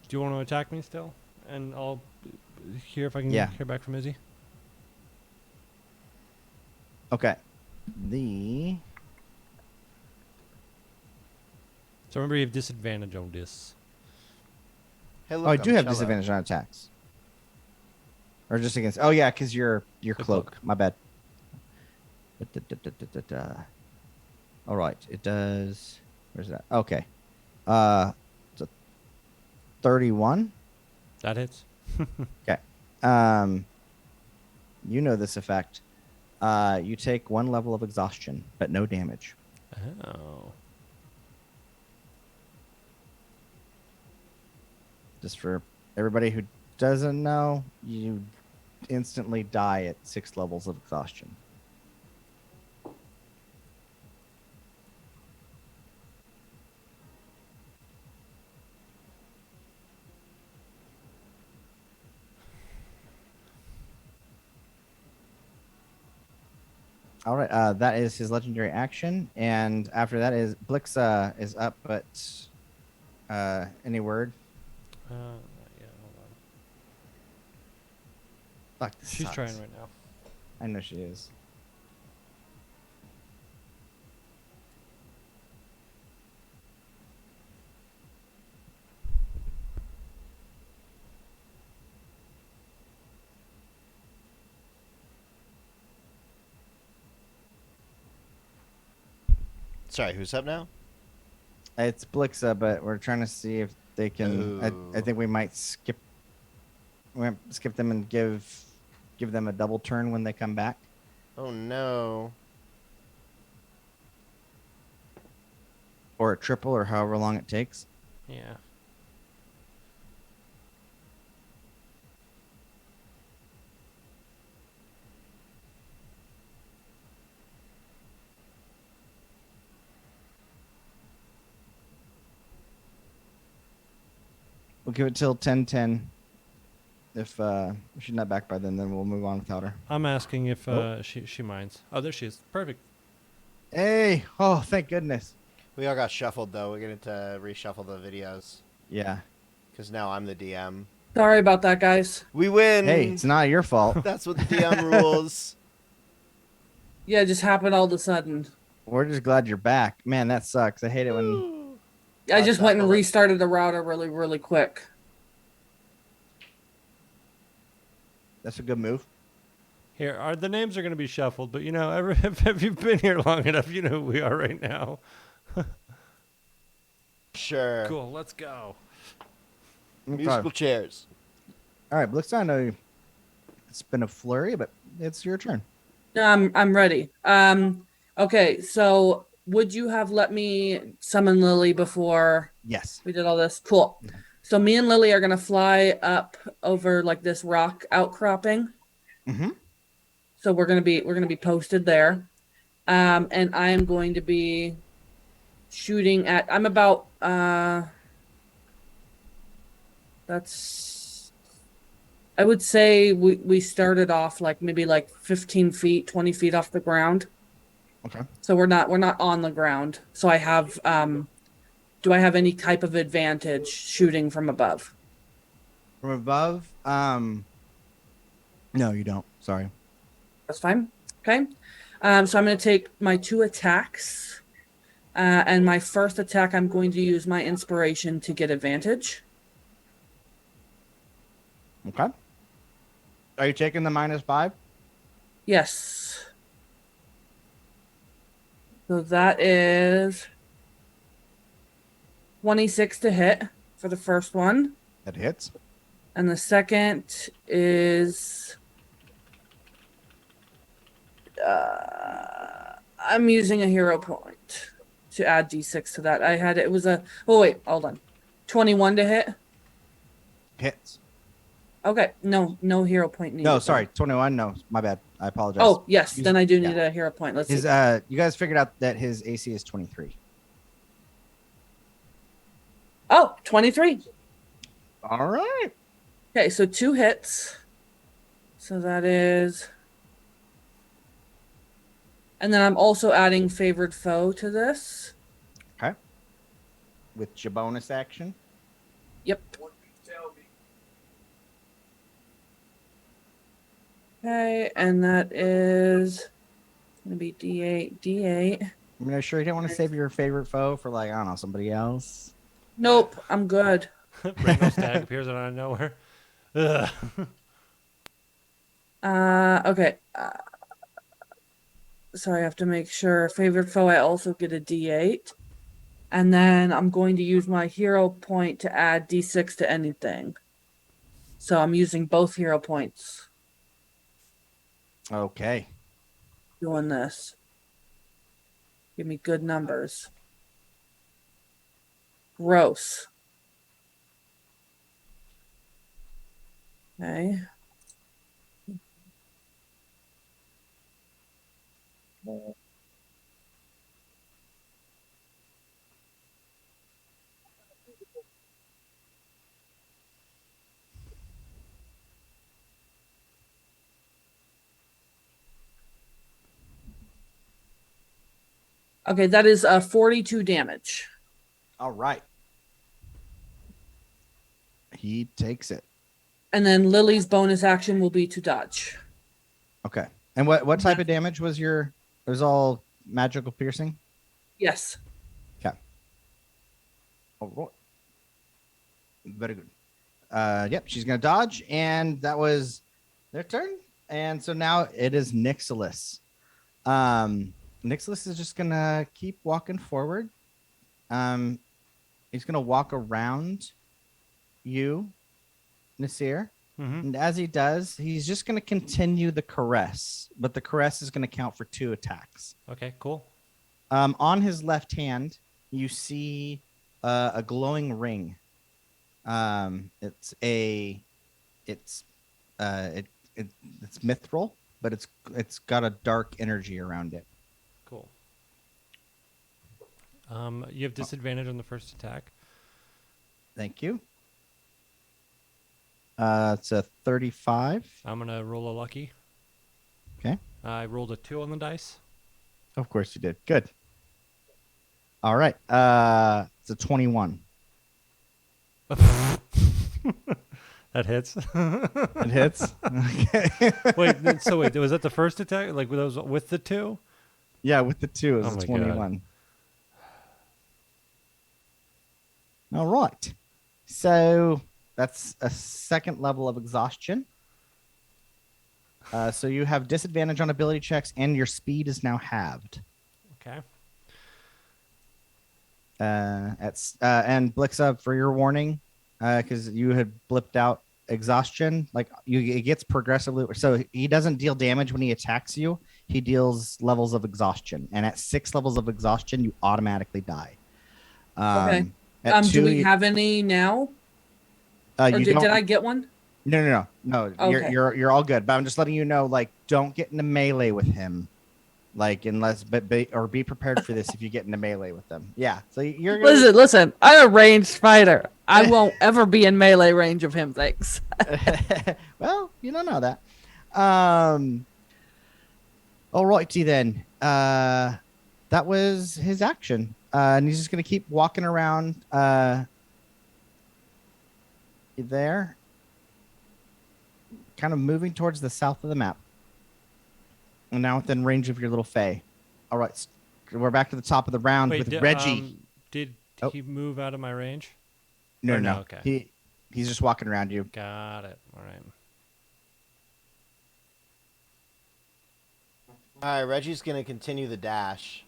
Do you want to attack me still? And I'll hear if I can Yeah. hear back from Izzy. Okay. So remember, you have disadvantage on this. Hey, Oh, look, I I'm do have cello. disadvantage on attacks. Or just against. Oh yeah, because you're The cloak. cloak. My bad. All right, it does. Where's that? Okay. It's a 31. That hits. Okay. You know this effect. You take 1 level of exhaustion, but no damage. Oh. Just for everybody who doesn't know, you instantly die at 6 levels of exhaustion. All right. That is his legendary action, and after that is Blixa is up. But any word? Yeah, hold on. Fuck, this She's sucks. trying right now. I know she is. Sorry, who's up now? It's Blixa, but we're trying to see if they can. I Oh. think we might skip. We might skip them and give them a double turn when they come back, Oh no. or a triple, or however long it takes. Yeah. We'll give it till 10:10. If she's not back by then we'll move on without her. I'm asking if Oh. she minds. Oh, there she is. Perfect. Hey! Oh, thank goodness. We all got shuffled though. We're going to reshuffle the videos Yeah. because now I'm the DM. Sorry about that, guys. We win. Hey, it's not your fault. That's what the DM rules. Yeah, it just happened all of a sudden. We're just glad you're back. Man, that sucks. I hate it when. I just went and shuffle it. restarted the router really, really quick. That's a good move. Here, the names are going to be shuffled, but if you've been here long enough, you know who we are right now. Sure. Cool, let's go. Musical chairs. All right, Blix, I know it's been a flurry, but it's your turn. I'm ready. Okay, so would you have let me summon Lily before Yes. we did all this? Cool. So me and Lily are gonna fly up over like this rock outcropping. Mm-hmm. So we're gonna be posted there. And I am going to be shooting at I'm about that's I would say we started off like maybe like 15 feet, 20 feet off the ground. Okay. So we're not on the ground. So I have do I have any type of advantage shooting from above? From above, no, you don't. Sorry. That's fine. Okay. So I'm going to take my 2 attacks. And my first attack, I'm going to use my inspiration to get advantage. Okay. Are you taking the -5? Yes. So that is 26 to hit for the first one. That hits. And the second is I'm using a hero point to add d6 to that. It was a oh wait, hold on. 21 to hit. Hits. Okay, no hero point needed. No, sorry, 21. No, my bad. I apologize. Oh yes, He's- then I do yeah. need a hero point. Let's His see. you guys figured out that his AC is 23. Oh, 23. All right. Okay, so 2 hits. So that is. And then I'm also adding favored foe to this. Okay. With your bonus action. Yep. Okay, and that is gonna be D8. I mean, are you sure you didn't want to save your favorite foe for, like, I don't know, somebody else? Nope, I'm good. Random stag appears out of nowhere. Ugh. Okay. Sorry, I have to make sure. Favored foe, I also get a D8. And then I'm going to use my hero point to add D6 to anything. So I'm using both hero points Okay. doing this. Give me good numbers. Gross. Okay. Okay, that is 42 damage. All right. He takes it. And then Lily's bonus action will be to dodge. Okay. And what type of damage was your? It was all magical piercing. Yes. Okay. All right. Very good. Yep. She's gonna dodge, and that was their turn. And so now it is Nixilis. Nixilis is just gonna keep walking forward. He's gonna walk around you, Nasir. Mm-hmm. And as he does, he's just going to continue the caress, but the caress is going to count for 2 attacks. Okay, cool. On his left hand, you see a glowing ring. It's mithril, but it's got a dark energy around it. Cool. You have disadvantage on the first attack. Thank you. It's a 35. I'm gonna roll a lucky. Okay. I rolled a 2 on the dice. Of course you did. Good. All right. It's a 21. That hits. It hits. Okay. Wait, was that the first attack? Like that was with the 2? Yeah, with the 2 Oh is my a 21. All right. So that's a second level of exhaustion. So you have disadvantage on ability checks, and your speed is now halved. Okay. And Blixa, for your warning, because you had blipped out exhaustion, it gets progressively. So he doesn't deal damage when he attacks you. He deals levels of exhaustion, and at 6 levels of exhaustion, you automatically die. Okay. At 2, Do we have any now? Or you did don't. I get one? No. Okay. You're all good. But I'm just letting you know, don't get into melee with him, unless be prepared for this if you get into melee with them. Yeah. So you're gonna... Listen. I'm a ranged fighter. I won't ever be in melee range of him. Thanks. Well, you don't know that. All righty then. That was his action, and he's just gonna keep walking around. There. Kind of moving towards the south of the map. And now within range of your little Fae. All right. We're back to the top of the round with Reggie. Did he move out of my range? No. Okay. He's just walking around you. Got it. All right. All right, Reggie's going to continue the dash.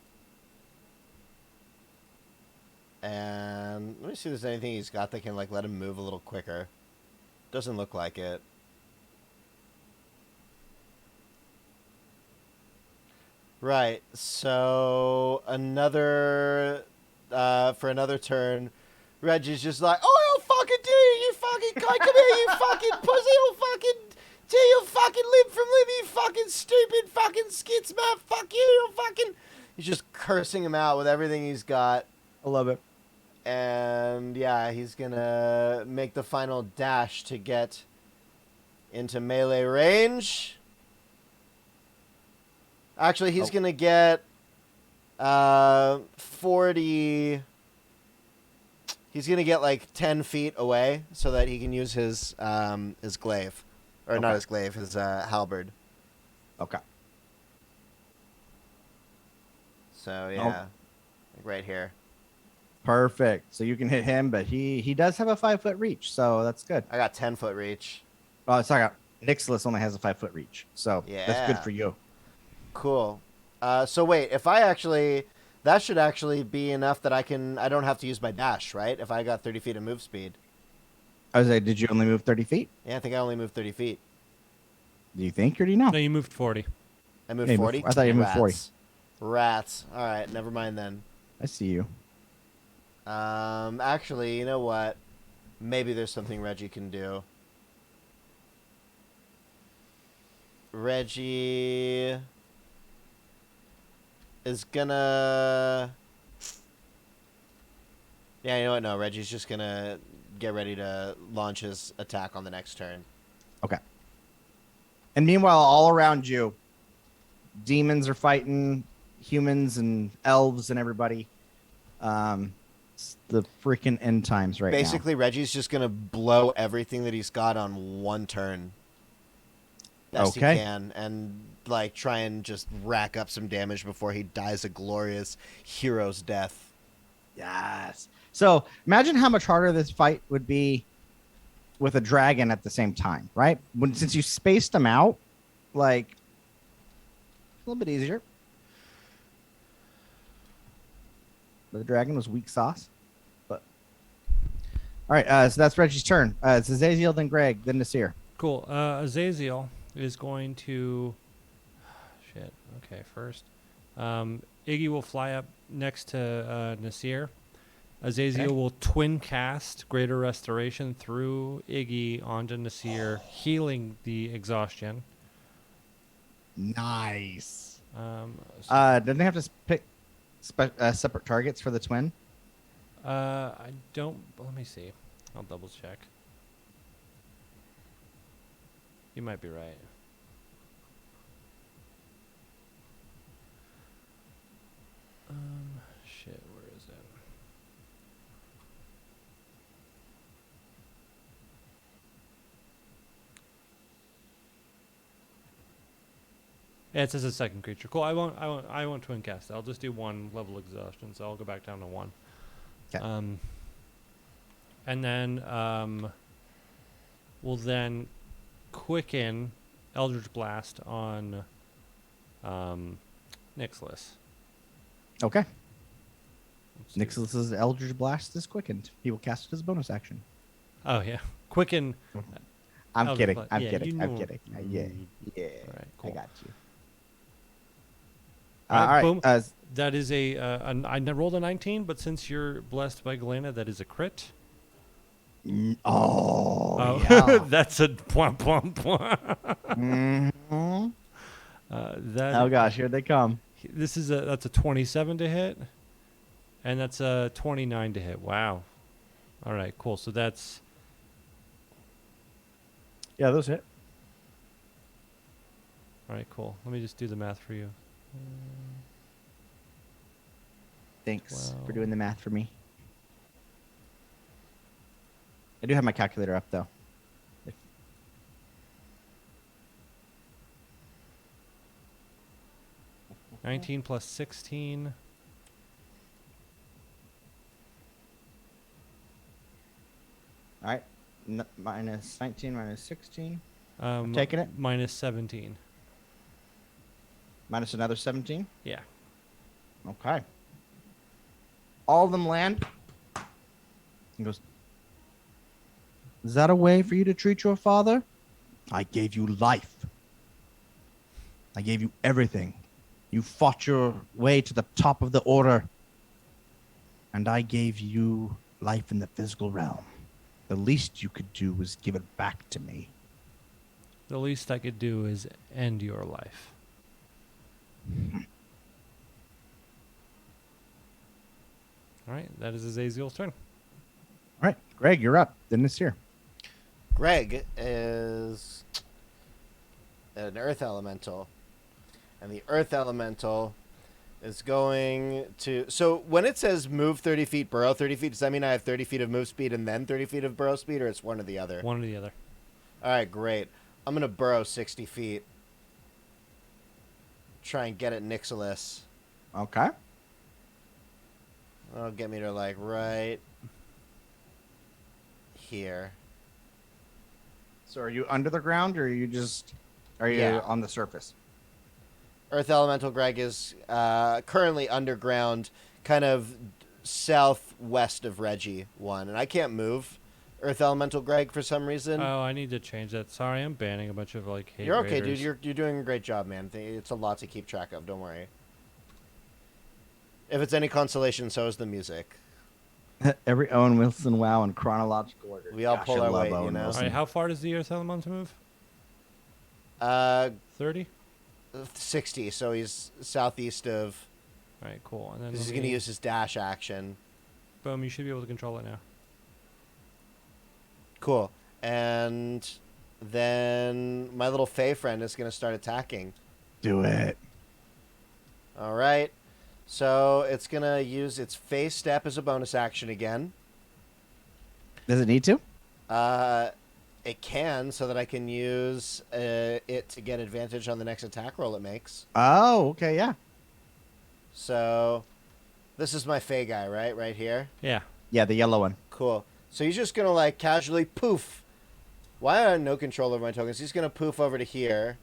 And let me see if there's anything he's got that can let him move a little quicker. Doesn't look like it. Right. So for another turn, Reggie's just like, "Oh, I'll fucking do you fucking guy, come here, you fucking pussy, I'll fucking do you fucking limb from limb, you fucking stupid fucking skits man, fuck you, I'll fucking." He's just cursing him out with everything he's got. I love it. And yeah, he's gonna make the final dash to get into melee range. Actually, he's gonna get 40. He's gonna get 10 feet away so that he can use his glaive, or not his glaive, his halberd. Okay. So yeah, right here. Perfect. So you can hit him, but he does have a 5-foot reach, so that's good. I got 10-foot reach. Oh, sorry. Nixilis only has a 5-foot reach, so that's good Yeah. for you. Cool. So wait, if I actually, that should actually be enough that I don't have to use my dash, right? If I got 30 feet of move speed. I was like, did you only move 30 feet? Yeah, I think I only moved 30 feet. Do you think, or do you know? No, you moved 40. I moved Yeah, 40? I thought you moved 40. Rats. All right, never mind then. I see you. Actually, you know what? Maybe there's something Reggie can do. Reggie is gonna... Yeah, you know what? No, Reggie's just gonna get ready to launch his attack on the next turn. Okay. And meanwhile, all around you, demons are fighting. humans and elves and everybody. It's the freaking end times right Basically, Reggie's just gonna blow everything that he's got on one turn, best Okay. he can, and like try and just rack up some damage before he dies a glorious hero's death. now. Yes. So imagine how much harder this fight would be with a dragon at the same time, right? Since you spaced them out, like a little bit easier. But the dragon was weak sauce. But all right, so that's Reggie's turn. It's Azaziel, then Greg, then Nasir. Cool. Azaziel is going to. Shit. Okay, first. Iggy will fly up next to Nasir. Azaziel Okay. will twin cast Greater Restoration through Iggy onto Nasir, healing the exhaustion. Nice. So, Doesn't they have to pick separate targets for the twin? I don't. Let me see. I'll double check. You might be right. Shit. Where is it? Yeah, it says a second creature. Cool. I won't twin cast it. I'll just do one level exhaustion, so I'll go back down to one. 'Kay. And then we'll then quicken Eldritch Blast on Nicholas. Okay. Let's do- Nicholas's Eldritch Blast is quickened. He will cast it as a bonus action. Oh yeah, quicken. I'm Eldritch kidding. Blast. I'm Yeah, kidding. you I'm know- kidding. Yeah. Yeah. All right, cool. I got you. All right, all right. boom. That is I rolled a 19, but since you're blessed by Galena, that is a crit. Oh, yeah. That's a point, point, point. Mhm. That Oh gosh, here they come. that's a 27 to hit, and that's a 29 to hit. Wow. All right, cool. So that's Yeah, those hit. all right. Cool. Let me just do the math for you. Thanks for Wow. doing the math for me. I do have my calculator up though. If- 19 plus 16. All right. Minus 19, minus 16, taking it. Minus 17. Minus another 17. Yeah. Okay. All of them land. He goes, is that a way for you to treat your father? I gave you life. I gave you everything. You fought your way to the top of the order. And I gave you life in the physical realm. The least you could do was give it back to me. The least I could do is end your life. All right, that is Azaziel's turn. All right, Greg, you're up. Then this here. Greg is an earth elemental, and the earth elemental is going to. So when it says move 30 feet, burrow 30 feet, does that mean I have 30 feet of move speed and then 30 feet of burrow speed, or it's one or the other? One or the other. All right, great. I'm gonna burrow 60 feet. Try and get at Nicholas. Okay. That'll get me to like right here. So are you under the ground or are you Yeah. on the surface? Earth Elemental Greg is currently underground, kind of southwest of Reggie 1. And I can't move Earth Elemental Greg for some reason. Oh, I need to change that. Sorry, I'm banning a bunch of like hate You're okay, dude. raiders. You're doing a great job, man. It's a lot to keep track of. Don't worry. If it's any consolation, so is the music. Every Owen Wilson wow in chronological order. We all Gosh, pull I our love weight, you Owen know? All Wilson. right, how far does the Earth Elemental move? 30. 60. So he's southeast of. All right, cool. And then He's let going to me- use his dash action. Boom. You should be able to control it now. Cool. And then my little Fey friend is going to start attacking. Do it. All right. So it's going to use its phase step as a bonus action again. Does it need to? It can, so that I can use it to get advantage on the next attack roll it makes. Oh, okay, yeah. So this is my Fey guy, right? Right here. Yeah. Yeah, the yellow one. Cool. So he's just going to, like, casually poof. Why do I have no control over my tokens? He's going to poof over to here.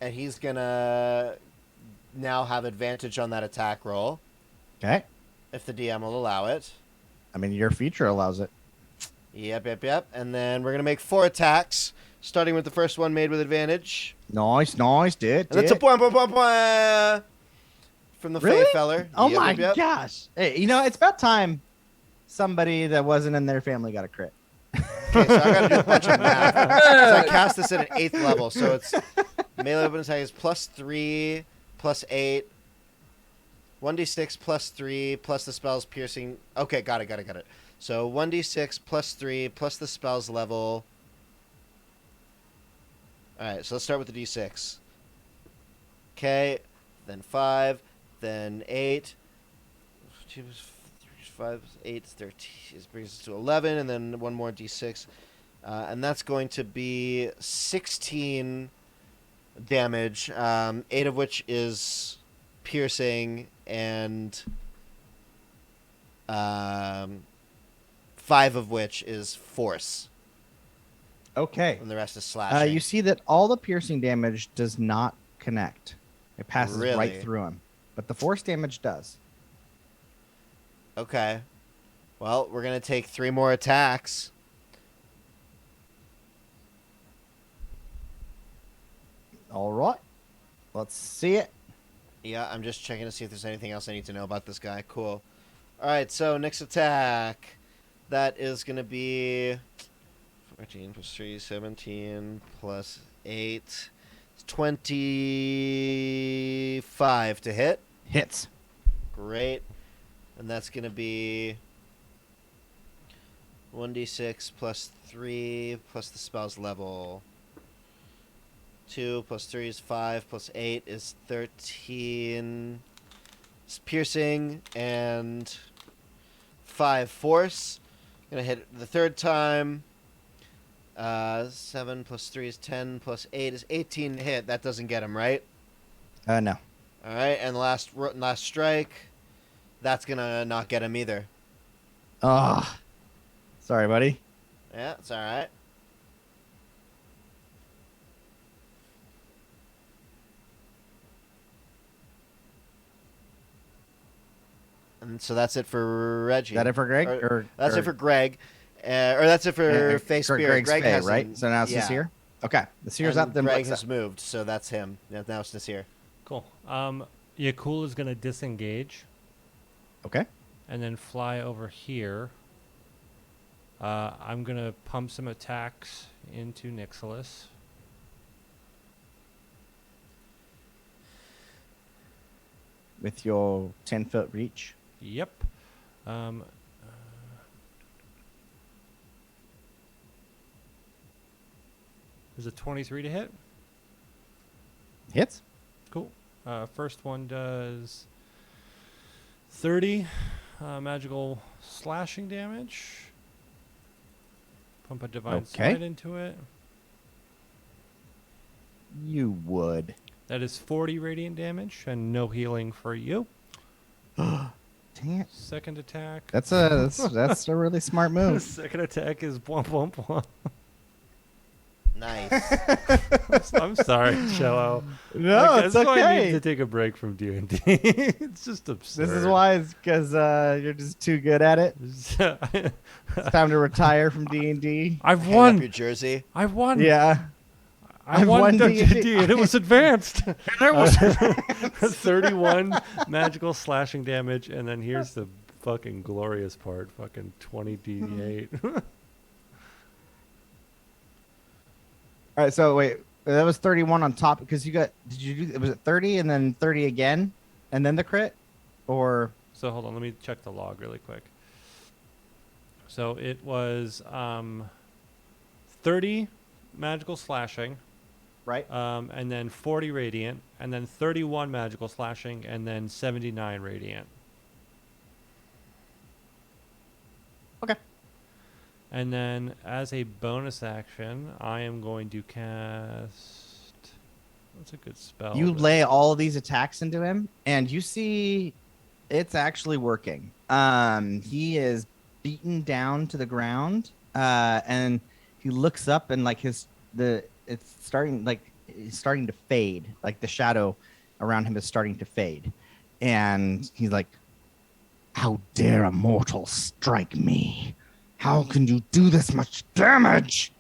And he's going to now have advantage on that attack roll, Okay. if the DM will allow it. I mean, your feature allows it. Yep. And then we're going to make 4 attacks, starting with the first one made with advantage. Nice, dude. And that's a point from the Really? Fey feller. Oh Yep, my yep. gosh. Hey, you know, it's about time somebody that wasn't in their family got a crit. Okay, so I got to do a bunch of math. So I cast this at an 8th level, so it's melee weapon attack is +3, +8, 1d6 +3, plus the spell's piercing. Okay, got it. So 1d6 +3 plus the spell's level. All right, so let's start with the d6. Okay, then 5, then 8. 2, 5, 8, 13. It brings us to 11, and then one more d6. And that's going to be 16 damage, 8 of which is piercing, and 5 of which is force. Okay. And the rest is slashing. You see that all the piercing damage does not connect. It passes Really? right through him. But the force damage does. Okay. Well, we're going to take 3 more attacks. All right. Let's see it. Yeah, I'm just checking to see if there's anything else I need to know about this guy. Cool. All right, so next attack. That is going to be 14 plus 3, 17 plus 8. It's 25 to hit. Hits. Great. And that's going to be 1d6 plus 3 plus the spell's level. 2 plus 3 is 5 plus 8 is 13. It's piercing and 5 force. Gonna hit the third time. 7 plus 3 is 10 plus 8 is 18 to hit. That doesn't get him, right? No. All right, and last strike. That's gonna not get him either. Ah. Sorry, buddy. Yeah, it's all right. And so that's it for Reggie. Is that it for Greg? That's it for Greg. Or that's it for Fey Spirit. Greg's Greg Fey, hasn't- right? So now it's yeah. Nasir? Okay. Nasir's And up, then Greg Blake's has up. moved, so that's him. Yeah, now it's Nasir. Cool. Yakul is going to disengage Okay. and then fly over here. I'm going to pump some attacks into Nixilis. With your 10-foot reach. Yep. There's a 23 to hit. Hits. Cool. First one does 30 magical slashing damage. Pump a divine Okay. smite into it. You would. That is 40 radiant damage and no healing for you. Dang it. Second attack. That's a really smart move. Second attack is bwomp bwomp bwomp. Nice. I'm sorry, Cello. No, Like, it's that's why I need okay. to take a break from D&D. It's just absurd. This is why, it's because you're just too good at it. It's time to retire from D&D. I've Hang up won. your jersey. I won. Yeah. I I've won won D&D D&D. and it was advanced. It was 31 magical slashing damage, and then here's the fucking glorious part. Fucking 20 D8. All right, so wait, that was 31 on top because you got. Did you do? Was it 30 and then 30 again, and then the crit, or So hold on, let me check the log really quick. So it was 30 magical slashing, Right. and then 40 radiant, and then 31 magical slashing, and then 79 radiant. Okay. And then as a bonus action, I am going to cast. What's a good spell? You lay all of these attacks into him, and you see it's actually working. He is beaten down to the ground, and he looks up, and like it's starting to fade. Like the shadow around him is starting to fade, and he's like, "How dare a mortal strike me? How can you do this much damage?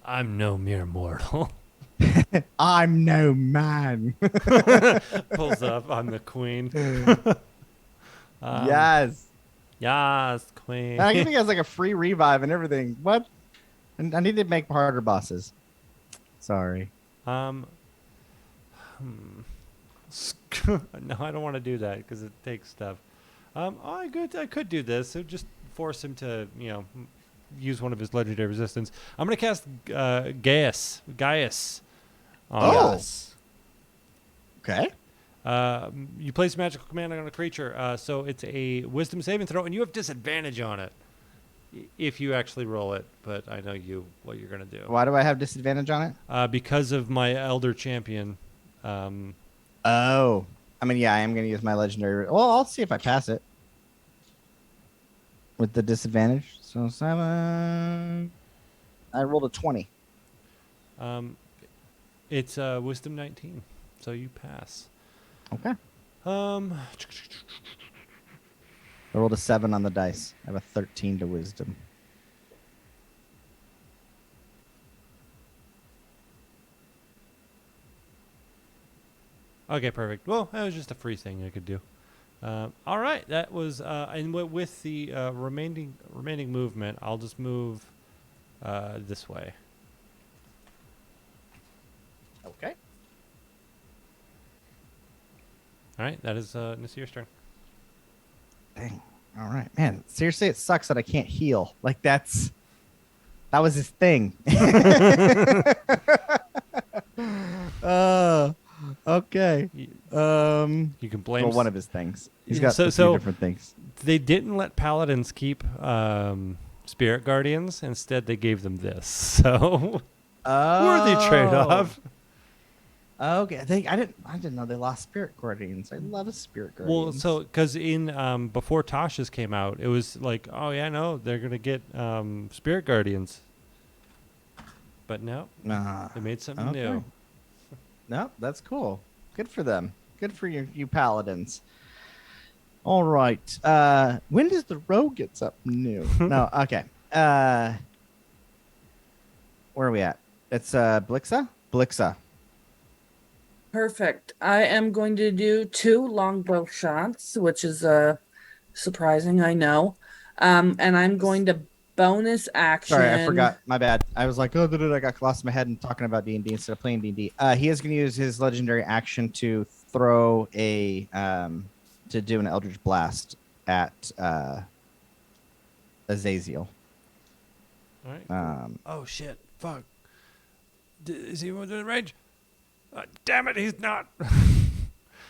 I'm no mere mortal. I'm no man." Pulls up. I'm the queen. Yes. Yes, queen. And I think he has like a free revive and everything. What? And I need to make harder bosses. Sorry. No, I don't want to do that because it takes stuff. I could do this. It would just force him to, use one of his legendary resistance. I'm gonna cast Gaius. On him. Yes. Okay. You place magical command on a creature, so it's a Wisdom saving throw, and you have disadvantage on it if you actually roll it. But I know what you're gonna do. Why do I have disadvantage on it? Because of my Elder Champion. Oh. I mean, yeah, I am going to use my legendary. Well, I'll see if I pass it with the disadvantage. So 7. I rolled a 20. It's Wisdom 19, so you pass. Okay. I Um, rolled a 7 on the dice. I have a 13 to wisdom. Okay, perfect. Well, that was just a free thing I could do. All right, that was and with the remaining movement, I'll just move this way. Okay. All right, that is Nasir's turn. Dang. All right, man. Seriously, it sucks that I can't heal. Like that was his thing. Okay. You can blame. Well, one of his things. He's Yeah, got a few different things. They didn't let paladins keep spirit guardians. Instead, they gave them this. So worthy trade-off. Okay, I didn't know they lost spirit guardians. I love spirit guardians. Well, so because in before Tasha's came out, it was like, oh yeah, no, they're gonna get spirit guardians. But no, they made something new. No, that's cool. Good for them. Good for you paladins. All right. When does the rogue get something new? No. Okay. Where are we at? It's Blixa. Blixa. Perfect. I am going to do 2 longbow shots, which is surprising, I know. And I'm going to bonus action. Sorry, I forgot. My bad. I was like, oh, I got lost in my head and talking about D&D instead of playing D&D. He is going to use his legendary action to throw to do an Eldritch Blast at Azazel. All right. Oh shit! Fuck. Is he within range? Damn it, he's not.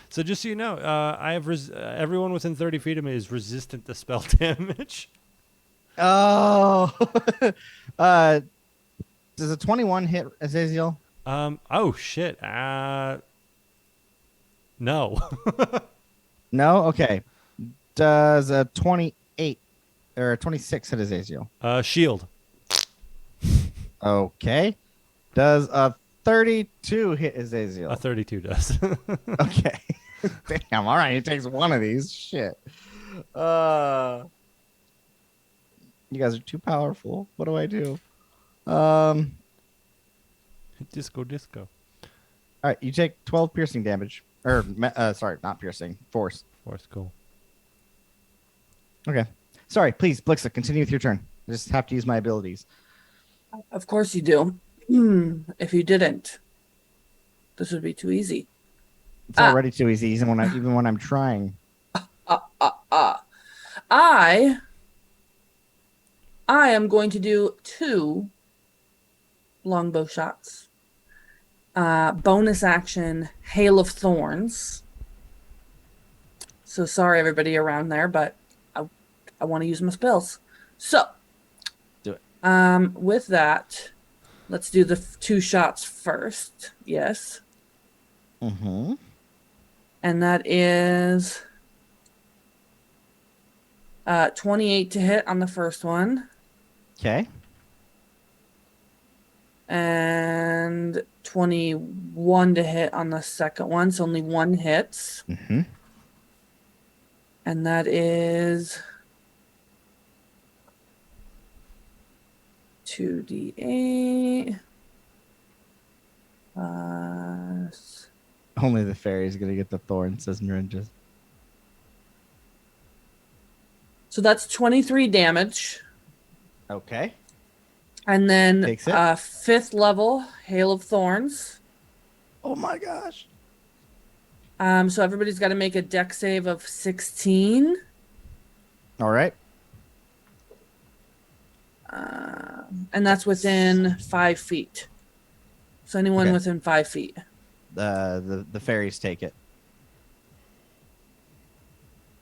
So just so you know, I have everyone within 30 feet of me is resistant to spell damage. Oh. Does a 21 hit Azazel? Oh shit. No. No? Okay. Does a 28 or a 26 hit Azazel? Shield. Okay. Does a 32 hit Azazel? A 32 does. Okay. Damn. All right. He takes one of these. Shit. You guys are too powerful. What do I do? Disco. All right. You take 12 piercing damage. Or, sorry, not piercing. Force. Force, cool. Okay. Sorry. Please, Blixa, continue with your turn. I just have to use my abilities. Of course you do. If you didn't, this would be too easy. It's already too easy, even when I'm trying. I am going to do 2 longbow shots. Bonus action, Hail of Thorns. So sorry, everybody around there, but I want to use my spells. So, Do it. With that, let's do the 2 shots first. Yes. Mm-hmm. And that is 28 to hit on the first one. Okay. And 21 to hit on the second one. So only 1 hits. Mm-hmm. And that is 2d8. Only the fairy's gonna get the thorn, says Narinja. So that's 23 damage. Okay. And then Takes it. 5th level, Hail of Thorns. Oh my gosh. So everybody's got to make a deck save of 16. All right. And that's within 5 feet. So anyone Okay. within 5 feet. The fairies take it.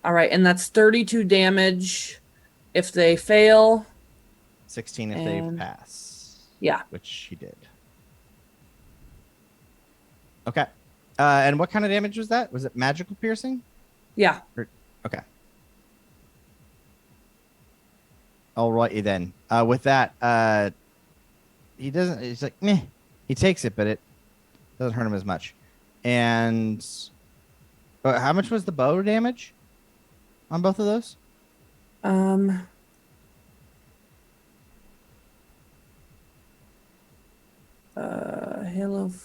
All right, and that's 32 damage if they fail. 16 if And- they pass. Yeah. Which she did. Okay. And what kind of damage was that? Was it magical piercing? Yeah. Okay. Alrighty then. With that, he doesn't. He's like, meh. He takes it, but it doesn't hurt him as much. And how much was the bow damage on both of those? Hail of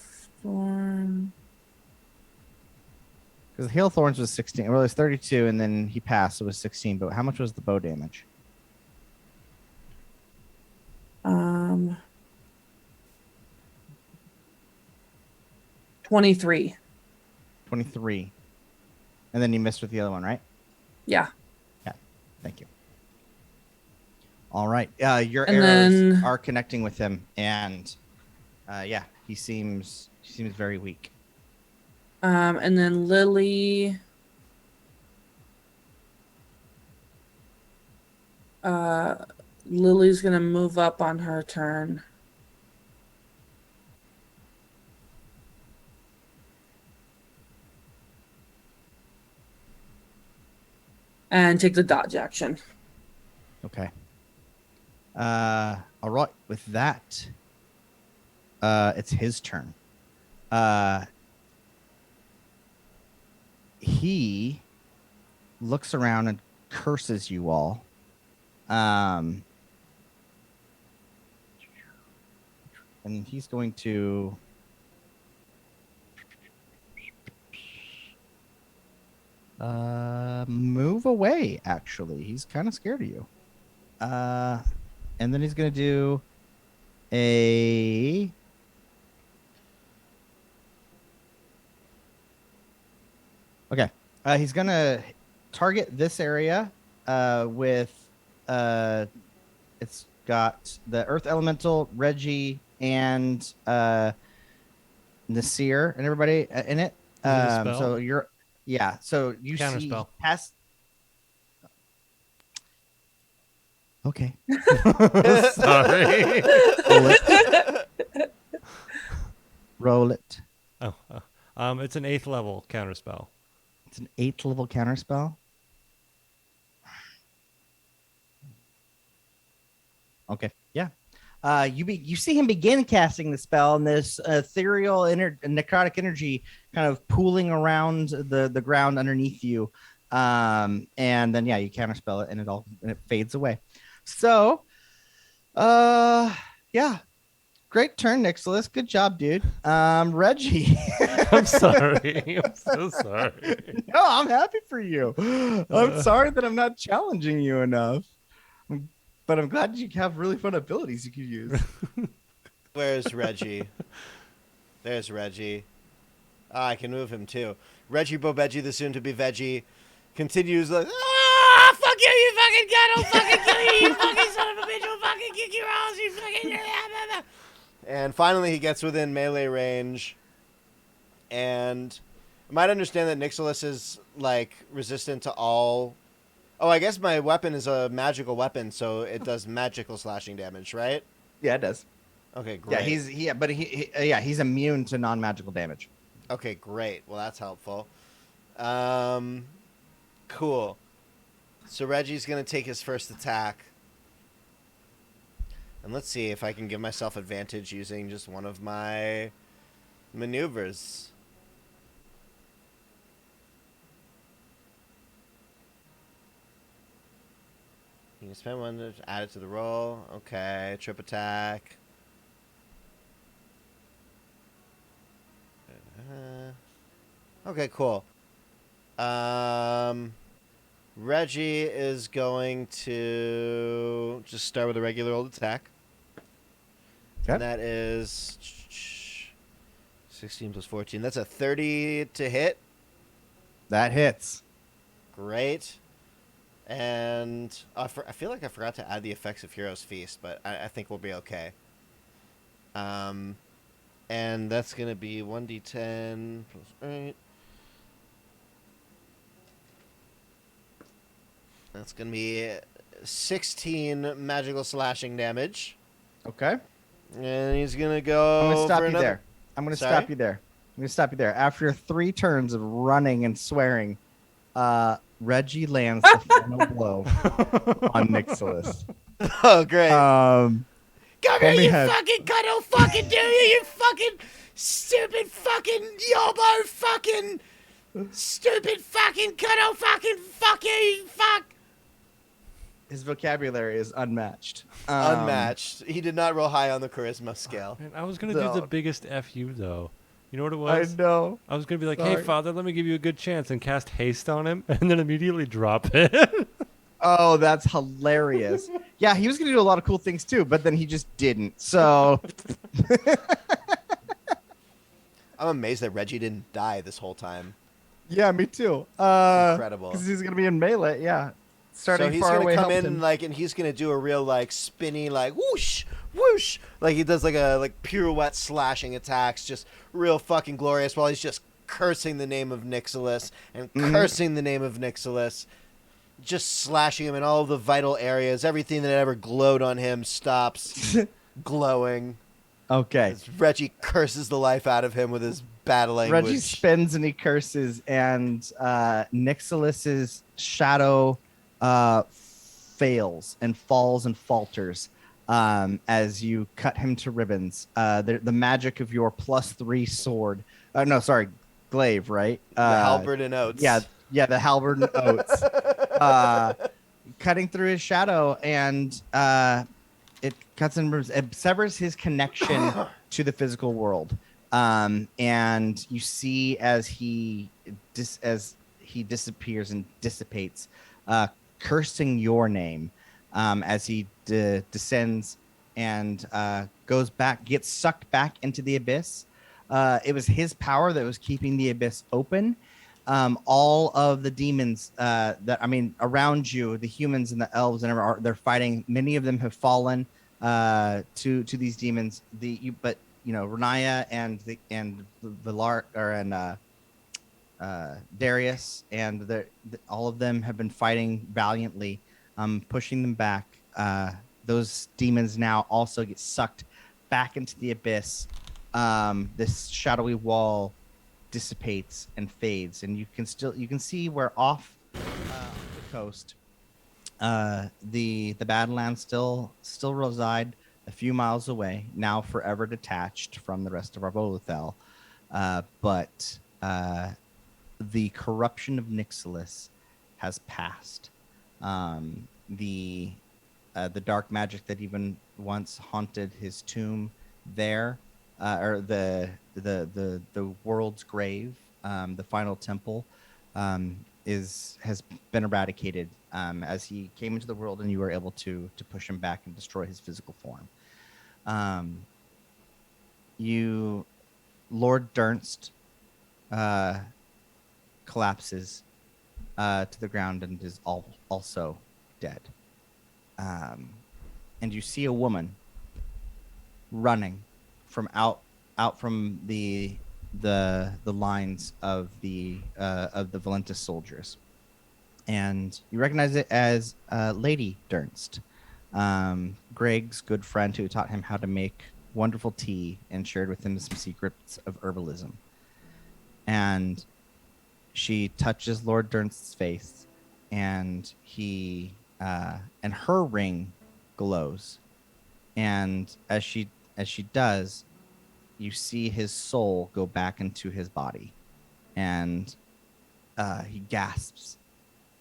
Thorn. Because Hail Thorns was 16. Well, it was 32, and then he passed. So it was 16. But how much was the bow damage? 23. 23. And then you missed with the other one, right? Yeah. Thank you. All right. Your And arrows then- are connecting with him, and yeah, he seems very weak. And then Lily. Lily's gonna move up on her turn. And take the dodge action. Okay. All right. With that, it's his turn. He looks around and curses you all. And he's going to move away, actually. He's kind of scared of you. And then he's going to do a okay. He's going to target this area with it's got the Earth Elemental, Reggie, and Nasir and everybody in it. Is it a spell? So you're yeah. So you see Counterspell. past. Okay. Sorry. Roll it. Roll it. It's an 8th level counterspell. It's an 8th level counterspell. Okay. Yeah. You see him begin casting the spell, and this ethereal necrotic energy kind of pooling around the ground underneath you. And then yeah, you counterspell it, and it fades away. So, yeah. Great turn, Nicholas. Good job, dude. Reggie. I'm sorry. I'm so sorry. No, I'm happy for you. I'm sorry that I'm not challenging you enough. But I'm glad you have really fun abilities you can use. Where's Reggie? There's Reggie. I can move him too. Reggie Bobeji, the soon-to-be veggie, continues like, ah, fuck you, you fucking god, I'll fucking kill you, you fucking son of a bitch, I'll fucking kick your ass, you fucking... And finally, he gets within melee range. And I might understand that Nixilis is like resistant to all. Oh, I guess my weapon is a magical weapon, so it does magical slashing damage, right? Yeah, it does. Okay, great. Yeah, he's immune to non-magical damage. Okay, great. Well, that's helpful. Cool. So Reggie's gonna take his first attack, and let's see if I can give myself advantage using just one of my maneuvers. You can spend one to add it to the roll. Okay, trip attack. Okay, cool. Reggie is going to just start with a regular old attack. Okay. And that is 16 plus 14. That's a 30 to hit. That hits. Great. And I feel like I forgot to add the effects of Hero's Feast, but I think we'll be okay. And that's going to be 1d10 plus 8. That's going to be 16 magical slashing damage. Okay. And he's going to go I'm gonna stop for you another. there. I'm gonna Sorry? stop you there. I'm gonna stop you there. After 3 turns of running and swearing, Reggie lands the final blow on Nixilis. Oh, great. Come Come here, here, you you had- fucking cuddle fucking do you fucking stupid fucking yobo fucking stupid fucking cuddle fucking fuck you fuck. His vocabulary is unmatched. Unmatched. He did not roll high on the charisma scale. Man, I was gonna do the No. biggest FU though. You know what it I was? know. I was gonna be like, "Hey, Sorry. father, let me give you a good chance," and cast haste on him, and then immediately drop it. Oh, that's hilarious. Yeah, he was gonna do a lot of cool things too, but then he just didn't. So I'm amazed that Reggie didn't die this whole time. yeah, me too. Incredible. Because he's gonna be in melee. Yeah, starting So he's far gonna away come helped in him. like, and he's gonna do a real like spinny like whoosh whoosh, like he does like a like pirouette slashing attacks, just real fucking glorious. While he's just cursing the name of Nixilis and cursing the name of Nixilis, just slashing him in all the vital areas. Everything that ever glowed on him stops glowing. Okay. As Reggie curses the life out of him with his bad language. Reggie spins and he curses, and Nixilis's shadow fails and falls and falters as you cut him to ribbons. The magic of your +3 sword. No, sorry, glaive, right? The halberd and oats. Yeah, the halberd and oats. Cutting through his shadow, and it cuts and it severs his connection to the physical world. And you see as he disappears and dissipates, cursing your name as he descends and gets sucked back into the abyss. It was his power that was keeping the abyss open. All of the demons around you, the humans and the elves and everything, they're fighting. Many of them have fallen to these demons. But Renaya and Darius and all of them have been fighting valiantly, pushing them back. Those demons now also get sucked back into the abyss. This shadowy wall dissipates and fades, and you can see where off the coast the Badlands still reside a few miles away, now forever detached from the rest of Arvoluthel. But the corruption of Nixilis has passed. The dark magic that even once haunted his tomb there, or the world's grave, the final temple, has been eradicated as he came into the world, and you were able to push him back and destroy his physical form. Lord Dernst collapses to the ground and is also dead. And you see a woman running from out from the lines of the Valentis soldiers, and you recognize it as Lady Dernst, Greg's good friend who taught him how to make wonderful tea and shared with him some secrets of herbalism. And she touches Lord Dernst's face, and and her ring glows, and as she does, you see his soul go back into his body, and he gasps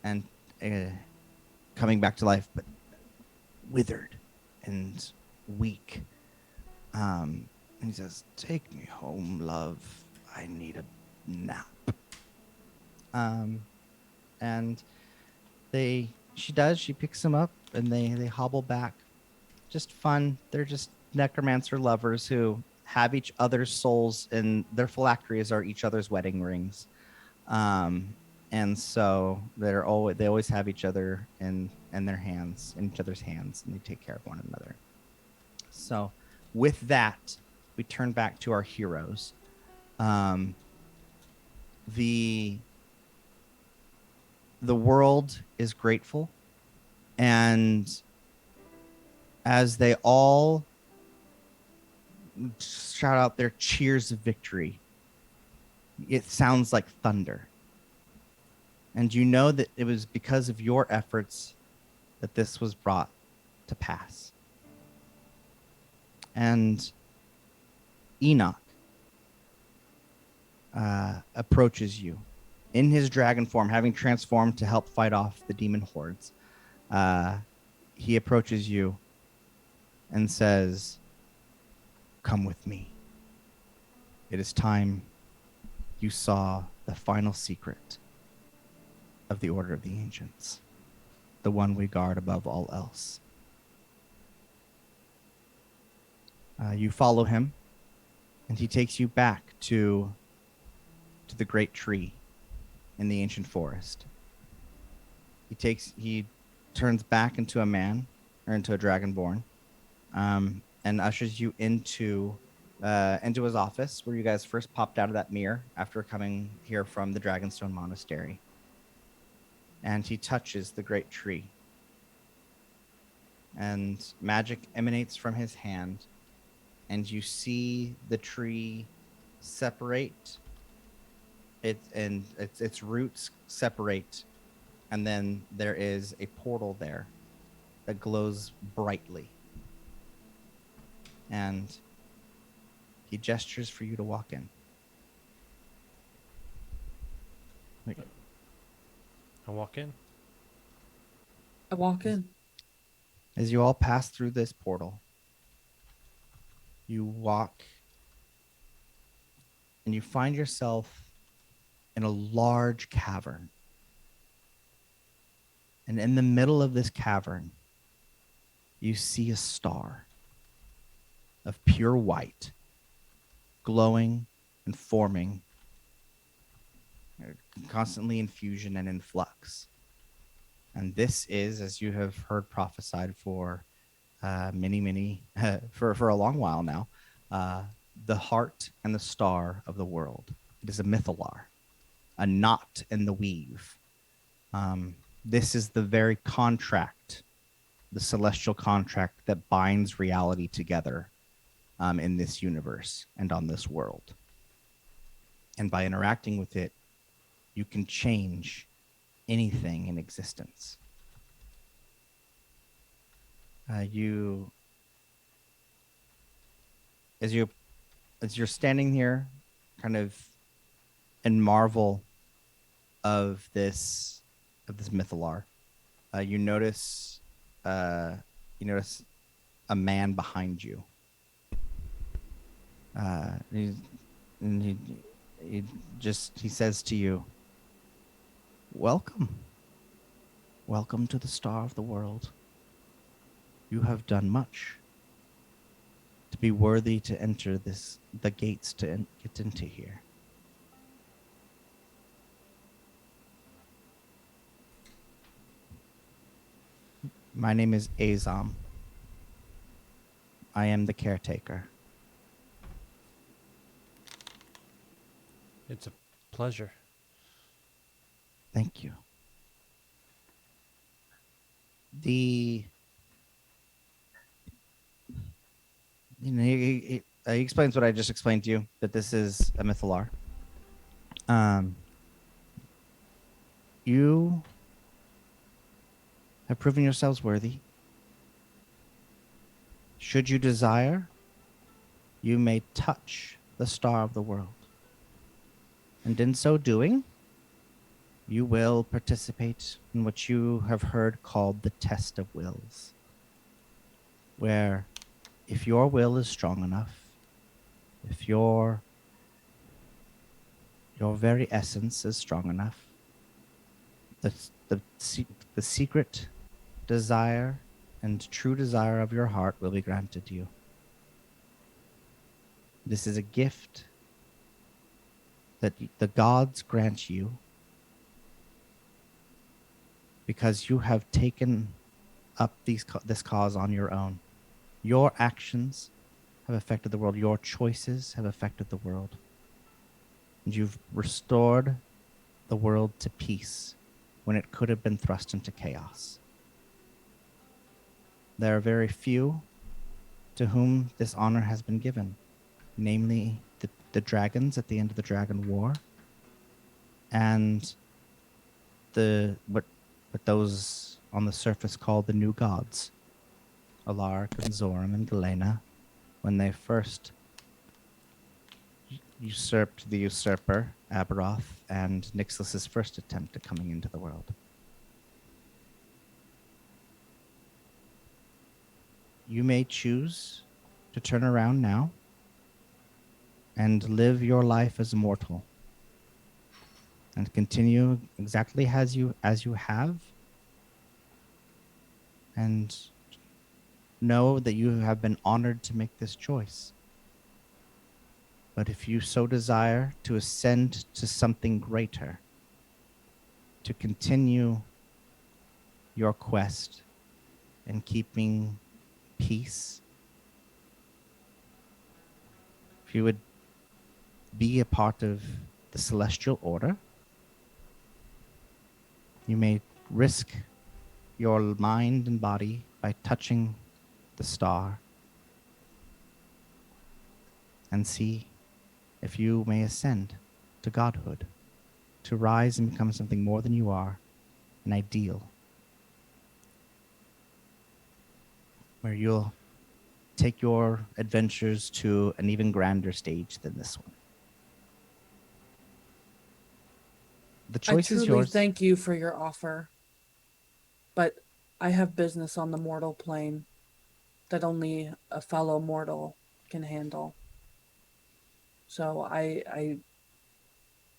and coming back to life, but withered and weak. And he says, "Take me home, love. I need a nap." And she picks him up, and they hobble back. Just fun. They're just necromancer lovers who have each other's souls, and their phylacteries are each other's wedding rings. And so they always have each other in their hands, in each other's hands, and they take care of one another. So with that, we turn back to our heroes. The world is grateful, and as they all shout out their cheers of victory, it sounds like thunder. And you know that it was because of your efforts that this was brought to pass. And Enoch approaches you in his dragon form, having transformed to help fight off the demon hordes. He approaches you and says, "Come with me. It is time you saw the final secret of the Order of the Ancients, the one we guard above all else." You follow him, and he takes you back to the great tree in the ancient forest. He turns back into a man, or into a dragonborn, and ushers you into his office, where you guys first popped out of that mirror after coming here from the Dragonstone Monastery. And he touches the great tree, and magic emanates from his hand, and you see the tree separate. Its roots separate, and then there is a portal there that glows brightly, and he gestures for you to walk in. I walk in. I walk in. As you all pass through this portal, you walk and you find yourself in a large cavern. And in the middle of this cavern, you see a star of pure white, glowing and forming, constantly in fusion and in flux. And this is, as you have heard prophesied for for a long while now, the heart and the star of the world. It is a mythalar, a knot in the weave. This is the very contract, the celestial contract that binds reality together in this universe and on this world. And by interacting with it, you can change anything in existence. As you're standing here, kind of in marvel of this mythalar, you notice a man behind you. He says to you, "Welcome. Welcome to the star of the world. You have done much to be worthy to enter the gates to get into here." My name is Azam. I am the caretaker. It's a pleasure. Thank you. The he explains what I just explained to you, that this is a mythalar. You have proven yourselves worthy. Should you desire, you may touch the star of the world. And in so doing, you will participate in what you have heard called the test of wills, where if your will is strong enough, if your very essence is strong enough, the secret desire and true desire of your heart will be granted to you. This is a gift that the gods grant you because you have taken up this cause on your own. Your actions have affected the world. Your choices have affected the world. And you've restored the world to peace when it could have been thrust into chaos. There are very few to whom this honor has been given, namely the dragons at the end of the Dragon War, and what those on the surface call the new gods, Alark and Zoram and Galena, when they first usurped the usurper, Aberoth, and Nixlus's first attempt at coming into the world. You may choose to turn around now and live your life as a mortal and continue exactly as you have, and know that you have been honored to make this choice. But if you so desire to ascend to something greater, to continue your quest in keeping peace, if you would be a part of the Celestial Order, you may risk your mind and body by touching the star and see if you may ascend to godhood, to rise and become something more than you are, an ideal, where you'll take your adventures to an even grander stage than this one. The I choice is truly yours. thank you for your offer, but I have business on the mortal plane that only a fellow mortal can handle. So I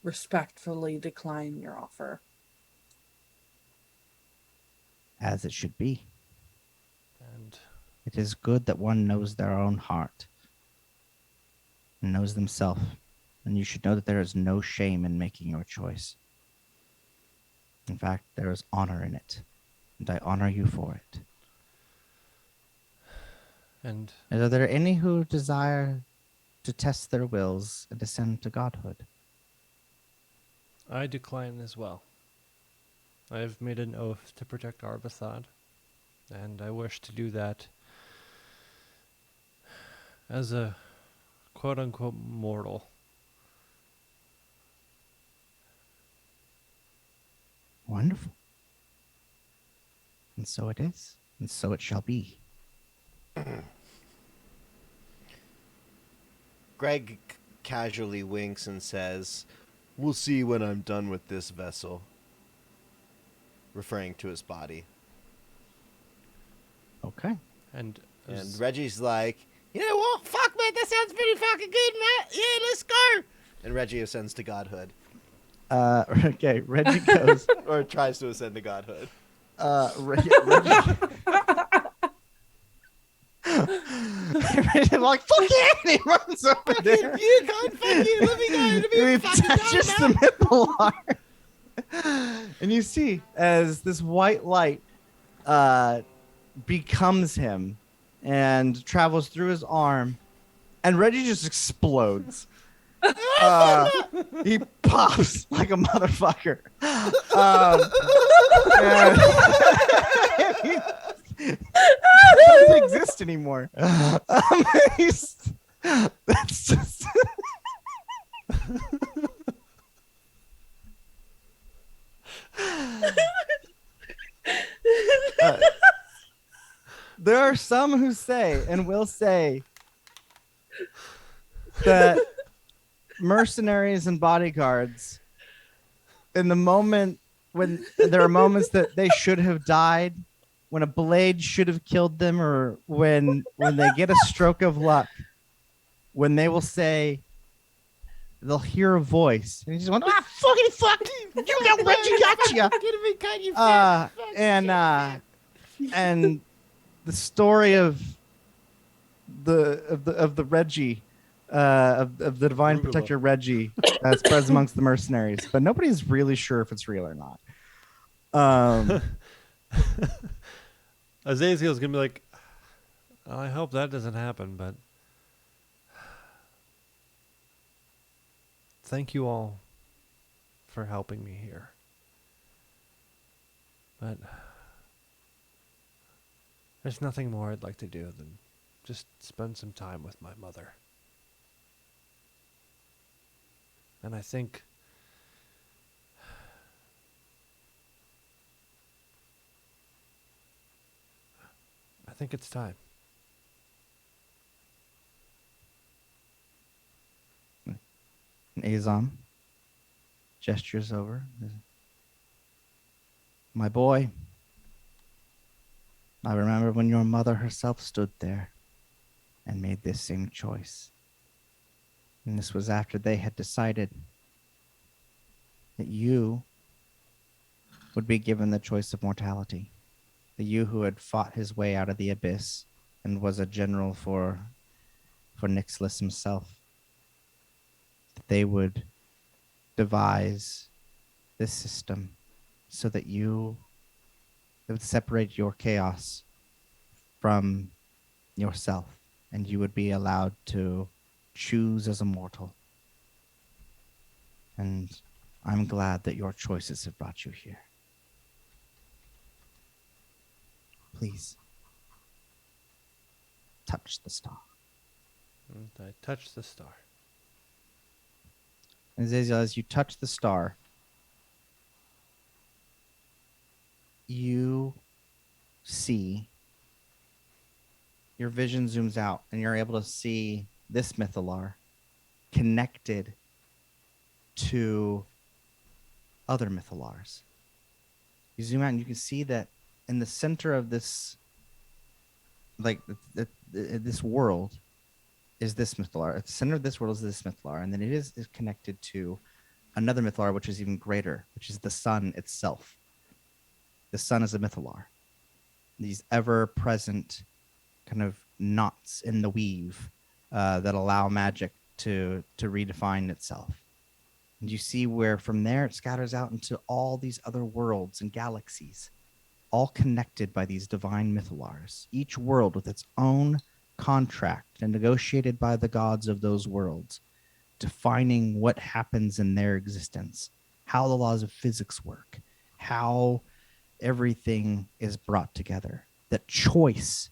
respectfully decline your offer. As it should be. And It is good that one knows their own heart and knows themselves. And you should know that there is no shame in making your choice. In fact, there is honor in it. And I honor you for it. and And are there any who desire to test their wills and ascend to godhood? I decline as well. I have made an oath to protect Arvoluthel, and I wish to do that as a quote-unquote mortal. Wonderful. And so it is, and so it shall be. Greg casually winks and says, "We'll see when I'm done with this vessel," referring to his body. Okay. And And Reggie's like, "You know what? Fuck, man, that sounds pretty fucking good, man. Yeah, let's go." And Reggie ascends to godhood. Okay, Reggie goes. Or tries to ascend to godhood. Reggie, like, fuck yeah, and he runs over there. You can't fuck you. Let me go. Let me He fucking touches go, the man. Mythalar. And you see, as this white light becomes him and travels through his arm, and Reggie just explodes. He pops like a motherfucker. And he doesn't exist anymore. That's just. There are some who say and will say that mercenaries and bodyguards, in the moment when there are moments that they should have died, when a blade should have killed them, or when they get a stroke of luck, when they will say, they'll hear a voice and he just went, ah, fuck, you got Reggie got you. And the story of the Reggie, of the divine Arugula. protector Reggie, spreads amongst the mercenaries, but nobody's really sure if it's real or not. Azazel's gonna be like, I hope that doesn't happen, but thank you all for helping me here. But there's nothing more I'd like to do than just spend some time with my mother. And I think it's time. Azam gestures over. My boy, I remember when your mother herself stood there and made this same choice. And this was after they had decided that you would be given the choice of mortality. The you who had fought his way out of the abyss and was a general for Nixless himself. That they would devise this system so that it would separate your chaos from yourself, and you would be allowed to choose as a mortal. And I'm glad that your choices have brought you here. Please touch the star. And I touch the star. And Azazel, as you touch the star, you see, your vision zooms out and you're able to see this Mythalar connected to other Mythalars. You zoom out and you can see that in the center of this, like this world, is this Mythalar. At the center of this world is this Mythalar, and then it is connected to another Mythalar, which is even greater, which is the sun itself. The sun is a Mythalar. These ever-present kind of knots in the weave that allow magic to redefine itself. And you see where from there it scatters out into all these other worlds and galaxies, all connected by these divine Mythalars, each world with its own contract and negotiated by the gods of those worlds, defining what happens in their existence, how the laws of physics work, how everything is brought together. That choice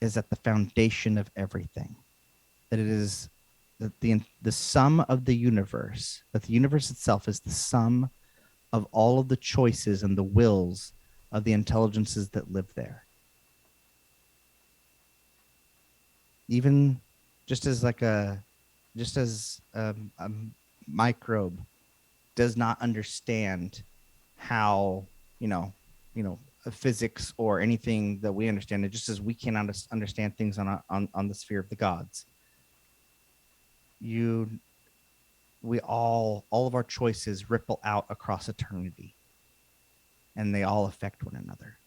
is at the foundation of everything. That it is that the sum of the universe, that the universe itself is the sum of all of the choices and the wills of the intelligences that live there. Even just as a microbe does not understand how, physics or anything that we understand, it just as we cannot understand things on the sphere of the gods. All of our choices ripple out across eternity, and they all affect one another.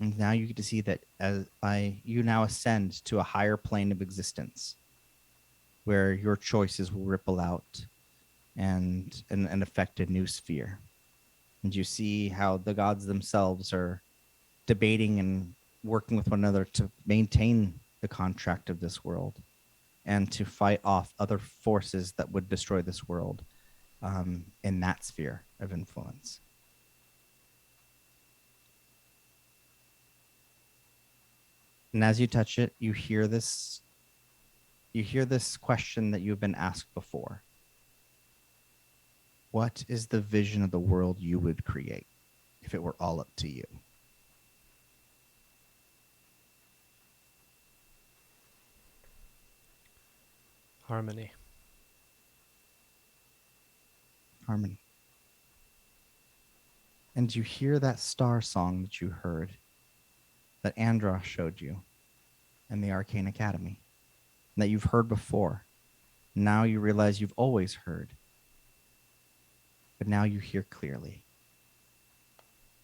And now you get to see that you now ascend to a higher plane of existence, where your choices will ripple out and affect a new sphere. And you see how the gods themselves are debating and working with one another to maintain the contract of this world. and to fight off other forces that would destroy this world in that sphere of influence. And as you touch it, you hear this question that you've been asked before. What is the vision of the world you would create if it were all up to you? Harmony. Harmony. And you hear that star song that you heard, that Andros showed you in the Arcane Academy, that you've heard before. Now you realize you've always heard, but now you hear clearly.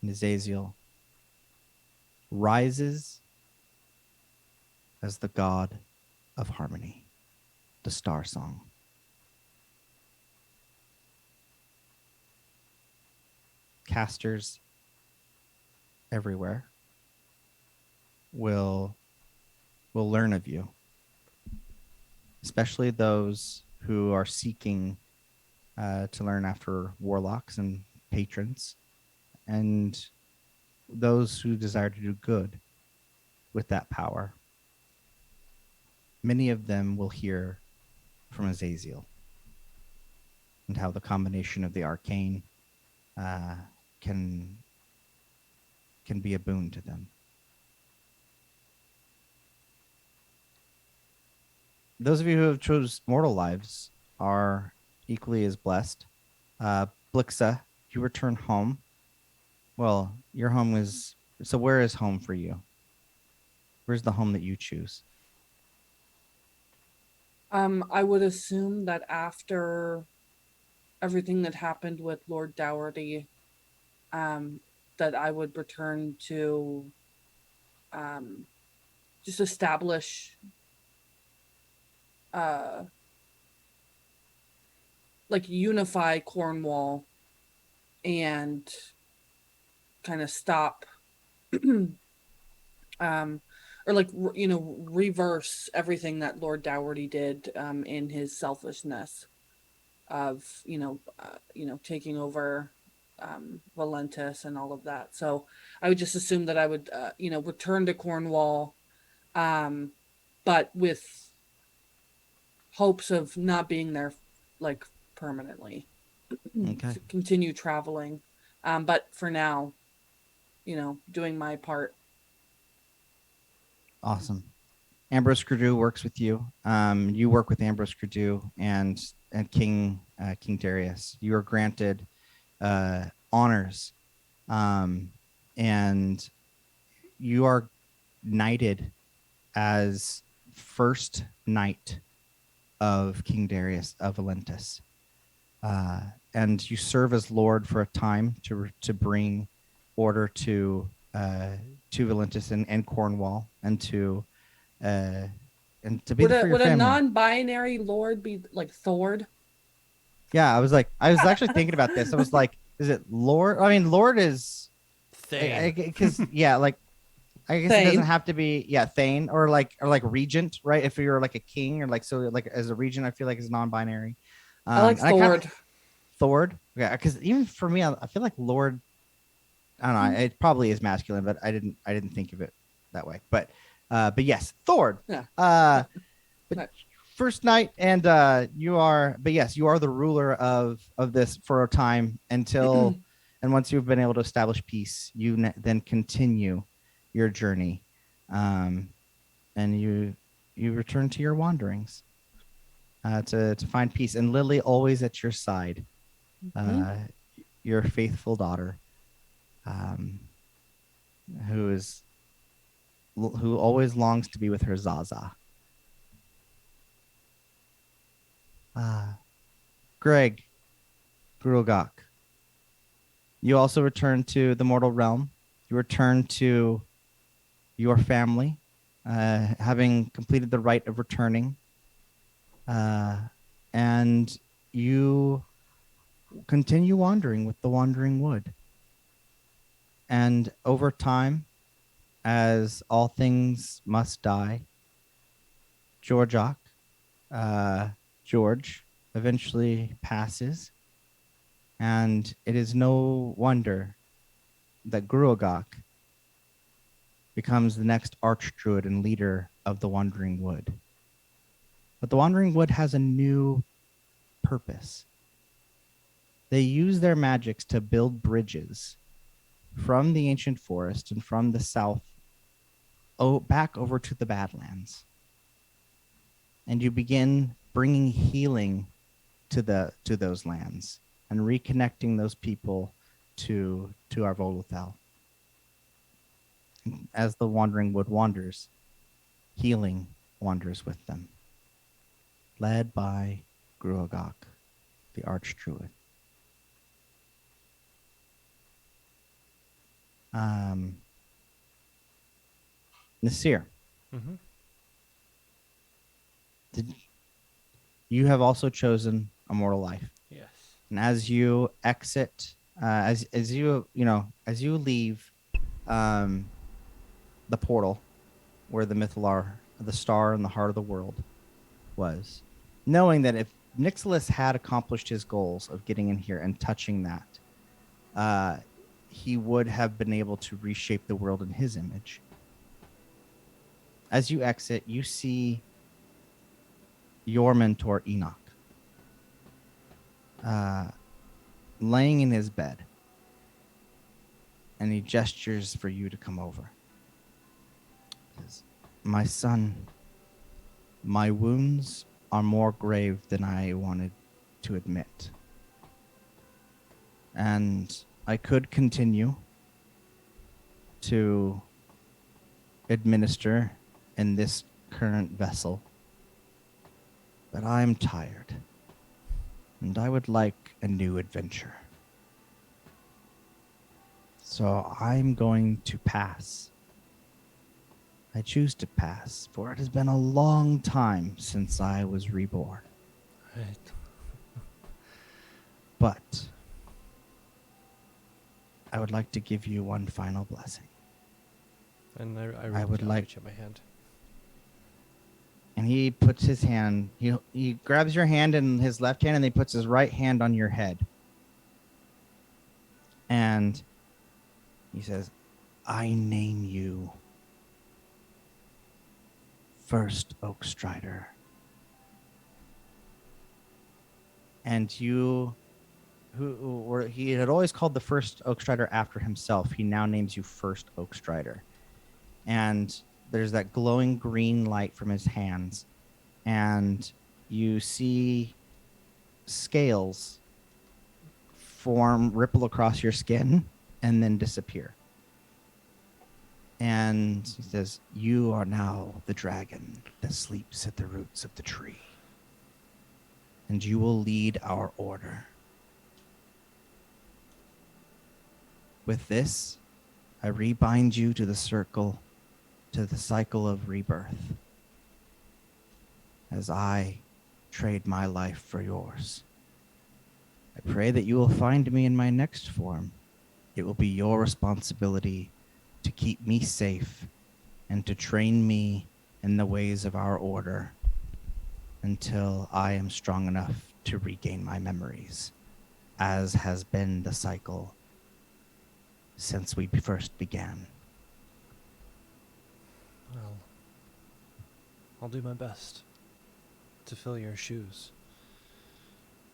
And Azazel rises as the god of harmony, the star song. Casters everywhere will learn of you, especially those who are seeking to learn after warlocks and patrons, and those who desire to do good with that power. Many of them will hear from Azazel and how the combination of the arcane can be a boon to them. Those of you who have chose mortal lives are equally as blessed. Blixa, you return home. Well, your home is... So where is home for you? Where's the home that you choose? I would assume that after everything that happened with Lord Dougherty, that I would return to just establish like unify Cornwall and kind of stop or like reverse everything that Lord Dougherty did in his selfishness of taking over Valentis and all of that. So I would just assume that I would return to Cornwall, but with hopes of not being there like permanently. Okay. Continue traveling, but for now, doing my part. Awesome. Ambrose Crudu works with you. You work with Ambrose Crudu and King Darius. You are granted honors, and you are knighted as first knight of King Darius of Valentis. And you serve as lord for a time to bring order to Valentis and Cornwall, and to be Would there for your would a family. non-binary lord be like Thord? Yeah, I was actually thinking about this. I was like, is it Lord? I mean, Lord is Thane. because yeah, like I guess it Thane. doesn't have to be Thane or like regent, right? If you're like a king or like as a regent, I feel like is non-binary. I like and Thord. Thord, yeah, because even for me, I feel like Lord. I don't know. It probably is masculine, but I didn't think of it that way. But yes, Thord. Yeah. But Right. first night, and you are. But yes, you are the ruler of this for a time until, and once you've been able to establish peace, you then continue your journey, and you return to your wanderings to find peace. And Lily always at your side, your faithful daughter. Who always longs to be with her Zaza. Greg Grulgok, you also return to the mortal realm. You return to your family, having completed the rite of returning, and you continue wandering with the Wandering Wood. And over time, as all things must die, Georgiak, George eventually passes, and it is no wonder that Gruagach becomes the next archdruid and leader of the Wandering Wood. But the Wandering Wood has a new purpose. They use their magics to build bridges from the ancient forest and from the south back over to the Badlands. And you begin bringing healing to those lands and reconnecting those people to Arvoluthel. As the Wandering Wood wanders, healing wanders with them, led by Gruagach, the Archdruid. Nasir, Mm-hmm. you have also chosen a mortal life. Yes. And as you exit, as you leave the portal where the Mythalar, the star in the heart of the world, was, knowing that if Nixilis had accomplished his goals of getting in here and touching that, he would have been able to reshape the world in his image. As you exit, you see your mentor, Enoch, laying in his bed, and he gestures for you to come over. He says, "My son, my wounds are more grave than I wanted to admit. And I could continue to administer in this current vessel, but I'm tired, and I would like a new adventure. So I'm going to pass. I choose to pass, for it has been a long time since I was reborn. Right. But I would like to give you one final blessing." And I I would like- reach out my hand. And he puts his hand, he grabs your hand in his left hand, and he puts his right hand on your head. And he says, "I name you First Oak Strider." And you, he had always called the First Oak Strider after himself, he now names you First Oak Strider. And there's that glowing green light from his hands, and you see scales ripple across your skin, and then disappear. And he says, "You are now the dragon that sleeps at the roots of the tree, and you will lead our order. With this, I rebind you to the cycle of rebirth, as I trade my life for yours. I pray that you will find me in my next form. It will be your responsibility to keep me safe and to train me in the ways of our order until I am strong enough to regain my memories, as has been the cycle since we first began." Well, I'll do my best to fill your shoes.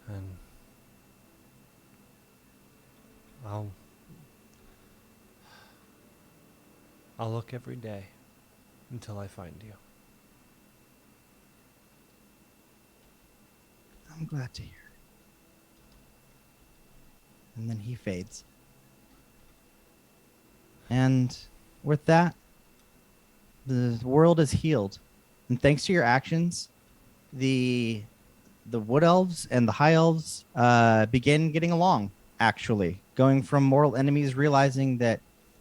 And I'll look every day until I find you. "I'm glad to hear it." And then he fades. And with that, the world is healed. And thanks to your actions, the wood elves and the high elves begin getting along, actually. Going from mortal enemies, realizing that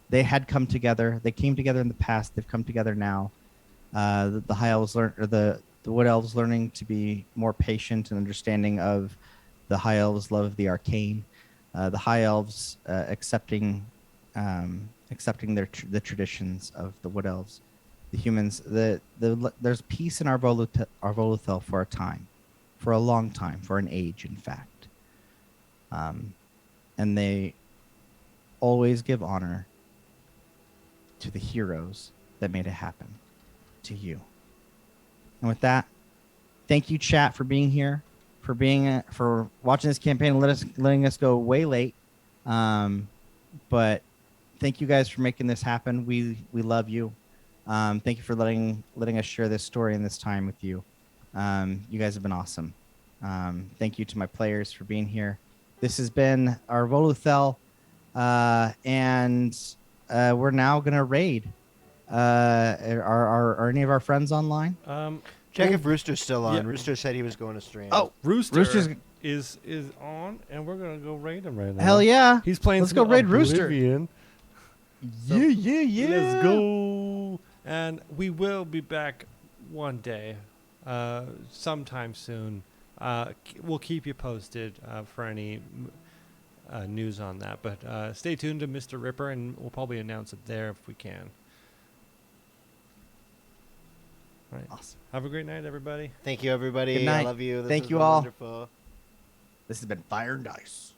they had come together. They came together in the past. They've come together now. The high elves the wood elves learning to be more patient and understanding of the high elves' love of the arcane. The high elves accepting the traditions of the wood elves, The humans, there's peace in Arvoluthel for a time, for a long time, for an age, in fact. And they always give honor to the heroes that made it happen, to you. And with that, thank you, chat, for being here, for watching this campaign and letting us go way late. But thank you guys for making this happen. We love you. Thank you for letting us share this story and this time with you. You guys have been awesome. Thank you to my players for being here. This has been Arvoluthel, and we're now gonna raid. Are any of our friends online? Check if Rooster's still on. yeah. Rooster said he was going to stream. Oh, Rooster Rooster's- is on, and we're gonna go raid him right now. Hell yeah! He's playing. Let's some go raid Rooster. Oblivion. So Yeah. Let's go. And we will be back one day, sometime soon. We'll keep you posted for any news on that. But stay tuned to Mr. Ripper, and we'll probably announce it there if we can. All right. Awesome. Have a great night, everybody. Thank you, everybody. Good night. I love you. This Thank has you been all. Wonderful. This has been Fire and Dice.